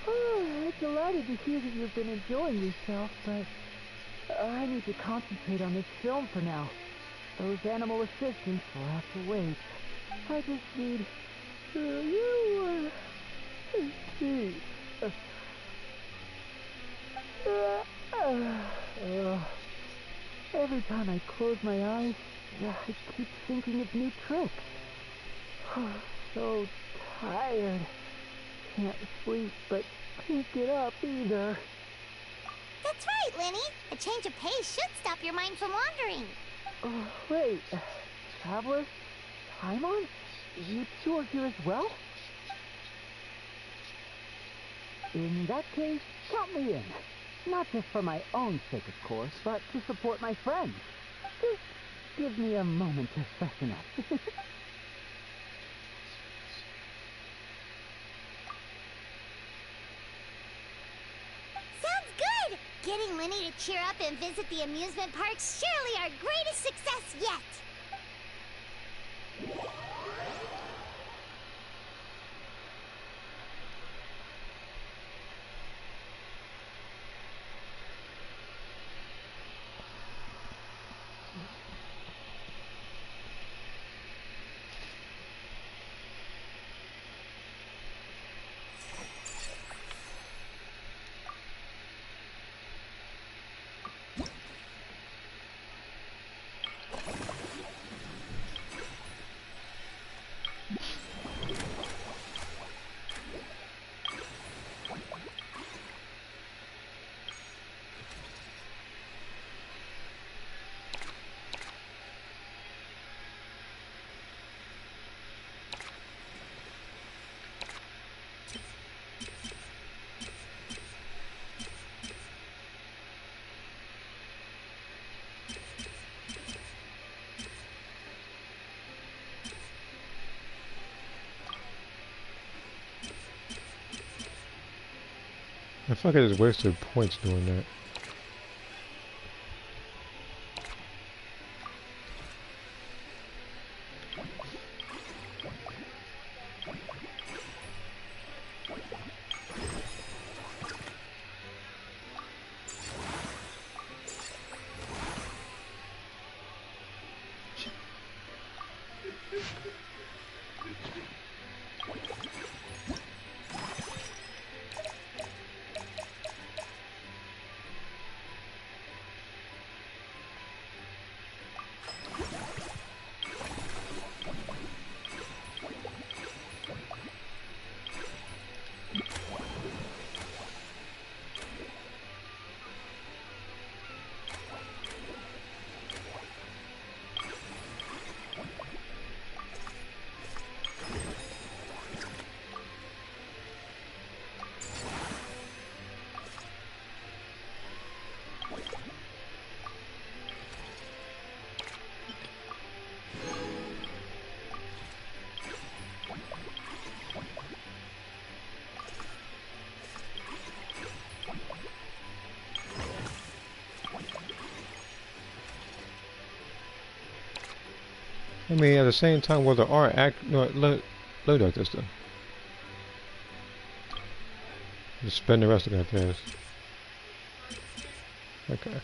I'm delighted to hear that you've been enjoying yourself, but I need to concentrate on this film for now. Those animal assistants will have to wait. I just need you see. Every time I close my eyes, I keep thinking of new tricks. So tired. Can't sleep, but can't get up either. That's right, Lenny. A change of pace should stop your mind from wandering. Wait, Traveler? Paimon? You two are here as well? In that case, count me in. Not just for my own sake, of course, but to support my friends. Just give me a moment to freshen up. Getting Lenny to cheer up and visit the amusement park's surely our greatest success yet! I feel like I just wasted points doing that. I mean, at the same time, well, there are no, load like this then. Just spend the rest of that pass. Okay.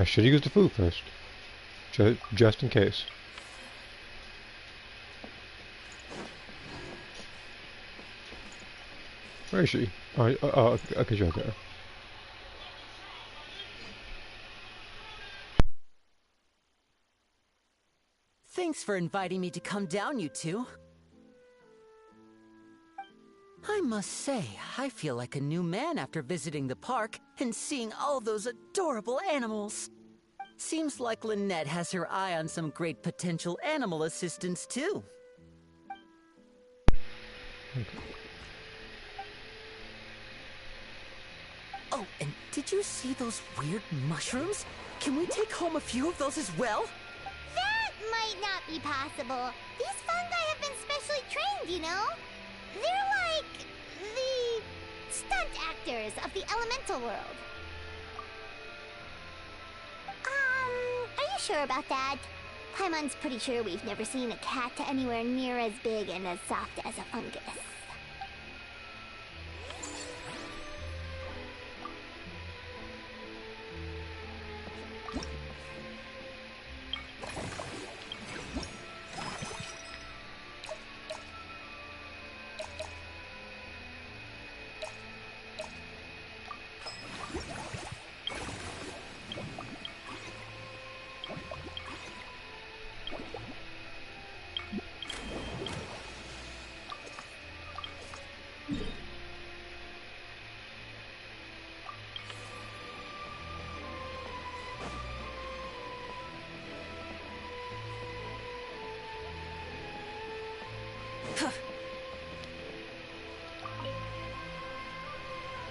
I should have used the food first. Just in case. Where is she? Oh, okay, she's right there. Thanks for inviting me to come down, you two. I must say, I feel like a new man after visiting the park and seeing all those adorable animals. Seems like Lynette has her eye on some great potential animal assistants, too. Okay. Oh, and did you see those weird mushrooms? Can we take home a few of those as well? That might not be possible. These fungi have been specially trained, you know? They're like the stunt actors of the elemental world. Are you sure about that? Paimon's pretty sure we've never seen a cat anywhere near as big and as soft as a fungus.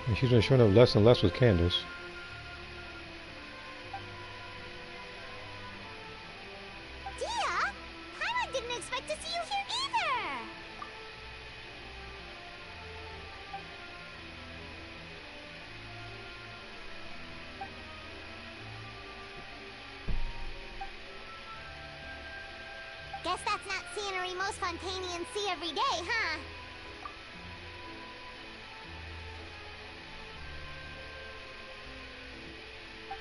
And she's been showing up less and less with Candace. Dia? Paimon didn't expect to see you here either! Guess that's not scenery most Fontanians see every day, huh?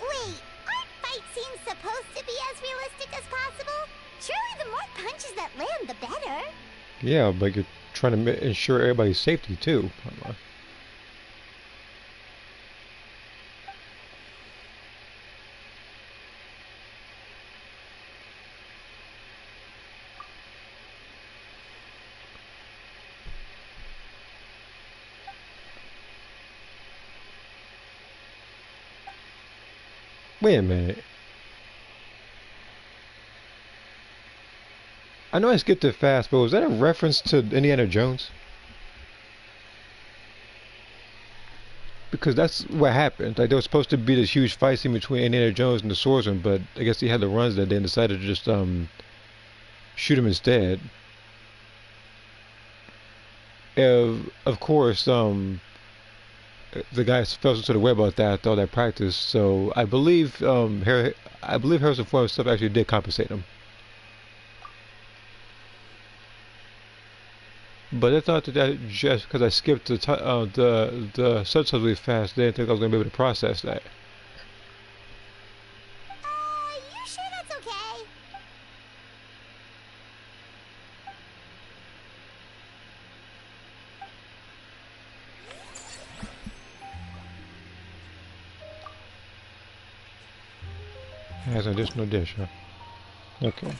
Wait, aren't fight scenes supposed to be as realistic as possible? Surely the more punches that land, the better. Yeah, but you're trying to ensure everybody's safety too. Wait a minute. I know I skipped it fast, but was that a reference to Indiana Jones? Because that's what happened. Like, there was supposed to be this huge fight scene between Indiana Jones and the swordsman, but I guess he had the runs that day and decided to just shoot him instead. Of course, the guy fell into the web about that after all that practice. So I believe Harrison Ford stuff actually did compensate him. But I thought that just because I skipped the subtitles really fast, they didn't think I was going to be able to process that. You sure that's okay? Has an additional dish, huh? Okay.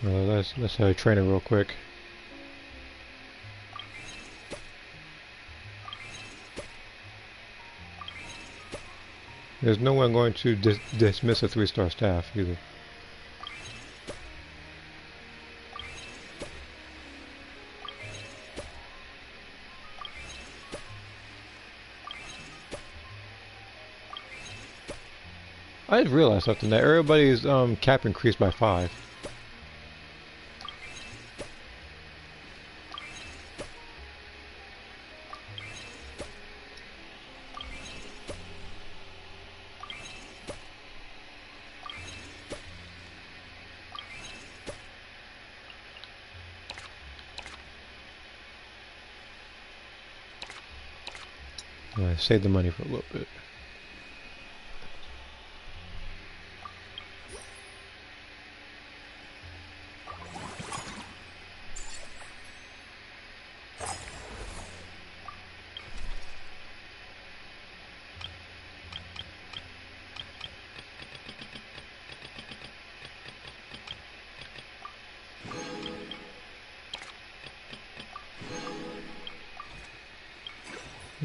Well, let's train it real quick. There's no one going to dismiss a 3-star staff either. I didn't realize something, that everybody's cap increased by 5. Yeah, save the money for a little bit.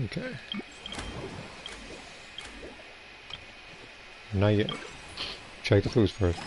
Okay. Not yet. Check the foods first.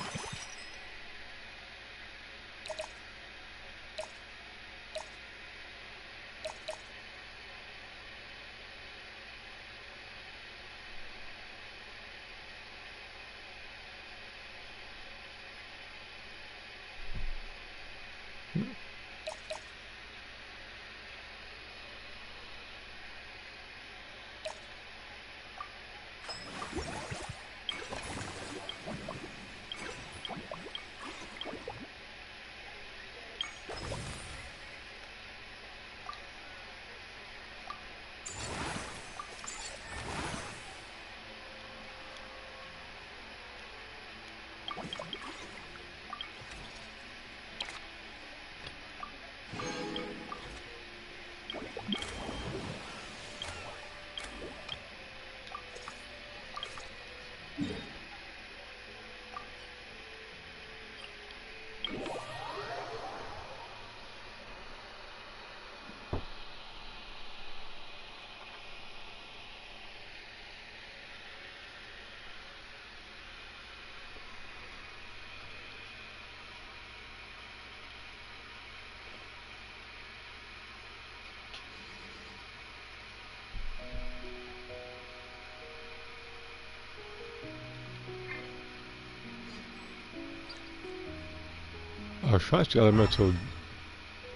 I was trying to elemental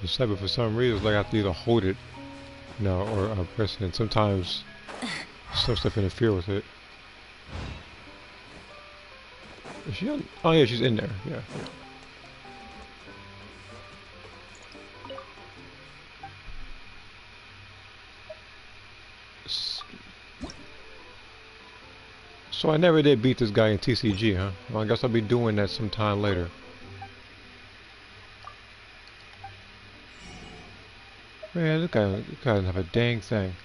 decide, but for some reason, it's like I have to either hold it, or press it. And sometimes some stuff interfere with it. Is she on? Oh yeah, she's in there. Yeah. So I never did beat this guy in TCG, huh? Well, I guess I'll be doing that sometime later. Man, this guy doesn't have a dang thing.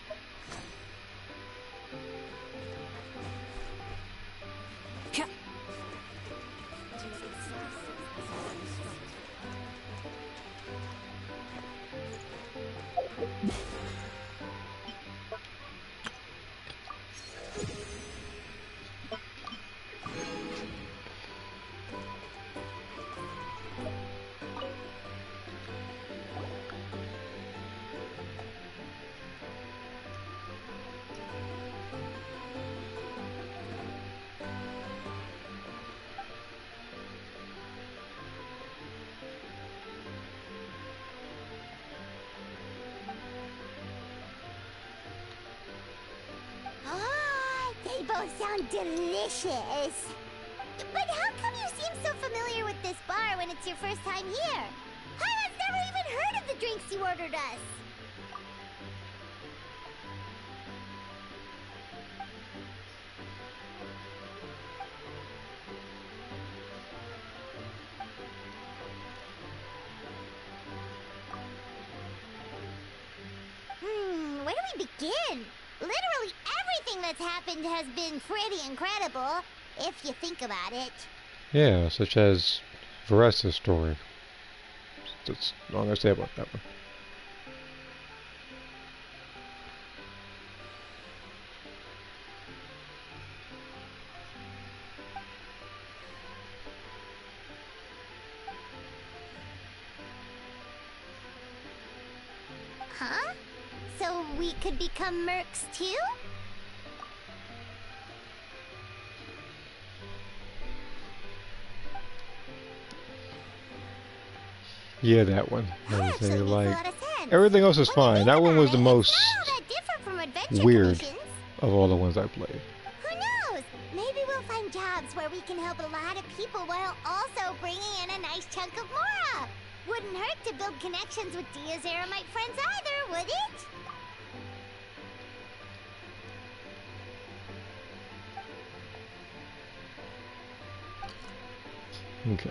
They both sound delicious. But how come you seem so familiar with this bar when it's your first time here? I've never even heard of the drinks you ordered us. Where do we begin? Literally everything that's happened has been pretty incredible, if you think about it. Yeah, such as Varesta's story. That's all I'm gonna say about that one. Huh? So we could become mercs too? Yeah, that one. Everything else is fine. That one was the most weird of all the ones I played. Who knows? Maybe we'll find jobs where we can help a lot of people while also bringing in a nice chunk of Mora. Wouldn't hurt to build connections with Dia's Aramite friends either, would it? Okay.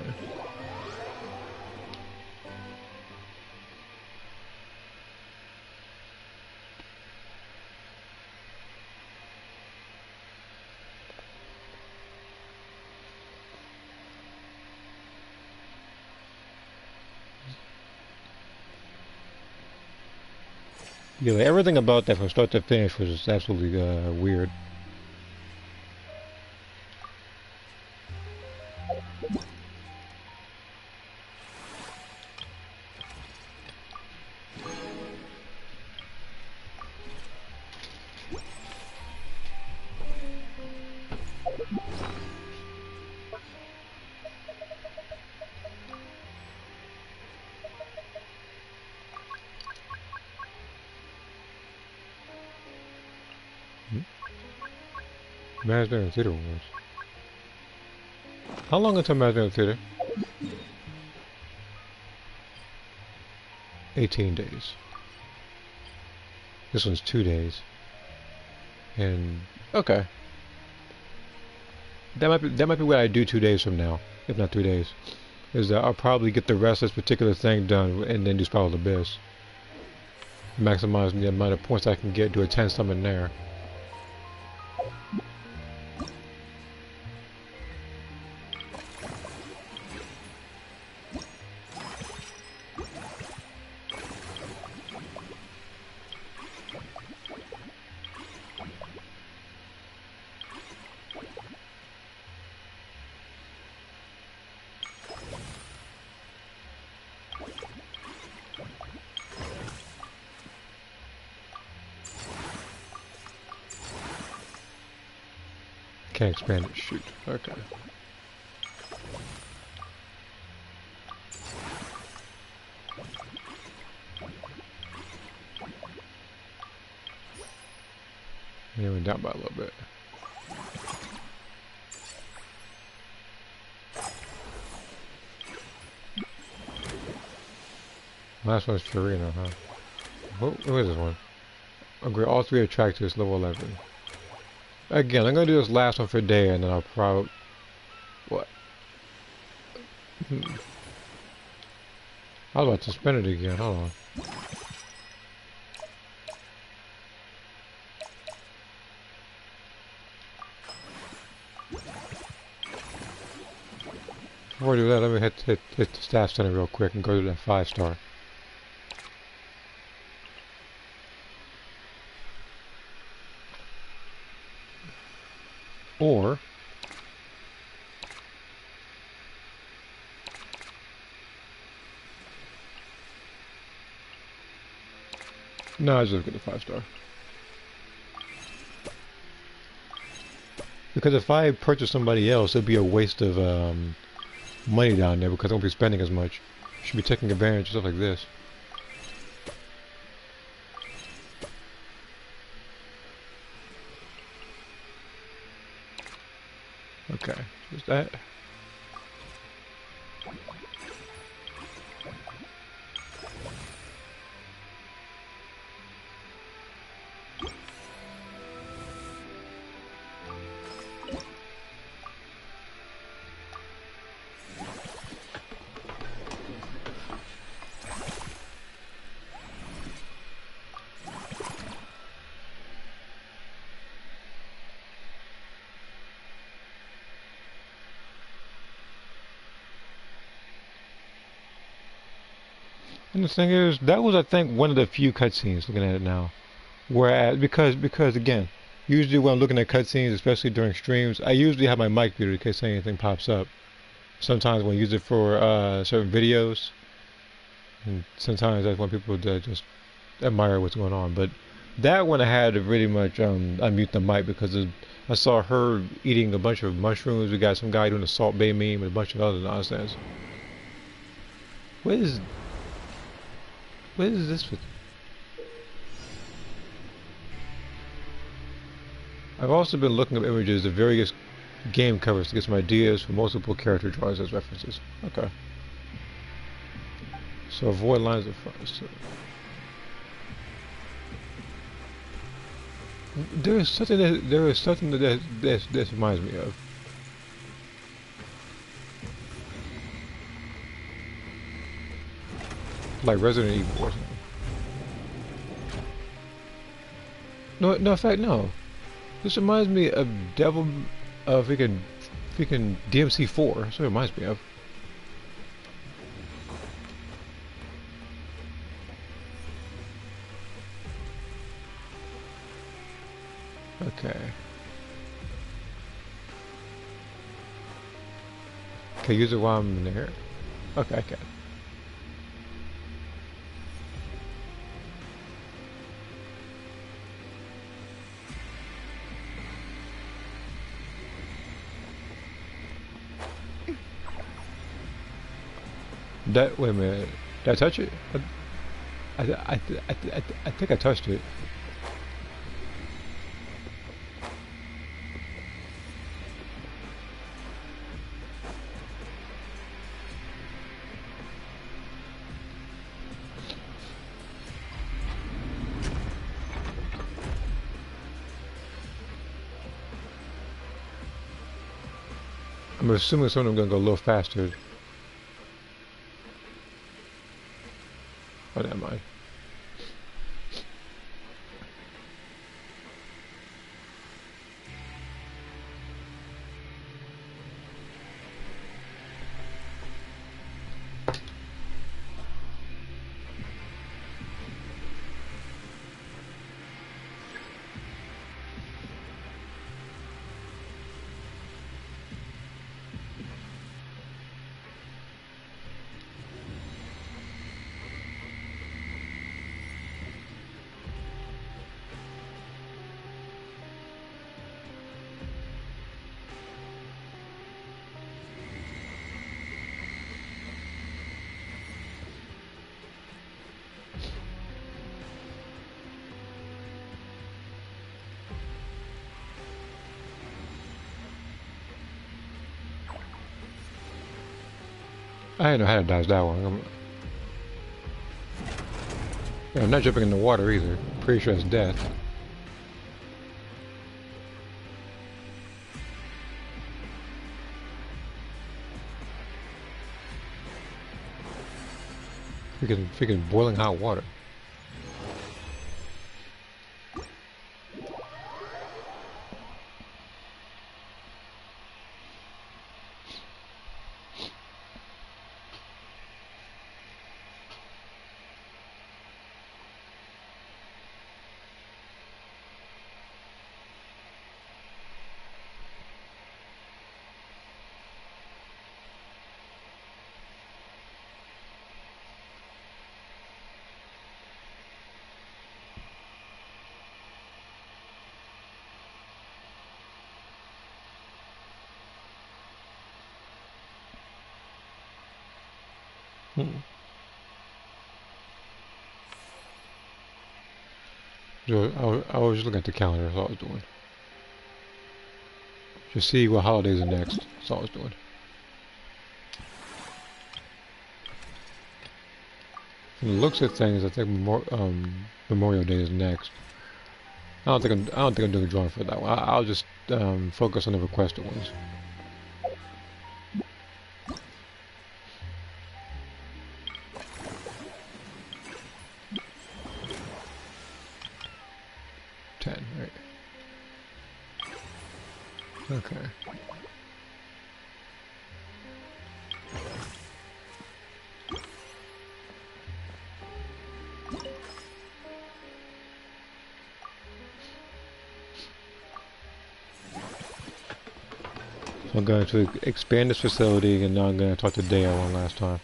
Yeah, like, everything about that from start to finish was just absolutely weird. Masner and Theater Wars. How long until Masner and Theater? 18 days. This one's 2 days. And okay. That might be what I do 2 days from now, if not 3 days. Is that I'll probably get the rest of this particular thing done and then do Spiral of the Abyss. Maximize the amount of points I can get to a 10 summon there. Can't expand it, shoot. Okay. Yeah, we're down by a little bit. Last one's Farina, huh? What is this one? Upgrade all 3 attractors, level 11. Again, I'm gonna do this last one for a day, and then I'll probably... What? I was about to spin it again, hold on. Before I do that, let me hit the staff center real quick and go to that 5-star. Or no, I just look at the 5-star. Because if I purchase somebody else, it'd be a waste of money down there because I won't be spending as much. Should be taking advantage of stuff like this. Okay, is that? And the thing is, that was, I think, one of the few cutscenes, looking at it now. Whereas, because again, usually when I'm looking at cutscenes, especially during streams, I usually have my mic muted in case anything pops up. Sometimes when I use it for certain videos, and sometimes that's when people just admire what's going on. But that one I had to really much unmute the mic because I saw her eating a bunch of mushrooms. We got some guy doing a Salt Bay meme and a bunch of other nonsense. What is this with? I've also been looking up images of various game covers to get some ideas for multiple character drawings as references. Okay. So avoid lines of fire. So there is something that this reminds me of. Like Resident Evil or something. No, no, in fact, no. This reminds me of freaking DMC4. That's what it reminds me of. Okay. Okay, use it while I'm in there. Okay, okay. Wait a minute. Did I touch it? I think I touched it. I'm assuming some of them gonna go a little faster. Oh, never mind. I didn't know how to dodge that one. I'm not jumping in the water either. Pretty sure it's death. Freaking boiling hot water. So I was just looking at the calendar, that's all I was doing. Just see what holidays are next, that's all I was doing. From the looks of things, I think Memorial Day is next. I don't think I'm doing a drawing for that one. I'll just focus on the requested ones. Right. Okay. So I'm going to expand this facility, and now I'm going to talk to Dale one last time.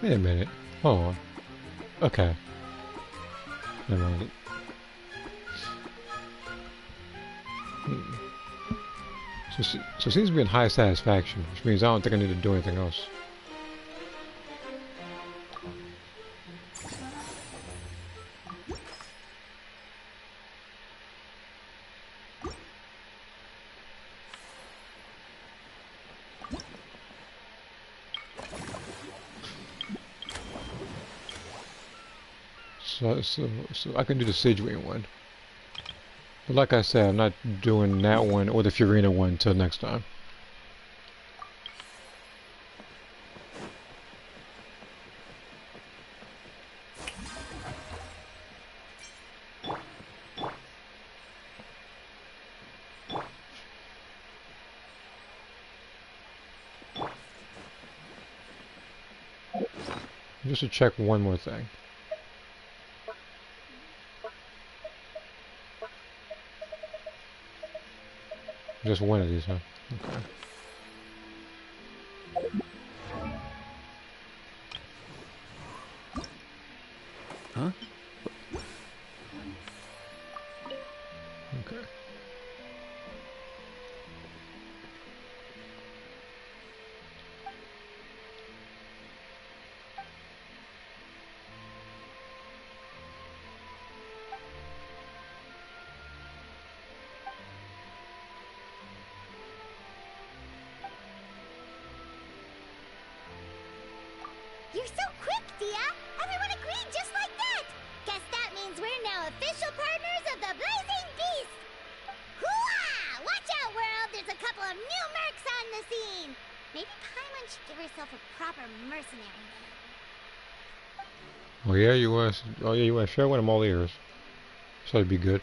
Wait a minute. Hold on. Okay. Never mind. So it seems to be in high satisfaction, which means I don't think I need to do anything else. So I can do the Sidgewing one. But like I said, I'm not doing that one or the Furina one until next time. Just to check one more thing. Just one of these, huh? Okay. Huh? Okay. You're so quick, Dia! Everyone agreed just like that! Guess that means we're now official partners of the Blazing Beast! Hooah! Watch out, world! There's a couple of new mercs on the scene! Maybe Paimon should give herself a proper mercenary name. Oh yeah, you want? Oh yeah, you want to share one? I'm all ears. So that'd be good.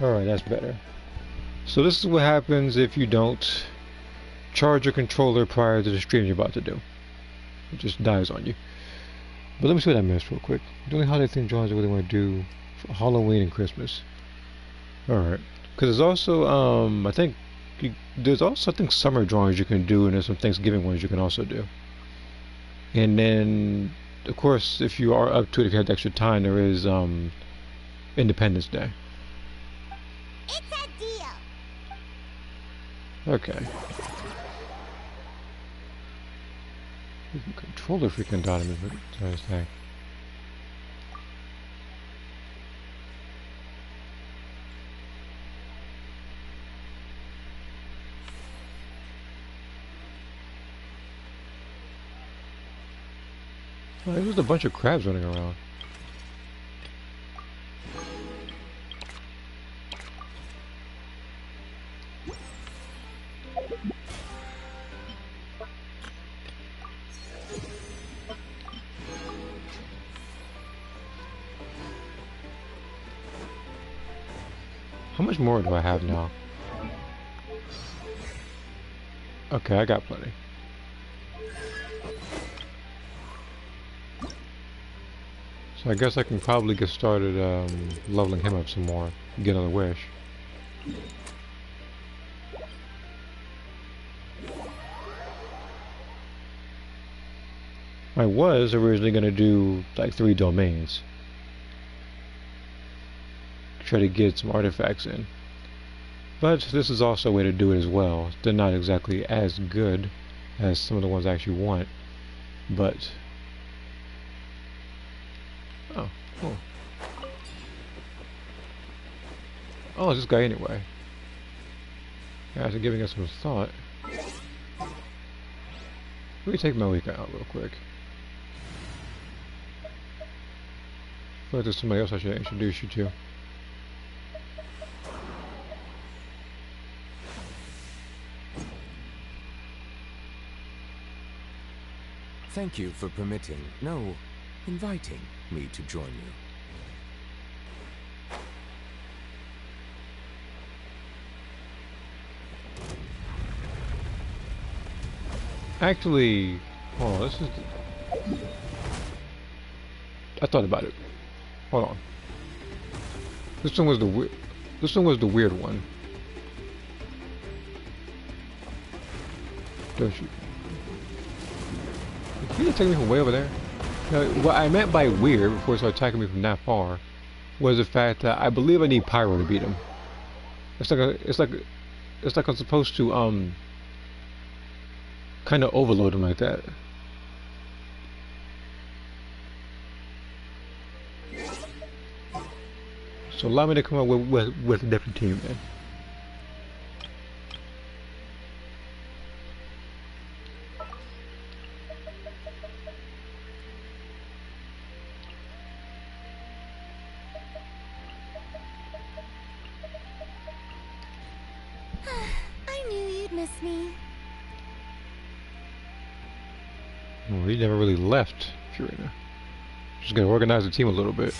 Alright, that's better. So this is what happens if you don't charge your controller prior to the stream you're about to do. It just dies on you. But let me see what I missed real quick. The only holiday thing Johns really want to do for Halloween and Christmas. Alright. Because there's also, I think, there's also, I think, summer drawings you can do, and there's some Thanksgiving ones you can also do. And then, of course, if you are up to it, if you have the extra time, there is, Independence Day. It's a deal! Okay. Controller freaking died in this thing. Oh, there's just a bunch of crabs running around. How much more do I have now? Okay, I got plenty. So I guess I can probably get started leveling him up some more. Get another wish. I was originally going to do like 3 domains. try to get some artifacts in. But this is also a way to do it as well. They're not exactly as good as some of the ones I actually want, but oh, cool. Oh, it's this guy anyway. Yeah, after giving us some thought. Let me take my week out real quick. I feel like there's somebody else I should introduce you to. Thank you for permitting, no, inviting me to join you. Actually, hold on, this is... I thought about it. Hold on. This one was the weird one. Don't you? Did he take me from way over there? Now, what I meant by weird before he started attacking me from that far was the fact that I believe I need Pyro to beat him. It's like I'm supposed to kind of overload him like that. So allow me to come up with a different team then. I knew you'd miss me. Well, he never really left, Purina. Just gonna organize the team a little bit.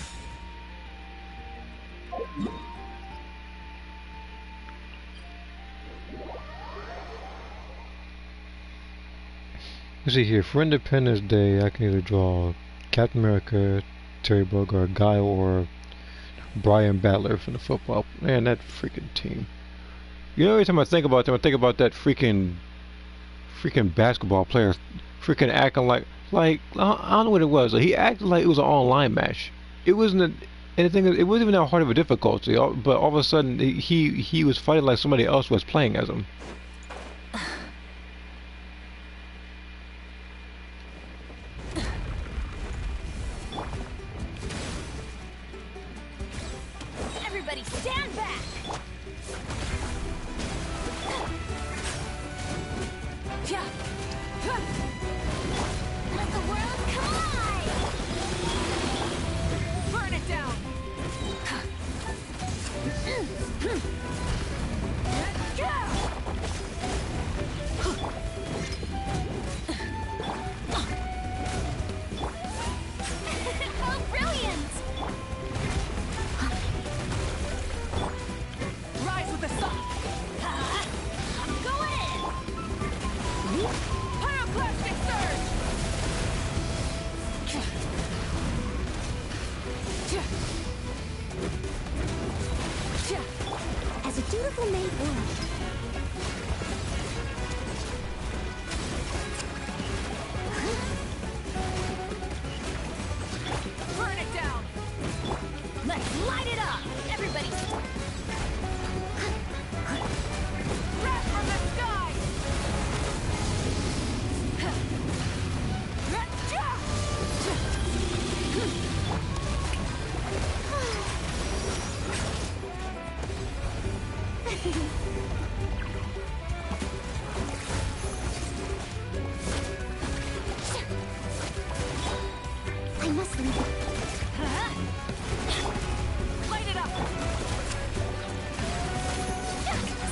Let's see here. For Independence Day, I can either draw Captain America, Terry Bogard, Guile, or Brian Battler from the football. Man, that freaking team. You know, every time I think about them, I think about that freaking basketball player, freaking acting like I don't know what it was. Like, he acted like it was an online match. It wasn't anything. It wasn't even that hard of a difficulty. But all of a sudden, he was fighting like somebody else was playing as him. Everybody stand back! Let the world collide! Burn it down! How brilliant! Rise with the sun! I'm going in! Pyroclastic surge! As a dutiful maid would. Burn it down! Let's light it up! Everybody! Wrath from the sky! I must leave. Light it up!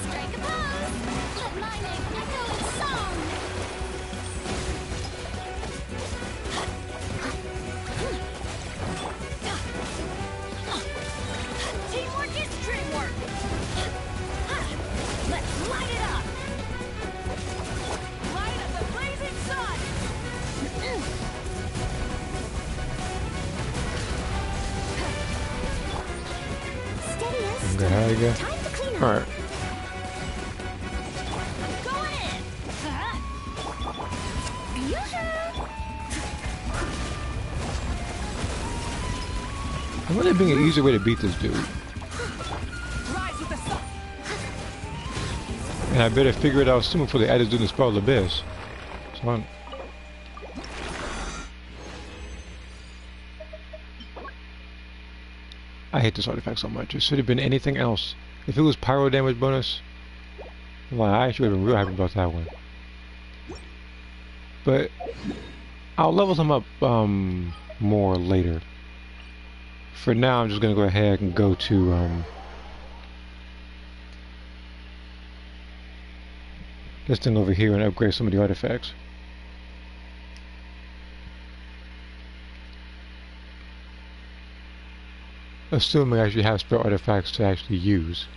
Strike a pose! Let my name echo in song! Teamwork is dreamwork! Let's light it up! Light of the blazing sun! Steady as Okay, how you go? Time to clean up. Alright. Going in! I wonder if being an easier way to beat this dude. And I better figure it out soon before they add this dude in the Spiral Abyss. So I hate this artifact so much. It should have been anything else. If it was pyro damage bonus, well, I actually would have been real happy about that one. But I'll level them up more later. For now, I'm just gonna go ahead and go to this thing over here and upgrade some of the artifacts. Assuming I actually have spare artifacts to actually use.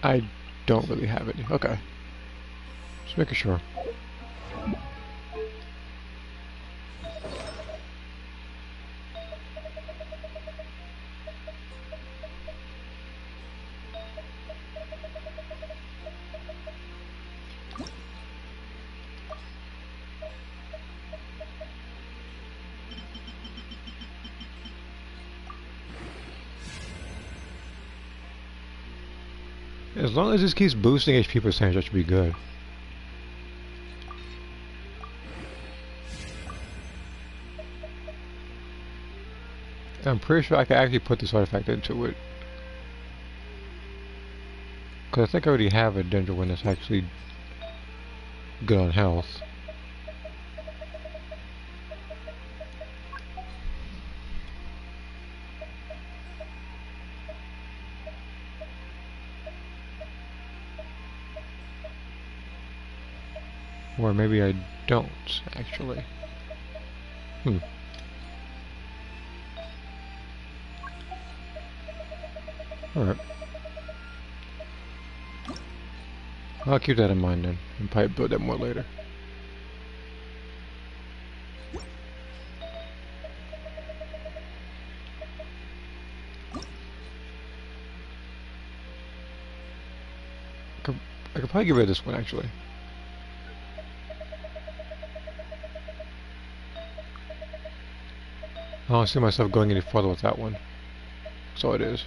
I don't really have any. Okay. Just making sure. As long as this keeps boosting HP percentage, that should be good. I'm pretty sure I can actually put this artifact into it. Because I think I already have a danger one that's actually good on health. Or maybe I don't, actually. Alright. I'll keep that in mind then, and probably build that more later. I could probably get rid of this one, actually. I don't see myself going any further with that one. So it is.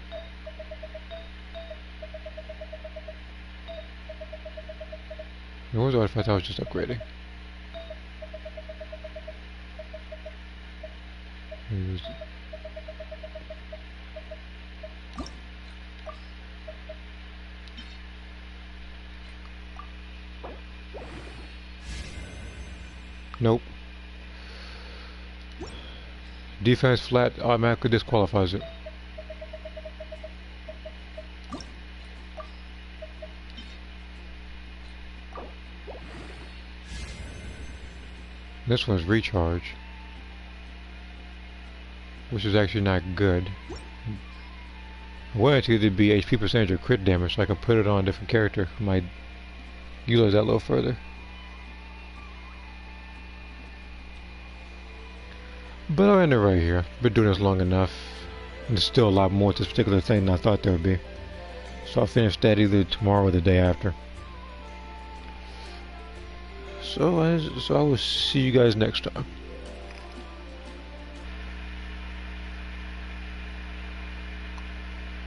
What was the artifact I was just upgrading? Nope. Defense flat automatically disqualifies it. This one's recharge, which is actually not good. I want it to either be HP percentage or crit damage, so I can put it on a different character. I might utilize that a little further. But I'll end it right here. Been doing this long enough, and there's still a lot more to this particular thing than I thought there would be. So I'll finish that either tomorrow or the day after. So I will see you guys next time.